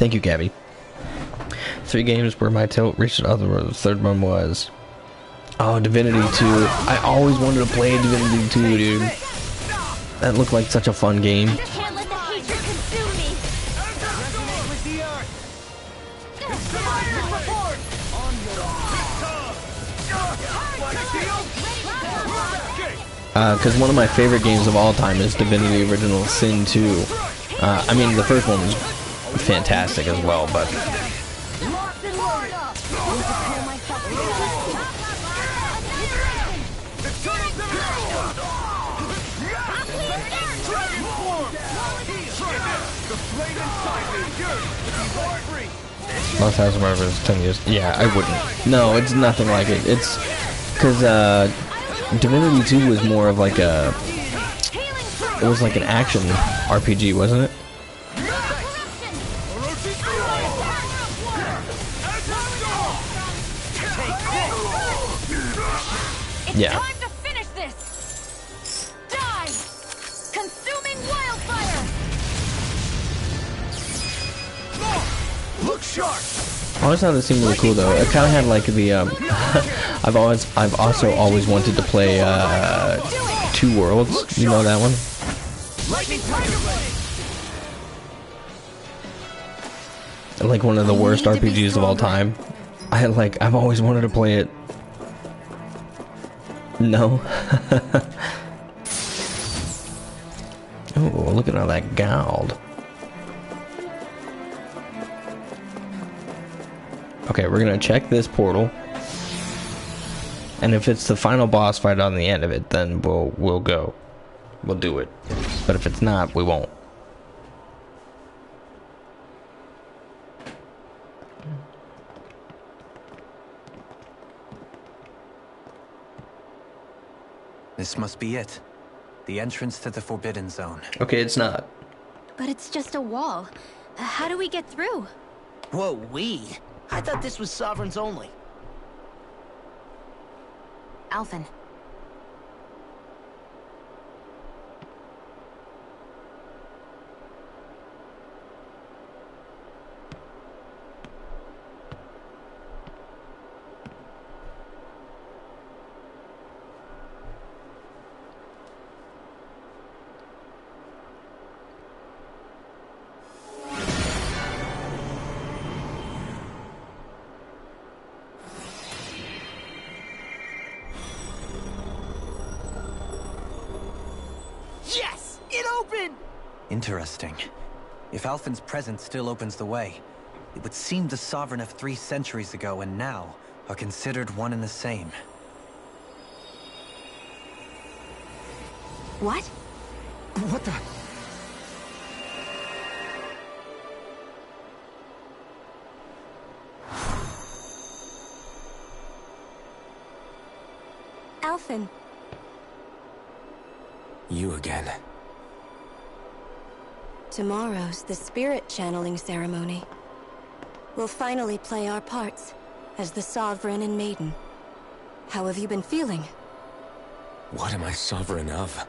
Thank you, Gabby. 3 games where my tilt reached other. The third one was... Oh, Divinity 2. I always wanted to play Divinity 2, dude. That looked like such a fun game. Can't let the hatred consume me. Because one of my favorite games of all time is Divinity Original Sin 2. I mean, the first one was fantastic as well, but... Lost House of Murderers 10 years. Yeah, I wouldn't. No, it's nothing like it. It's... Because, Divinity 2 was more of like a... It was like an action RPG, wasn't it? Yeah. Time to finish this. Die! Consuming wildfire. Look sharp. I always thought this seemed really cool though. It kind of had like the I've also always wanted to play Two Worlds. You know that one? Like one of the worst RPGs of all time. I've always wanted to play it. No. Oh, look at all that gold. Okay, we're gonna check this portal, and if it's the final boss fight on the end of it, then we'll go. We'll do it. But if it's not, we won't. This must be it. The entrance to the Forbidden Zone. Okay, it's not. But it's just a wall. How do we get through? Whoa, we? I thought this was Sovereigns only. Alphen. Yes! It opened! Interesting. If Alphen's presence still opens the way, it would seem the Sovereign of 3 centuries ago and now are considered one and the same. What? What the... Alphen. You again. Tomorrow's the spirit channeling ceremony. We'll finally play our parts as the Sovereign and Maiden. How have you been feeling? What am I sovereign of?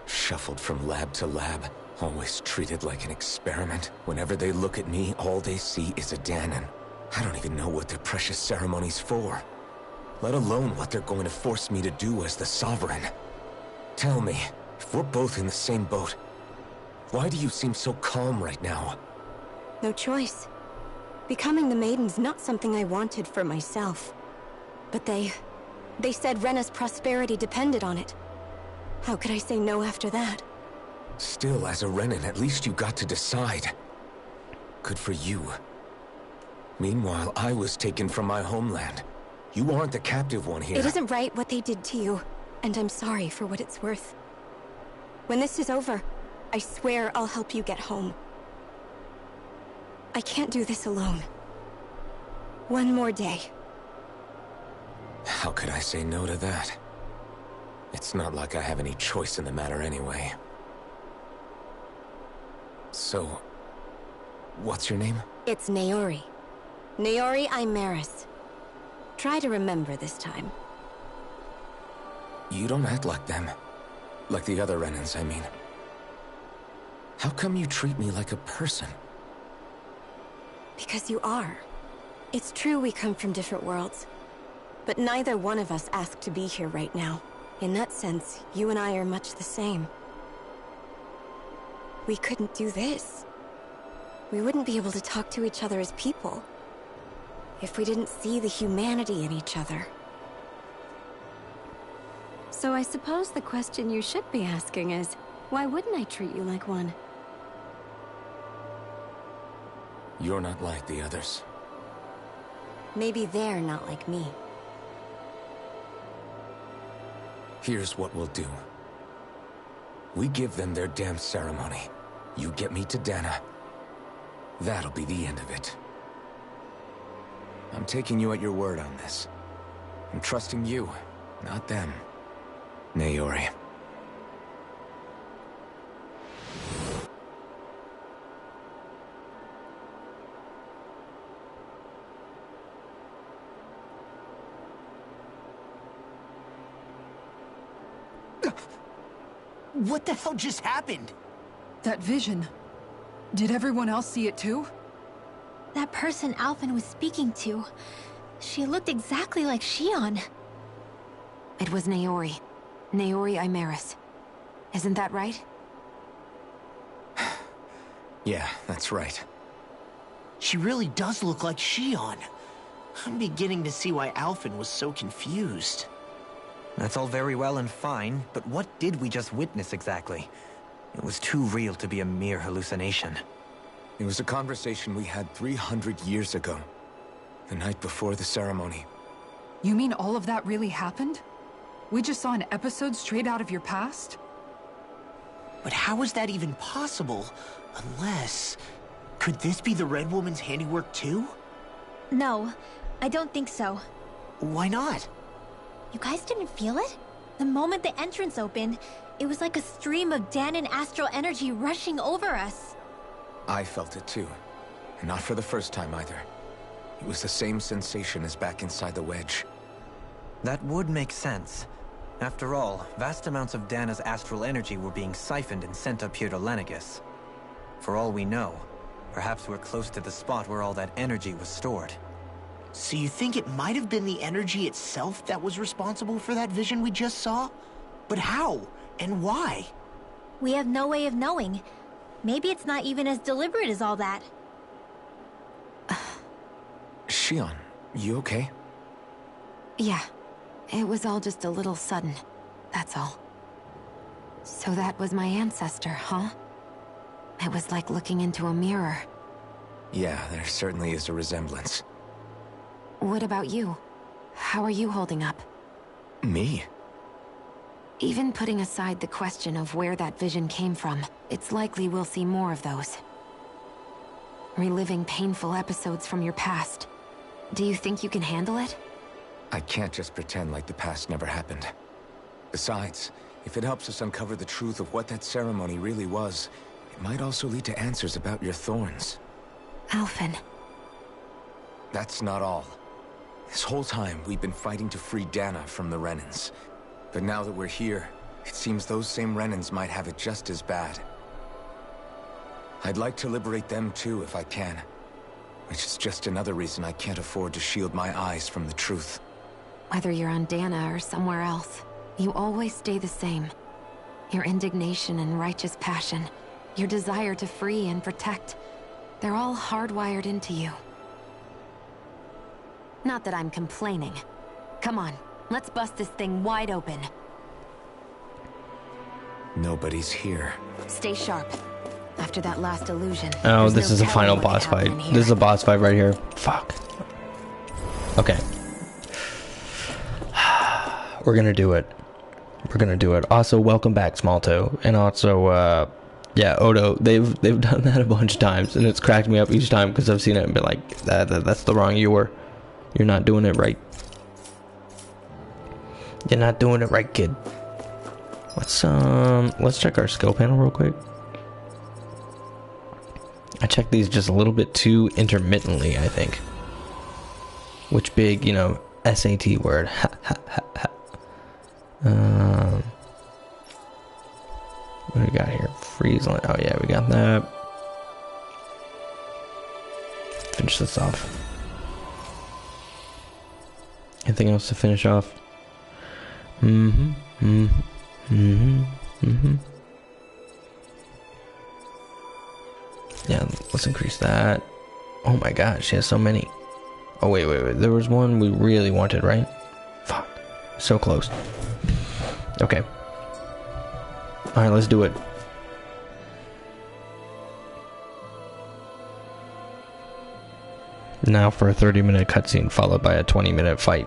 Shuffled from lab to lab, always treated like an experiment. Whenever they look at me, all they see is a Dahnan. I don't even know what their precious ceremony's for. Let alone what they're going to force me to do as the Sovereign. Tell me, if we're both in the same boat, why do you seem so calm right now? No choice. Becoming the Maiden's not something I wanted for myself. But they said Rena's prosperity depended on it. How could I say no after that? Still, as a Renan, at least you got to decide. Good for you. Meanwhile, I was taken from my homeland. You aren't the captive one here. It isn't right what they did to you, and I'm sorry for what it's worth. When this is over, I swear I'll help you get home. I can't do this alone. One more day. How could I say no to that? It's not like I have any choice in the matter anyway. So, what's your name? It's Naori. Naori Imaris. Try to remember this time. You don't act like them. Like the other Renans, I mean. How come you treat me like a person? Because you are. It's true we come from different worlds. But neither one of us asked to be here right now. In that sense, you and I are much the same. We couldn't do this. We wouldn't be able to talk to each other as people if we didn't see the humanity in each other. So I suppose the question you should be asking is, why wouldn't I treat you like one? You're not like the others. Maybe they're not like me. Here's what we'll do. We give them their damn ceremony. You get me to Dana. That'll be the end of it. I'm taking you at your word on this. I'm trusting you, not them. Naori. What the hell just happened? That vision. Did everyone else see it too? That person Alphen was speaking to, she looked exactly like Shion. It was Naori. Naori Imeris. Isn't that right? Yeah, that's right. She really does look like Shion. I'm beginning to see why Alphen was so confused. That's all very well and fine, but what did we just witness exactly? It was too real to be a mere hallucination. It was a conversation we had 300 years ago. The night before the ceremony. You mean all of that really happened? We just saw an episode straight out of your past? But how is that even possible? Unless... Could this be the Red Woman's handiwork too? No, I don't think so. Why not? You guys didn't feel it? The moment the entrance opened, it was like a stream of Danan astral energy rushing over us. I felt it too. And not for the first time either. It was the same sensation as back inside the wedge. That would make sense. After all, vast amounts of Dana's astral energy were being siphoned and sent up here to Lenegis. For all we know, perhaps we're close to the spot where all that energy was stored. So you think it might have been the energy itself that was responsible for that vision we just saw? But how? And why? We have no way of knowing. Maybe it's not even as deliberate as all that. Shion, you okay? Yeah. It was all just a little sudden. That's all. So that was my ancestor, huh? It was like looking into a mirror. Yeah, there certainly is a resemblance. What about you? How are you holding up? Me? Even putting aside the question of where that vision came from, it's likely we'll see more of those. Reliving painful episodes from your past. Do you think you can handle it? I can't just pretend like the past never happened. Besides, if it helps us uncover the truth of what that ceremony really was, it might also lead to answers about your thorns. Alphen. That's not all. This whole time, we've been fighting to free Dana from the Renans. But now that we're here, it seems those same Renans might have it just as bad. I'd like to liberate them too, if I can. Which is just another reason I can't afford to shield my eyes from the truth. Whether you're on Dana or somewhere else, you always stay the same. Your indignation and righteous passion, your desire to free and protect, they're all hardwired into you. Not that I'm complaining. Come on, let's bust this thing wide open. Nobody's here. Stay sharp. After that last illusion. Oh, this is a final boss fight. This is a boss fight right here. Fuck. Okay. We're gonna do it. We're gonna do it. Also, welcome back, Small Toe. And also, yeah, Odo. They've done that a bunch of times, and it's cracked me up each time because I've seen it and been like, that's the wrong you're not doing it right. You're not doing it right, kid. Let's check our skill panel real quick. I checked these just a little bit too intermittently, I think. Which big, SAT word. What do we got here? Freeze line. Oh yeah, we got that. Finish finish this off. Anything else to finish off? Yeah, let's increase that. Oh my god, she has so many. Oh wait. There was one we really wanted, right? Fuck. So close. Okay. Alright, let's do it. Now for a 30-minute cutscene followed by a 20-minute fight.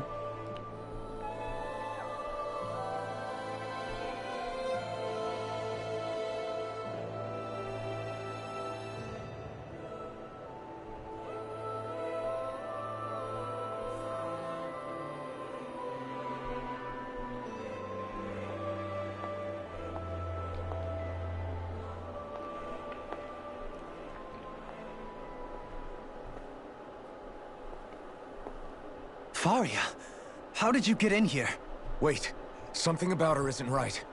Faria, how did you get in here? Wait, something about her isn't right.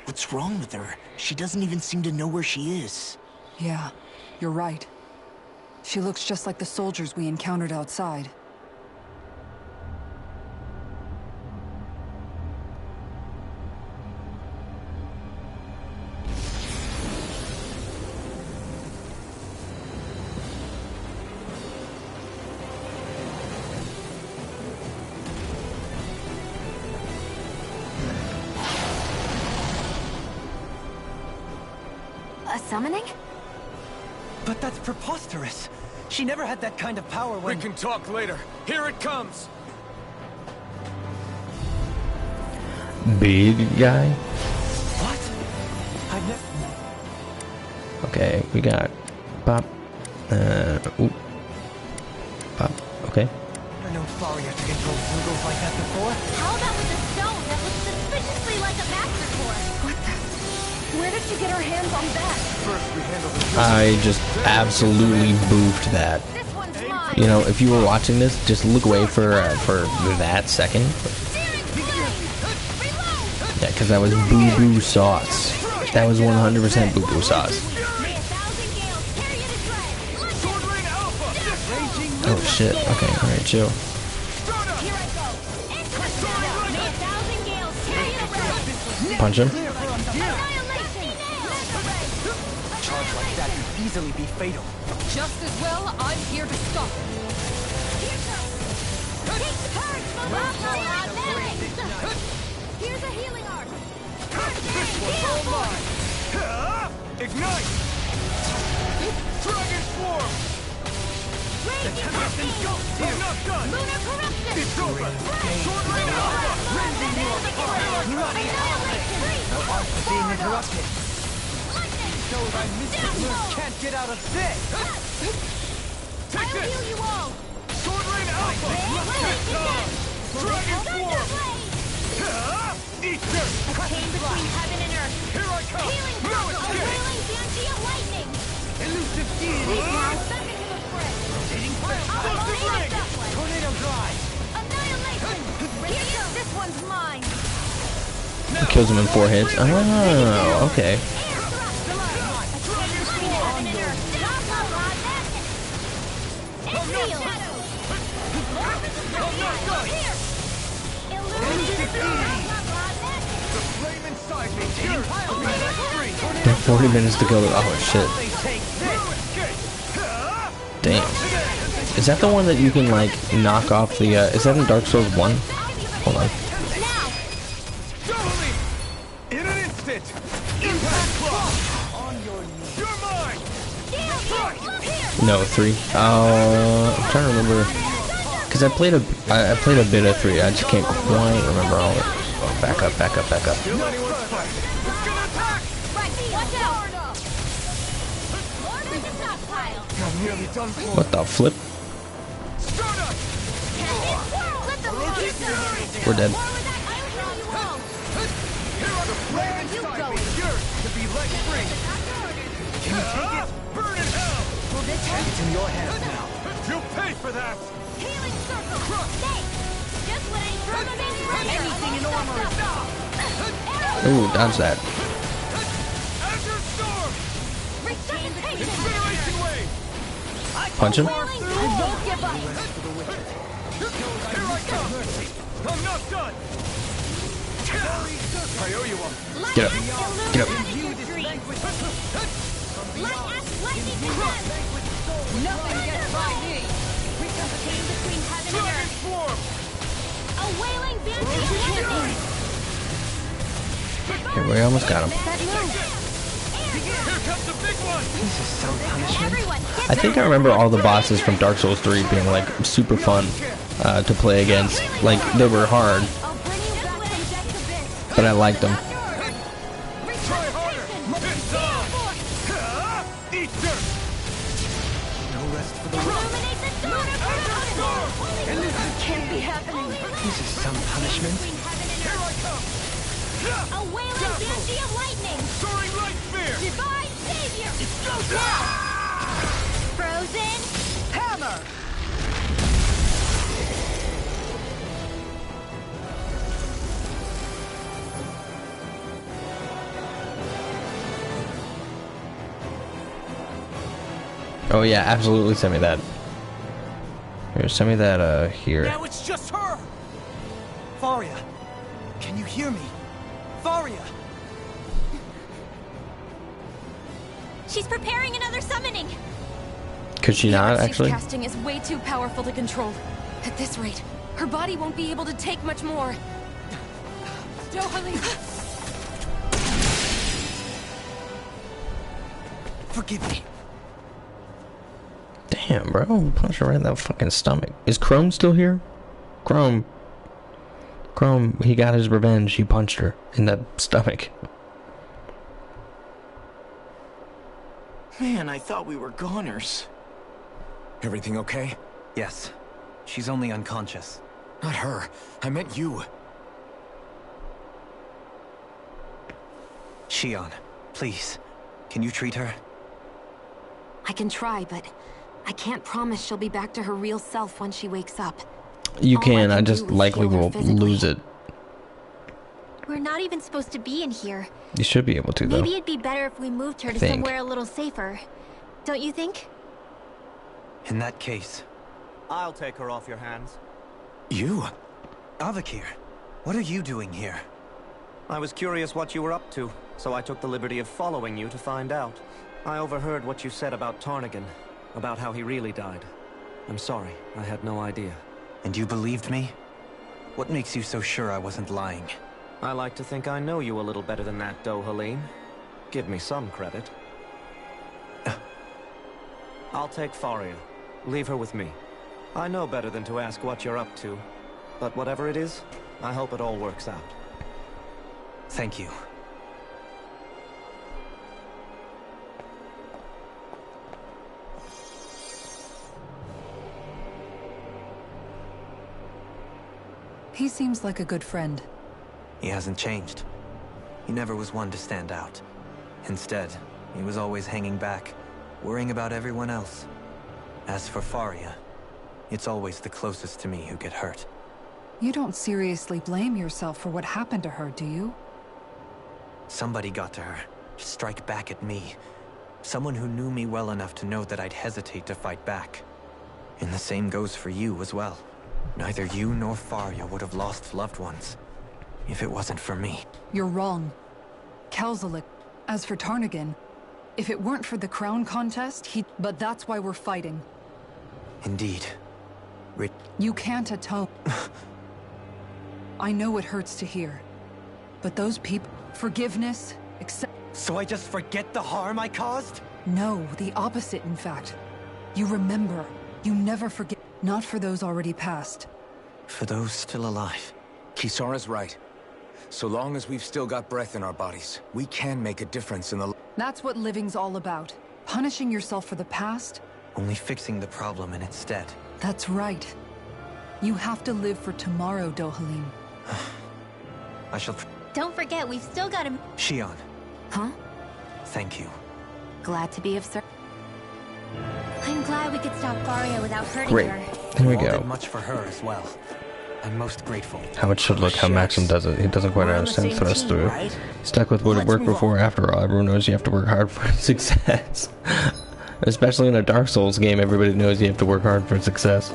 What's wrong with her? She doesn't even seem to know where she is. Yeah, you're right. She looks just like the soldiers we encountered outside. A summoning? But that's preposterous. She never had that kind of power when... We can talk later. Here it comes! Big guy? What? I've never... Okay, we got Pop. Ooh. Pop. Okay. Never known Faria to control Zeugles like that before. How about with the stone that looks suspiciously like a master core? What the? Where did she get her hands on that? First we handle the... I just absolutely boofed that. You know, if you were watching this, just look away for that second. Yeah, because that was boo-boo sauce. That was 100% boo-boo sauce. Oh shit. Okay, alright, chill. Punch him. Charge like that could easily be fatal. Just as well, I'm here to stop it. Here's a healing arc. Ignite! Dragon Swarm! I'm not done! Lunar corruption! It's over! Sword Rain Alpha! Rending you apart! Bloody hell! No art for being interrupted. Shows I Mystic Moves can't get out of this! Take I'll this! heal you all! Sword Rain Alpha! Dragon Swarm! Eat dirt! Came between heaven and earth. Here I come! Healing No circle, a escape! whirling banshee of lightning. Elusive deity! Now step into the fray. Tornado Drive! Annihilation! This one's mine. It kills him in 4 hits. Oh, okay. The flame inside me tears! 40 minutes to go. Oh shit. Damn. Is that the one that you can like knock off the is that in Dark Souls 1? Hold on. In an instant! Impact Claw! On your knees. You're mine! No, 3. I'm trying to remember because I played a bit of 3. I just can't quite remember all of it. Oh, back up. What the flip? We're dead. It's in your hands now. You'll pay for that! Healing circle. Thanks. Just what I need. Anything in armor is down! Ooh, dodge that. Azure Storm! Incineration Wave! Punch him. I won't give up. Here I come. I'm not done. I owe you one. Get up. Get up. Nothing gets by me. We can change between heaven and Dragon earth. swarm. A wailing banshee of lightning. Okay, we almost got him. Here comes the big one. This is some punishment. Everyone, I think I remember all the bosses from Dark Souls 3 being like super fun to play against. Like they were hard, I'll bring you back from death's abyss. but I liked them. Try harder. It's on. Eat dirt. No rest for the wicked. Illuminate the dawn of Ramadan. This can't be happening. This is some punishment. Here I come. A wailing banshee of lightning. Soaring light spear. Divine savior. It's go down. Frozen. Hammer. Oh yeah, absolutely send me that. Here, send me that here. Now it's just her! Faria, can you hear me? Faria! She's preparing another summoning. Could she not She's actually? casting is way too powerful to control. At this rate, her body won't be able to take much more. Dohalim! Forgive me. Damn, bro, punch her right in that fucking stomach. Is Chrome still here? Chrome, he got his revenge. He punched her in the stomach. Man, I thought we were goners. Everything okay? Yes. She's only unconscious. Not her. I meant you. Shion, please. Can you treat her? I can try, but I can't promise she'll be back to her real self when she wakes up. You All can. I I can just do is likely heal her will physically. lose it. We're not even supposed to be in here. You should be able to though. Maybe it'd be better if we moved her to think. somewhere a little safer. Don't you think? In that case, I'll take her off your hands. You? Avakir, what are you doing here? I was curious what you were up to, so I took the liberty of following you to find out. I overheard what you said about Tarnigan, about how he really died. I'm sorry, I had no idea. And you believed me? What makes you so sure I wasn't lying? I like to think I know you a little better than that, Dohalim. Give me some credit. I'll take Faria. Leave her with me. I know better than to ask what you're up to. But whatever it is, I hope it all works out. Thank you. He seems like a good friend. He hasn't changed. He never was one to stand out. Instead, he was always hanging back, worrying about everyone else. As for Faria, it's always the closest to me who get hurt. You don't seriously blame yourself for what happened to her, do you? Somebody got to her, to strike back at me. Someone who knew me well enough to know that I'd hesitate to fight back. And the same goes for you as well. Neither you nor Faria would have lost loved ones if it wasn't for me. You're wrong. Kelzelik. As for Tarnigan, if it weren't for the crown contest, But that's why we're fighting. Indeed. You can't atone. I know it hurts to hear. But those people... Forgiveness, accept... So I just forget the harm I caused? No, the opposite, in fact. You remember. You never forget. Not for those already passed. For those still alive. Kisara's right. So long as we've still got breath in our bodies, we can make a difference in the... That's what living's all about. Punishing yourself for the past? Only fixing the problem in its stead. That's right. You have to live for tomorrow, Dohalim. I shall... Don't forget, we've still got him. Shion. Huh? Thank you. Glad to be of service. I'm glad we could stop Faria without hurting Great. her. There we You all go. did much for her as well. I'm most grateful. How it should look, how Maxim does it. He doesn't quite We're on the understand same thrust team, through. right? Stuck with what Let's it worked move before. After all, everyone knows you have to work hard for success. Especially in a Dark Souls game, everybody knows you have to work hard for success.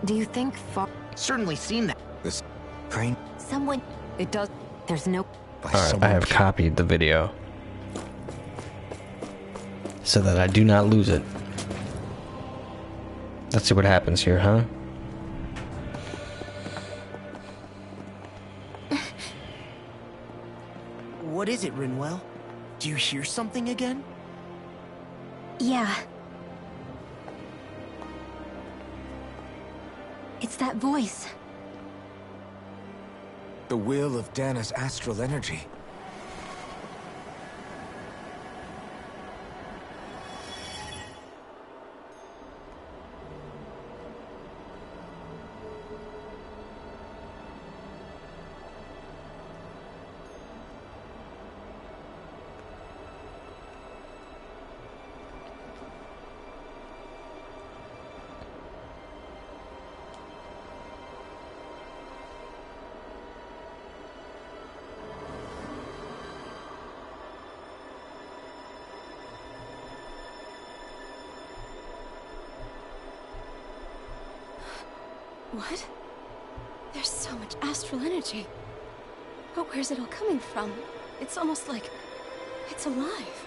Do you think Certainly seen that. This crane. Someone... It does... There's no... Alright, I have copied the video. So that I do not lose it. Let's see what happens here, huh? What is it, Rinwell? Do you hear something again? Yeah. It's that voice. The will of Dana's astral energy. What? There's so much astral energy. But where's it all coming from? It's almost like it's alive.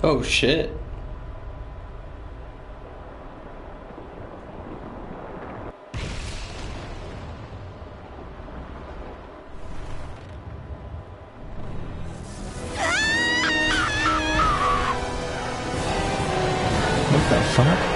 Oh shit. What the fuck?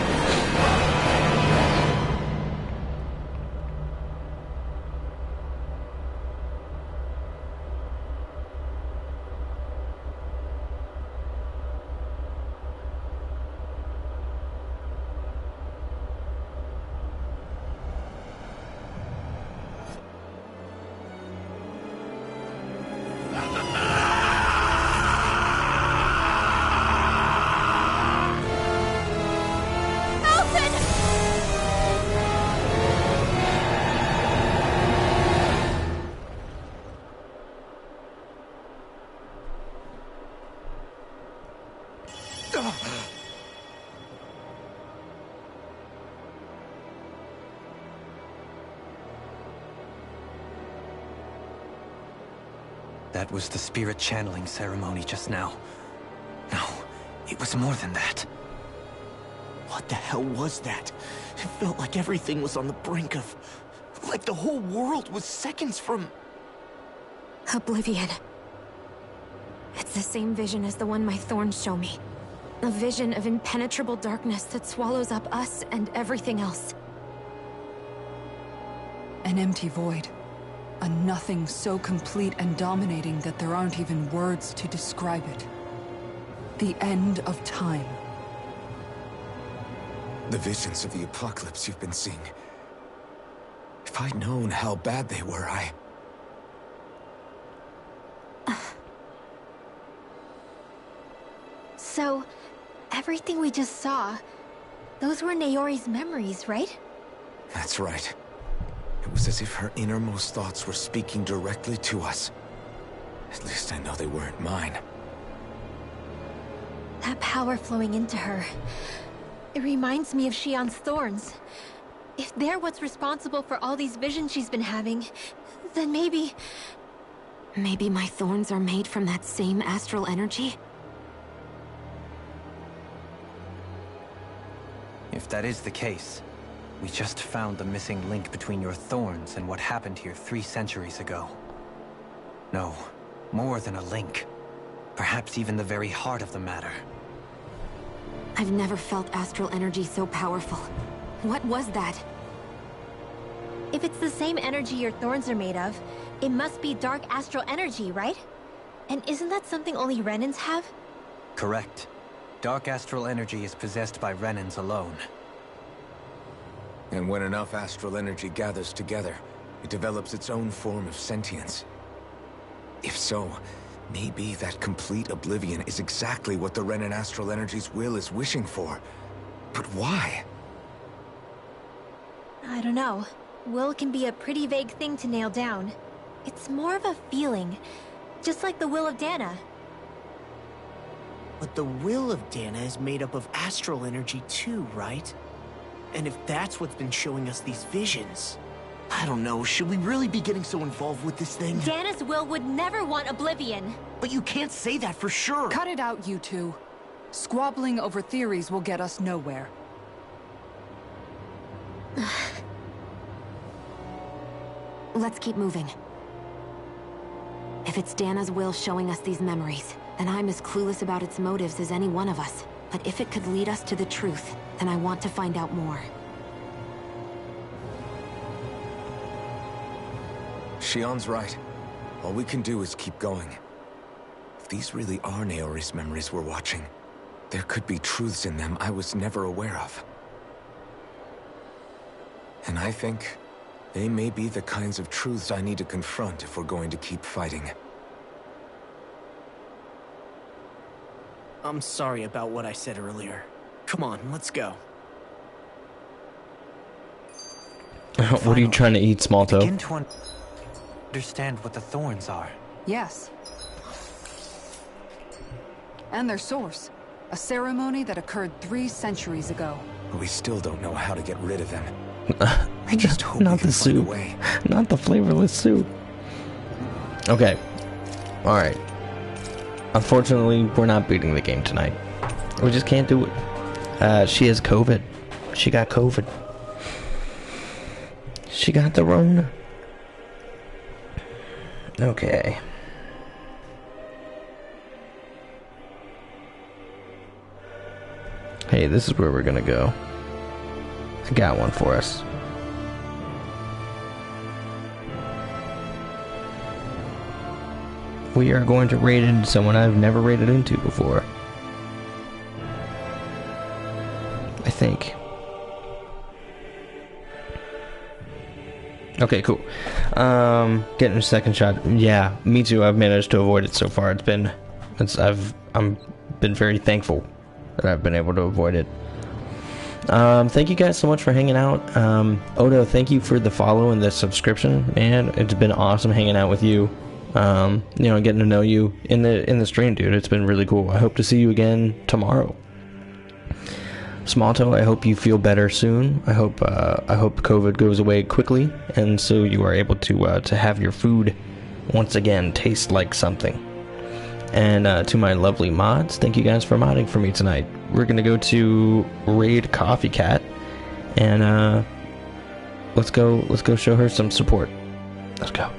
That was the spirit channeling ceremony just now. No, it was more than that. What the hell was that? It felt like everything was on the brink of... like the whole world was seconds from... Oblivion. It's the same vision as the one my thorns show me. A vision of impenetrable darkness that swallows up us and everything else. An empty void. A nothing so complete and dominating that there aren't even words to describe it. The end of time. The visions of the apocalypse you've been seeing. If I'd known how bad they were, So, everything we just saw, those were Naori's memories, right? That's right. It was as if her innermost thoughts were speaking directly to us. At least I know they weren't mine. That power flowing into her. It reminds me of Shionne's thorns. If they're what's responsible for all these visions she's been having, then maybe... Maybe my thorns are made from that same astral energy? If that is the case, we just found the missing link between your thorns and what happened here 3 centuries ago. No, more than a link. Perhaps even the very heart of the matter. I've never felt astral energy so powerful. What was that? If it's the same energy your thorns are made of, it must be dark astral energy, right? And isn't that something only Renans have? Correct. Dark astral energy is possessed by Renans alone. And when enough astral energy gathers together, it develops its own form of sentience. If so, maybe that complete oblivion is exactly what the Renin Astral Energy's will is wishing for. But why? I don't know. Will can be a pretty vague thing to nail down. It's more of a feeling, just like the will of Dana. But the will of Dana is made up of astral energy too, right? And if that's what's been showing us these visions... I don't know, should we really be getting so involved with this thing? Dana's will would never want oblivion. But you can't say that for sure. Cut it out, you two. Squabbling over theories will get us nowhere. Let's keep moving. If it's Dana's will showing us these memories, then I'm as clueless about its motives as any one of us. But if it could lead us to the truth, then I want to find out more. Shionne's right. All we can do is keep going. If these really are Naori's memories we're watching, there could be truths in them I was never aware of. And I think they may be the kinds of truths I need to confront if we're going to keep fighting. I'm sorry about what I said earlier. Come on, let's go. What are you trying to eat, Smalltoe? Begin to understand what the thorns are. Yes. And their source. A ceremony that occurred 3 centuries ago. But we still don't know how to get rid of them. I just hope not the soup. Not the flavorless soup. Okay. Alright. Unfortunately, we're not beating the game tonight. We just can't do it. She has COVID. She got COVID. She got the Rona. Okay. Hey, this is where we're gonna go. I got one for us. We are going to raid into someone I've never raided into before. I think. Okay, cool. Getting a second shot. Yeah, me too. I've managed to avoid it so far. I'm been very thankful that I've been able to avoid it. Thank you guys so much for hanging out. Odo, thank you for the follow and the subscription, man. It's been awesome hanging out with you. You know, getting to know you in the stream, dude. It's been really cool. I hope to see you again tomorrow. Smalltoe, I hope you feel better soon. I hope COVID goes away quickly, and so you are able to have your food once again taste like something. And to my lovely mods, thank you guys for modding for me tonight. We're gonna go to raid Coffee Cat, and let's go show her some support. Let's go.